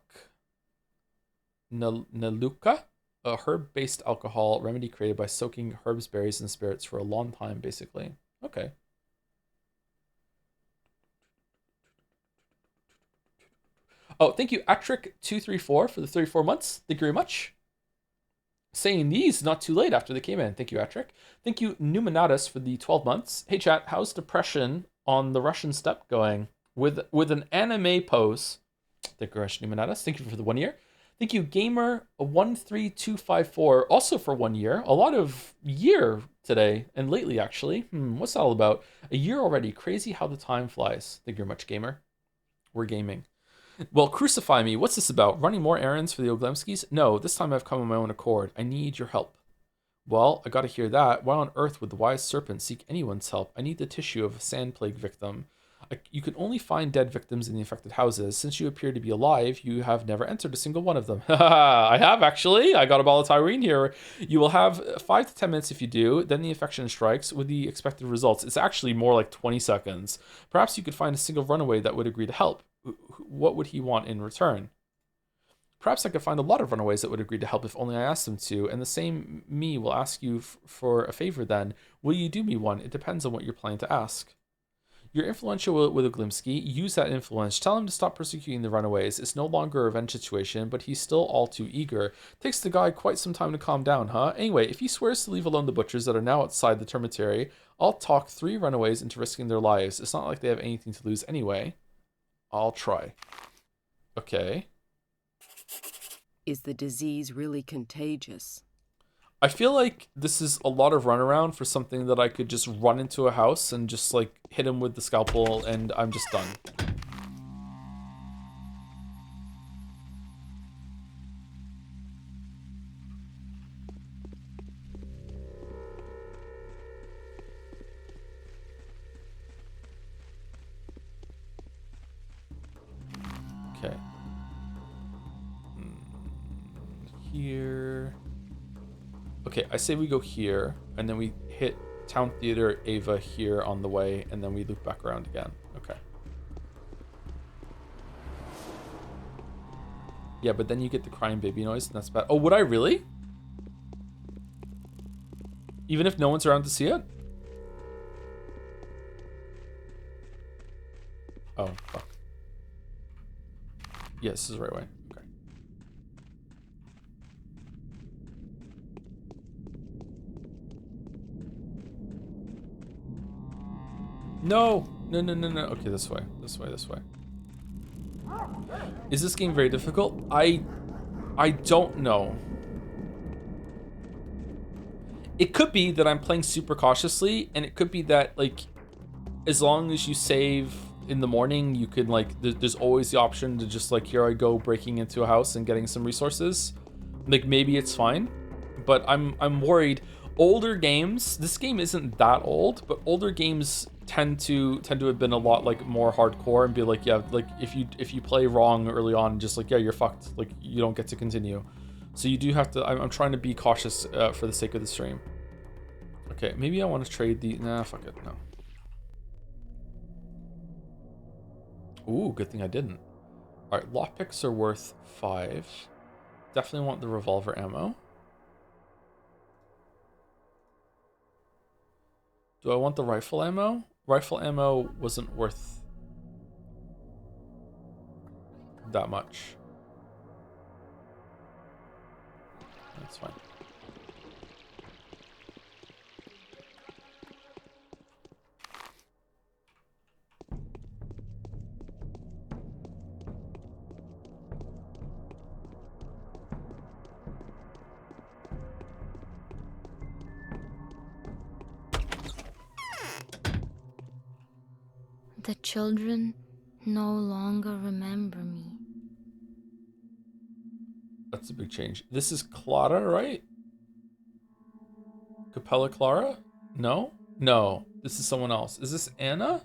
Speaker 1: Naluka. A herb-based alcohol remedy created by soaking herbs, berries, and spirits for a long time, basically. Okay. Oh, thank you, Atric234 for the 34 months. Thank you very much. Saying these not too late after they came in. Thank you, Atric. Thank you, Numanatus, for the 12 months. Hey, chat, how's depression on the Russian steppe going? With an anime pose. Thank you, Numanatus. Thank you for the 1 year. Thank you, Gamer13254, also for 1 year. A lot of year today, and lately, actually. What's that all about? A year already. Crazy how the time flies. Thank you very much, Gamer. We're gaming. Well, crucify me. What's this about? Running more errands for the Oglemskis? No, this time I've come on my own accord. I need your help. Well, I gotta hear that. Why on earth would the wise serpent seek anyone's help? I need the tissue of a sand plague victim. You can only find dead victims in the infected houses. Since you appear to be alive, you have never entered a single one of them. I have, actually. I got a ball of Tyrene here. You will have 5 to 10 minutes if you do. Then the infection strikes with the expected results. It's actually more like 20 seconds. Perhaps you could find a single runaway that would agree to help. What would he want in return? Perhaps I could find a lot of runaways that would agree to help if only I asked them to, and the same me will ask you for a favor then. Will you do me one? It depends on what you're planning to ask. You're influential with Oglimsky. Use that influence. Tell him to stop persecuting the runaways. It's no longer a revenge situation, but he's still all too eager. Takes the guy quite some time to calm down, huh? Anyway, if he swears to leave alone the butchers that are now outside the termitary, I'll talk 3 runaways into risking their lives. It's not like they have anything to lose anyway. I'll try. Okay.
Speaker 13: Is the disease really contagious?
Speaker 1: I feel like this is a lot of runaround for something that I could just run into a house and just like hit him with the scalpel and I'm just done. Okay. Here. Okay, I say we go here, and then we hit Town Theater Ava here on the way, and then we loop back around again. Okay. Yeah, but then you get the crying baby noise, and that's bad. Oh, would I really? Even if no one's around to see it? Oh, fuck. Yeah, this is the right way. Okay. No! No, no, no, no. Okay, this way. This way, this way. Is this game very difficult? I don't know. It could be that I'm playing super cautiously, and it could be that, like, as long as you save in the morning, you can, like, there's always the option to just, like, here I go breaking into a house and getting some resources. Like, maybe it's fine, but I'm worried. Older games, this game isn't that old, but older games tend to have been a lot, like, more hardcore and be like, yeah, like, if you play wrong early on, just like, yeah, you're fucked. Like, you don't get to continue. So you do have to, I'm trying to be cautious for the sake of the stream. Okay, maybe I want to trade the, nah, fuck it, no. Ooh, good thing I didn't. All right, lockpicks are worth 5. Definitely want the revolver ammo. Do I want the rifle ammo? Rifle ammo wasn't worth that much. That's fine.
Speaker 16: The children no longer remember me.
Speaker 1: That's a big change. This is Clara, right? Capella Clara? No? No. This is someone else. Is this Anna?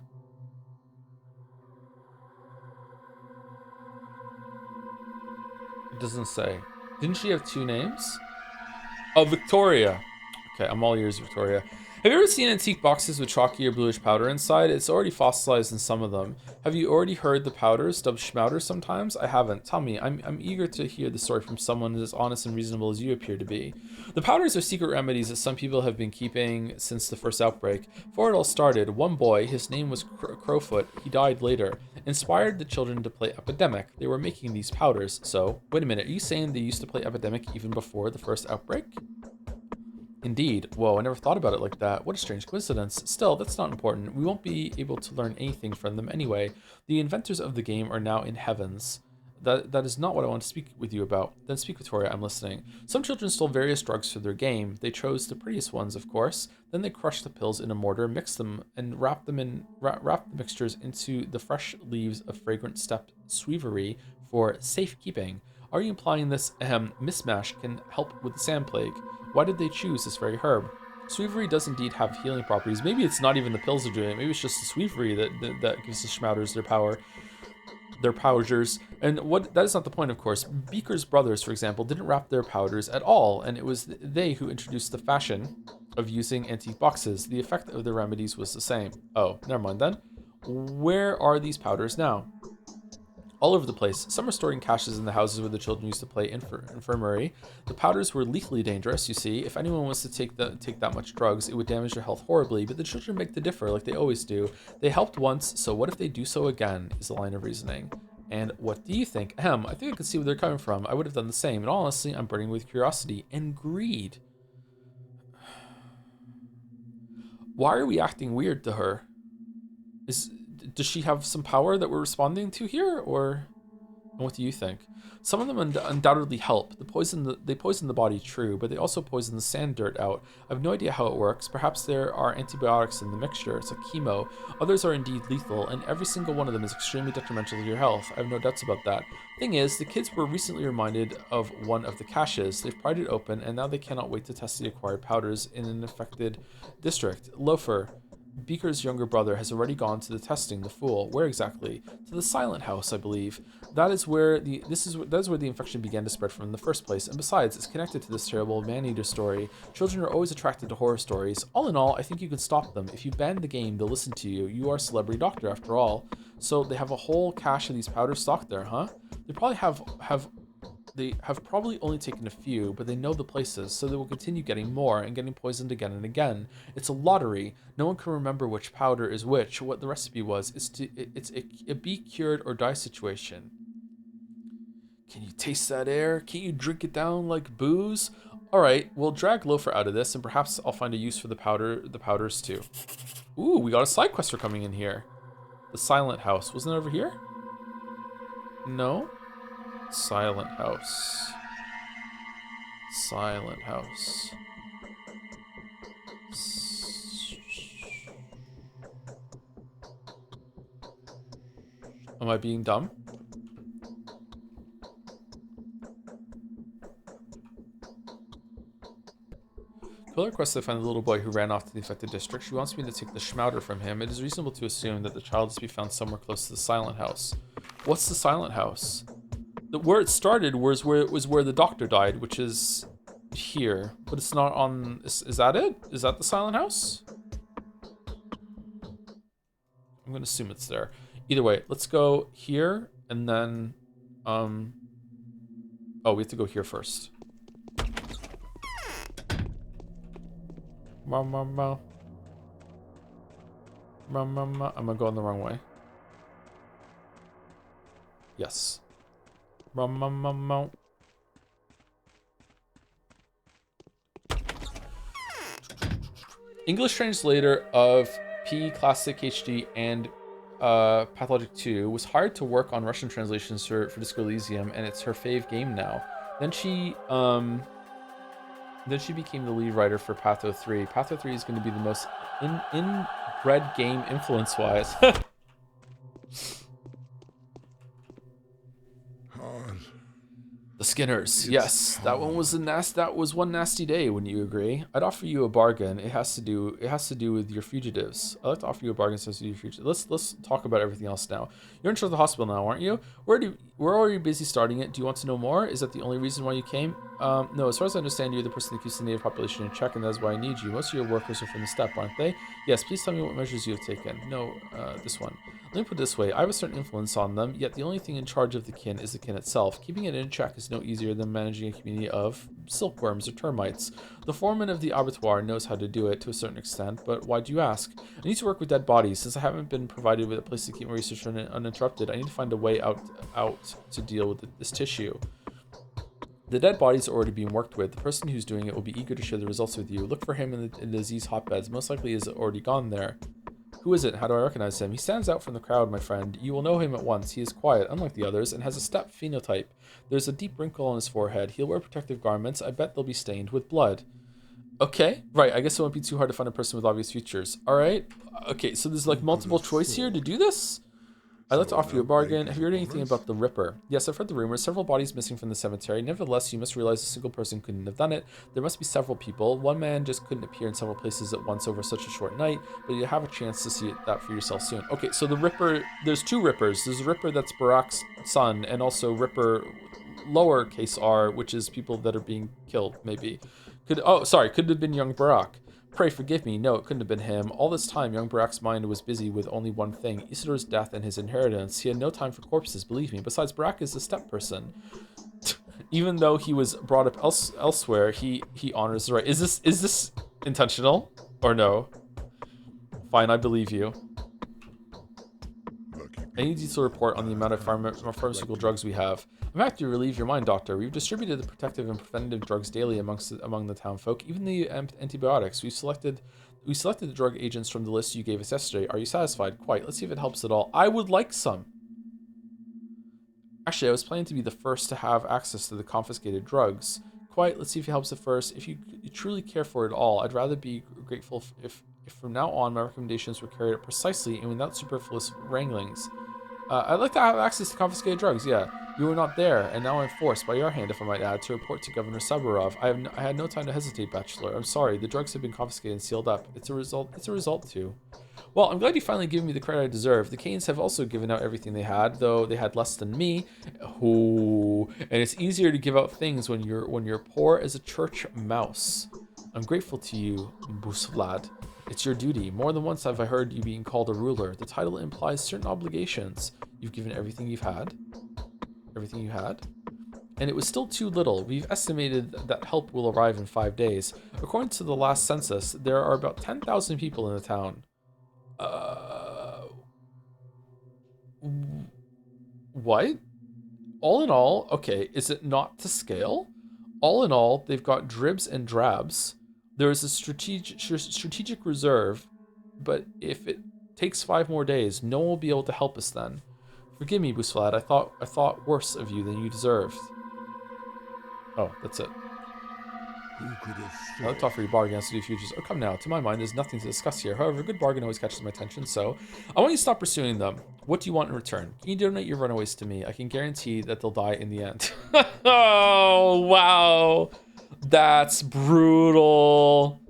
Speaker 1: It doesn't say. Didn't she have 2 names? Oh, Victoria. Okay, I'm all ears, Victoria. Have you ever seen antique boxes with chalky or bluish powder inside? It's already fossilized in some of them. Have you already heard the powders dubbed schmouters sometimes? I haven't. Tell me. I'm eager to hear the story from someone as honest and reasonable as you appear to be. The powders are secret remedies that some people have been keeping since the first outbreak. Before it all started, one boy, his name was Crowfoot, he died later, inspired the children to play Epidemic. They were making these powders. So, wait a minute, are you saying they used to play Epidemic even before the first outbreak? Indeed. Whoa, I never thought about it like that. What a strange coincidence. Still, that's not important. We won't be able to learn anything from them anyway. The inventors of the game are now in heavens. That is not what I want to speak with you about. Then speak, Victoria, I'm listening. Some children stole various drugs for their game. They chose the prettiest ones, of course. Then they crushed the pills in a mortar, mixed them, and wrapped the mixtures into the fresh leaves of fragrant steppe sweevery for safekeeping. Are you implying this mismatch can help with the sand plague? Why did they choose this very herb? Sweevery does indeed have healing properties. Maybe it's not even the pills are doing it. Maybe it's just the sweevery that gives the schmouters their power. Their powders. And that is not the point, of course. Beaker's brothers, for example, didn't wrap their powders at all, and it was they who introduced the fashion of using antique boxes. The effect of the remedies was the same. Oh, never mind then. Where are these powders now? All over the place. Some are stored in caches in the houses where the children used to play infirmary. The powders were lethally dangerous, you see. If anyone was to take that much drugs, it would damage their health horribly, but the children beg to differ, like they always do. They helped once, so what if they do so again, is the line of reasoning. And what do you think? I think I can see where they're coming from. I would have done the same. And honestly, I'm burning with curiosity and greed. Why are we acting weird to her? Does she have some power that we're responding to here, or what do you think? Some of them undoubtedly help. They poison the body, true, but they also poison the sand dirt out. I have no idea how it works. Perhaps there are antibiotics in the mixture. It's like chemo. Others are indeed lethal, and every single one of them is extremely detrimental to your health. I have no doubts about that. Thing is, the kids were recently reminded of one of the caches. They've pried it open, and now they cannot wait to test the acquired powders in an affected district. Loafer, Beaker's younger brother, has already gone to the testing. The fool. Where exactly? To the Silent House, I believe. That is where the infection began to spread from in the first place. And besides, it's connected to this terrible man-eater story. Children are always attracted to horror stories. All in all, I think you can stop them. If you ban the game, they'll listen to you. You are a celebrity doctor, after all. So they have a whole cache of these powders stocked there, huh? They probably have They have probably only taken a few, but they know the places, so they will continue getting more and getting poisoned again and again. It's a lottery. No one can remember which powder is which. What the recipe was. It's a be cured or die situation. Can you taste that air? Can't you drink it down like booze? All right, we'll drag Loafer out of this, and perhaps I'll find a use for the powders too. Ooh, we got a side quest for coming in here. The Silent House. Wasn't it over here? No? Silent House. Silent House. Am I being dumb? Killer requests to find the little boy who ran off to the affected district. She wants me to take the schmouder from him. It is reasonable to assume that the child is to be found somewhere close to the Silent House. What's the Silent House? Where it started was where the doctor died, which is here, but it's not on. Is that it? Is that the Silent House? I'm gonna assume it's there. Either way, let's go here and then oh, we have to go here first. Am I going the wrong way? Yes. English translator of P Classic HD and Pathologic 2 was hired to work on Russian translations for Disco Elysium, and it's her fave game now. Then she became the lead writer for Patho 3. Patho 3 is going to be the most inbred game influence-wise. The Skinners, yes, that one was that was one nasty day. Wouldn't you agree? I'd offer you a bargain. It has to do with your fugitives. I'd like to offer you a bargain so you fugitives. Let's talk about everything else now. You're in charge of the hospital now, aren't you? We're already busy starting it. Do you want to know more? Is that the only reason why you came? No, as far as I understand, you're the person that keeps the native population in check, and that's why I need you. Most of your workers are from the steppe, aren't they? Yes, please tell me what measures you have taken. No, this one. Let me put it this way. I have a certain influence on them, yet the only thing in charge of the kin is the kin itself. Keeping it in check is no easier than managing a community of silkworms or termites. The foreman of the abattoir knows how to do it to a certain extent, but why do you ask? I need to work with dead bodies. Since I haven't been provided with a place to keep my research uninterrupted, I need to find a way out to deal with this tissue. The dead bodies are already being worked with. The person who's doing it will be eager to share the results with you. Look for him in the disease hotbeds. Most likely he has already gone there. Who is it? How do I recognize him? He stands out from the crowd, my friend. You will know him at once. He is quiet, unlike the others, and has a steppe phenotype. There's a deep wrinkle on his forehead. He'll wear protective garments. I bet they'll be stained with blood. Okay, right. I guess it won't be too hard to find a person with obvious features. All right. Okay, so there's like multiple choice here to do this? I'd like to offer you a bargain. Have you heard anything about the Ripper? Yes, I've heard the rumors. Several bodies missing from the cemetery. Nevertheless, you must realize a single person couldn't have done it. There must be several people. One man just couldn't appear in several places at once over such a short night, but you have a chance to see that for yourself soon. Okay, so the Ripper, there's two Rippers. There's a Ripper that's Barak's son, and also Ripper lowercase r, which is people that are being killed, maybe. Could have been young Barak. Pray forgive me. No, it couldn't have been him. All this time, young Barak's mind was busy with only one thing, Isidor's death and his inheritance. He had no time for corpses, believe me. Besides, Barak is a step person. Even though he was brought up elsewhere, he honors the right. Is this intentional or no? Fine, I believe you. I need you to report on the amount of pharmaceutical drugs we have. I'm happy to relieve your mind, Doctor. We've distributed the protective and preventative drugs daily among the town folk, even the antibiotics. We selected the drug agents from the list you gave us yesterday. Are you satisfied? Quite. Let's see if it helps at all. I would like some. Actually, I was planning to be the first to have access to the confiscated drugs. Quite. Let's see if it helps at first. If you truly care for it all, I'd rather be grateful if from now on my recommendations were carried out precisely and without superfluous wranglings. I'd like to have access to confiscated drugs, yeah. You were not there, and now I'm forced, by your hand if I might add, to report to Governor Saburov. I had no time to hesitate, Bachelor. I'm sorry, the drugs have been confiscated and sealed up. It's a result too. Well, I'm glad you finally gave me the credit I deserve. The Canes have also given out everything they had, though they had less than me. Ooh, and it's easier to give out things when you're poor as a church mouse. I'm grateful to you, Busvlad. It's your duty. More than once have I heard you being called a ruler. The title implies certain obligations. You've given everything you've had. Everything you had. and it was still too little. We've estimated that help will arrive in 5 days. According to the last census, there are about 10,000 people in the town. What? All in all, okay, is it not to scale? All in all, they've got dribs and drabs. There is a strategic reserve, but if it takes 5 more days, no one will be able to help us then. Forgive me, Busflad. I thought worse of you than you deserved. Oh, that's it.
Speaker 3: Who could have
Speaker 1: I looked off for your bargain as to do futures. Oh, come now. To my mind, there's nothing to discuss here. However, a good bargain always catches my attention, so I want you to stop pursuing them. What do you want in return? Can you donate your runaways to me? I can guarantee that they'll die in the end. Oh, wow. That's brutal.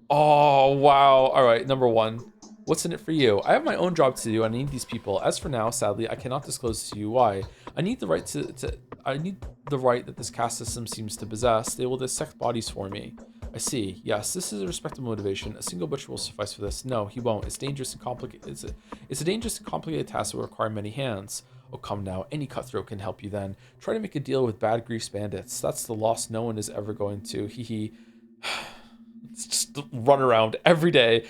Speaker 1: Oh, wow. All right, number 1. What's in it for you? I have my own job to do and I need these people. As for now, sadly, I cannot disclose to you why. I need the right that this caste system seems to possess. They will dissect bodies for me. I see. Yes, this is a respectable motivation. A single butcher will suffice for this. No, he won't. It's dangerous and complicated. It's a dangerous and complicated task that will require many hands. Oh, come now. Any cutthroat can help you then. Try to make a deal with bad grease bandits. That's the loss no one is ever going to. Hee hee. It's just run around every day.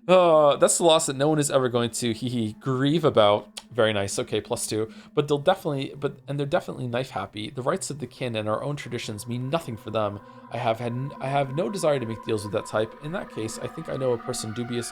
Speaker 1: That's the loss that no one is ever going to grieve about. Very nice. Okay, +2. But they're definitely knife happy. The rights of the kin and our own traditions mean nothing for them. I have no desire to make deals with that type. In that case, I think I know a person of dubious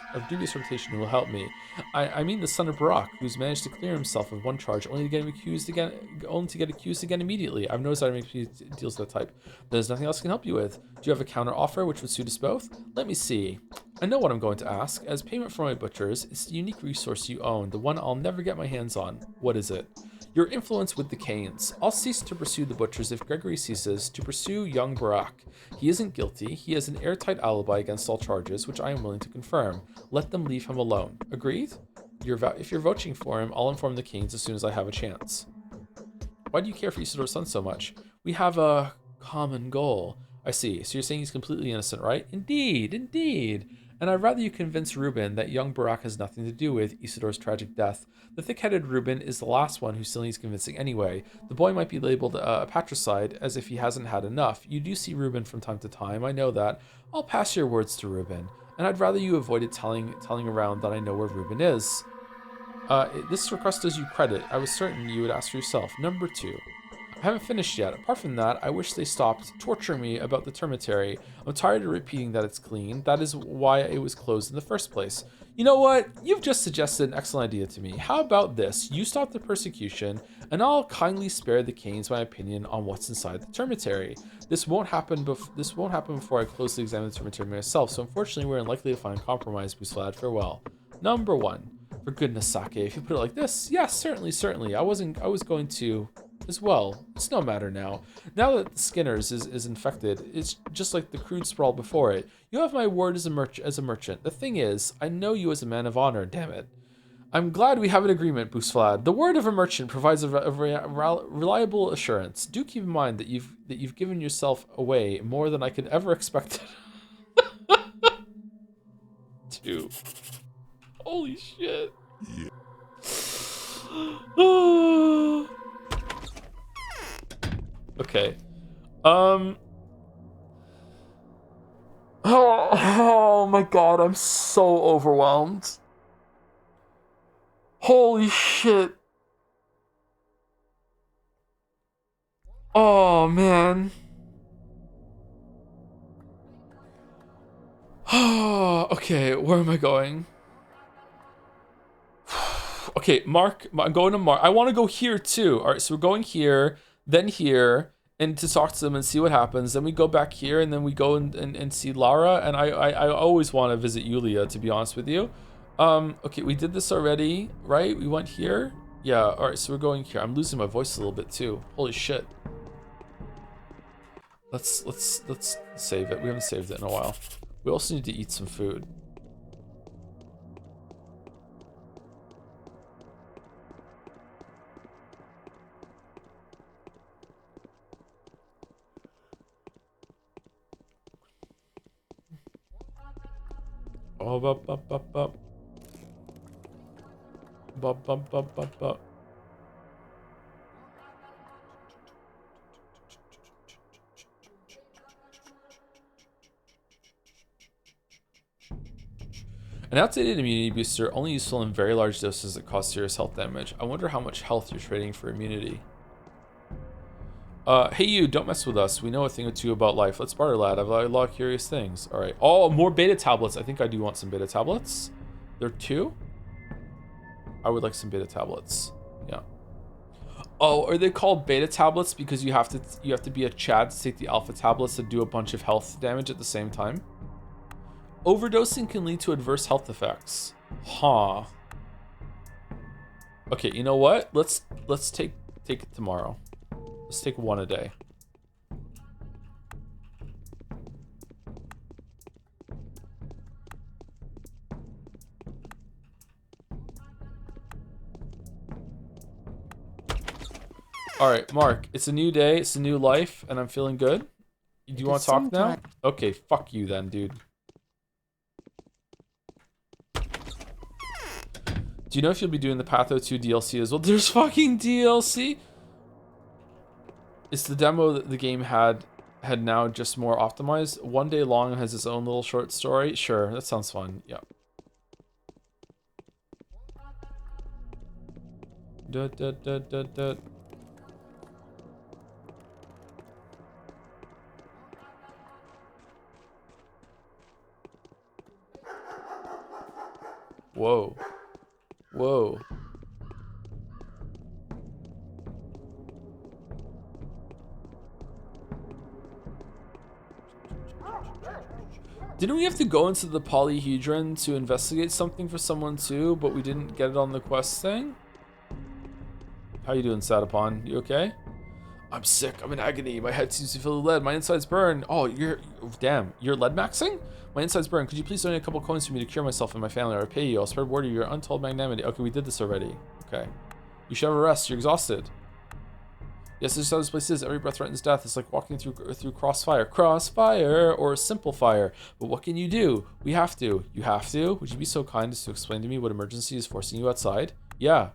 Speaker 1: reputation who will help me. I mean the son of Barak, who's managed to clear himself of one charge only to get accused again immediately. I have no desire to make deals with that type. There's nothing else I can help you with. Do you have a counter offer which would suit us both? Let me see. I know what I'm going to ask. As payment for my butchers, it's the unique resource you own, the one I'll never get my hands on. What is it? Your influence with the Canes. I'll cease to pursue the butchers if Gregory ceases to pursue young Barak. He isn't guilty. He has an airtight alibi against all charges, which I am willing to confirm. Let them leave him alone. Agreed? If you're voting for him, I'll inform the Canes as soon as I have a chance. Why do you care for Isidor's son so much? We have a common goal. I see. So you're saying he's completely innocent, right? Indeed, indeed. And I'd rather you convince Reuben that young Barak has nothing to do with Isidor's tragic death. The thick-headed Reuben is the last one who still needs convincing anyway. The boy might be labeled a patricide, as if he hasn't had enough. You do see Reuben from time to time, I know that. I'll pass your words to Reuben. And I'd rather you avoided telling around that I know where Reuben is. This request does you credit. I was certain you would ask for yourself. Number 2. I haven't finished yet. Apart from that, I wish they stopped torturing me about the termitary. I'm tired of repeating that it's clean. That is why it was closed in the first place. You know what? You've just suggested an excellent idea to me. How about this? You stop the persecution, and I'll kindly spare the Canes my opinion on what's inside the termitary. This won't happen before I closely examine the termitary myself, so unfortunately we're unlikely to find a compromise, Busflad. Farewell. Number 1. For goodness sake, if you put it like this, yes, certainly. I was going to as well. It's no matter now. Now that the Skinner's is infected, it's just like the crude sprawl before it. You have my word as a merchant. The thing is, I know you as a man of honor, damn it. I'm glad we have an agreement, Busflad. The word of a merchant provides a reliable assurance. Do keep in mind that you've given yourself away more than I could ever expect. Dude. Holy shit. Yeah. Okay. Oh my god, I'm so overwhelmed. Holy shit. Oh man. Okay, where am I going? Okay, Mark, I'm going to Mark. I want to go here too. All right, so we're going here, then here, and to talk to them and see what happens. Then we go back here, and then we go and see Lara. And I always want to visit Yulia, to be honest with you. Okay, we did this already, right? We went here. Yeah. All right, so we're going here. I'm losing my voice a little bit too. Holy shit. Let's save it. We haven't saved it in a while. We also need to eat some food. Oh, bop, bop, bop, bop. Bop, bop, bop, bop, bop. An outdated immunity booster, only useful in very large doses that cause serious health damage. I wonder how much health you're trading for immunity. Hey you, don't mess with us. We know a thing or two about life. Let's barter, lad. I've a lot of curious things. All right. Oh, more beta tablets. I think I do want some beta tablets. There are 2? I would like some beta tablets. Yeah. Oh, are they called beta tablets because you have to be a Chad to take the alpha tablets to do a bunch of health damage at the same time? Overdosing can lead to adverse health effects. Huh. Okay, you know what? Let's take it tomorrow. Let's take 1 a day. All right, Mark, it's a new day, it's a new life, and I'm feeling good. Do you want to talk now? Okay, fuck you then, dude. Do you know if you'll be doing the Patho 2 DLC as well? There's fucking DLC? It's the demo that the game had now just more optimized. 1 day long has its own little short story. Sure, that sounds fun. Yeah. Whoa. Whoa. Didn't we have to go into the polyhedron to investigate something for someone too, but we didn't get it on the quest thing? How you doing, Satapon? You okay? I'm sick. I'm in agony. My head seems to feel lead. My insides burn. Oh, damn. You're lead maxing? My insides burn. Could you please donate a couple coins for me to cure myself and my family, or I'll pay you. I'll spread word of your untold magnanimity. Okay, we did this already. Okay. You should have a rest. You're exhausted. Yes, this is how this place is. Every breath threatens death. It's like walking through crossfire. Crossfire or simple fire. But what can you do? We have to. You have to? Would you be so kind as to explain to me what emergency is forcing you outside? Yeah.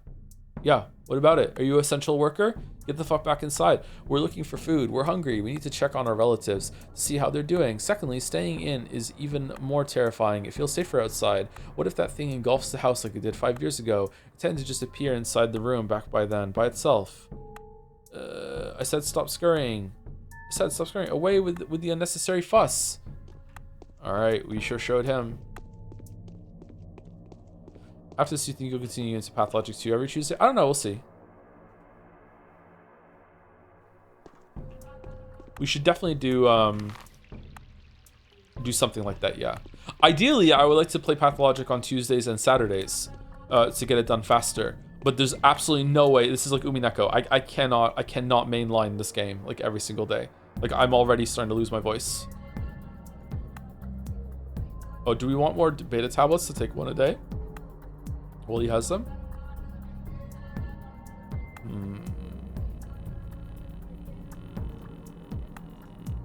Speaker 1: Yeah. What about it? Are you an essential worker? Get the fuck back inside. We're looking for food. We're hungry. We need to check on our relatives to see how they're doing. Secondly, staying in is even more terrifying. It feels safer outside. What if that thing engulfs the house like it did 5 years ago? It tended to just appear inside the room back by then, by itself. I said stop scurrying. I said stop scurrying. Away with the unnecessary fuss. Alright, we sure showed him. After this, you think you'll continue into Pathologic 2 every Tuesday? I don't know, we'll see. We should definitely do something like that, yeah. Ideally, I would like to play Pathologic on Tuesdays and Saturdays to get it done faster. But there's absolutely no way. This is like Umineko. I cannot mainline this game like every single day. Like I'm already starting to lose my voice. Oh, do we want more beta tablets to take 1 a day? Well, he has them.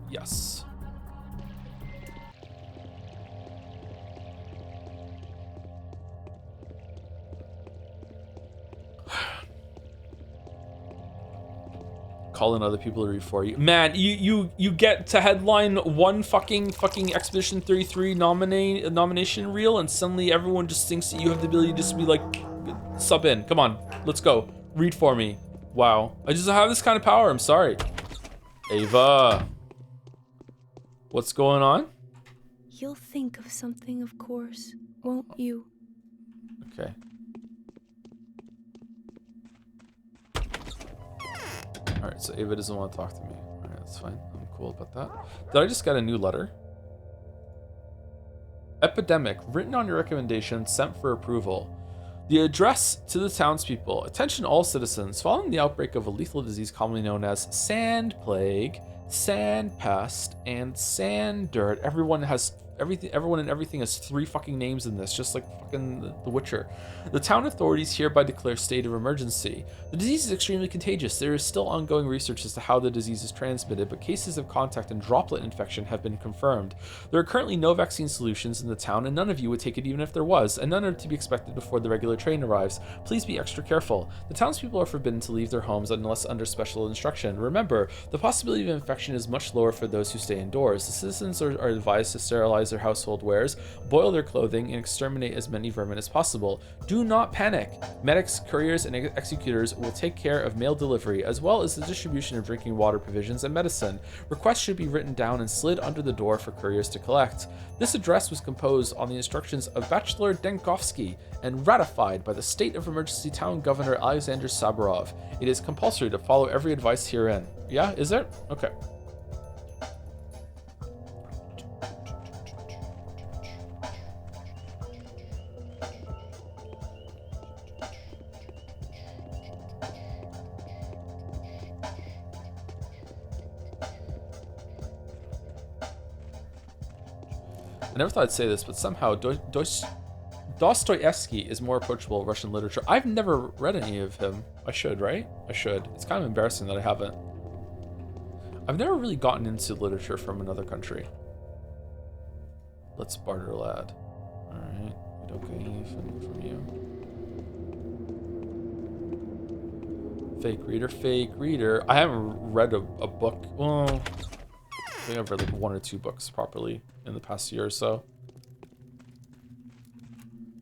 Speaker 1: Yes. Calling other people to read for you. Man, you get to headline one fucking Expedition 33 nomination reel, and suddenly everyone just thinks that you have the ability to just be like, sub in. Come on, let's go. Read for me. Wow. I just don't have this kind of power. I'm sorry. Ava. What's going on?
Speaker 11: You'll think of something, of course, won't you?
Speaker 1: Okay. Alright, so Ava doesn't want to talk to me. Alright, that's fine. I'm cool about that. Did I just get a new letter? Epidemic, written on your recommendation, sent for approval. The address to the townspeople. Attention all citizens. Following the outbreak of a lethal disease commonly known as sand plague, sand pest, and sand dirt. Everyone and everything has 3 fucking names in this, just like fucking The Witcher. The town authorities hereby declare state of emergency. The disease is extremely contagious. There is still ongoing research as to how the disease is transmitted, but cases of contact and droplet infection have been confirmed. There are currently no vaccine solutions in the town, and none of you would take it even if there was, and none are to be expected before the regular train arrives. Please be extra careful. The townspeople are forbidden to leave their homes unless under special instruction. Remember, the possibility of infection is much lower for those who stay indoors. The citizens are advised to sterilize their household wares, boil their clothing, and exterminate as many vermin as possible. Do not panic. Medics, couriers, and executors will take care of mail delivery, as well as the distribution of drinking water, provisions, and medicine. Requests should be written down and slid under the door for couriers to collect. This address was composed on the instructions of Bachelor Denkovsky and ratified by the State of Emergency Town Governor Alexander Saburov. It is compulsory to follow every advice herein. Yeah, is there? Okay. I never thought I'd say this, but somehow Dostoevsky is more approachable Russian literature. I've never read any of him. I should, right? I should. It's kind of embarrassing that I haven't. I've never really gotten into literature from another country. Let's barter, lad. Alright, we don't get anything from you. Fake reader. I haven't read a book. Well, I think I've read like 1 or 2 books properly in the past year or so.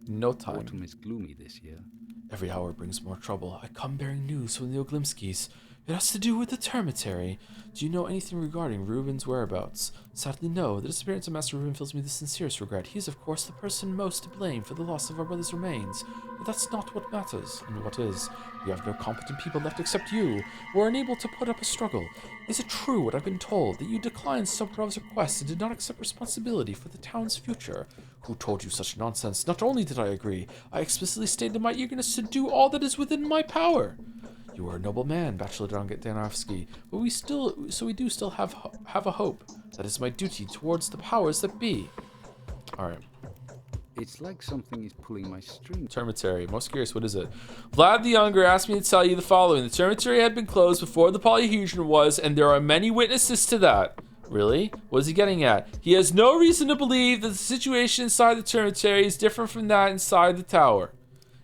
Speaker 1: No time.
Speaker 9: Autumn is gloomy this year.
Speaker 1: Every hour brings more trouble. I come bearing news from the Oglimskis. It has to do with the Termitary. Do you know anything regarding Reuben's whereabouts? Sadly, no. The disappearance of Master Reuben fills me with the sincerest regret. He is, of course, the person most to blame for the loss of our brother's remains. But that's not what matters. And what is? We have no competent people left except you. We're unable to put up a struggle. Is it true what I've been told, that you declined Sobrov's request and did not accept responsibility for the town's future? Who told you such nonsense? Not only did I agree, I explicitly stated my eagerness to do all that is within my power. You are a noble man, Bachelor Danovsky, but we do still have a hope. That is my duty towards the powers that be. Alright.
Speaker 9: It's like something is pulling my string.
Speaker 1: Termitary. Most curious, what is it? Vlad the Younger asked me to tell you the following. The Termitary had been closed before the polyhedron was, and there are many witnesses to that. Really? What is he getting at? He has no reason to believe that the situation inside the Termitary is different from that inside the tower.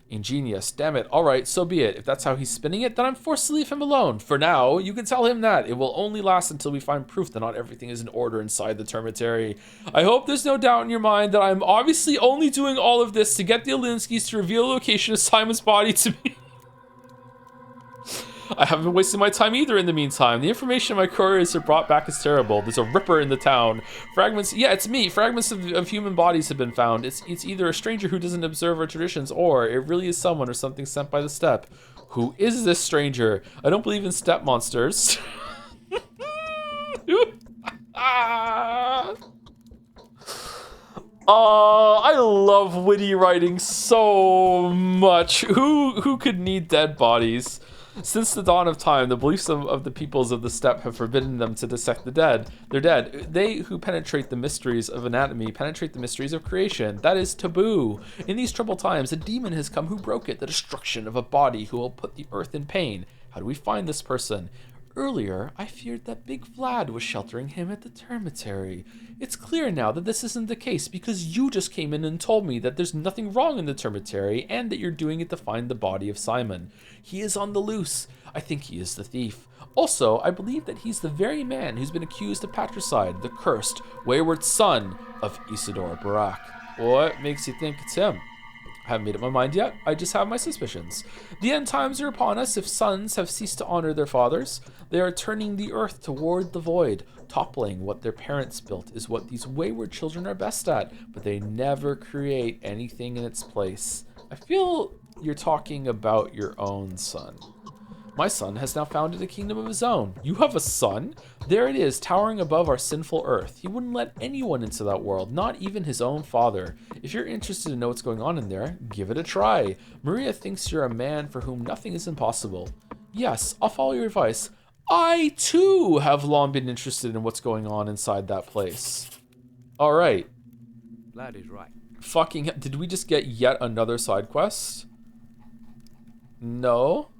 Speaker 1: Ingenious. Damn it. Alright, so be it. If that's how he's spinning it, then I'm forced to leave him alone. For now, you can tell him that. It will only last until we find proof that not everything is in order inside the Termitary. I hope there's no doubt in your mind that I'm obviously only doing all of this to get the Olinskis to reveal the location of Simon's body to me. I haven't been wasting my time either in the meantime. The information my couriers have brought back is terrible. There's a ripper in the town. Fragments, yeah, it's me. Fragments of human bodies have been found. It's either a stranger who doesn't observe our traditions, or it really is someone or something sent by the steppe. Who is this stranger? I don't believe in steppe monsters. Oh, I love witty writing so much. Who could need dead bodies? Since the dawn of time, the beliefs of the peoples of the steppe have forbidden them to dissect the dead. They're dead. They who penetrate the mysteries of anatomy penetrate the mysteries of creation. That is taboo. In these troubled times, a demon has come who broke it, the destruction of a body who will put the earth in pain. How do we find this person? Earlier, I feared that Big Vlad was sheltering him at the Termitary. It's clear now that this isn't the case because you just came in and told me that there's nothing wrong in the Termitary and that you're doing it to find the body of Simon. He is on the loose. I think he is the thief. Also, I believe that he's the very man who's been accused of patricide, the cursed, wayward son of Isidore Barak. What makes you think it's him? I haven't made up my mind yet. I just have my suspicions. The end times are upon us. If sons have ceased to honor their fathers, they are turning the earth toward the void. Toppling what their parents built is what these wayward children are best at, but they never create anything in its place. I feel you're talking about your own son. My son has now founded a kingdom of his own. You have a son? There it is, towering above our sinful earth. He wouldn't let anyone into that world, not even his own father. If you're interested to know what's going on in there, give it a try. Maria thinks you're a man for whom nothing is impossible. Yes, I'll follow your advice. I, too, have long been interested in what's going on inside that place. All right.
Speaker 9: Vlad is right.
Speaker 1: Fucking, did we just get yet another side quest? No.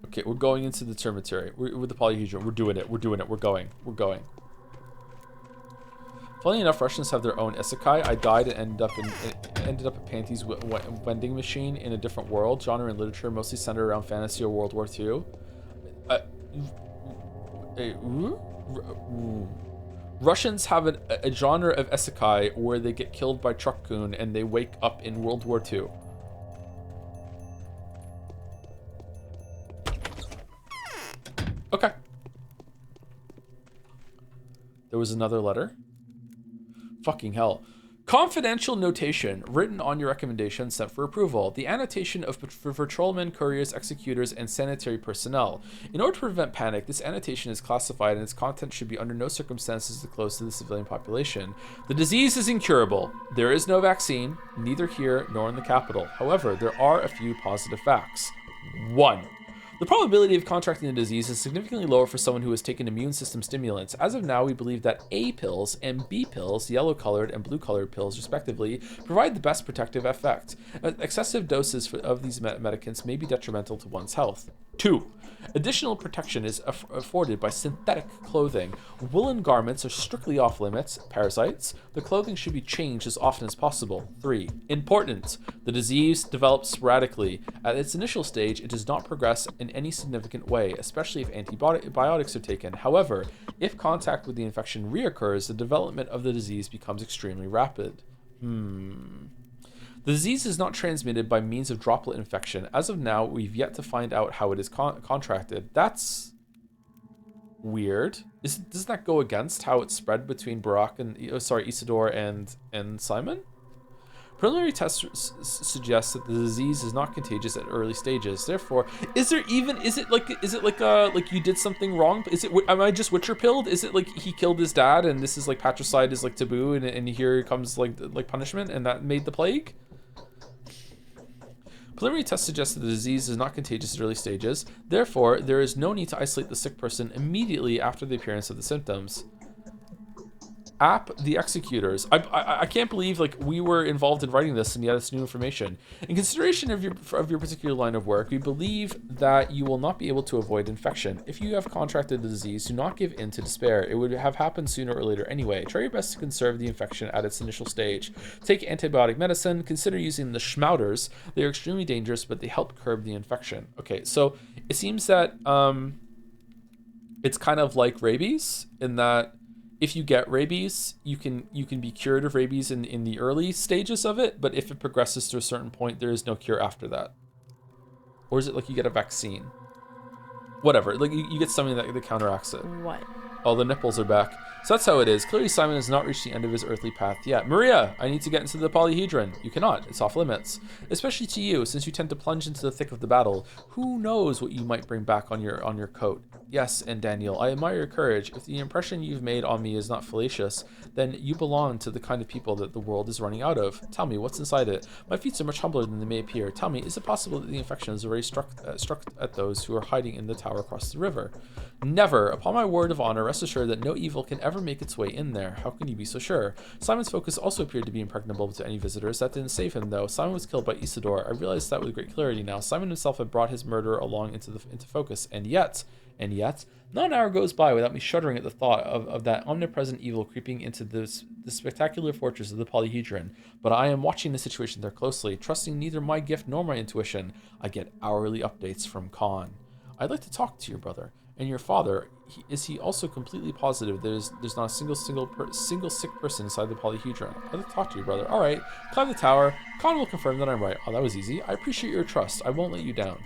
Speaker 1: Okay, we're going into the Termitary. We're with the polyhedron. We're doing it. We're doing it. We're going. We're going. Funny enough, Russians have their own isekai. I died and ended up at Panty's vending machine in a different world. Genre and literature mostly centered around fantasy or World War II. Russians have a genre of isekai where they get killed by truck-kun and they wake up in World War II. Okay. There was another letter. Fucking hell. Confidential notation written on your recommendation sent for approval. The annotation for patrolmen, couriers, executors, and sanitary personnel. In order to prevent panic, this annotation is classified and its content should be under no circumstances disclosed to the civilian population. The disease is incurable. There is no vaccine, neither here nor in the capital. However, there are a few positive facts. 1. The probability of contracting the disease is significantly lower for someone who has taken immune system stimulants. As of now, we believe that A pills and B pills, yellow-colored and blue-colored pills respectively, provide the best protective effect. Excessive doses of these medicaments may be detrimental to one's health. 2. Additional protection is afforded by synthetic clothing. Woolen garments are strictly off limits. Parasites. The clothing should be changed as often as possible. 3. Important. The disease develops sporadically. At its initial stage, it does not progress in any significant way, especially if antibiotics are taken. However, if contact with the infection reoccurs, the development of the disease becomes extremely rapid. The disease is not transmitted by means of droplet infection. As of now, we've yet to find out how it is contracted. That's weird. Doesn't that go against how it's spread between Isidore and Simon? Preliminary tests suggest that the disease is not contagious at early stages. Therefore, is it like you did something wrong? Am I just Witcher pilled? Is it like he killed his dad and this is like patricide is like taboo and here comes like punishment and that made the plague? Preliminary tests suggest that the disease is not contagious at early stages. Therefore, there is no need to isolate the sick person immediately after the appearance of the symptoms. The executors. I can't believe like we were involved in writing this and yet it's new information. In consideration of your particular line of work, we believe that you will not be able to avoid infection. If you have contracted the disease, do not give in to despair. It would have happened sooner or later anyway. Try your best to conserve the infection at its initial stage. Take antibiotic medicine. Consider using the schmouters. They are extremely dangerous, but they help curb the infection. Okay, so it seems that it's kind of like rabies in that if you get rabies, you can be cured of rabies in the early stages of it, but if it progresses to a certain point, there is no cure after that. Or is it like you get a vaccine? Whatever, like you get something that counteracts it.
Speaker 15: What?
Speaker 1: Oh, the nipples are back. So that's how it is. Clearly Simon has not reached the end of his earthly path yet. Maria, I need to get into the polyhedron. You cannot. It's off limits. Especially to you, since you tend to plunge into the thick of the battle. Who knows what you might bring back on your coat. Yes, and Daniel, I admire your courage. If the impression you've made on me is not fallacious, then you belong to the kind of people that the world is running out of. Tell me, what's inside it? My feats are much humbler than they may appear. Tell me, is it possible that the infection has already struck at those who are hiding in the tower across the river? Never. Upon my word of honor, rest assured that no evil can ever make its way in there. How can you be so sure? Simon's focus also appeared to be impregnable to any visitors. That didn't save him, though. Simon was killed by Isidore. I realized that with great clarity now. Simon himself had brought his murder along into focus, and yet, not an hour goes by without me shuddering at the thought of that omnipresent evil creeping into the spectacular fortress of the polyhedron. But I am watching the situation there closely, trusting neither my gift nor my intuition. I get hourly updates from Khan. I'd like to talk to your brother. And your father, is he also completely positive there's not a single sick person inside the polyhedron? I'd like to talk to your brother. All right, climb the tower. Khan will confirm that I'm right. Oh, that was easy. I appreciate your trust. I won't let you down.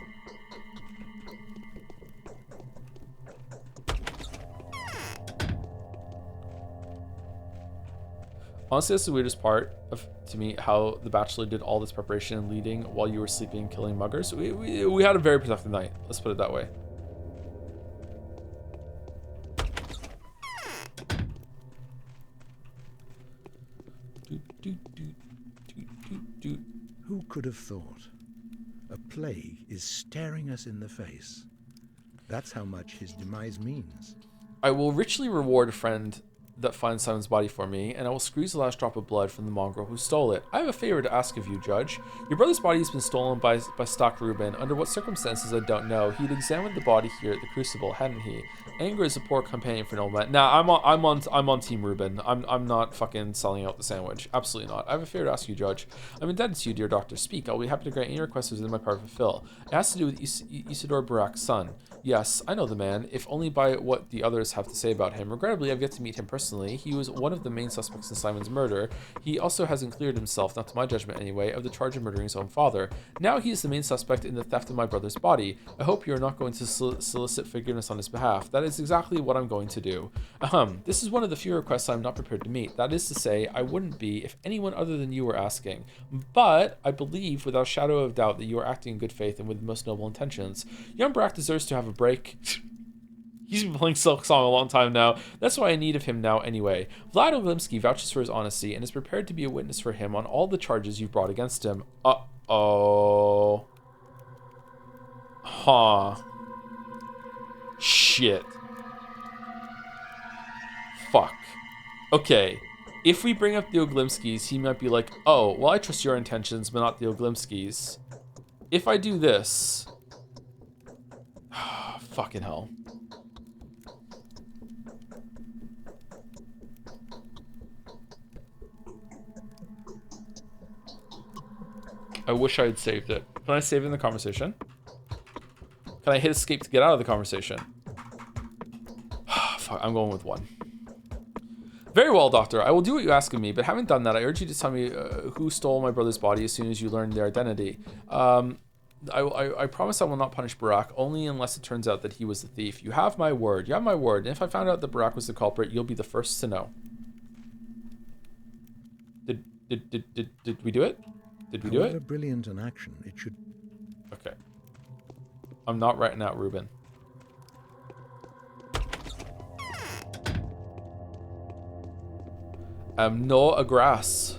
Speaker 1: Honestly, that's the weirdest part to me, how the Bachelor did all this preparation and leading while you were sleeping, killing muggers. We had a very productive night. Let's put it that way.
Speaker 10: Who could have thought? A plague is staring us in the face. That's how much his demise means.
Speaker 1: I will richly reward a friend that finds Simon's body for me, and I will squeeze the last drop of blood from the mongrel who stole it. I have a favor to ask of you, Judge. Your brother's body has been stolen by Stock Reuben. Under what circumstances, I don't know. He'd examined the body here at the Crucible, hadn't he? Anger is a poor companion for no man. Nah, I'm on Team Reuben. I'm not fucking selling out the sandwich. Absolutely not. I have a favor to ask you, Judge. I'm indebted to you, dear Doctor. Speak. I'll be happy to grant any requests within my power to fulfill. It has to do with Isidore Barak's son. Yes, I know the man, if only by what the others have to say about him. Regrettably, I've yet to meet him personally. personally. He was one of the main suspects in Simon's murder. He also hasn't cleared himself, not to my judgment anyway, of the charge of murdering his own father. Now he is the main suspect in the theft of my brother's body. I hope you are not going to solicit forgiveness on his behalf. That is exactly what I'm going to do. This is one of the few requests I'm not prepared to meet. That is to say, I wouldn't be if anyone other than you were asking. But I believe without a shadow of doubt that you are acting in good faith and with the most noble intentions. Young Barack deserves to have a break. He's been playing Silk Song a long time now. That's why I need of him now anyway. Vlad Oglimsky vouches for his honesty and is prepared to be a witness for him on all the charges you've brought against him. Uh-oh. Huh. Shit. Fuck. Okay. If we bring up the Oglimskys, he might be like, oh, well, I trust your intentions, but not the Oglimskys. If I do this... fucking hell. I wish I had saved it. Can I save it in the conversation? Can I hit escape to get out of the conversation? Fuck, I'm going with 1. Very well, Doctor. I will do what you ask of me, but having done that, I urge you to tell me who stole my brother's body as soon as you learn their identity. I promise I will not punish Barack, only unless it turns out that he was the thief. You have my word. You have my word. And if I found out that Barack was the culprit, you'll be the first to know. Did we do it? Did we do
Speaker 10: However
Speaker 1: it?
Speaker 10: brilliant an action, it should...
Speaker 1: Okay. I'm not writing out Ruben. No a grass.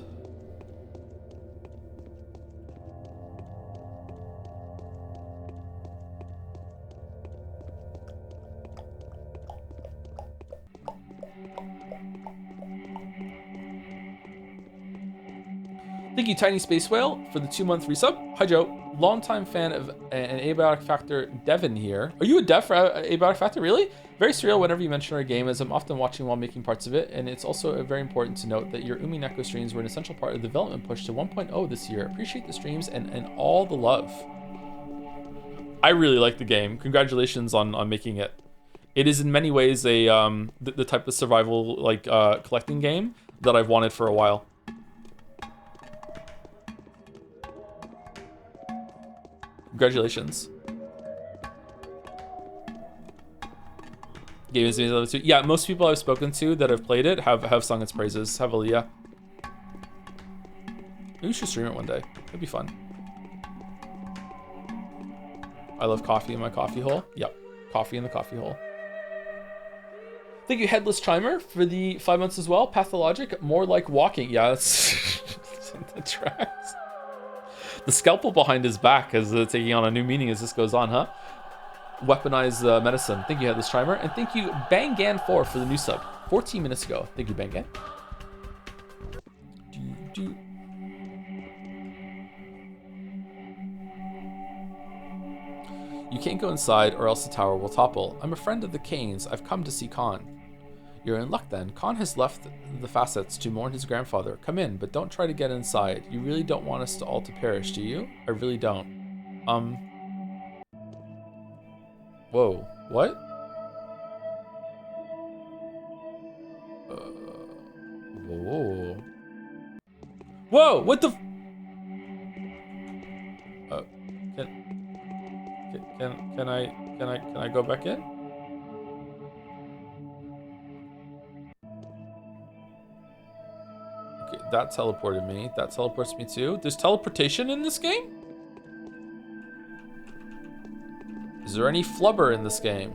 Speaker 1: Thank you, Tiny Space Whale, for the 2-month resub. Hi, Joe. Longtime fan of an Abiotic Factor, Devin here. Are you a dev for Abiotic Factor, really? Very surreal whenever you mention our game, as I'm often watching while making parts of it, and it's also very important to note that your Umi Neko streams were an essential part of the development push to 1.0 this year. Appreciate the streams and all the love. I really like the game. Congratulations on making it. It is in many ways a the type of survival like collecting game that I've wanted for a while. Congratulations. Game is amazing. Yeah, most people I've spoken to that have played it have sung its praises heavily, yeah. Maybe we should stream it one day. It'd be fun. I love coffee in my coffee hole. Yep, coffee in the coffee hole. Thank you, Headless Chimer, for the 5 months as well. Pathologic, more like walking. Yeah, that's the tracks. The scalpel behind his back is taking on a new meaning as this goes on, huh? Weaponized medicine. Thank you, Headless Chimer. And thank you, Bangan4, for the new sub. 14 minutes ago. Thank you, Bangan. You can't go inside or else the tower will topple. I'm a friend of the Kanes. I've come to see Khan. You're in luck then. Khan has left the facets to mourn his grandfather. Come in, but don't try to get inside. You really don't want us to all to perish, do you? I really don't. Whoa. What? Whoa. Whoa! What the? Can I go back in? Okay, that teleported me. That teleports me too. There's teleportation in this game? Is there any flubber in this game?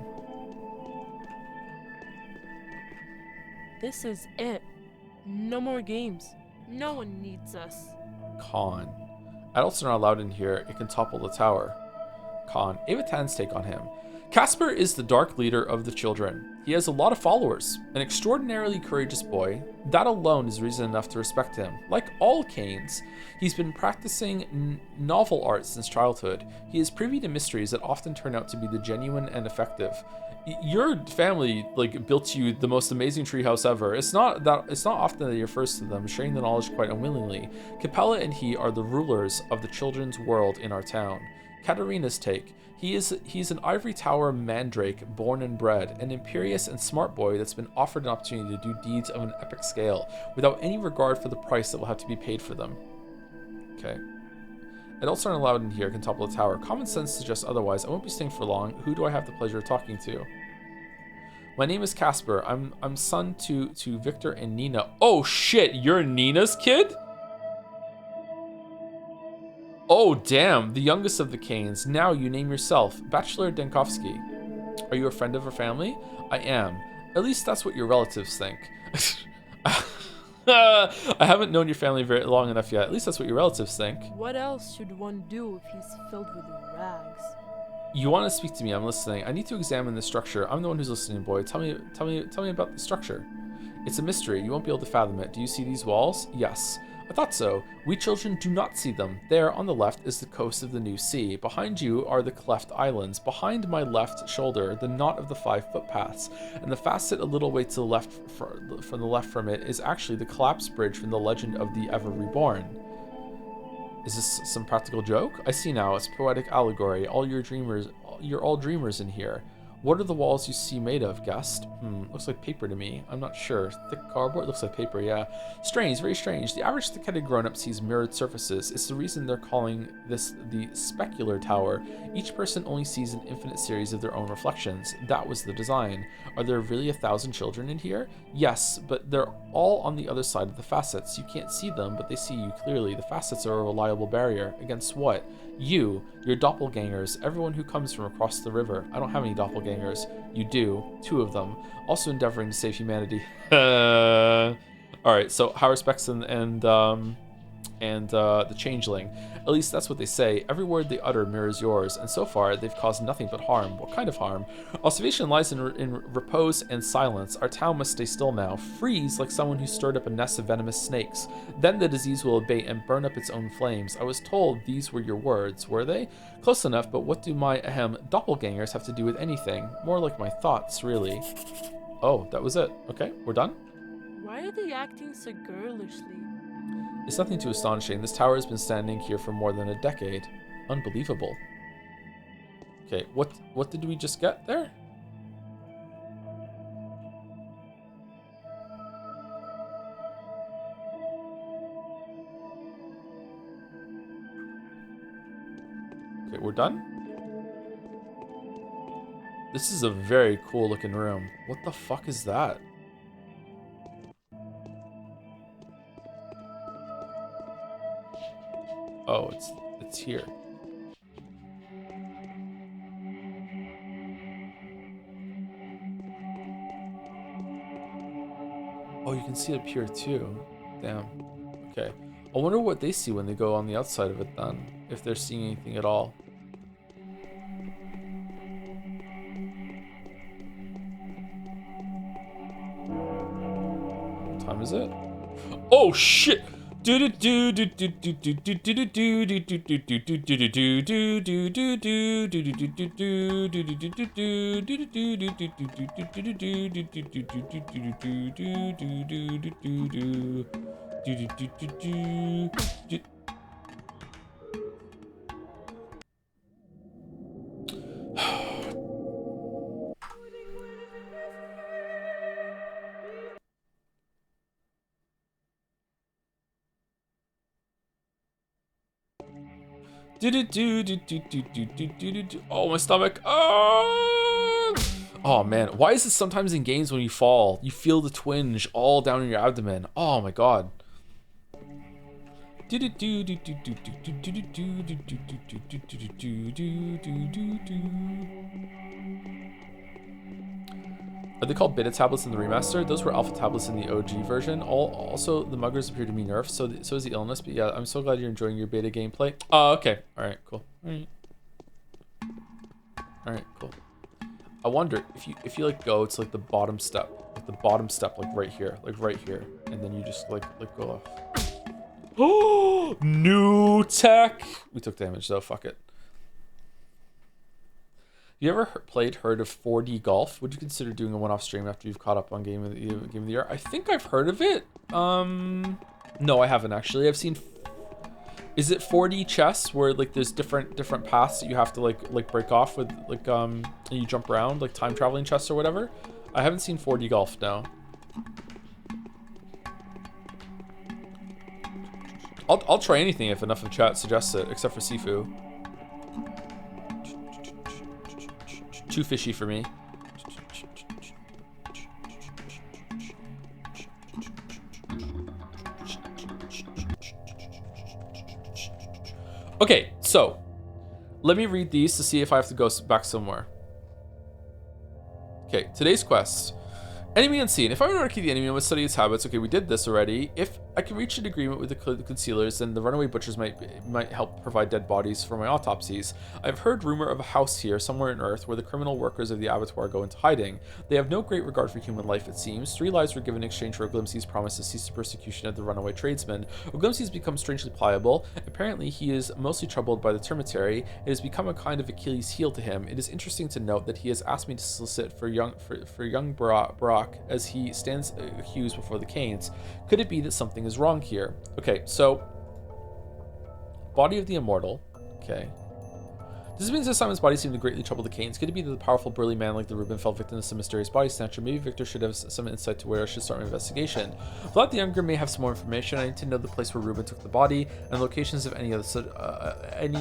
Speaker 17: This is it. No more games. No one needs us.
Speaker 1: Khan. Adults are not allowed in here. It can topple the tower. Khan. Avatan's take on him. Casper is the dark leader of the children. He has a lot of followers. An extraordinarily courageous boy. That alone is reason enough to respect him. Like all Kanes, he's been practicing novel art since childhood. He is privy to mysteries that often turn out to be the genuine and effective. Your family built you the most amazing treehouse ever. It's not often that you're first to them, sharing the knowledge quite unwillingly. Capella and he are the rulers of the children's world in our town. Katarina's take. He's an ivory tower mandrake, born and bred, an imperious and smart boy that's been offered an opportunity to do deeds of an epic scale, without any regard for the price that will have to be paid for them. Okay. Adults aren't allowed in here, can topple the tower. Common sense suggests otherwise. I won't be staying for long. Who do I have the pleasure of talking to? My name is Casper. I'm son to Victor and Nina. Oh shit, you're Nina's kid? Oh damn, the youngest of the Canes. Now you name yourself. Bachelor Denkovsky. Are you a friend of her family? I am. At least that's what your relatives think. I haven't known your family very long enough yet. At least that's what your relatives think.
Speaker 17: What else should one do if he's filled with rags?
Speaker 1: You want to speak to me? I'm listening. I need to examine the structure. I'm the one who's listening, boy. Tell me about the structure. It's a mystery. You won't be able to fathom it. Do you see these walls? Yes. I thought so. We children do not see them. There, on the left, is the coast of the new sea. Behind you are the cleft islands. Behind my left shoulder, the knot of the 5 footpaths. And the facet a little way to the left, from the left from it, is actually the collapsed bridge from the legend of the Ever Reborn. Is this some practical joke? I see now. It's poetic allegory. You're all dreamers in here. What are the walls you see made of, guest? Looks like paper to me. I'm not sure. Thick cardboard? Looks like paper, yeah. Strange, very strange. The average thick-headed grown-up sees mirrored surfaces. It's the reason they're calling this the specular tower. Each person only sees an infinite series of their own reflections. That was the design. Are there really 1,000 children in here? Yes, but they're all on the other side of the facets. You can't see them, but they see you clearly. The facets are a reliable barrier. Against what? You, your doppelgangers, everyone who comes from across the river. I don't have any doppelgangers. You do. 2 of them. Also endeavoring to save humanity. Alright, so high respects and the changeling. At least that's what they say. Every word they utter mirrors yours, and so far they've caused nothing but harm. What kind of harm? Observation lies in repose and silence. Our town must stay still now. Freeze like someone who stirred up a nest of venomous snakes. Then the disease will abate and burn up its own flames. I was told these were your words, were they? Close enough, but what do my doppelgangers have to do with anything? More like my thoughts, really. Oh, that was it. Okay, we're done?
Speaker 17: Why are they acting so girlishly?
Speaker 1: It's nothing too astonishing. This tower has been standing here for more than a decade. Unbelievable. Okay, what did we just get there? Okay, we're done? This is a very cool looking room. What the fuck is that? Oh, it's here. Oh, you can see it up here too. Damn. Okay. I wonder what they see when they go on the outside of it then. If they're seeing anything at all. What time is it? Oh shit! Oh, my stomach. Oh man, why is it sometimes in games when you fall, you feel the twinge all down in your abdomen? Oh my god. Are they called beta tablets in the remaster? Those were alpha tablets in the OG version. Also, the muggers appear to be nerfed, so is the illness. But yeah, I'm so glad you're enjoying your beta gameplay. Oh, okay. All right, cool. All right, cool. I wonder if you like go to like the bottom step, like right here, and then you just like go off. Oh, new tech. We took damage though. Fuck it. You ever heard of 4D golf? Would you consider doing a one-off stream after you've caught up on game of the year? I think I've heard of it. No, I haven't actually. I've seen Is it 4D chess where like there's different paths that you have to like break off with like and you jump around like time traveling chess or whatever? I haven't seen 4D golf now. I'll try anything if enough of chat suggests it, except for Sifu. Too fishy for me. Okay, so let me read these to see if I have to go back somewhere. Okay, today's quest. Enemy unseen. If I were to locate the enemy, I would study its habits. Okay, we did this already. If I can reach an agreement with the concealers, then the runaway butchers might help provide dead bodies for my autopsies. I've heard rumor of a house here, somewhere in Earth, where the criminal workers of the abattoir go into hiding. They have no great regard for human life, it seems. 3 lives were given in exchange for Oglimsey's promise to cease the persecution of the runaway tradesman. Oglimsey's become strangely pliable. Apparently, he is mostly troubled by the termitary. It has become a kind of Achilles' heel to him. It is interesting to note that he has asked me to solicit for young Brock as he stands accused before the Canes. Could it be that something is wrong here? Okay, so body of the immortal. Okay. This means that Simon's body seemed to greatly trouble the Canes. Could it be that the powerful, burly man like the Reuben fell victim to some mysterious body snatcher? Maybe Victor should have some insight to where I should start my investigation. Vlad the Younger may have some more information. I need to know the place where Reuben took the body and locations of any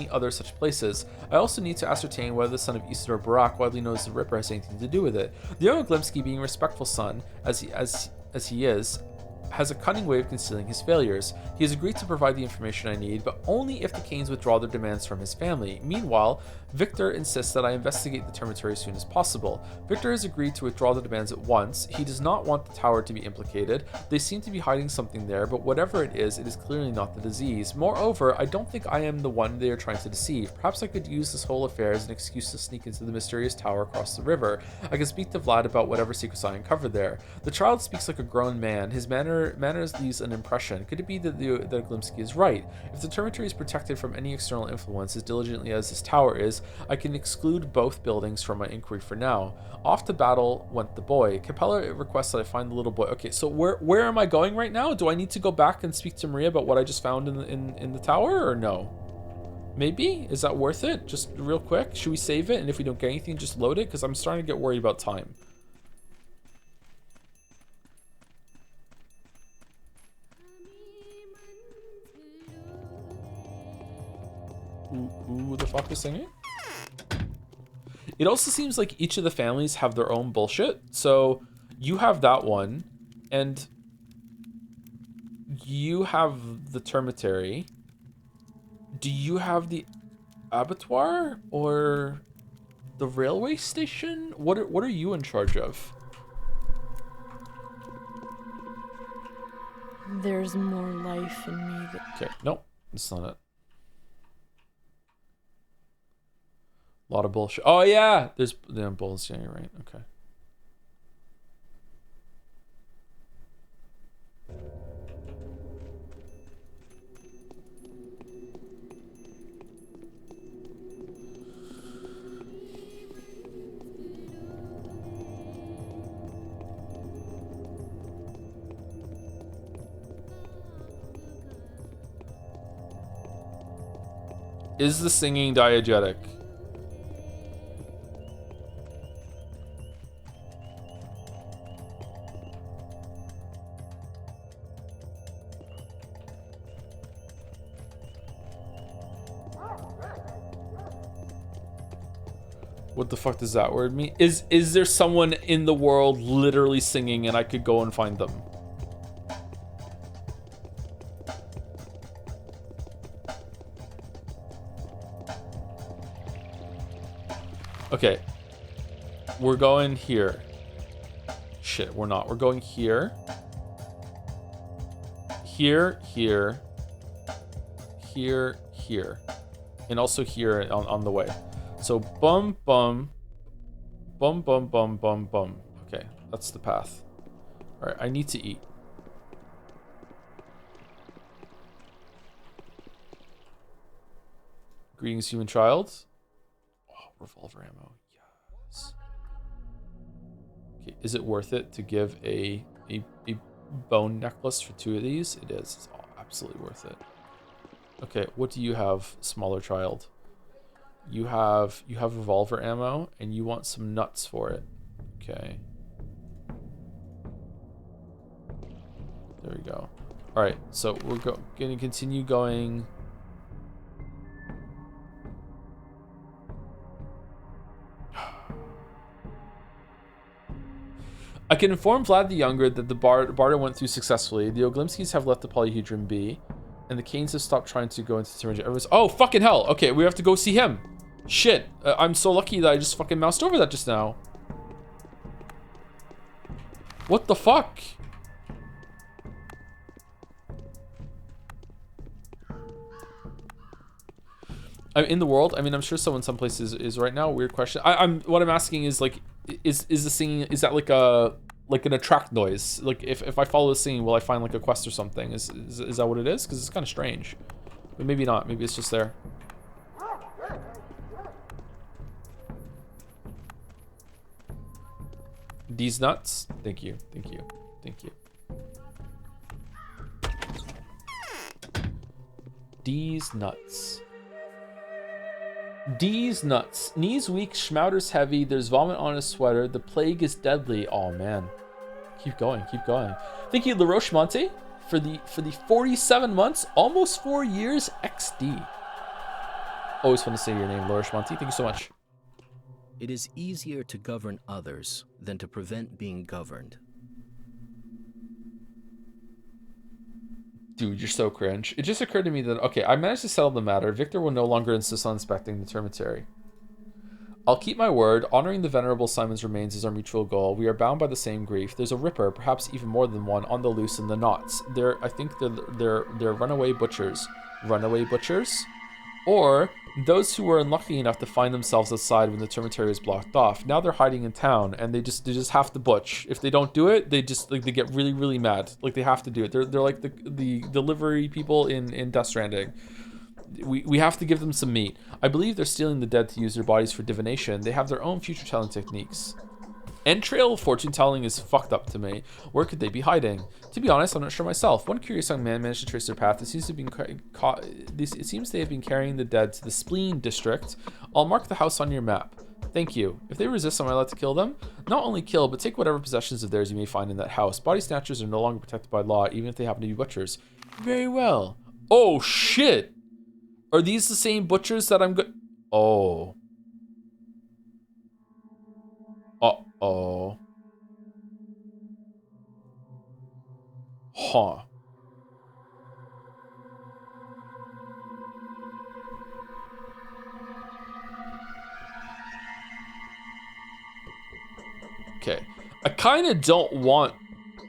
Speaker 1: other such places. I also need to ascertain whether the son of Isidore Barak, widely known as the Ripper, has anything to do with it. The young Oglimsky, being a respectful son, as he is, has a cunning way of concealing his failures. He has agreed to provide the information I need, but only if the Canes withdraw their demands from his family. Meanwhile, Victor insists that I investigate the termitary as soon as possible. Victor has agreed to withdraw the demands at once. He does not want the tower to be implicated. They seem to be hiding something there, but whatever it is clearly not the disease. Moreover, I don't think I am the one they are trying to deceive. Perhaps I could use this whole affair as an excuse to sneak into the mysterious tower across the river. I can speak to Vlad about whatever secrets I uncover there. The child speaks like a grown man. His manners leaves an impression. Could it be that Oglimsky is right? If the termitary is protected from any external influence as diligently as this tower is, I can exclude both buildings from my inquiry for now. Off to battle went the boy. Capella requests that I find the little boy. Okay, so where am I going right now? Do I need to go back and speak to Maria about what I just found in the tower, or no? Maybe? Is that worth it? Just real quick, should we save it? And if we don't get anything, just load it? Because I'm starting to get worried about time. Who the fuck is singing? It also seems like each of the families have their own bullshit. So you have that one, and you have the termitary. Do you have the abattoir or the railway station? What are you in charge of?
Speaker 17: There's more life in me that...
Speaker 1: Okay, nope, that's not it. A lot of bullshit. Oh yeah, there's bulls. Yeah, you're right. Okay. Is the singing diegetic? What the fuck does that word mean? Is there someone in the world literally singing and I could go and find them? Okay. We're going here. Shit, we're not. We're going here. Here, here. Here, here. And also here on the way. So bum, bum. Bum, bum, bum, bum, bum. Okay, that's the path. Alright, I need to eat. Greetings, human child. Oh, revolver ammo. Yes. Okay, is it worth it to give a bone necklace for 2 of these? It is. It's absolutely worth it. Okay, what do you have, smaller child? You have revolver ammo, and you want some nuts for it. Okay. There we go. All right, so we're gonna continue going. I can inform Vlad the Younger that the barter went through successfully. The Oglimskis have left the polyhedron be, and the Canes have stopped trying to go into the syringe. Oh, fucking hell. Okay, we have to go see him. Shit. I'm so lucky that I just fucking moused over that just now. What the fuck? In the world, I mean, I'm sure someone someplace is right now. Weird question. What I'm asking is like, is the singing, is that like an attract noise? Like if I follow the singing, will I find like a quest or something? Is that what it is? Because it's kind of strange, but maybe not. Maybe it's just there. These nuts. Thank you. Thank you. Thank you. These nuts. D's nuts. Knees weak, schmouder's heavy, there's vomit on his sweater, the plague is deadly. Oh man. Keep going, keep going. Thank you, LaRoche Monte, for the 47 months, almost 4 years, XD. Always fun to say your name, LaRoche Monte. Thank you so much.
Speaker 8: It is easier to govern others than to prevent being governed.
Speaker 1: Dude, you're so cringe. It just occurred to me that, okay, I managed to settle the matter. Victor will no longer insist on inspecting the termitary. I'll keep my word. Honoring the venerable Simon's remains is our mutual goal. We are bound by the same grief. There's a ripper, perhaps even more than one, on the loose in the knots. I think they're runaway butchers. Runaway butchers? Or those who were unlucky enough to find themselves outside when the termitary was blocked off. Now they're hiding in town, and they just have to butch. If they don't do it, they just like they get really, really mad. Like they have to do it. They're like the delivery people in Death Stranding. We have to give them some meat. I believe they're stealing the dead to use their bodies for divination. They have their own future telling techniques. Entrail fortune telling is fucked up to me. Where could they be hiding? To be honest, I'm not sure myself. One curious young man managed to trace their path. It seems they have been carrying the dead to the Spleen district. I'll mark the house on your map. Thank you. If they resist, am I allowed to kill them? Not only kill, but take whatever possessions of theirs you may find in that house. Body snatchers are no longer protected by law, even if they happen to be butchers. Very well. Oh shit! Are these the same butchers that I'm good? Oh. Uh-oh. Huh. Okay. I kind of don't want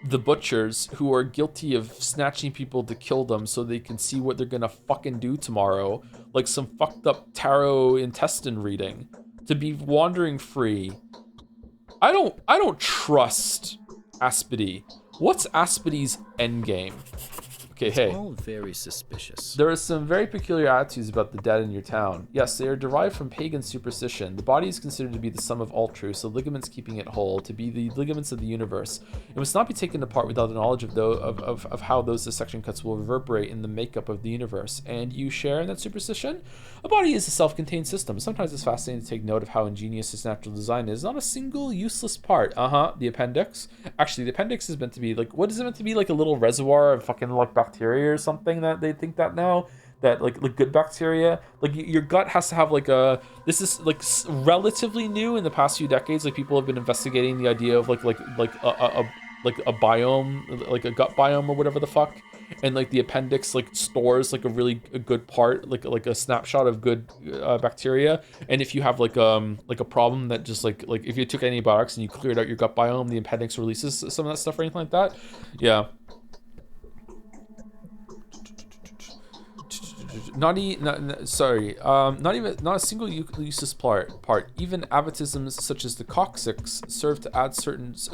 Speaker 1: the butchers who are guilty of snatching people to kill them so they can see what they're gonna fucking do tomorrow, like some fucked up tarot intestine reading, to be wandering free. I don't trust Aspity. What's Aspity's endgame? Okay,
Speaker 8: It's
Speaker 1: hey.
Speaker 8: all very suspicious.
Speaker 1: There are some very peculiar attitudes about the dead in your town. Yes, they are derived from pagan superstition. The body is considered to be the sum of all truths, the ligaments keeping it whole, to be the ligaments of the universe. It must not be taken apart without the knowledge of how those dissection cuts will reverberate in the makeup of the universe. And you share in that superstition? A body is a self-contained system. Sometimes it's fascinating to take note of how ingenious its natural design is. Not a single useless part. The appendix. Actually, the appendix is meant to be like, what is it meant to be? Like a little reservoir of fucking like bacteria or something, that they think that now, that like good bacteria, like your gut has to have like this is like relatively new in the past few decades. Like people have been investigating the idea of like a biome, like a gut biome or whatever the fuck, and like the appendix like stores like a good part, like a snapshot of good bacteria. And if you have like a problem that just like if you took antibiotics and you cleared out your gut biome, the appendix releases some of that stuff or anything like that. Yeah. Not a single useless part. Even abatisms such as the coccyx serve to add a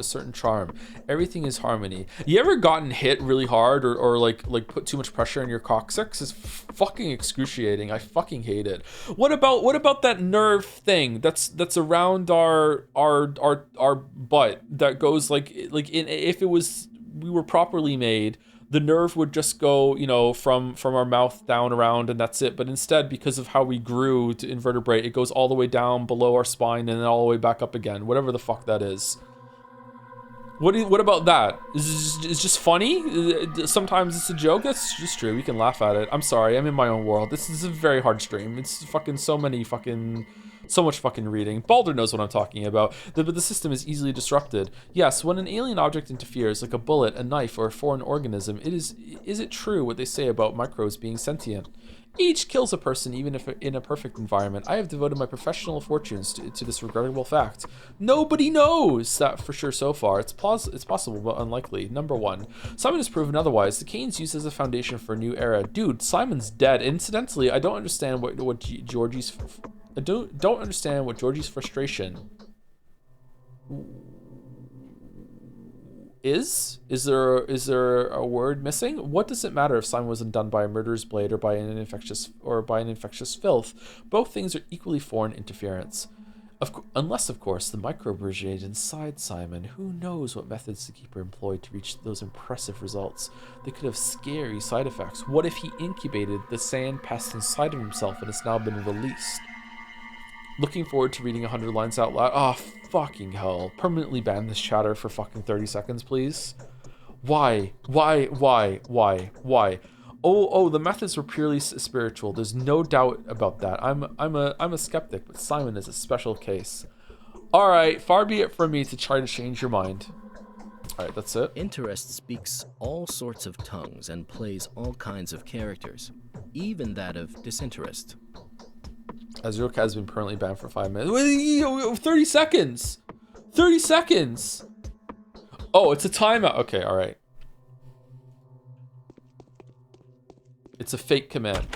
Speaker 1: certain charm. Everything is harmony. You ever gotten hit really hard or like put too much pressure on your coccyx? It's fucking excruciating. I fucking hate it. What about that nerve thing that's around our butt that goes like if we were properly made, the nerve would just go, you know, from our mouth down around, and that's it. But instead, because of how we grew to invertebrate, it goes all the way down below our spine and then all the way back up again, whatever the fuck that is. What about that? Is it just funny? Sometimes it's a joke. That's just true. We can laugh at it. I'm sorry. I'm in my own world. This is a very hard stream. It's fucking so much fucking reading. Balder knows what I'm talking about. But the system is easily disrupted. Yes, when an alien object interferes, like a bullet, a knife, or a foreign organism, is it true what they say about microbes being sentient? Each kills a person, even if in a perfect environment. I have devoted my professional fortunes to this regrettable fact. Nobody knows that for sure so far. It's possible, but unlikely. Number 1. Simon has proven otherwise. The cane's used as a foundation for a new era. Dude, Simon's dead. Incidentally, I don't understand what Georgie's frustration is. Is there a word missing? What does it matter if Simon wasn't done by a murderer's blade or by an infectious filth? Both things are equally foreign interference. Unless, of course, the microbe originated inside Simon. Who knows what methods the keeper employed to reach those impressive results? They could have scary side effects. What if he incubated the sand pest inside of himself and it's now been released? Looking forward to reading 100 lines out loud. Oh, fucking hell. Permanently ban this chatter for fucking 30 seconds, please. Why? Oh, the methods were purely spiritual. There's no doubt about that. I'm a skeptic, but Simon is a special case. All right, far be it from me to try to change your mind. All right, that's it.
Speaker 8: Interest speaks all sorts of tongues and plays all kinds of characters, even that of disinterest.
Speaker 1: Azurka has been permanently banned for 5 minutes. 30 seconds! 30 seconds! Oh, it's a timeout. Okay, alright. It's a fake command.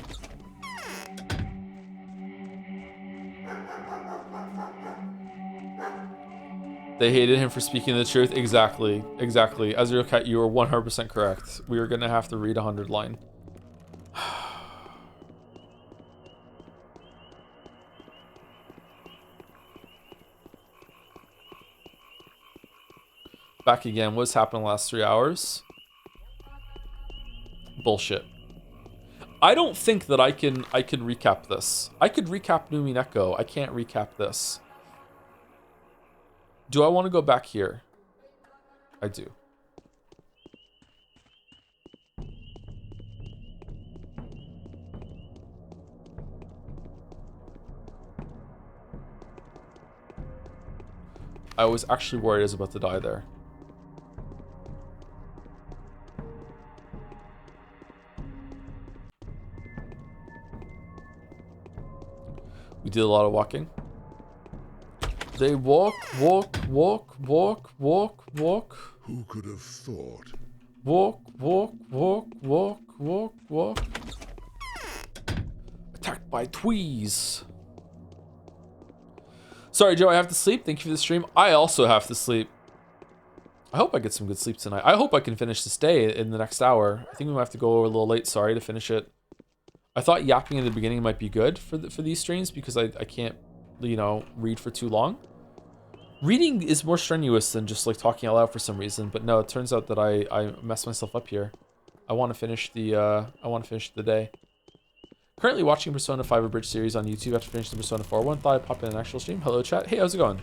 Speaker 1: They hated him for speaking the truth. Exactly. Azurka, you are 100% correct. We are going to have to read 100 line. Back again. What's happened the last 3 hours? Bullshit. I don't think that I can recap this. I could recap Numineko. I can't recap this. Do I want to go back here? I do. I was actually worried I was about to die there. We did a lot of walking. They walk.
Speaker 3: Who could have thought?
Speaker 1: Walk. Attacked by tweez. Sorry, Joe, I have to sleep. Thank you for the stream. I also have to sleep. I hope I get some good sleep tonight. I hope I can finish this day in the next hour. I think we might have to go a little late, sorry, to finish it. I thought yapping in the beginning might be good for these streams because I can't, you know, read for too long. Reading is more strenuous than just like talking out loud for some reason, but no, it turns out that I messed myself up here. I want to finish the day. Currently watching Persona 5 Abridged series on YouTube after finishing the Persona 4 one. Thought I'd pop in an actual stream. Hello chat. Hey, how's it going?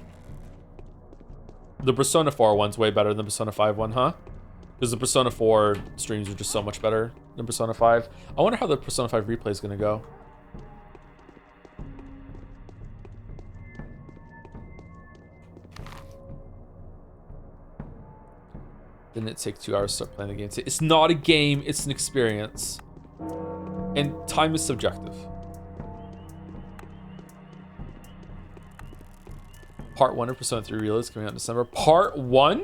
Speaker 1: The Persona 4 one's way better than the Persona 5 one, huh? Because the Persona 4 streams are just so much better than Persona 5. I wonder how the Persona 5 replay is going to go. Didn't it take 2 hours to start playing the game? It's not a game, it's an experience. And time is subjective. Part 1 of Persona 3 Reload is coming out in December. Part 1?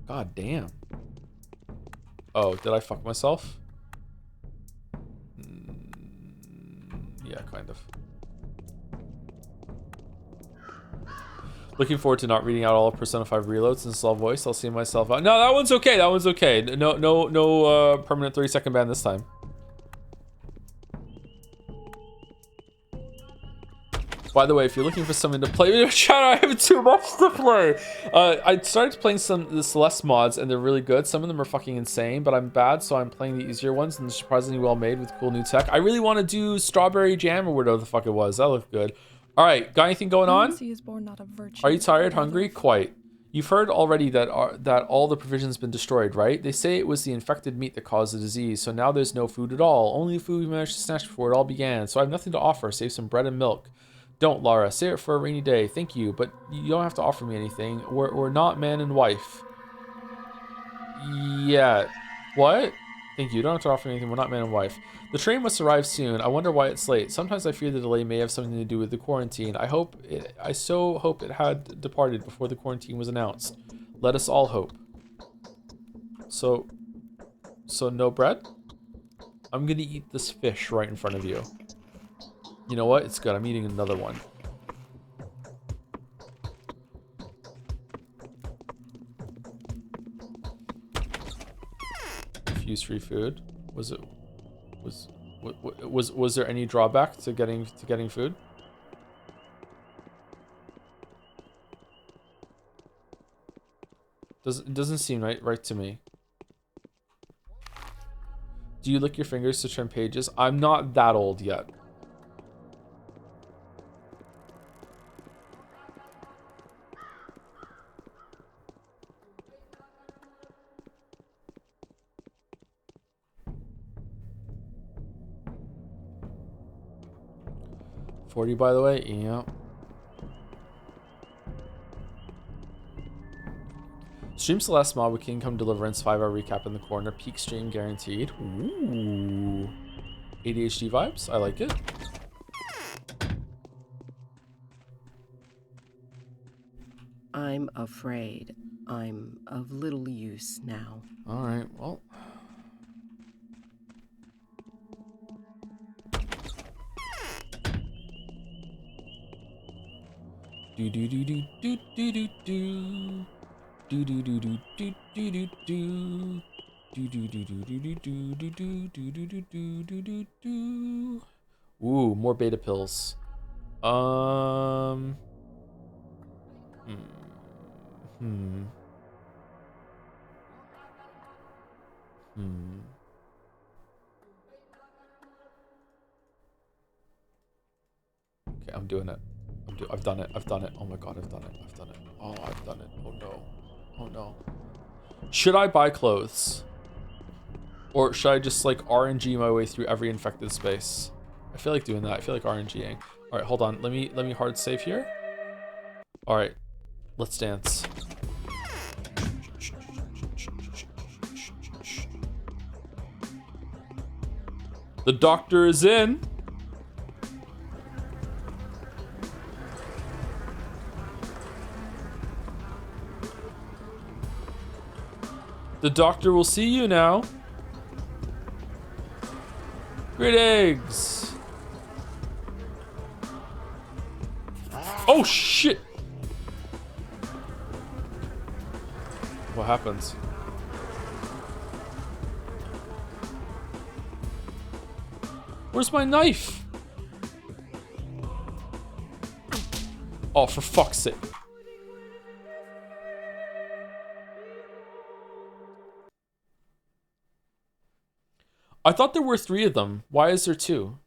Speaker 1: God damn. Oh, did I fuck myself? Yeah, kind of. Looking forward to not reading out all of Persona 5 Reloads in slow voice. I'll see myself out. No, that one's okay. That one's okay. No permanent 30-second ban this time. By the way, if you're looking for something to play, chat, I have too much to play. I started playing some of the Celeste mods, and they're really good. Some of them are fucking insane, but I'm bad, so I'm playing the easier ones, and they're surprisingly well made with cool new tech. I really want to do Strawberry Jam or whatever the fuck it was. That looked good. All right, got anything going on?
Speaker 15: Clemency is born not of virtue,
Speaker 1: Are you tired,
Speaker 15: but
Speaker 1: hungry?
Speaker 15: of-
Speaker 1: Quite. You've heard already that that all the provisions been destroyed, right? They say it was the infected meat that caused the disease, so now there's no food at all. Only the food we managed to snatch before it all began. So I have nothing to offer, save some bread and milk. Don't, Lara. Save it for a rainy day. Thank you, but you don't have to offer me anything. We're not man and wife. Yeah. What? Thank you. You don't have to offer me anything. We're not man and wife. The train must arrive soon. I wonder why it's late. Sometimes I fear the delay may have something to do with the quarantine. I so hope it had departed before the quarantine was announced. Let us all hope. So no bread? I'm gonna eat this fish right in front of you. You know what? It's good. I'm eating another one. Use free food. Was there any drawback to getting food? It doesn't seem right to me. Do you lick your fingers to turn pages? I'm not that old yet. $40, by the way. Yeah. Stream Celeste mod with Kingdom Deliverance 5-hour recap in the corner. Peak stream guaranteed. Ooh. ADHD vibes. I like it.
Speaker 13: I'm afraid I'm of little use now.
Speaker 1: All right. Well. Do do do do do do do do. Do do do do do do do do. Do do do do do do do do do do do do do do do. Ooh, more beta pills. Hmm. Okay, I'm doing it. I've done it. Oh my god, I've done it. Oh, I've done it. Oh no. Oh no. Should I buy clothes? Or should I just like RNG my way through every infected space? I feel like doing that. I feel like RNGing. Alright, hold on. Let me hard save here. Alright. Let's dance. The doctor is in. The doctor will see you now. Greetings. Oh shit. What happens? Where's my knife? Oh, for fuck's sake. I thought there were 3 of them. Why is there 2?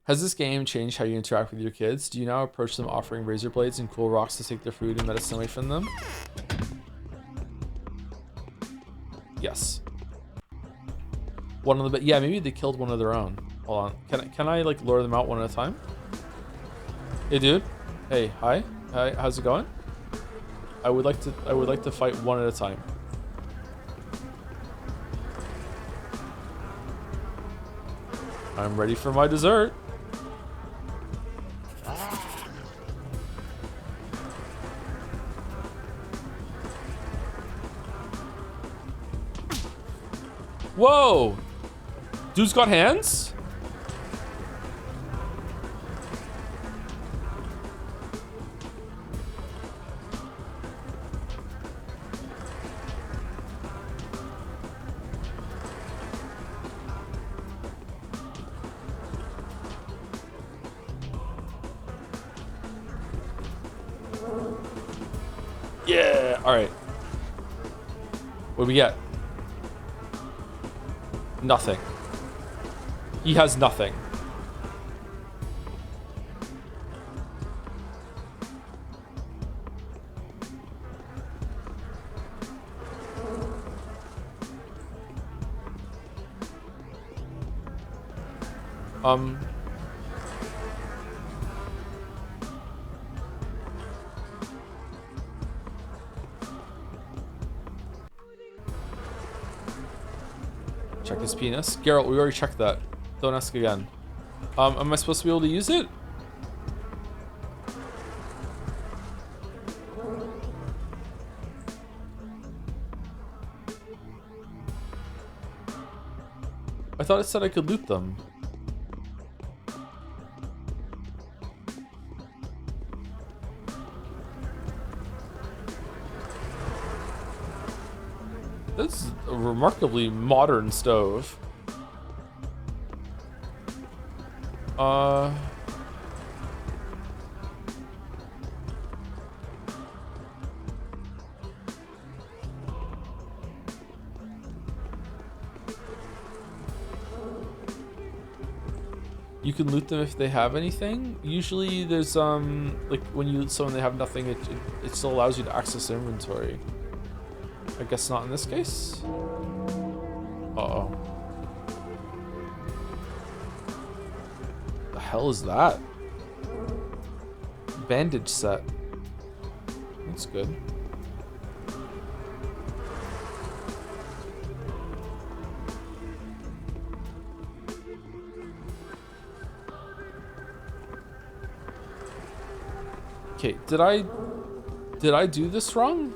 Speaker 1: Has this game changed how you interact with your kids? Do you now approach them offering razor blades and cool rocks to take their food and medicine away from them? Yes. One of the yeah, maybe they killed one of their own. Hold on. Can I like lure them out one at a time? Hey dude. Hey, hi. Hi, how's it going? I would like to fight one at a time. I'm ready for my dessert. Whoa! Dude's got hands? Yeah. All right. What do we get? Nothing. He has nothing. Check his penis. Geralt, we already checked that. Don't ask again. Am I supposed to be able to use it? I thought it said I could loot them. This is a remarkably modern stove. You can loot them if they have anything. Usually there's like when you loot someone they have nothing, it still allows you to access their inventory. I guess not in this case. Uh-oh. The hell is that? Bandage set. That's good. Okay, did I do this wrong?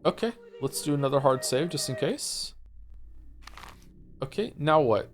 Speaker 1: Okay, let's do another hard save just in case. Okay, now what?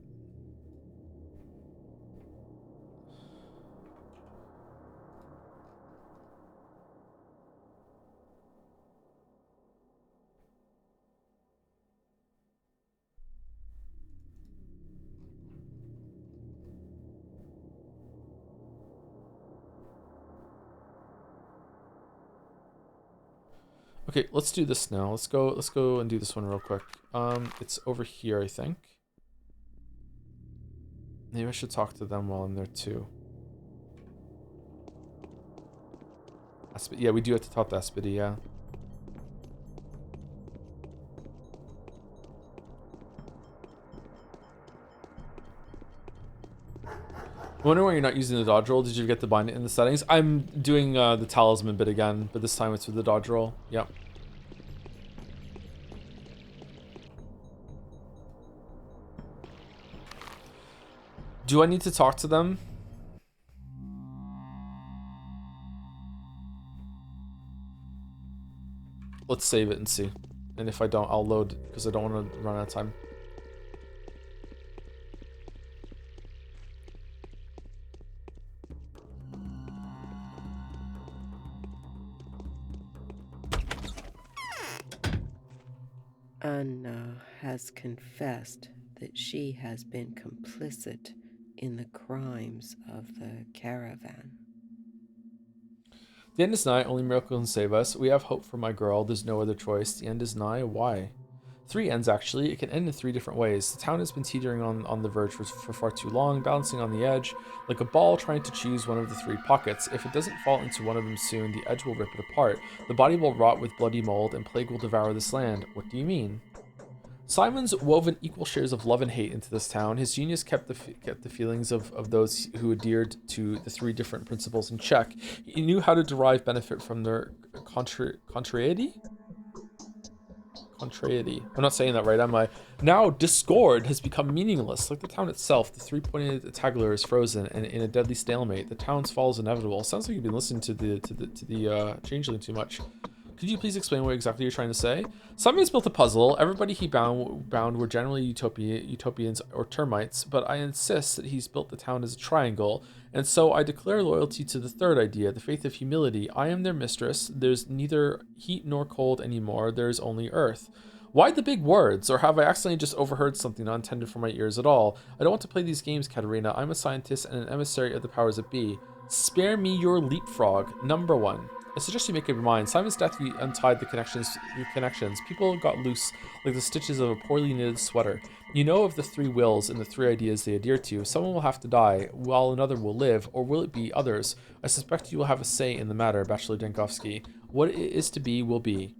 Speaker 1: Okay, let's do this now. Let's go and do this one real quick. It's over here, I think. Maybe I should talk to them while I'm there too. Yeah, we do have to talk to Aspidi, yeah. I wonder why you're not using the dodge roll. Did you get to bind it in the settings? I'm doing the talisman bit again, but this time it's with the dodge roll. Yep. Do I need to talk to them? Let's save it and see. And if I don't, I'll load because I don't want to run out of time.
Speaker 13: Anna has confessed that she has been complicit in the crimes of the caravan.
Speaker 1: The end is nigh, only miracle can save us. We have hope for my girl, there's no other choice. The end is nigh, why? 3 ends actually, it can end in 3 different ways. The town has been teetering on the verge for far too long, balancing on the edge, like a ball trying to choose one of the 3 pockets. If it doesn't fall into one of them soon, the edge will rip it apart. The body will rot with bloody mold, and plague will devour this land. What do you mean? Simon's woven equal shares of love and hate into this town. His genius kept the feelings of those who adhered to the 3 different principles in check. He knew how to derive benefit from their contrariety? Contrariety. I'm not saying that right, am I? Now discord has become meaningless. Like the town itself, the 3-pointed Tagler is frozen and in a deadly stalemate. The town's fall is inevitable. Sounds like you've been listening to the changeling too much. Could you please explain what exactly you're trying to say? Simon's built a puzzle. Everybody he bound were generally utopians or termites, but I insist that he's built the town as a triangle, and so I declare loyalty to the 3rd idea, the faith of humility. I am their mistress. There's neither heat nor cold anymore. There's only earth. Why the big words? Or have I accidentally just overheard something not intended for my ears at all? I don't want to play these games, Katerina. I'm a scientist and an emissary of the powers that be. Spare me your leapfrog. Number 1. I suggest you make up your mind. Simon's death, you untied the connections. People got loose like the stitches of a poorly knitted sweater. You know of the 3 wills and the 3 ideas they adhere to. Someone will have to die, while another will live, or will it be others? I suspect you will have a say in the matter, Bachelor Denkovsky. What it is to be will be.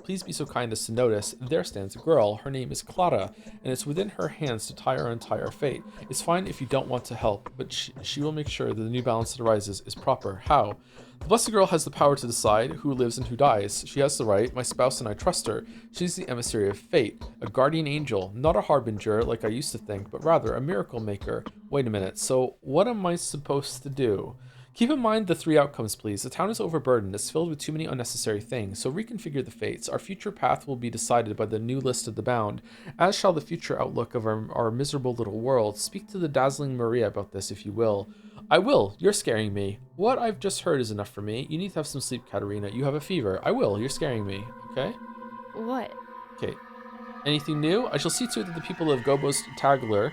Speaker 1: Please be so kind as to notice, there stands a girl. Her name is Clara, and it's within her hands to tie or untie our fate. It's fine if you don't want to help, but she will make sure that the new balance that arises is proper. How? The blessed girl has the power to decide who lives and who dies. She has the right. My spouse and I trust her. She's the emissary of fate, a guardian angel, not a harbinger like I used to think, but rather a miracle maker. Wait a minute, so what am I supposed to do? Keep in mind the 3 outcomes, please. The town is overburdened. It's filled with too many unnecessary things, so reconfigure the fates. Our future path will be decided by the new list of the bound, as shall the future outlook of our miserable little world. Speak to the dazzling Maria about this, if you will. I will. You're scaring me. What I've just heard is enough for me. You need to have some sleep, Katerina. You have a fever. I will. You're scaring me. Okay?
Speaker 16: What?
Speaker 1: Okay. Anything new? I shall see to it that the people of Gobos Tagler,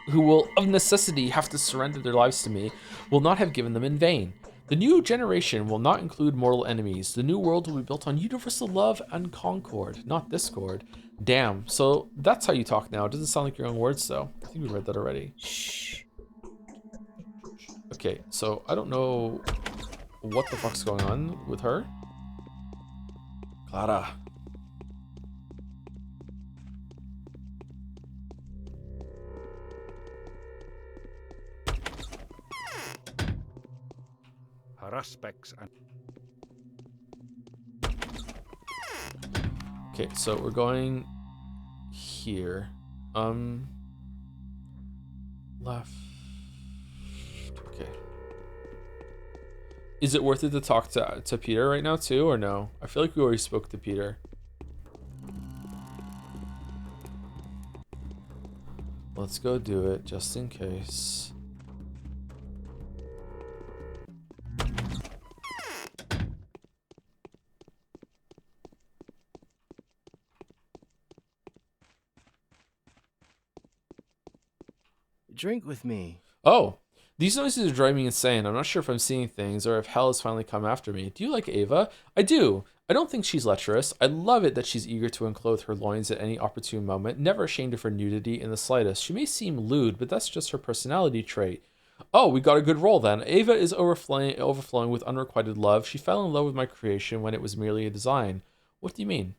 Speaker 1: who will of necessity have to surrender their lives to me, will not have given them in vain. The new generation will not include mortal enemies. The new world will be built on universal love and concord, not discord. Damn, so that's how you talk now. It doesn't sound like your own words, though. I think we read that already. Shh. Okay, so I don't know what the fuck's going on with her. Clara.
Speaker 9: Her aspects and
Speaker 1: Okay, so we're going here. Left. Okay. Is it worth it to talk to Peter right now too, or no? I feel like we already spoke to Peter. Let's go do it just in case.
Speaker 12: Drink with me.
Speaker 1: Oh, these noises are driving me insane. I'm not sure if I'm seeing things or if hell has finally come after me. Do you like Ava? I do. I don't think she's lecherous. I love it that she's eager to unclothe her loins at any opportune moment, never ashamed of her nudity in the slightest. She may seem lewd, but that's just her personality trait. Oh, we got a good roll then. Ava is overflowing with unrequited love. She fell in love with my creation when it was merely a design. What do you mean?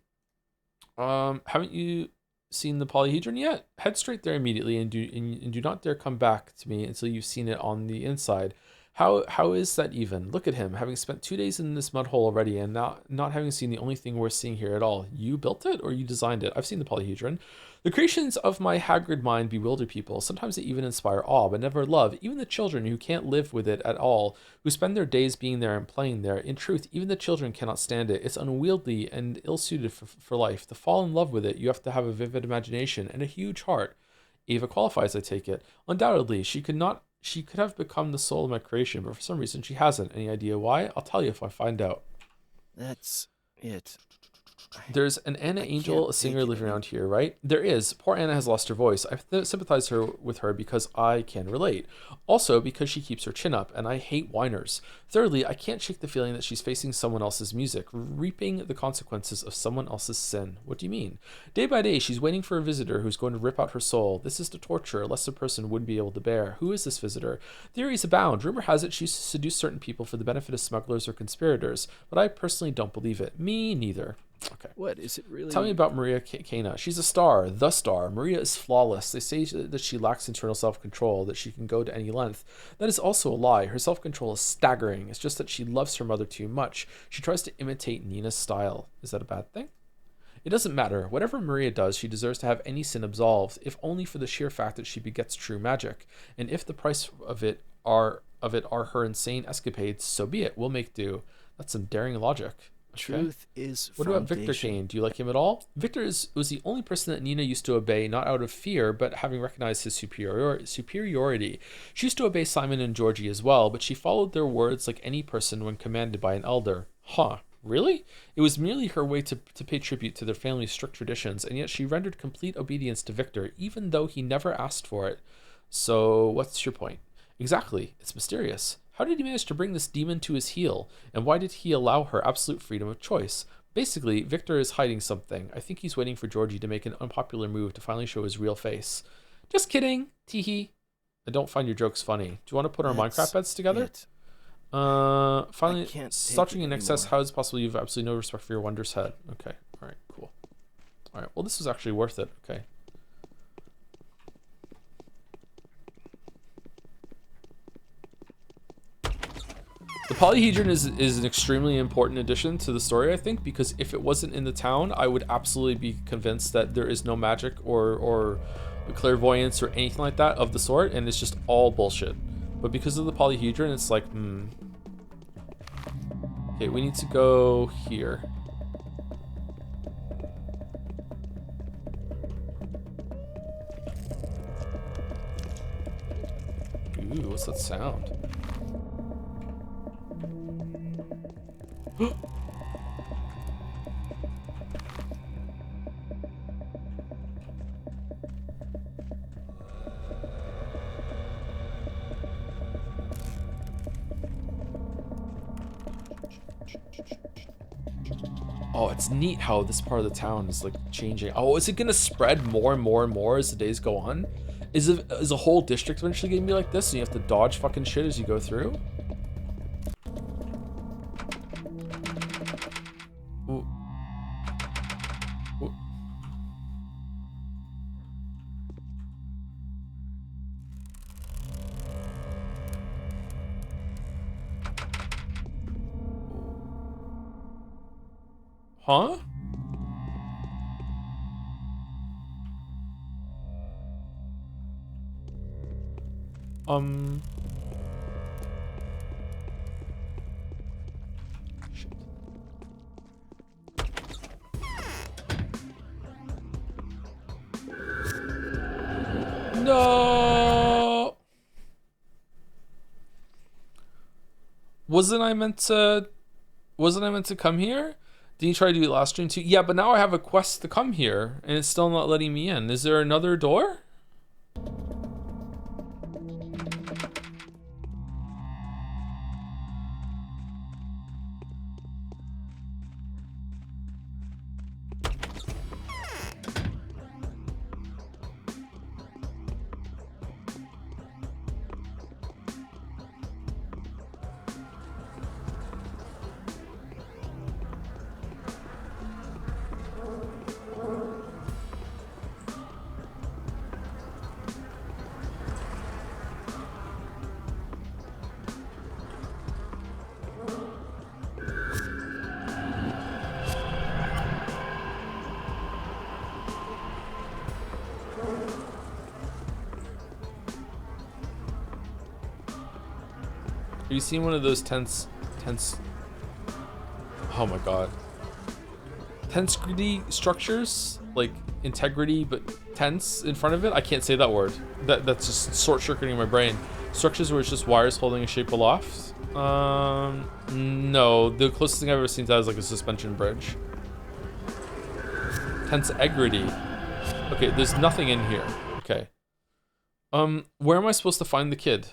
Speaker 1: Haven't you seen the polyhedron yet? Head straight there immediately and do not dare come back to me until you've seen it on the inside. How is that even? Look at him, having spent 2 days in this mud hole already and not having seen the only thing worth seeing here at all. You built it or you designed it? I've seen the polyhedron. The creations of my haggard mind bewilder people. Sometimes they even inspire awe, but never love. Even the children who can't live with it at all, who spend their days being there and playing there. In truth, even the children cannot stand it. It's unwieldy and ill-suited for life. To fall in love with it, you have to have a vivid imagination and a huge heart. Ava qualifies, I take it. Undoubtedly, she could have become the soul of my creation, but for some reason she hasn't. Any idea why? I'll tell you if I find out.
Speaker 12: That's it.
Speaker 1: There's an Anna Angel, a singer living around here, right? There is. Poor Anna has lost her voice. I sympathize with her because I can relate. Also because she keeps her chin up, and I hate whiners. Thirdly, I can't shake the feeling that she's facing someone else's music, reaping the consequences of someone else's sin. What do you mean? Day by day, she's waiting for a visitor who's going to rip out her soul. This is the torture a lesser person wouldn't be able to bear. Who is this visitor? Theories abound. Rumor has it she used to seduce certain people for the benefit of smugglers or conspirators, but I personally don't believe it. Me neither. Okay.
Speaker 12: What is it really?
Speaker 1: Tell me about Maria Cana. She's a star, the star. Maria is flawless. They say that she lacks internal self-control, that she can go to any length. That is also a lie. Her self-control is staggering. It's just that she loves her mother too much. She tries to imitate Nina's style. Is that a bad thing? It doesn't matter. Whatever Maria does, she deserves to have any sin absolved, if only for the sheer fact that she begets true magic. And if the price of it are her insane escapades, so be it. We'll make do. That's some daring logic.
Speaker 12: Truth is
Speaker 1: What about Victor Kane? Do you like him at all? Victor was the only person that Nina used to obey, not out of fear, but having recognized his superiority. She used to obey Simon and Georgie as well, but she followed their words like any person when commanded by an elder. Huh. Really? It was merely her way to pay tribute to their family's strict traditions, and yet she rendered complete obedience to Victor, even though he never asked for it. So, what's your point? Exactly. It's mysterious. How did he manage to bring this demon to his heel? And why did he allow her absolute freedom of choice? Basically, Victor is hiding something. I think he's waiting for Georgie to make an unpopular move to finally show his real face. Just kidding, teehee. I don't find your jokes funny. Do you want to put our Minecraft beds together? Finally, starting in excess, how is it possible you have absolutely no respect for your wondrous head? Okay, alright, cool. Alright, well this was actually worth it, okay. The polyhedron is an extremely important addition to the story, I think, because if it wasn't in the town, I would absolutely be convinced that there is no magic or clairvoyance or anything like that of the sort, and it's just all bullshit. But because of the polyhedron, it's like, Okay, we need to go here. Ooh, what's that sound? Oh, it's neat how this part of the town is like changing. Oh, is it gonna spread more and more and more as the days go on? Is a whole district eventually gonna be like this and you have to dodge fucking shit as you go through? Ooh. Ooh. Huh? Shit. No. Wasn't I meant to come here? Did you try to do it last stream too? Yeah, but now I have a quest to come here and it's still not letting me in. Is there another door? Have you seen one of those tense, oh my god. Tensegrity structures? Like integrity, but tense in front of it? I can't say that word. That's just short-circuiting my brain. Structures where it's just wires holding a shape aloft? No. The closest thing I've ever seen to that is like a suspension bridge. Tensegrity. Okay, there's nothing in here. Okay. Where am I supposed to find the kid?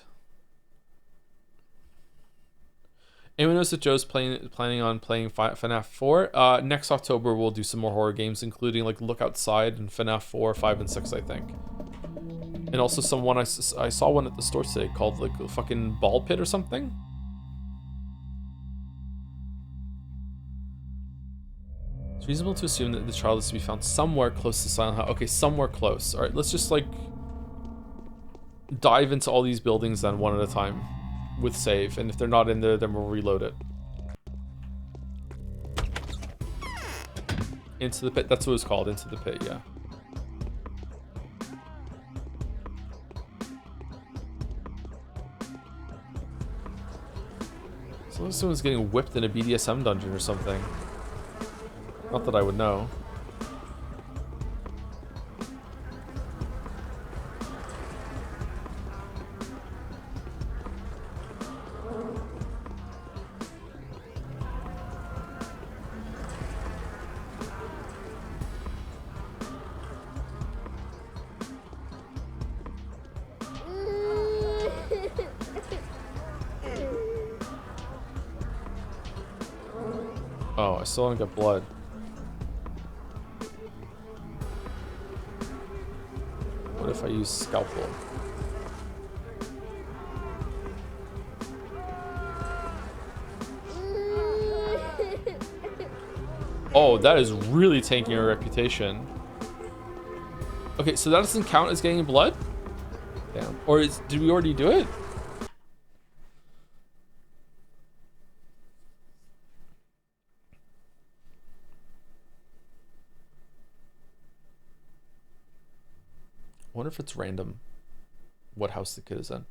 Speaker 1: Anyone knows that Joe's planning on playing FNAF 4? Next October we'll do some more horror games, including like Look Outside and FNAF 4, 5, and 6, I think. And also someone I saw one at the store today called like a fucking Ball Pit or something. It's reasonable to assume that the child is to be found somewhere close to Silent House. Okay, somewhere close. All right, let's just like dive into all these buildings then one at a time. With save, and if they're not in there, then we'll reload it. Into the pit, that's what it's called, Into the Pit, yeah. So like someone's getting whipped in a BDSM dungeon or something. Not that I would know. Oh, I still don't get blood. What if I use scalpel? Oh, that is really tanking our reputation. Okay, so that doesn't count as getting blood? Damn. Or did we already do it? I wonder if it's random what house the kid is in.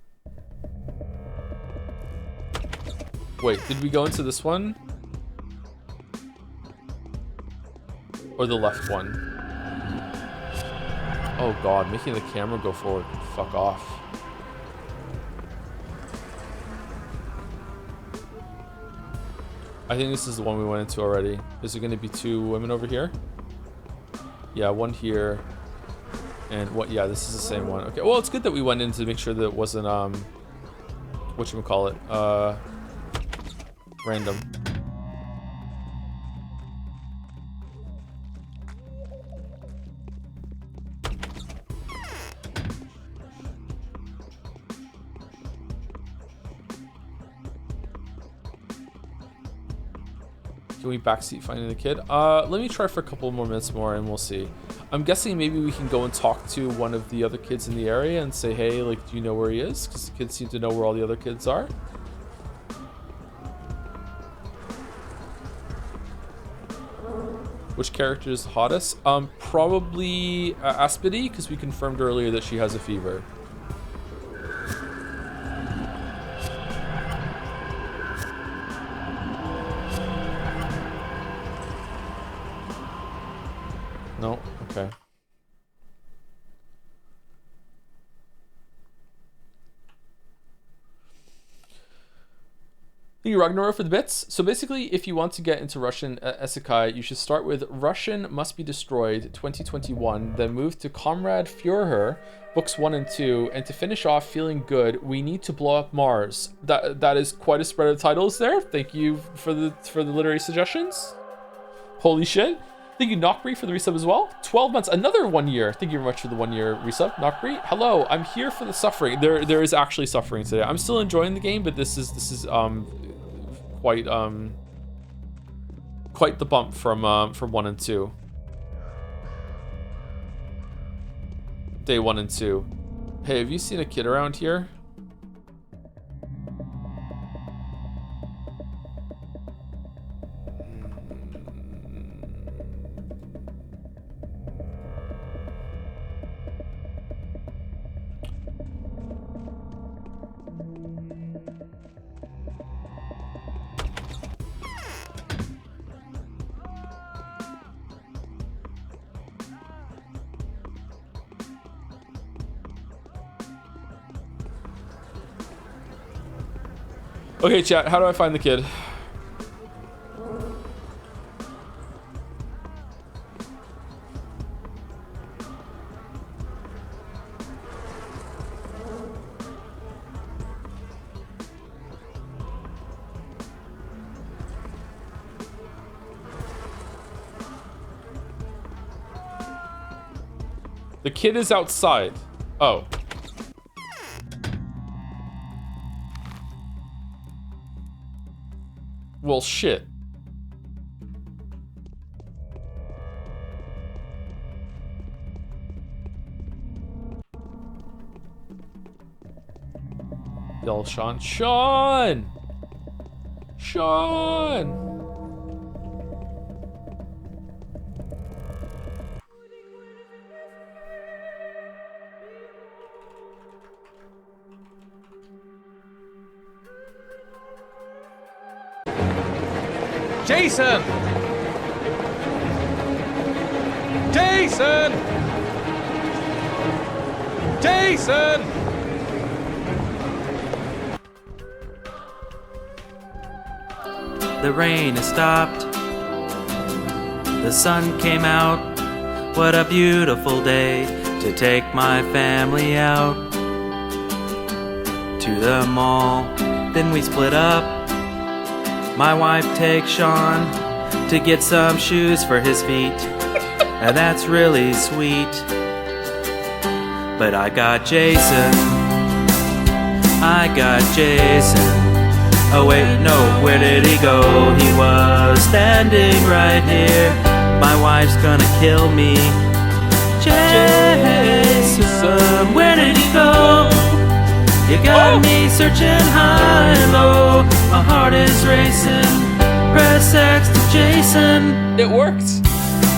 Speaker 1: Wait, did we go into this one? Or the left one? Oh god, making the camera go forward. Fuck off. I think this is the one we went into already. Is there going to be 2 women over here? Yeah, one here. And what? Yeah, this is the same one. Okay, well, it's good that we went in to make sure that it wasn't, whatchamacallit, random. Can we backseat finding the kid? Let me try for a couple more minutes more and we'll see. I'm guessing maybe we can go and talk to one of the other kids in the area and say, hey, like, do you know where he is? Because the kids seem to know where all the other kids are. Which character is hottest? Probably Aspity, because we confirmed earlier that she has a fever. No? Okay. Thank you, Ragnar, for the bits. So basically, if you want to get into Russian Isekai, you should start with Russian Must Be Destroyed 2021, then move to Comrade Führer, books 1 and 2, and to finish off feeling good, We Need to Blow Up Mars. That is quite a spread of titles there. Thank you for the literary suggestions. Holy shit. Thank you, Knockbree, for the resub as well. 12 months, another 1 year. Thank you very much for the 1 year resub, Knockbree. Hello, I'm here for the suffering. There is actually suffering today. I'm still enjoying the game, but this is quite the bump from 1 and 2. Day 1 and 2. Hey, have you seen a kid around here? Okay, chat, how do I find the kid? The kid is outside. Oh. Well, shit. Yell, Sean. Sean! Sean!
Speaker 18: Jason! Jason! Jason!
Speaker 19: The rain has stopped. The sun came out. What a beautiful day to take my family out to the mall. Then we split up. My wife takes Sean to get some shoes for his feet. That's really sweet. But I got Jason. I got Jason. Oh wait, no, where did he go? He was standing right here. My wife's gonna kill me. Jason, where did he go? You got me searching high and low. My heart is racing. Press X to Jason.
Speaker 1: It worked.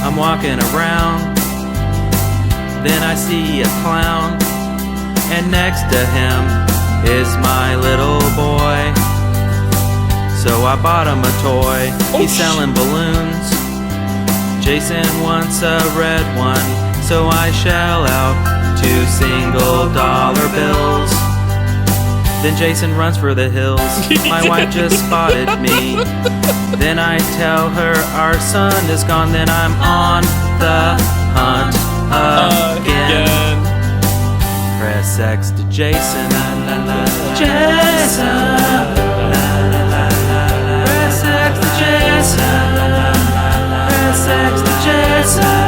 Speaker 19: I'm walking around. Then I see a clown. And next to him is my little boy. So I bought him a toy. He's selling balloons. Jason wants a red one. So I shell out 2 single dollar bills. Then Jason runs for the hills. My wife just spotted me. Then I tell her our son is gone. Then I'm on the hunt again. Press X to Jason. Jason. Press X to Jason. Press X to Jason.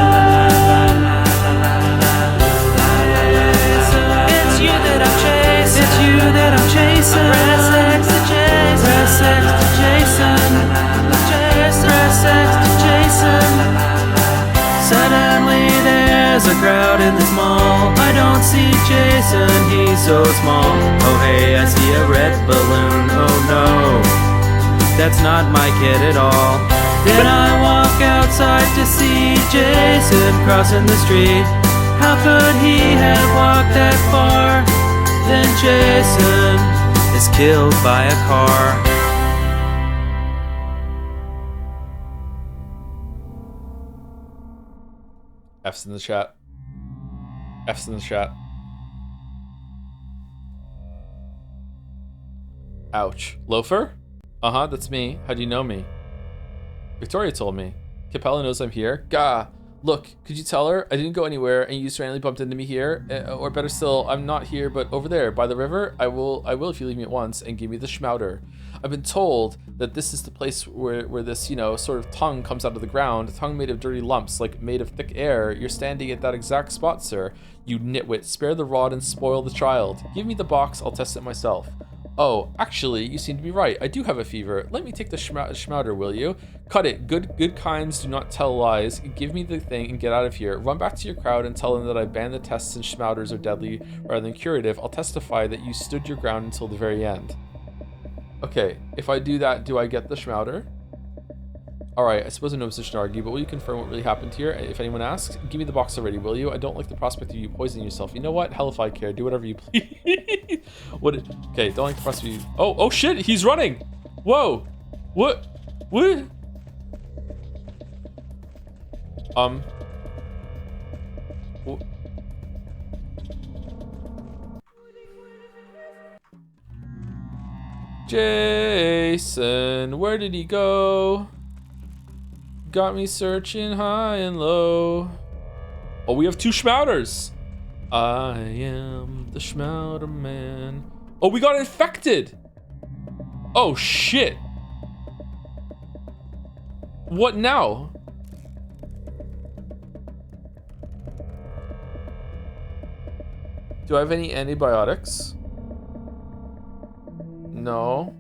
Speaker 19: It's you that I'm chasing. It's you that I'm chasing. Press X to Jason. Press X to Jason. Press X to Jason. Suddenly there's a crowd in this mall. I don't see Jason, he's so small. Oh hey, I see a red balloon. Oh no, that's not my kid at all. Then I walk outside to see Jason crossing the street. How could he have walked that far? Then Jason is killed by a car.
Speaker 1: F's in the chat. F's in the chat. Ouch. Loafer? Uh-huh, that's me. How do you know me? Victoria told me. Capella knows I'm here. Gah. Look, could you tell her I didn't go anywhere and you just randomly bumped into me here? Or better still, I'm not here, but over there by the river. I will if you leave me at once and give me the schmouder. I've been told that this is the place where this, you know, sort of tongue comes out of the ground. A tongue made of dirty lumps, like made of thick air. You're standing at that exact spot, sir. You nitwit. Spare the rod and spoil the child. Give me the box, I'll test it myself. Oh, actually, you seem to be right. I do have a fever. Let me take the schmouder, will you? Cut it. Good kinds do not tell lies. Give me the thing and get out of here. Run back to your crowd and tell them that I banned the tests and schmouders are deadly rather than curative. I'll testify that you stood your ground until the very end. Okay, if I do that, do I get the schmouder? Alright, I suppose I'm in no position to argue, but will you confirm what really happened here? If anyone asks, give me the box already, will you? I don't like the prospect of you poisoning yourself. You know what? Hell if I care. Do whatever you please. Okay, don't like the prospect of you... Oh shit, he's running! Whoa! What? Jason, where did he go? Got me searching high and low. Oh, we have 2 schmouders. I am the schmouder man. Oh, we got infected. Oh, shit. What now? Do I have any antibiotics? No.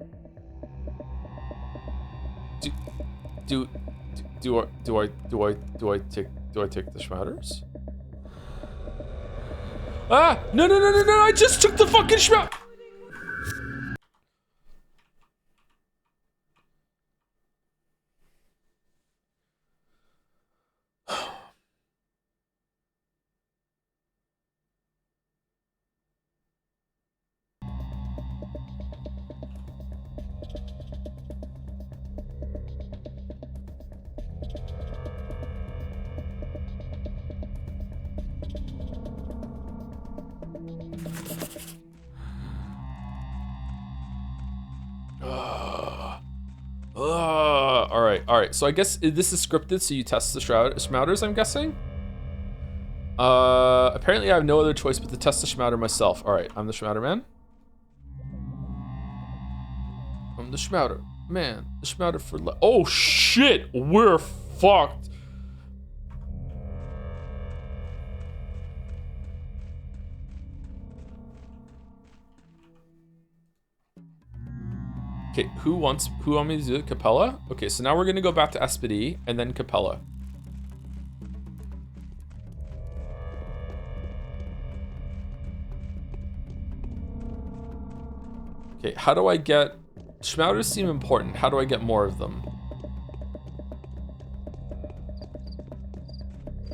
Speaker 1: Do I take the schmouders? Ah! No! I just took the fucking schmout. All right. So I guess this is scripted, so you test the schmouders, I'm guessing. Apparently I have no other choice but to test the schmouder myself. All right, I'm the schmouder man. I'm the schmouder. Man, the Schmouder for oh shit, we're fucked. Okay, who want me to do it? Capella? Okay, so now we're gonna go back to SPD and then Capella. Okay, how do I get... Schmouters seem important. How do I get more of them?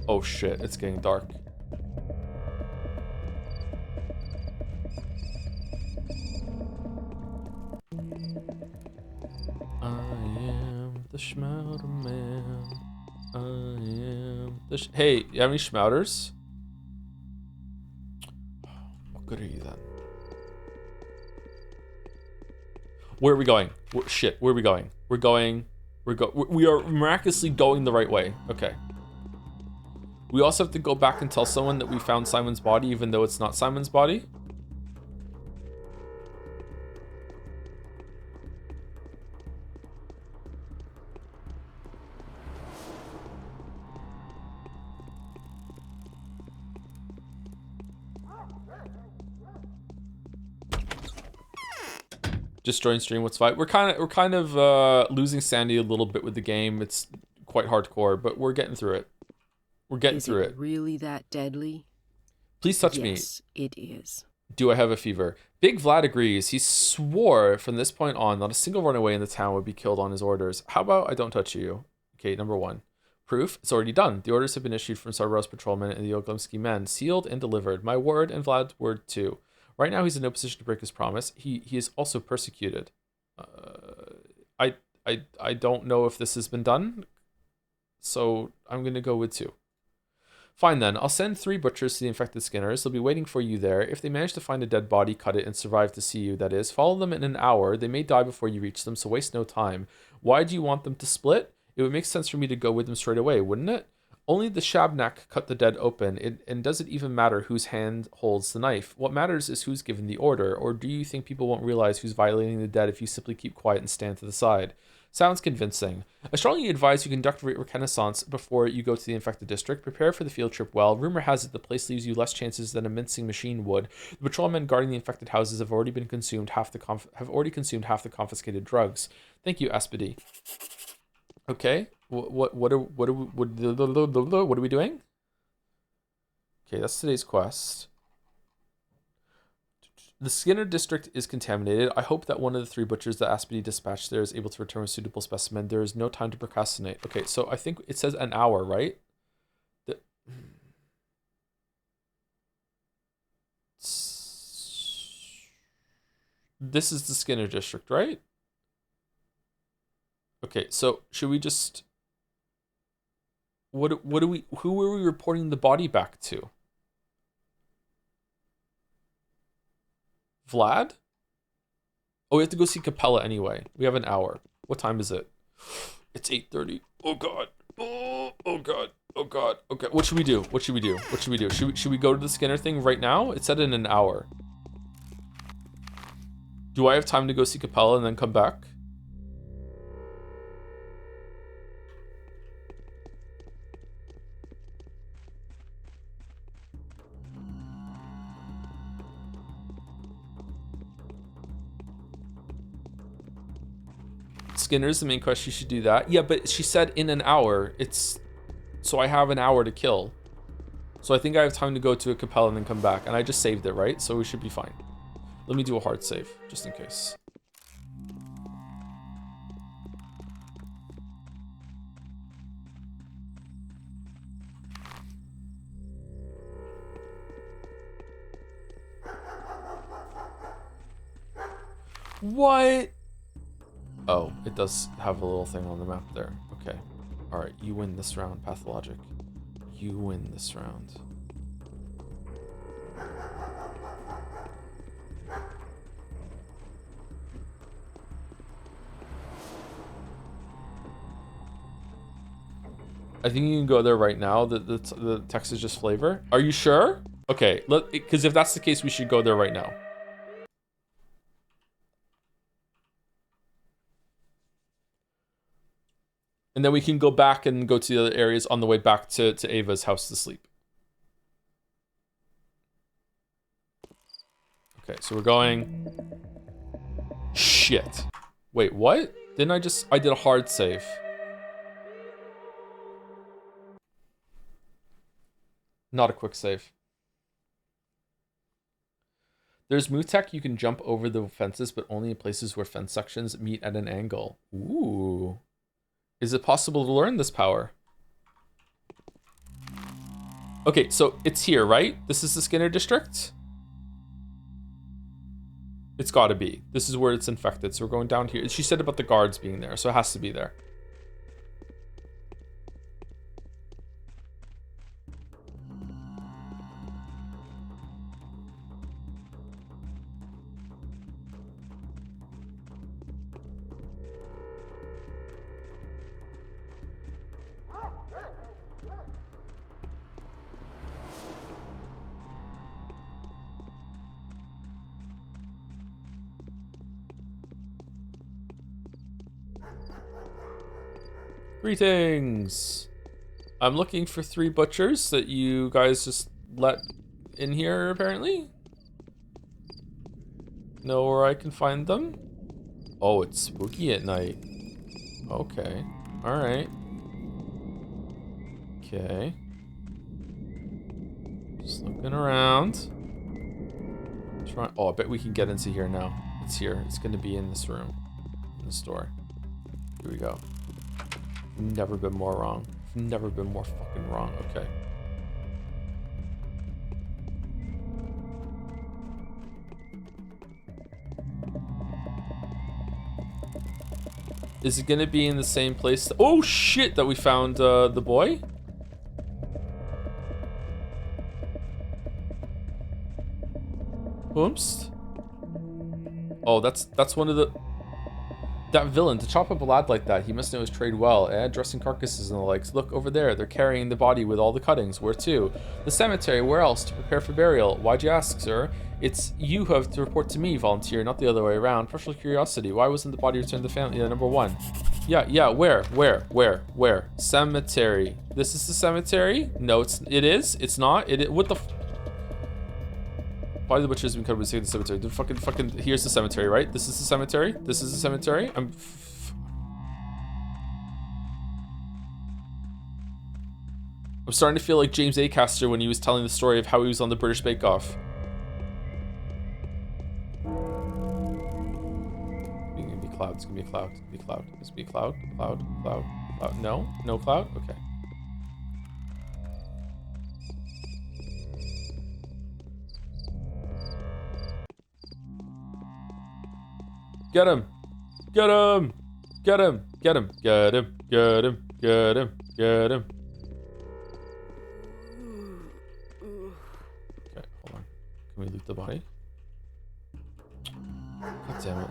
Speaker 1: Oh shit, it's getting dark. I am the Schmouter man. I am the Hey, you have any Schmouters? What good are you then? Where are we going? Shit, where are we going? We are miraculously going the right way. Okay. We also have to go back and tell someone that we found Simon's body, even though it's not Simon's body. Just join stream, what's fine. We're kind of losing sanity a little bit with the game. It's quite hardcore, but we're getting through it. We're getting through it.
Speaker 13: Really that deadly?
Speaker 12: Please touch me.
Speaker 13: Yes, it is.
Speaker 1: Do I have a fever? Big Vlad agrees. He swore from this point on, not a single runaway in the town would be killed on his orders. How about I don't touch you? Okay, number 1. Proof, it's already done. The orders have been issued from Cerberus patrolmen and the Oglemsky men, sealed and delivered. My word and Vlad's word too. Right now he's in no position to break his promise. He is also persecuted. I don't know if this has been done, so I'm going to go with 2. Fine then, I'll send 3 butchers to the infected skinners. They'll be waiting for you there. If they manage to find a dead body, cut it, and survive to see you, that is. Follow them in an hour. They may die before you reach them, so waste no time. Why do you want them to split? It would make sense for me to go with them straight away, wouldn't it? Only the Shabnak cut the dead open, and does it even matter whose hand holds the knife? What matters is who's given the order, or do you think people won't realize who's violating the dead if you simply keep quiet and stand to the side? Sounds convincing. I strongly advise you conduct reconnaissance before you go to the infected district. Prepare for the field trip well. Rumor has it the place leaves you less chances than a mincing machine would. The patrolmen guarding the infected houses have already consumed half the confiscated drugs. Thank you, Aspedy. Okay. What are we doing? Okay, that's today's quest. The Skinner district is contaminated. I hope that one of the 3 butchers that Aspedy dispatched there is able to return a suitable specimen. There is no time to procrastinate. Okay, so I think it says an hour, right? This is the Skinner district, right? Okay, so should we just... Who are we reporting the body back to? Vlad? Oh, we have to go see Capella anyway. We have an hour. What time is it? It's 8:30. Oh god. Oh god. Oh god. Okay. What should we do? What should we do? What should we do? Should we go to the Skinner thing right now? It said in an hour. Do I have time to go see Capella and then come back? Skinner's the main quest. She should do that. Yeah, but she said in an hour. So I have an hour to kill. So I think I have time to go to a Capella and then come back. And I just saved it, right? So we should be fine. Let me do a hard save, just in case. What? Oh, it does have a little thing on the map there. Okay. Alright, you win this round, Pathologic. You win this round. I think you can go there right now. The text is just flavor. Are you sure? Okay, because if that's the case, we should go there right now. And then we can go back and go to the other areas on the way back to Ava's house to sleep. Okay, so we're going... Shit. Wait, what? Didn't I just... I did a hard save. Not a quick save. There's move tech, you can jump over the fences, but only in places where fence sections meet at an angle. Ooh. Is it possible to learn this power? Okay, so it's here, right? This is the Skinner district? It's gotta be. This is where it's infected, so we're going down here. She said about the guards being there, so it has to be there. Greetings. I'm looking for 3 butchers that you guys just let in here, apparently. Know where I can find them? Oh, it's spooky at night. Okay. Alright. Okay. Just looking around. Oh, I bet we can get into here now. It's here. It's going to be in this room. In the store. Here we go. Never been more wrong. Never been more fucking wrong. Okay. Is it gonna be in the same place? Oh shit! That we found the boy. Oops. Oh, that's one of the. That villain, to chop up a lad like that, he must know his trade well, dressing carcasses and the likes. Look, over there, they're carrying the body with all the cuttings. Where to? The cemetery, where else? To prepare for burial. Why'd you ask, sir? It's you who have to report to me, volunteer, not the other way around. Professional curiosity, why wasn't the body returned to the family? Number 1. Yeah, where? Cemetery. This is the cemetery? No, it is? It's not? What the Body of the butcher has been covered with the cemetery. The fucking, here's the cemetery, right? This is the cemetery? This is the cemetery? I'm starting to feel like James Acaster when he was telling the story of how he was on the British Bake Off. It's gonna be cloud, it's gonna be a cloud, it's gonna be a cloud. It's gonna be a cloud, cloud. No cloud? Okay. Get him! Get him! Get him! Get him! Get him! Get him! Get him! Get him! Okay, hold on. Can we loot the body? God damn it.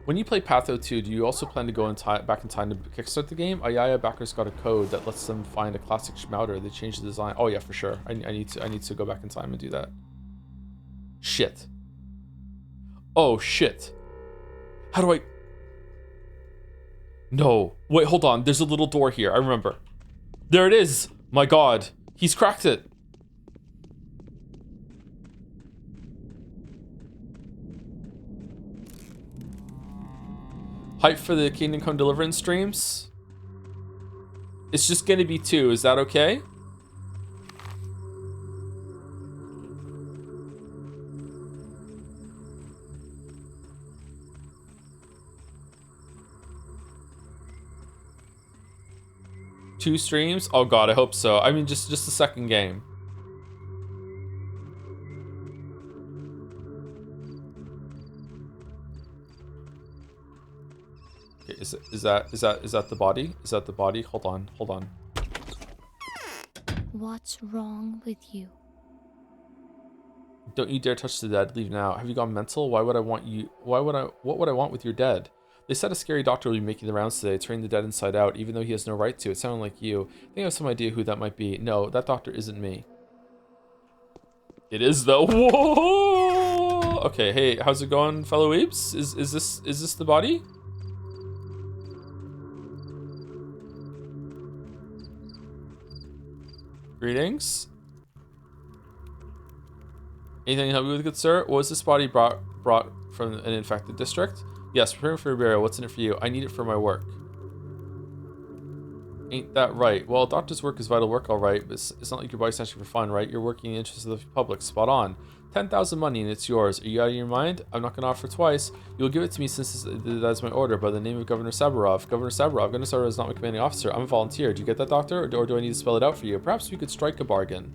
Speaker 1: When you play Patho 2, do you also plan to go back in time to kickstart the game? Ayaya backers got a code that lets them find a classic Schmouter. They changed the design. Oh yeah, for sure. I need to go back in time and do that. Shit. Oh shit. How do I? No. Wait, hold on. There's a little door here. I remember. There it is. My God, he's cracked it. Hype for the Kingdom Come Deliverance streams? It's just gonna be 2, is that okay? Two streams? Oh god, I hope so. I mean, just the second game. Is that the body? Is that the body? Hold on.
Speaker 16: What's wrong with you?
Speaker 1: Don't you dare touch the dead. Leave now. Have you gone mental? Why would I want you? What would I want with your dead? They said a scary doctor will be making the rounds today, turning the dead inside out, even though he has no right to. It sounded like you. I think I have some idea who that might be. No, that doctor isn't me. It is though. Whoa! Okay, hey, how's it going, fellow weebs? Is this the body? Greetings. Anything to help you with, good sir? Was this body brought from an infected district? Yes, preparing for burial. What's in it for you? I need it for my work. Ain't that right? Well, doctor's work is vital work, all right, but it's not like your body's actually for fun, right? You're working in the interest of the public. Spot on. 10,000 money and it's yours. Are you out of your mind? I'm not going to offer twice. You'll give it to me since that's my order by the name of Governor Saburov. Governor Saburov is not my commanding officer. I'm a volunteer. Do you get that, doctor? Or do I need to spell it out for you? Perhaps we could strike a bargain.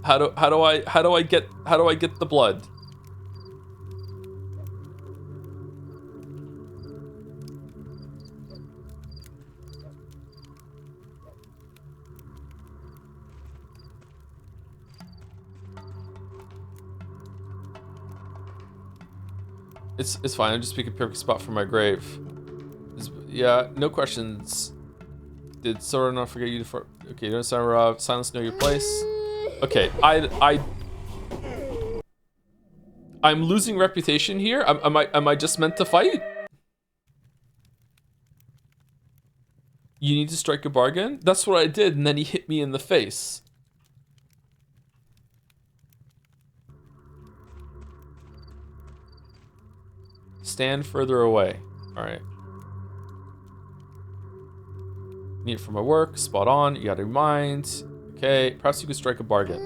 Speaker 1: How do I get the blood? It's fine. I'm just picking a perfect spot for my grave. Yeah, no questions. Did Sora not forget you for? Okay, don't silence know your place. Okay, I'm losing reputation here. Am I just meant to fight? You need to strike a bargain? That's what I did, and then he hit me in the face. Stand further away. Alright. Need it for my work. Spot on. You gotta mind. Okay, perhaps you could strike a bargain.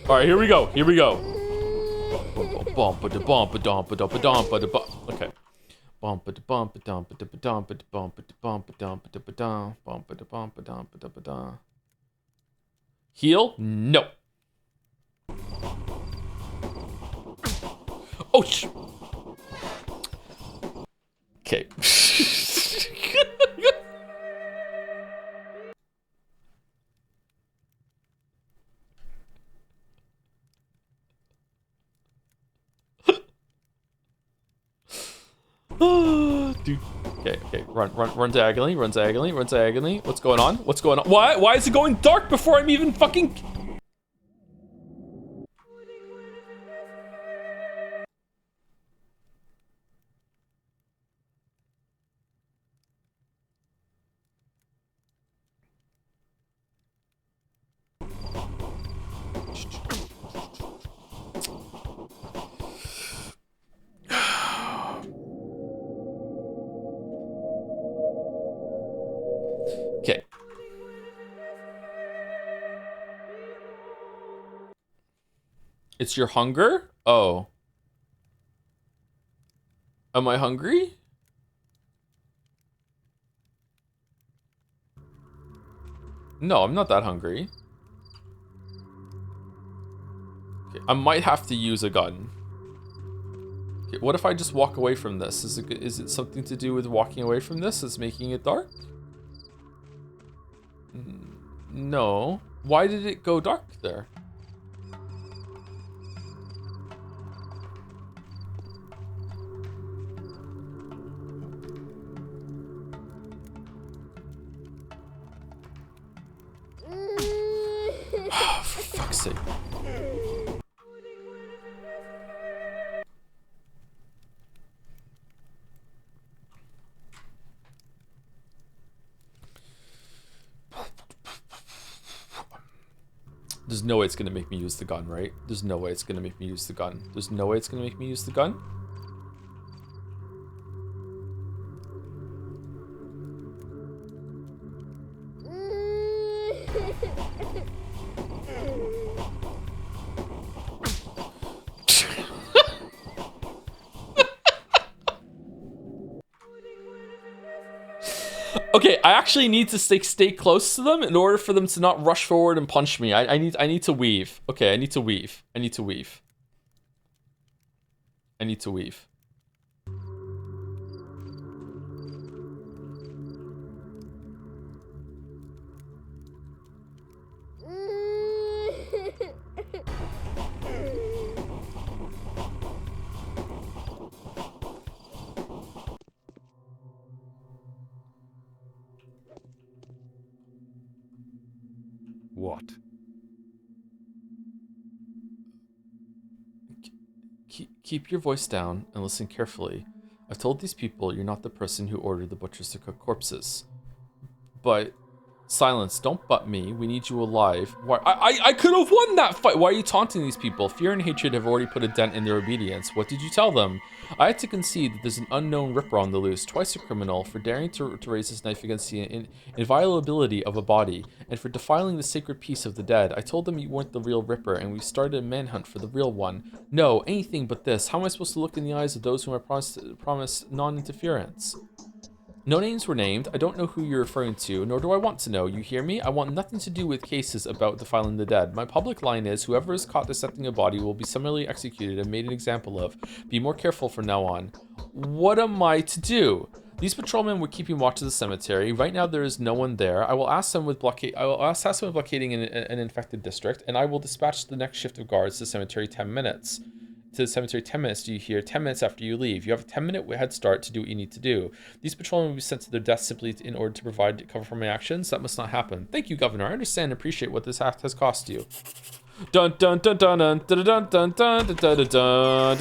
Speaker 1: Alright, here we go. Here we go. Okay. Heal? No. Oh, okay. Dude. Okay. Run diagonally. What's going on? Why is it going dark before I'm even fucking... Okay. It's your hunger? Oh. Am I hungry? No, I'm not that hungry. Okay, I might have to use a gun. Okay, what if I just walk away from this? Is it something to do with walking away from this that's making it dark? No. Why did it go dark there? Oh, for fuck's sake. There's no way it's gonna make me use the gun, right? There's no way it's gonna make me use the gun. There's no way it's gonna make me use the gun. Okay, I actually need to stay close to them in order for them to not rush forward and punch me. I need to weave. Okay, I need to weave. I need to weave. Keep your voice down and listen carefully. I've told these people you're not the person who ordered the butchers to cook corpses. But silence, don't butt me. We need you alive. Why? I could have won that fight. Why are you taunting these people? Fear and hatred have already put a dent in their obedience. What did you tell them? I had to concede that there's an unknown ripper on the loose, twice a criminal, for daring to raise his knife against the inviolability of a body, and for defiling the sacred peace of the dead. I told them you weren't the real ripper, and we started a manhunt for the real one. No, anything but this. How am I supposed to look in the eyes of those whom I promised non-interference? No names were named. I don't know who you're referring to, nor do I want to know. You hear me? I want nothing to do with cases about defiling the dead. My public line is, whoever is caught dissecting a body will be summarily executed and made an example of. Be more careful from now on. What am I to do? These patrolmen were keeping watch of the cemetery. Right now there is no one there. I will ask them with blockading an infected district, and I will dispatch the next shift of guards to the cemetery 10 minutes. To the cemetery 10 minutes, do you hear? 10 minutes after you leave. You have a 10-minute head start to do what you need to do. These patrolmen will be sent to their deaths simply in order to provide cover for my actions. That must not happen. Thank you, Governor. I understand and appreciate what this act has cost you. Dun dun dun dun dun dun dun dun dun dun dun.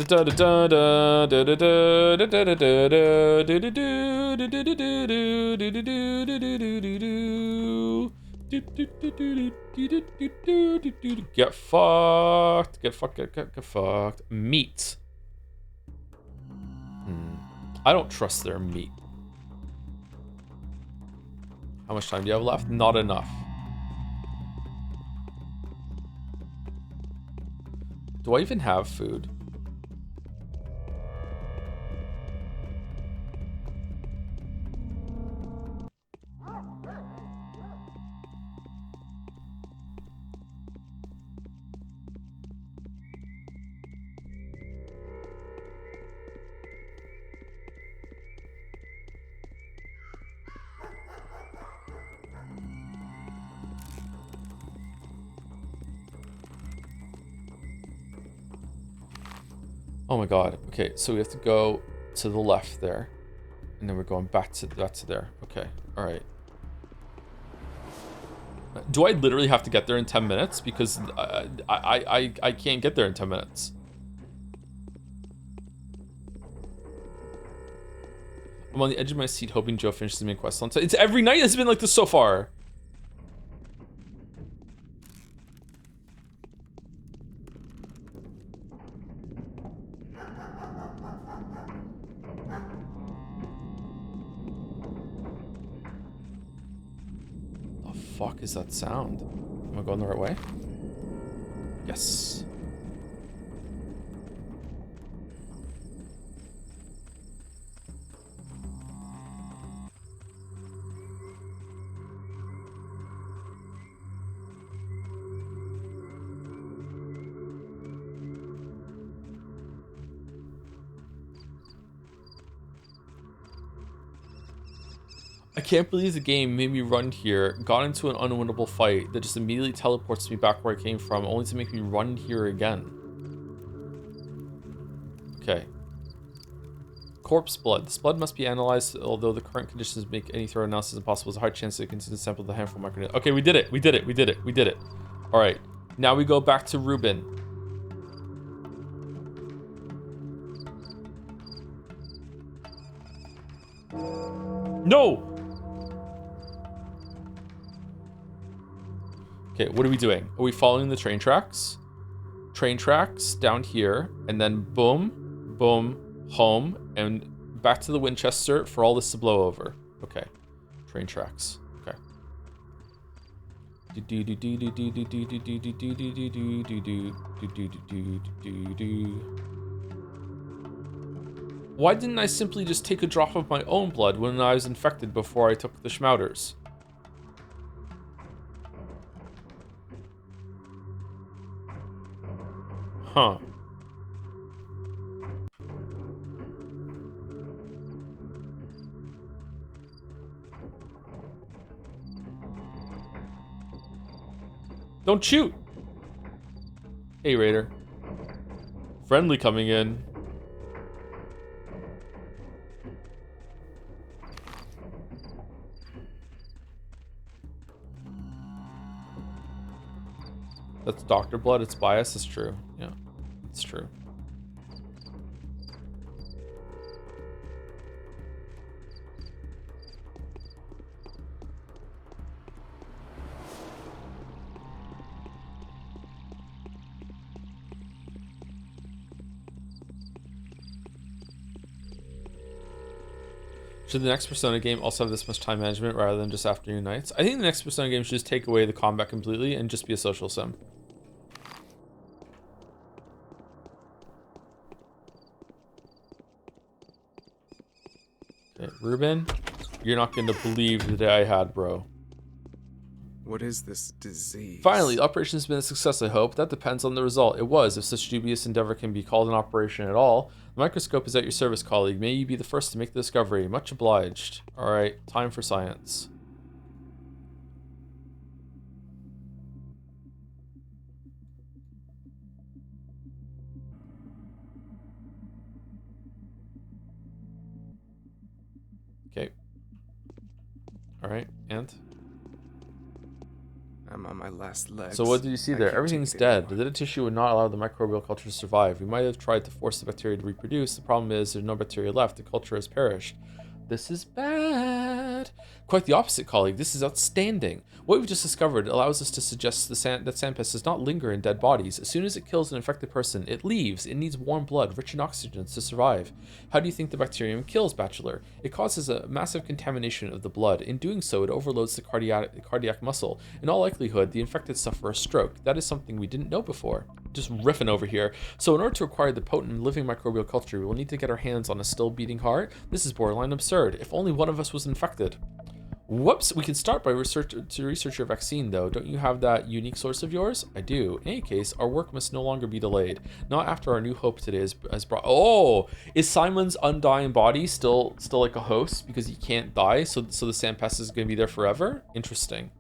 Speaker 1: Get fucked. Get fucked. Meat. I don't trust their meat. How much time do you have left? Not enough. Do I even have food? Oh my god. Okay, so we have to go to the left there. And then we're going back to there. Okay, alright. Do I literally have to get there in 10 minutes? Because I can't get there in 10 minutes. I'm on the edge of my seat hoping Joe finishes the main quest on time. It's every night it's been like this so far. Fuck is that sound? Am I going the right way? Yes. I can't believe the game made me run here, got into an unwinnable fight that just immediately teleports me back where I came from, only to make me run here again. Okay. Corpse blood. This blood must be analyzed, although the current conditions make any thorough analysis impossible. There's a high chance that it contains a sample of the handful microorganism. Okay, we did it. We did it. We did it. We did it. All right. Now we go back to Ruben. No! Okay, what are we doing? Are we following the train tracks? Train tracks down here, and then boom, boom, home, and back to the Winchester for all this to blow over. Okay, train tracks. Okay. Why didn't I simply just take a drop of my own blood when I was infected before I took the Schmouters? Huh. Don't shoot! Hey, Raider. Friendly coming in. That's Dr. Blood, it's biased, it's true. Yeah, it's true. Should the next Persona game also have this much time management rather than just afternoon nights? I think the next Persona game should just take away the combat completely and just be a social sim. Okay, Ruben, you're not going to believe the day I had, bro.
Speaker 20: What is this disease?
Speaker 1: Finally, the operation has been a success, I hope. That depends on the result. It was, if such dubious endeavor can be called an operation at all. The microscope is at your service, colleague. May you be the first to make the discovery. Much obliged. Alright, time for science. Okay. Alright, and?
Speaker 20: I'm on my last legs.
Speaker 1: So what did you see there? Everything's dead. The dead tissue would not allow the microbial culture to survive. We might have tried to force the bacteria to reproduce. The problem is there's no bacteria left. The culture has perished. This is bad. Quite the opposite, colleague. This is outstanding. What we've just discovered allows us to suggest that sand pest does not linger in dead bodies. As soon as it kills an infected person, it leaves. It needs warm blood, rich in oxygen, to survive. How do you think the bacterium kills, Bachelor? It causes a massive contamination of the blood. In doing so, it overloads the cardiac muscle. In all likelihood, the infected suffer a stroke. That is something we didn't know before. Just riffing over here. So in order to acquire the potent living microbial culture, we will need to get our hands on a still beating heart. This is borderline absurd. If only one of us was infected. Whoops, we can start by research your vaccine though. Don't you have that unique source of yours? I do. In any case, our work must no longer be delayed. Not after our new hope today has brought... Oh! Is Simon's undying body still like a host because he can't die? So the sand pest is going to be there forever? Interesting.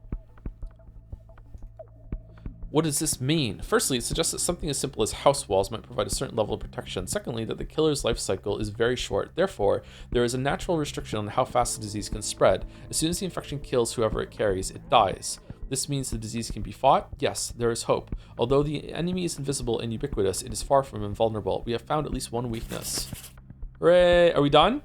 Speaker 1: What does this mean? Firstly, it suggests that something as simple as house walls might provide a certain level of protection. Secondly, that the killer's life cycle is very short. Therefore, there is a natural restriction on how fast the disease can spread. As soon as the infection kills whoever it carries, it dies. This means the disease can be fought? Yes, there is hope. Although the enemy is invisible and ubiquitous, it is far from invulnerable. We have found at least one weakness. Hooray! Are we done?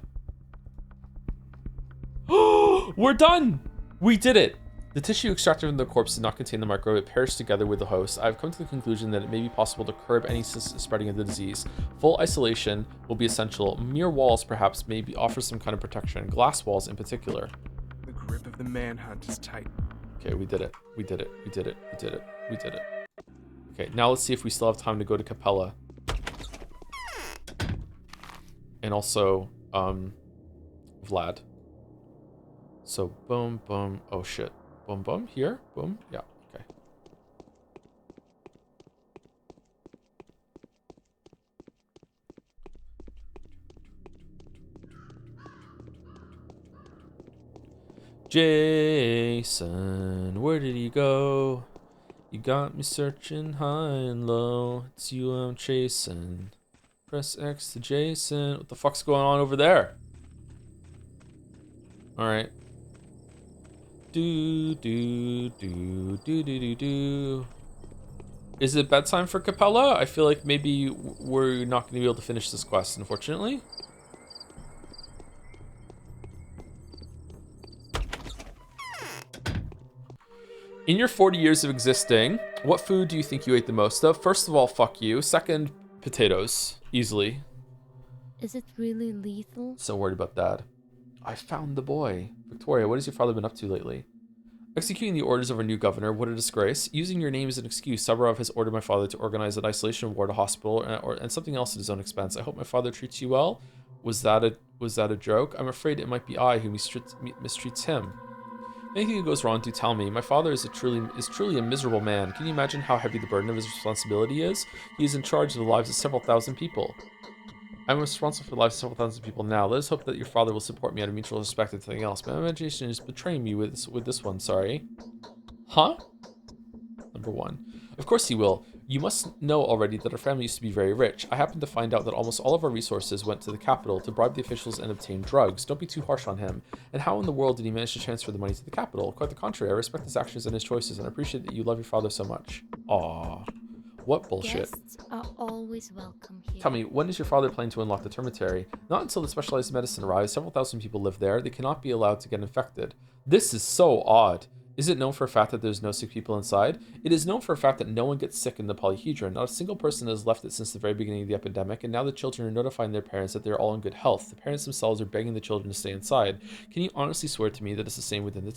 Speaker 1: Oh, we're done! We did it! The tissue extracted from the corpse did not contain the microbe. It perished together with the host. I've come to the conclusion that it may be possible to curb any spreading of the disease. Full isolation will be essential. Mere walls, perhaps, maybe offer some kind of protection. Glass walls in particular.
Speaker 20: The grip of the manhunt is tight.
Speaker 1: Okay, we did it. We did it. We did it. We did it. We did it. Okay, now let's see if we still have time to go to Capella. And also, Vlad. So, boom, boom. Oh, shit. Boom, boom, here, boom, yeah, okay. Jason, where did he go? You got me searching high and low. It's you I'm chasing. Press X to Jason. What the fuck's going on over there? Alright. Do. Is it bedtime for Capella? I feel like maybe we're not going to be able to finish this quest, unfortunately. In your 40 years of existing, what food do you think you ate the most of? First of all, fuck you. Second, potatoes. Easily.
Speaker 16: Is it really lethal?
Speaker 1: So worried about that. I found the boy. Victoria, what has your father been up to lately? Executing the orders of our new governor, what a disgrace. Using your name as an excuse, Sabarov has ordered my father to organize an isolation ward, a hospital, and something else at his own expense. I hope my father treats you well. Was that a joke? I'm afraid it might be I who mistreats him. If anything goes wrong, do tell me. My father is truly a miserable man. Can you imagine how heavy the burden of his responsibility is? He is in charge of the lives of several thousand people. I'm responsible for the lives of several thousand people now. Let us hope that your father will support me out of mutual respect and something else. My imagination is betraying me with this one, sorry. Huh? Number 1. Of course he will. You must know already that our family used to be very rich. I happened to find out that almost all of our resources went to the capital to bribe the officials and obtain drugs. Don't be too harsh on him. And how in the world did he manage to transfer the money to the capital? Quite the contrary, I respect his actions and his choices, and I appreciate that you love your father so much. Aww. What bullshit.
Speaker 16: Guests are always welcome here.
Speaker 1: Tell me, when is your father planning to unlock the termitary? Not until the specialized medicine arrives. Several thousand people live there. They cannot be allowed to get infected. This is so odd. Is it known for a fact that there's no sick people inside? It is known for a fact that no one gets sick in the polyhedron. Not a single person has left it since the very beginning of the epidemic, and now the children are notifying their parents that they're all in good health. The parents themselves are begging the children to stay inside. Can you honestly swear to me that it's the same within the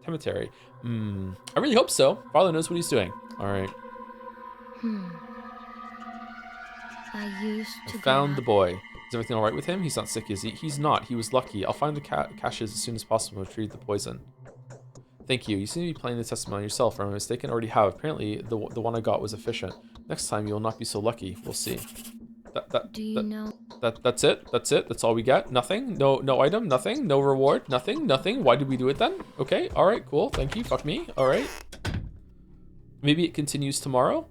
Speaker 1: cemetery? I really hope so. Father knows what he's doing. All right.
Speaker 16: I used to
Speaker 1: Found the boy. Is everything all right with him? He's not sick, is he? He's not. He was lucky. I'll find the caches as soon as possible and retrieve the poison. Thank you. You seem to be playing the testimony yourself. If I'm mistaken, already have. Apparently, the one I got was efficient. Next time, you will not be so lucky. We'll see.
Speaker 16: Do you know?
Speaker 1: That's it. That's it. That's all we get. Nothing. No item. Nothing. No reward. Nothing. Nothing. Why did we do it then? Okay. All right. Cool. Thank you. Fuck me. All right. Maybe it continues tomorrow.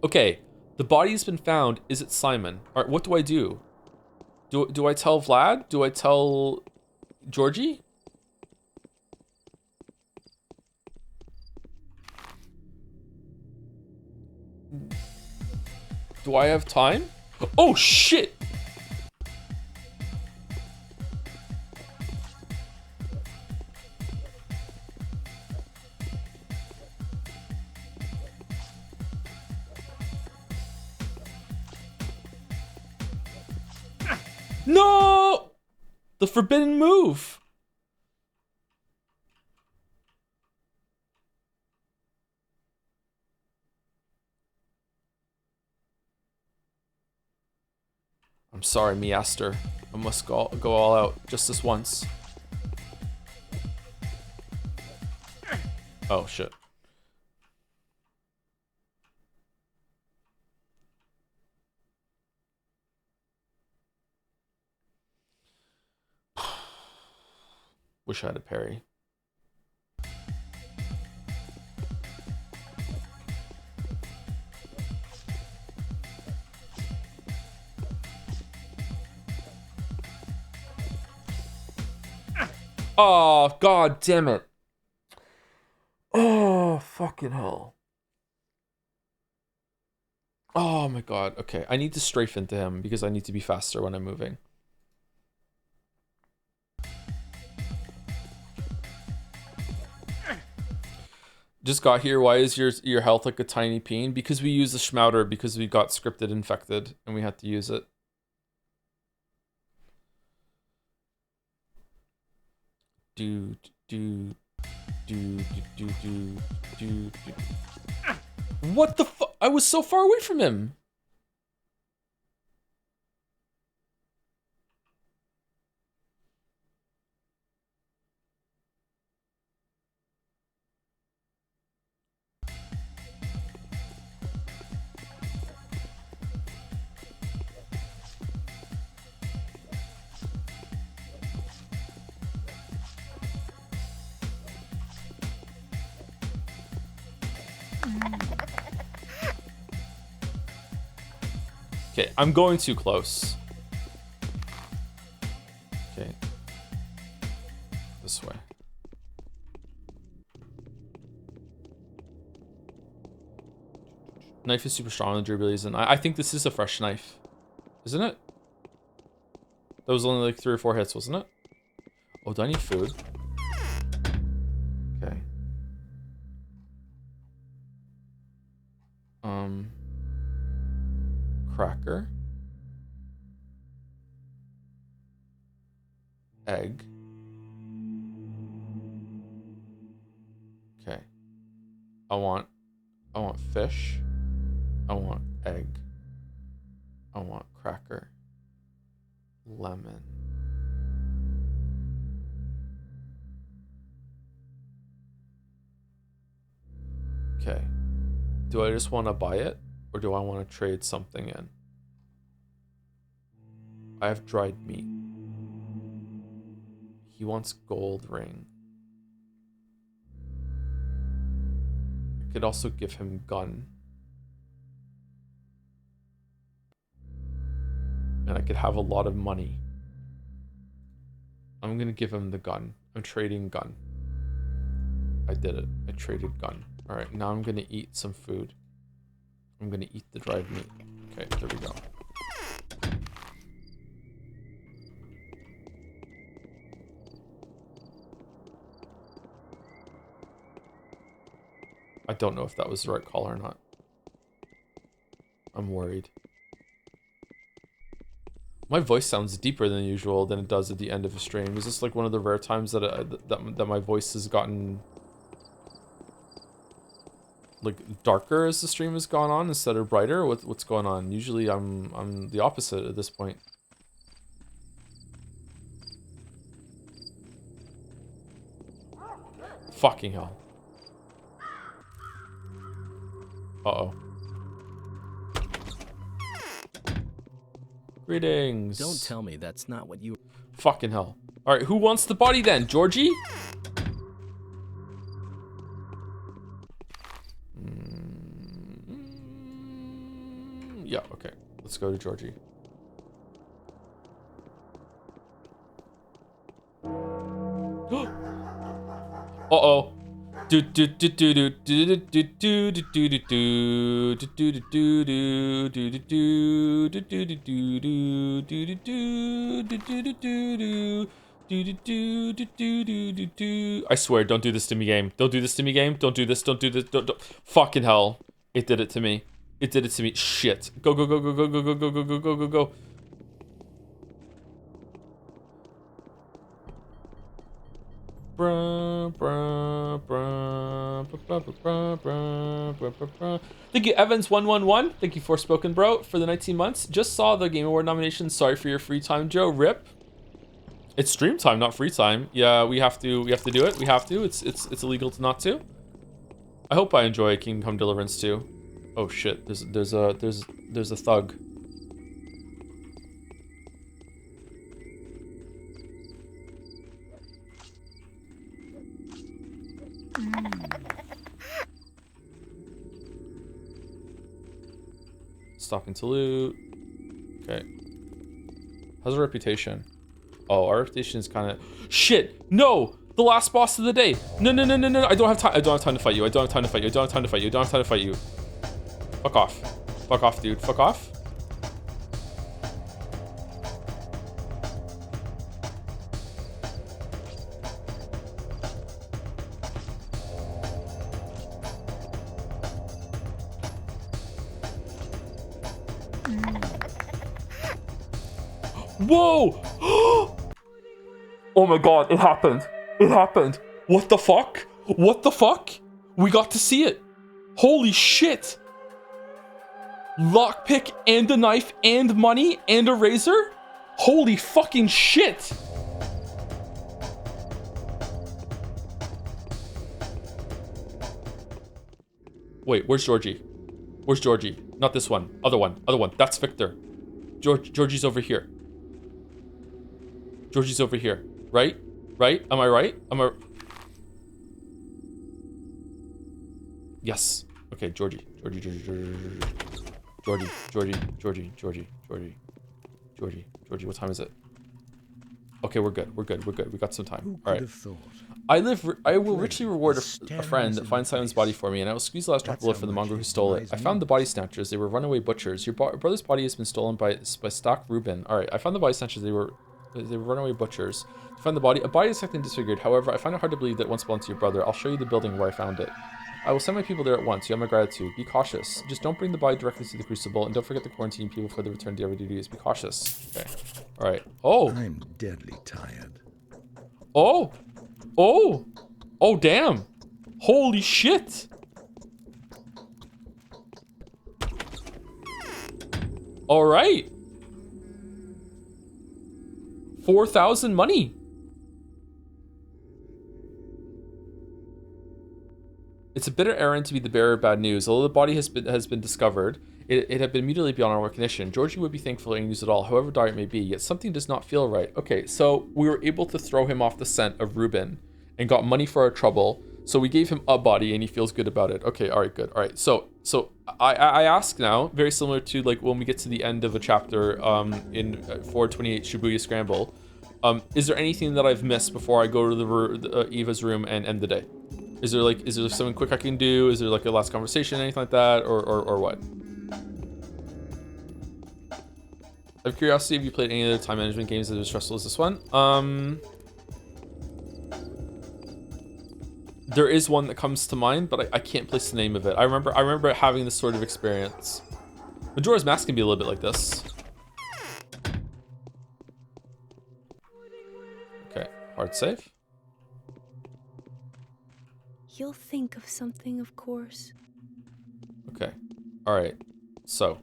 Speaker 1: Okay. The body has been found. Is it Simon? All right. What do I do? Do I tell Vlad? Do I tell Georgie? Do I have time? Oh shit! No! The forbidden move. I'm sorry, Miaster. I must go all out just this once. Oh, shit. Wish I had a parry. Oh, god damn it. Oh, fucking hell. Oh my god. Okay, I need to strafe into him because I need to be faster when I'm moving. Just got here. Why is your health like a tiny peen? Because we use the Schmouter because we got scripted infected and we had to use it. What the fuck? I was so far away from him. Okay, I'm going too close. Okay. This way. Knife is super strong on the Jubilees, and I think this is a fresh knife. Isn't it? That was only like 3 or 4 hits, wasn't it? Oh, do I need food? Okay. Cracker. Egg. Okay. I want fish. I want egg. I want cracker. Lemon. Okay. Do I just want to buy it? Or do I want to trade something in? I have dried meat. He wants gold ring. I could also give him gun. And I could have a lot of money. I'm gonna give him the gun. I'm trading gun. I did it. I traded gun. Alright, now I'm gonna eat some food. I'm gonna eat the dried meat. Okay, there we go. I don't know if that was the right call or not. I'm worried. My voice sounds deeper than usual than it does at the end of a stream. Is this like one of the rare times that that my voice has gotten like darker as the stream has gone on instead of brighter? What's going on? Usually I'm the opposite at this point. Fucking hell. Uh-oh. Greetings.
Speaker 8: Don't tell me that's not what you...
Speaker 1: Fucking hell. Alright, who wants the body then? Georgie? Yeah, okay. Let's go to Georgie. Uh-oh. I swear, don't do this to me, game. Don't do this to me, game. Don't do this. Don't do this. Don't. Fucking hell. It did it to me. It did it to me. Shit. Go, go, go, go, go, go, go, go, go, go, go, go, go. Thank you, Evans111. Thank you, Forspoken Bro, for the 19 months. Just saw the Game Award nominations. Sorry for your free time, Joe. Rip. It's stream time, not free time. Yeah, we have to do it. We have to. It's illegal to not to. I hope I enjoy Kingdom Come Deliverance too. Oh shit. There's a thug. Stopping to loot. Okay. How's our reputation? Oh, our reputation is kind of... Shit! No! The last boss of the day! No, no, no, no, no! I don't have time. I don't have time to fight you. I don't have time to fight you. I don't have time to fight you. I don't have time to fight you. Fuck off. Fuck off, dude. Fuck off. Whoa! Oh my god, it happened. It happened. What the fuck? What the fuck? We got to see it. Holy shit. Lockpick and a knife and money and a razor? Holy fucking shit. Wait, where's Georgie? Where's Georgie? Not this one. Other one. Other one. That's Victor. Georgie's over here. Georgie's over here. Right? Right? Am I right? Am I... Yes. Okay, Georgie. Georgie. What time is it? Okay, we're good. We got some time. All right. I will richly reward a friend that finds Simon's body for me, and I will squeeze the last drop of blood from the mongrel who stole it. I found the body snatchers. They were runaway butchers. Your brother's body has been stolen by Stock Reuben. All right. I found the body snatchers. They were runaway butchers. I found the body. A body is technically disfigured. However, I find it hard to believe that it once belonged to your brother. I'll show you the building where I found it. I will send my people there at once. You have my gratitude. Be cautious. Just don't bring the body directly to the crucible, and don't forget to quarantine people before they return to their duties. Be cautious. Okay. All right. Oh.
Speaker 10: I'm deadly tired.
Speaker 1: Oh. Oh. Oh, damn. Holy shit. All right. 4,000 money. It's a bitter errand to be the bearer of bad news. Although the body has been discovered, it had been mutilated beyond our recognition. Georgie would be thankful any news at all, however dire it may be. Yet something does not feel right. Okay, so we were able to throw him off the scent of Reuben and got money for our trouble. So we gave him a body and he feels good about it. Okay, all right, good. All right, so I ask now, very similar to like when we get to the end of a chapter in 428 Shibuya Scramble, is there anything that I've missed before I go to the Eva's room and end the day? Is there something quick I can do? Is there like a last conversation, anything like that, or what? Out of curiosity, have you played any other time management games that are as stressful as this one? There is one that comes to mind, but I can't place the name of it. I remember having this sort of experience. Majora's Mask can be a little bit like this. Okay, hard save.
Speaker 11: You'll think of something, of course.
Speaker 1: Okay, all right. So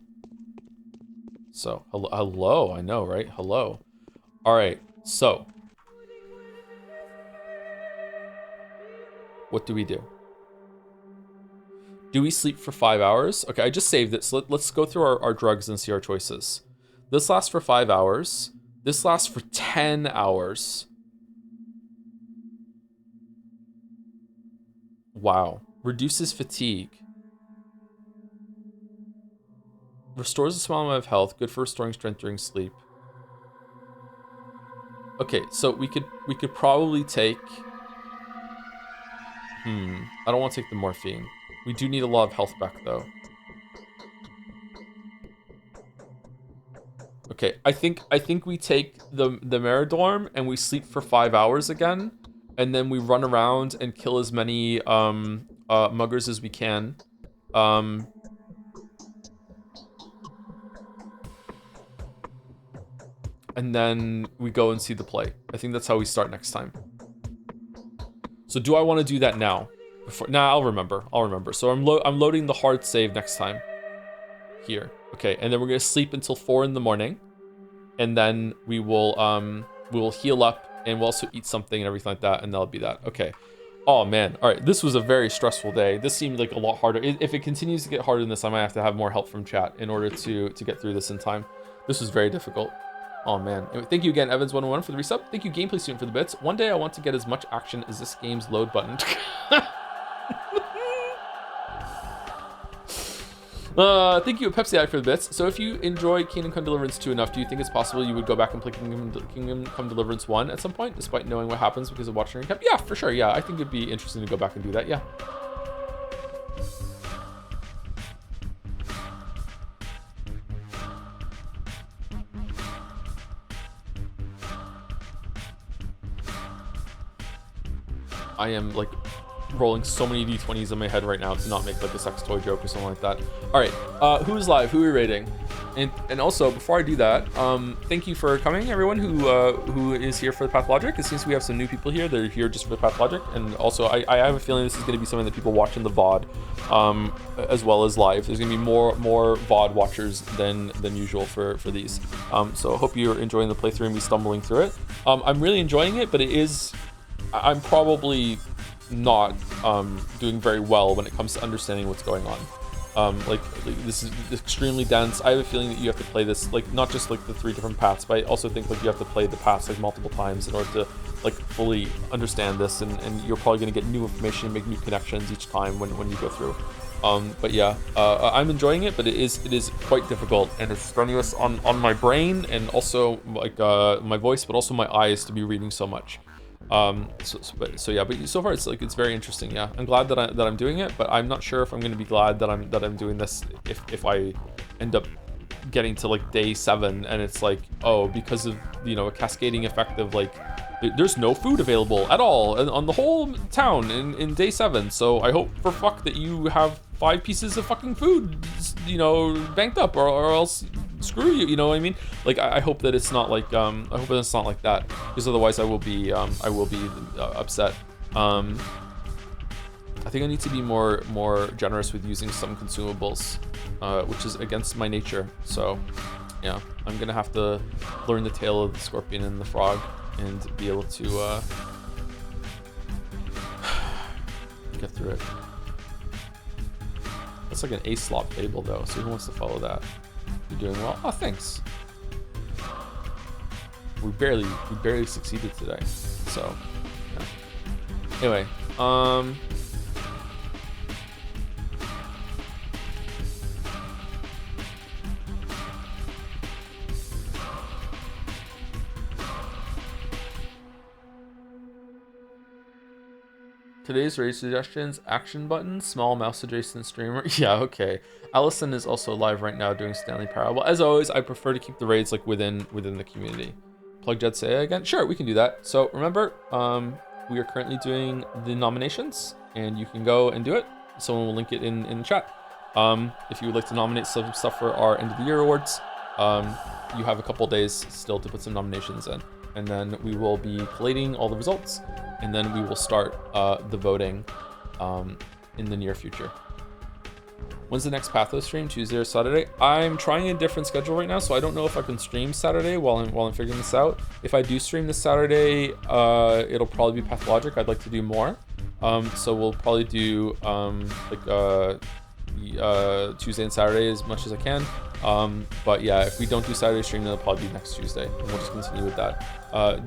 Speaker 1: hello. I know, right? Hello. All right. So, what do we do? Do we sleep for 5 hours? Okay, I just saved it. So let's go through our drugs and see our choices. This lasts for 5 hours. This lasts for 10 hours. Wow. Reduces fatigue. Restores a small amount of health. Good for restoring strength during sleep. Okay, so we could probably take... I don't want to take the morphine. We do need a lot of health back, though. Okay, I think we take the Meridorm and we sleep for 5 hours again, and then we run around and kill as many muggers as we can. And then we go and see the play. I think that's how we start next time. So do I want to do that now? I'll remember. So I'm loading the hard save next time. Here. Okay, and then we're gonna sleep until 4 in the morning, and then we will heal up, and we'll also eat something and everything like that, and that'll be that. Okay. Oh man. All right. This was a very stressful day. This seemed like a lot harder. If it continues to get harder than this, I might have to have more help from chat in order to get through this in time. This was very difficult. Oh man. Anyway, thank you again, Evans101 for the resub. Thank you, Gameplay Student, for the bits. One day I want to get as much action as this game's load button. Thank you, Pepsi Eye, for the bits. So if you enjoy Kingdom Come Deliverance 2 enough, do you think it's possible you would go back and play Kingdom Come Deliverance 1 at some point, despite knowing what happens because of watching a recap? Yeah, for sure. Yeah, I think it'd be interesting to go back and do that. Yeah. I am like rolling so many d20s in my head right now to not make like a sex toy joke or something like that. All right, who's live? Who are we rating? And also, before I do that, thank you for coming, everyone who is here for the Pathologic. It seems we have some new people here. They're here just for the Pathologic, and also I have a feeling this is going to be something that people watch in the VOD, as well as live. There's going to be more VOD watchers than usual for these. So I hope you're enjoying the playthrough and me stumbling through it. I'm really enjoying it, but I'm probably not doing very well when it comes to understanding what's going on. Like this is extremely dense. I have a feeling that you have to play this like not just like the 3 different paths, but I also think like you have to play the paths like multiple times in order to like fully understand this, and you're probably going to get new information and make new connections each time when you go through. But yeah, I'm enjoying it, but it is quite difficult, and it's strenuous on my brain and also like my voice, but also my eyes to be reading so much. So yeah, but so far it's very interesting. Yeah, I'm glad that I'm doing it, but I'm not sure if I'm going to be glad that I'm doing this if I end up getting to like day 7 and it's like, oh, because of a cascading effect of like there's no food available at all on the whole town in day 7. So I hope for fuck that you have 5 pieces of fucking food banked up, or else screw you, you know what I mean? Like I hope that it's not like I hope that it's not like that, because otherwise I will be upset. I think I need to be more generous with using some consumables, which is against my nature. So yeah, I'm gonna have to learn the tale of the scorpion and the frog and be able to get through it. That's like an A-slop fable though, so who wants to follow that? You're doing well. Oh, thanks. We barely succeeded today. So yeah. Anyway, today's raid suggestions: action button, small mouse adjacent streamer. Yeah, okay. Allison is also live right now doing Stanley Parable. As always, I prefer to keep the raids like within the community. Plug Jed say again? Sure, we can do that. So remember, we are currently doing the nominations. and you can go and do it. Someone will link it in the chat. If you would like to nominate some stuff for our end of the year awards, you have a couple days still to put some nominations in, and then we will be collating all the results, and then we will start the voting in the near future. When's the next Patho stream? Tuesday or Saturday? I'm trying a different schedule right now, so I don't know if I can stream Saturday while I'm figuring this out. If I do stream this Saturday, it'll probably be Pathologic. I'd like to do more. So we'll probably do Tuesday and Saturday as much as I can. But yeah, if we don't do Saturday stream, then it'll probably be next Tuesday, and we'll just continue with that.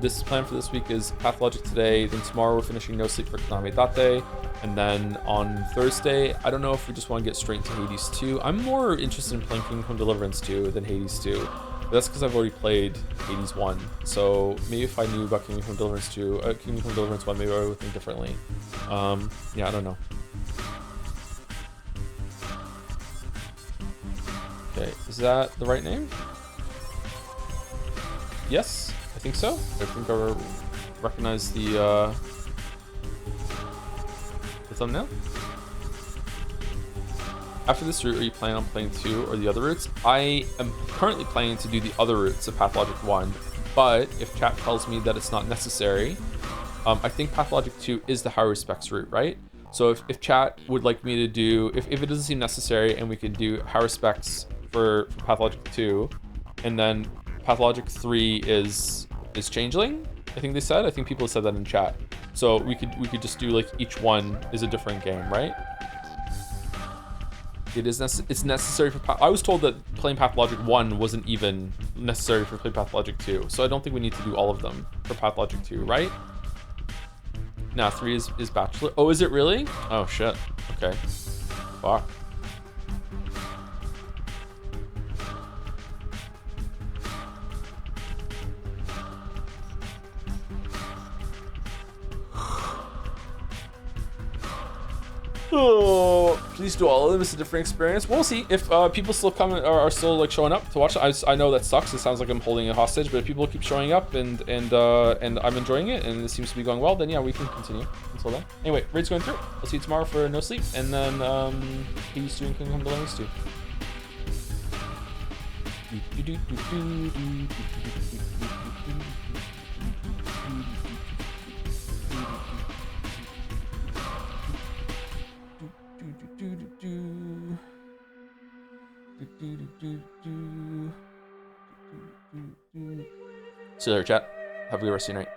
Speaker 1: This plan for this week is Pathologic today, then tomorrow we're finishing No Sleep for Konami Date, and then on Thursday, I don't know if we just want to get straight into Hades 2. I'm more interested in playing Kingdom Come Deliverance 2 than Hades 2. But that's because I've already played Hades 1. So maybe if I knew about Kingdom Come Deliverance 2, Kingdom Come Deliverance 1, maybe I would think differently. Yeah, I don't know. Okay, is that the right name? Yes, I think so. I think I recognize the thumbnail. After this route, are you planning on playing 2 or the other routes? I am currently planning to do the other routes of Pathologic 1, but if chat tells me that it's not necessary, I think Pathologic 2 is the high respects route, right? So if chat would like me to do, if it doesn't seem necessary and we could do high respects for Pathologic 2, and then Pathologic 3 is Changeling, I think they said. I think people said that in chat. So we could just do like each one is a different game, right? It's necessary for I was told that playing Pathologic 1 wasn't even necessary for playing Pathologic 2. So I don't think we need to do all of them for Pathologic 2, right? Nah, 3 is Bachelor. Oh, is it really? Oh shit. Okay. Fuck. Oh, please do all of them. It's a different experience. We'll see if people still come are still like showing up to watch. I know that sucks. It sounds like I'm holding a hostage, but if people keep showing up and I'm enjoying it and it seems to be going well, then yeah, we can continue until then. Anyway, raid's going through. I'll see you tomorrow for No Sleep, and then Hades 2 and Kingdom Come Deliverance 2. See you later, chat. Have a good rest of your night.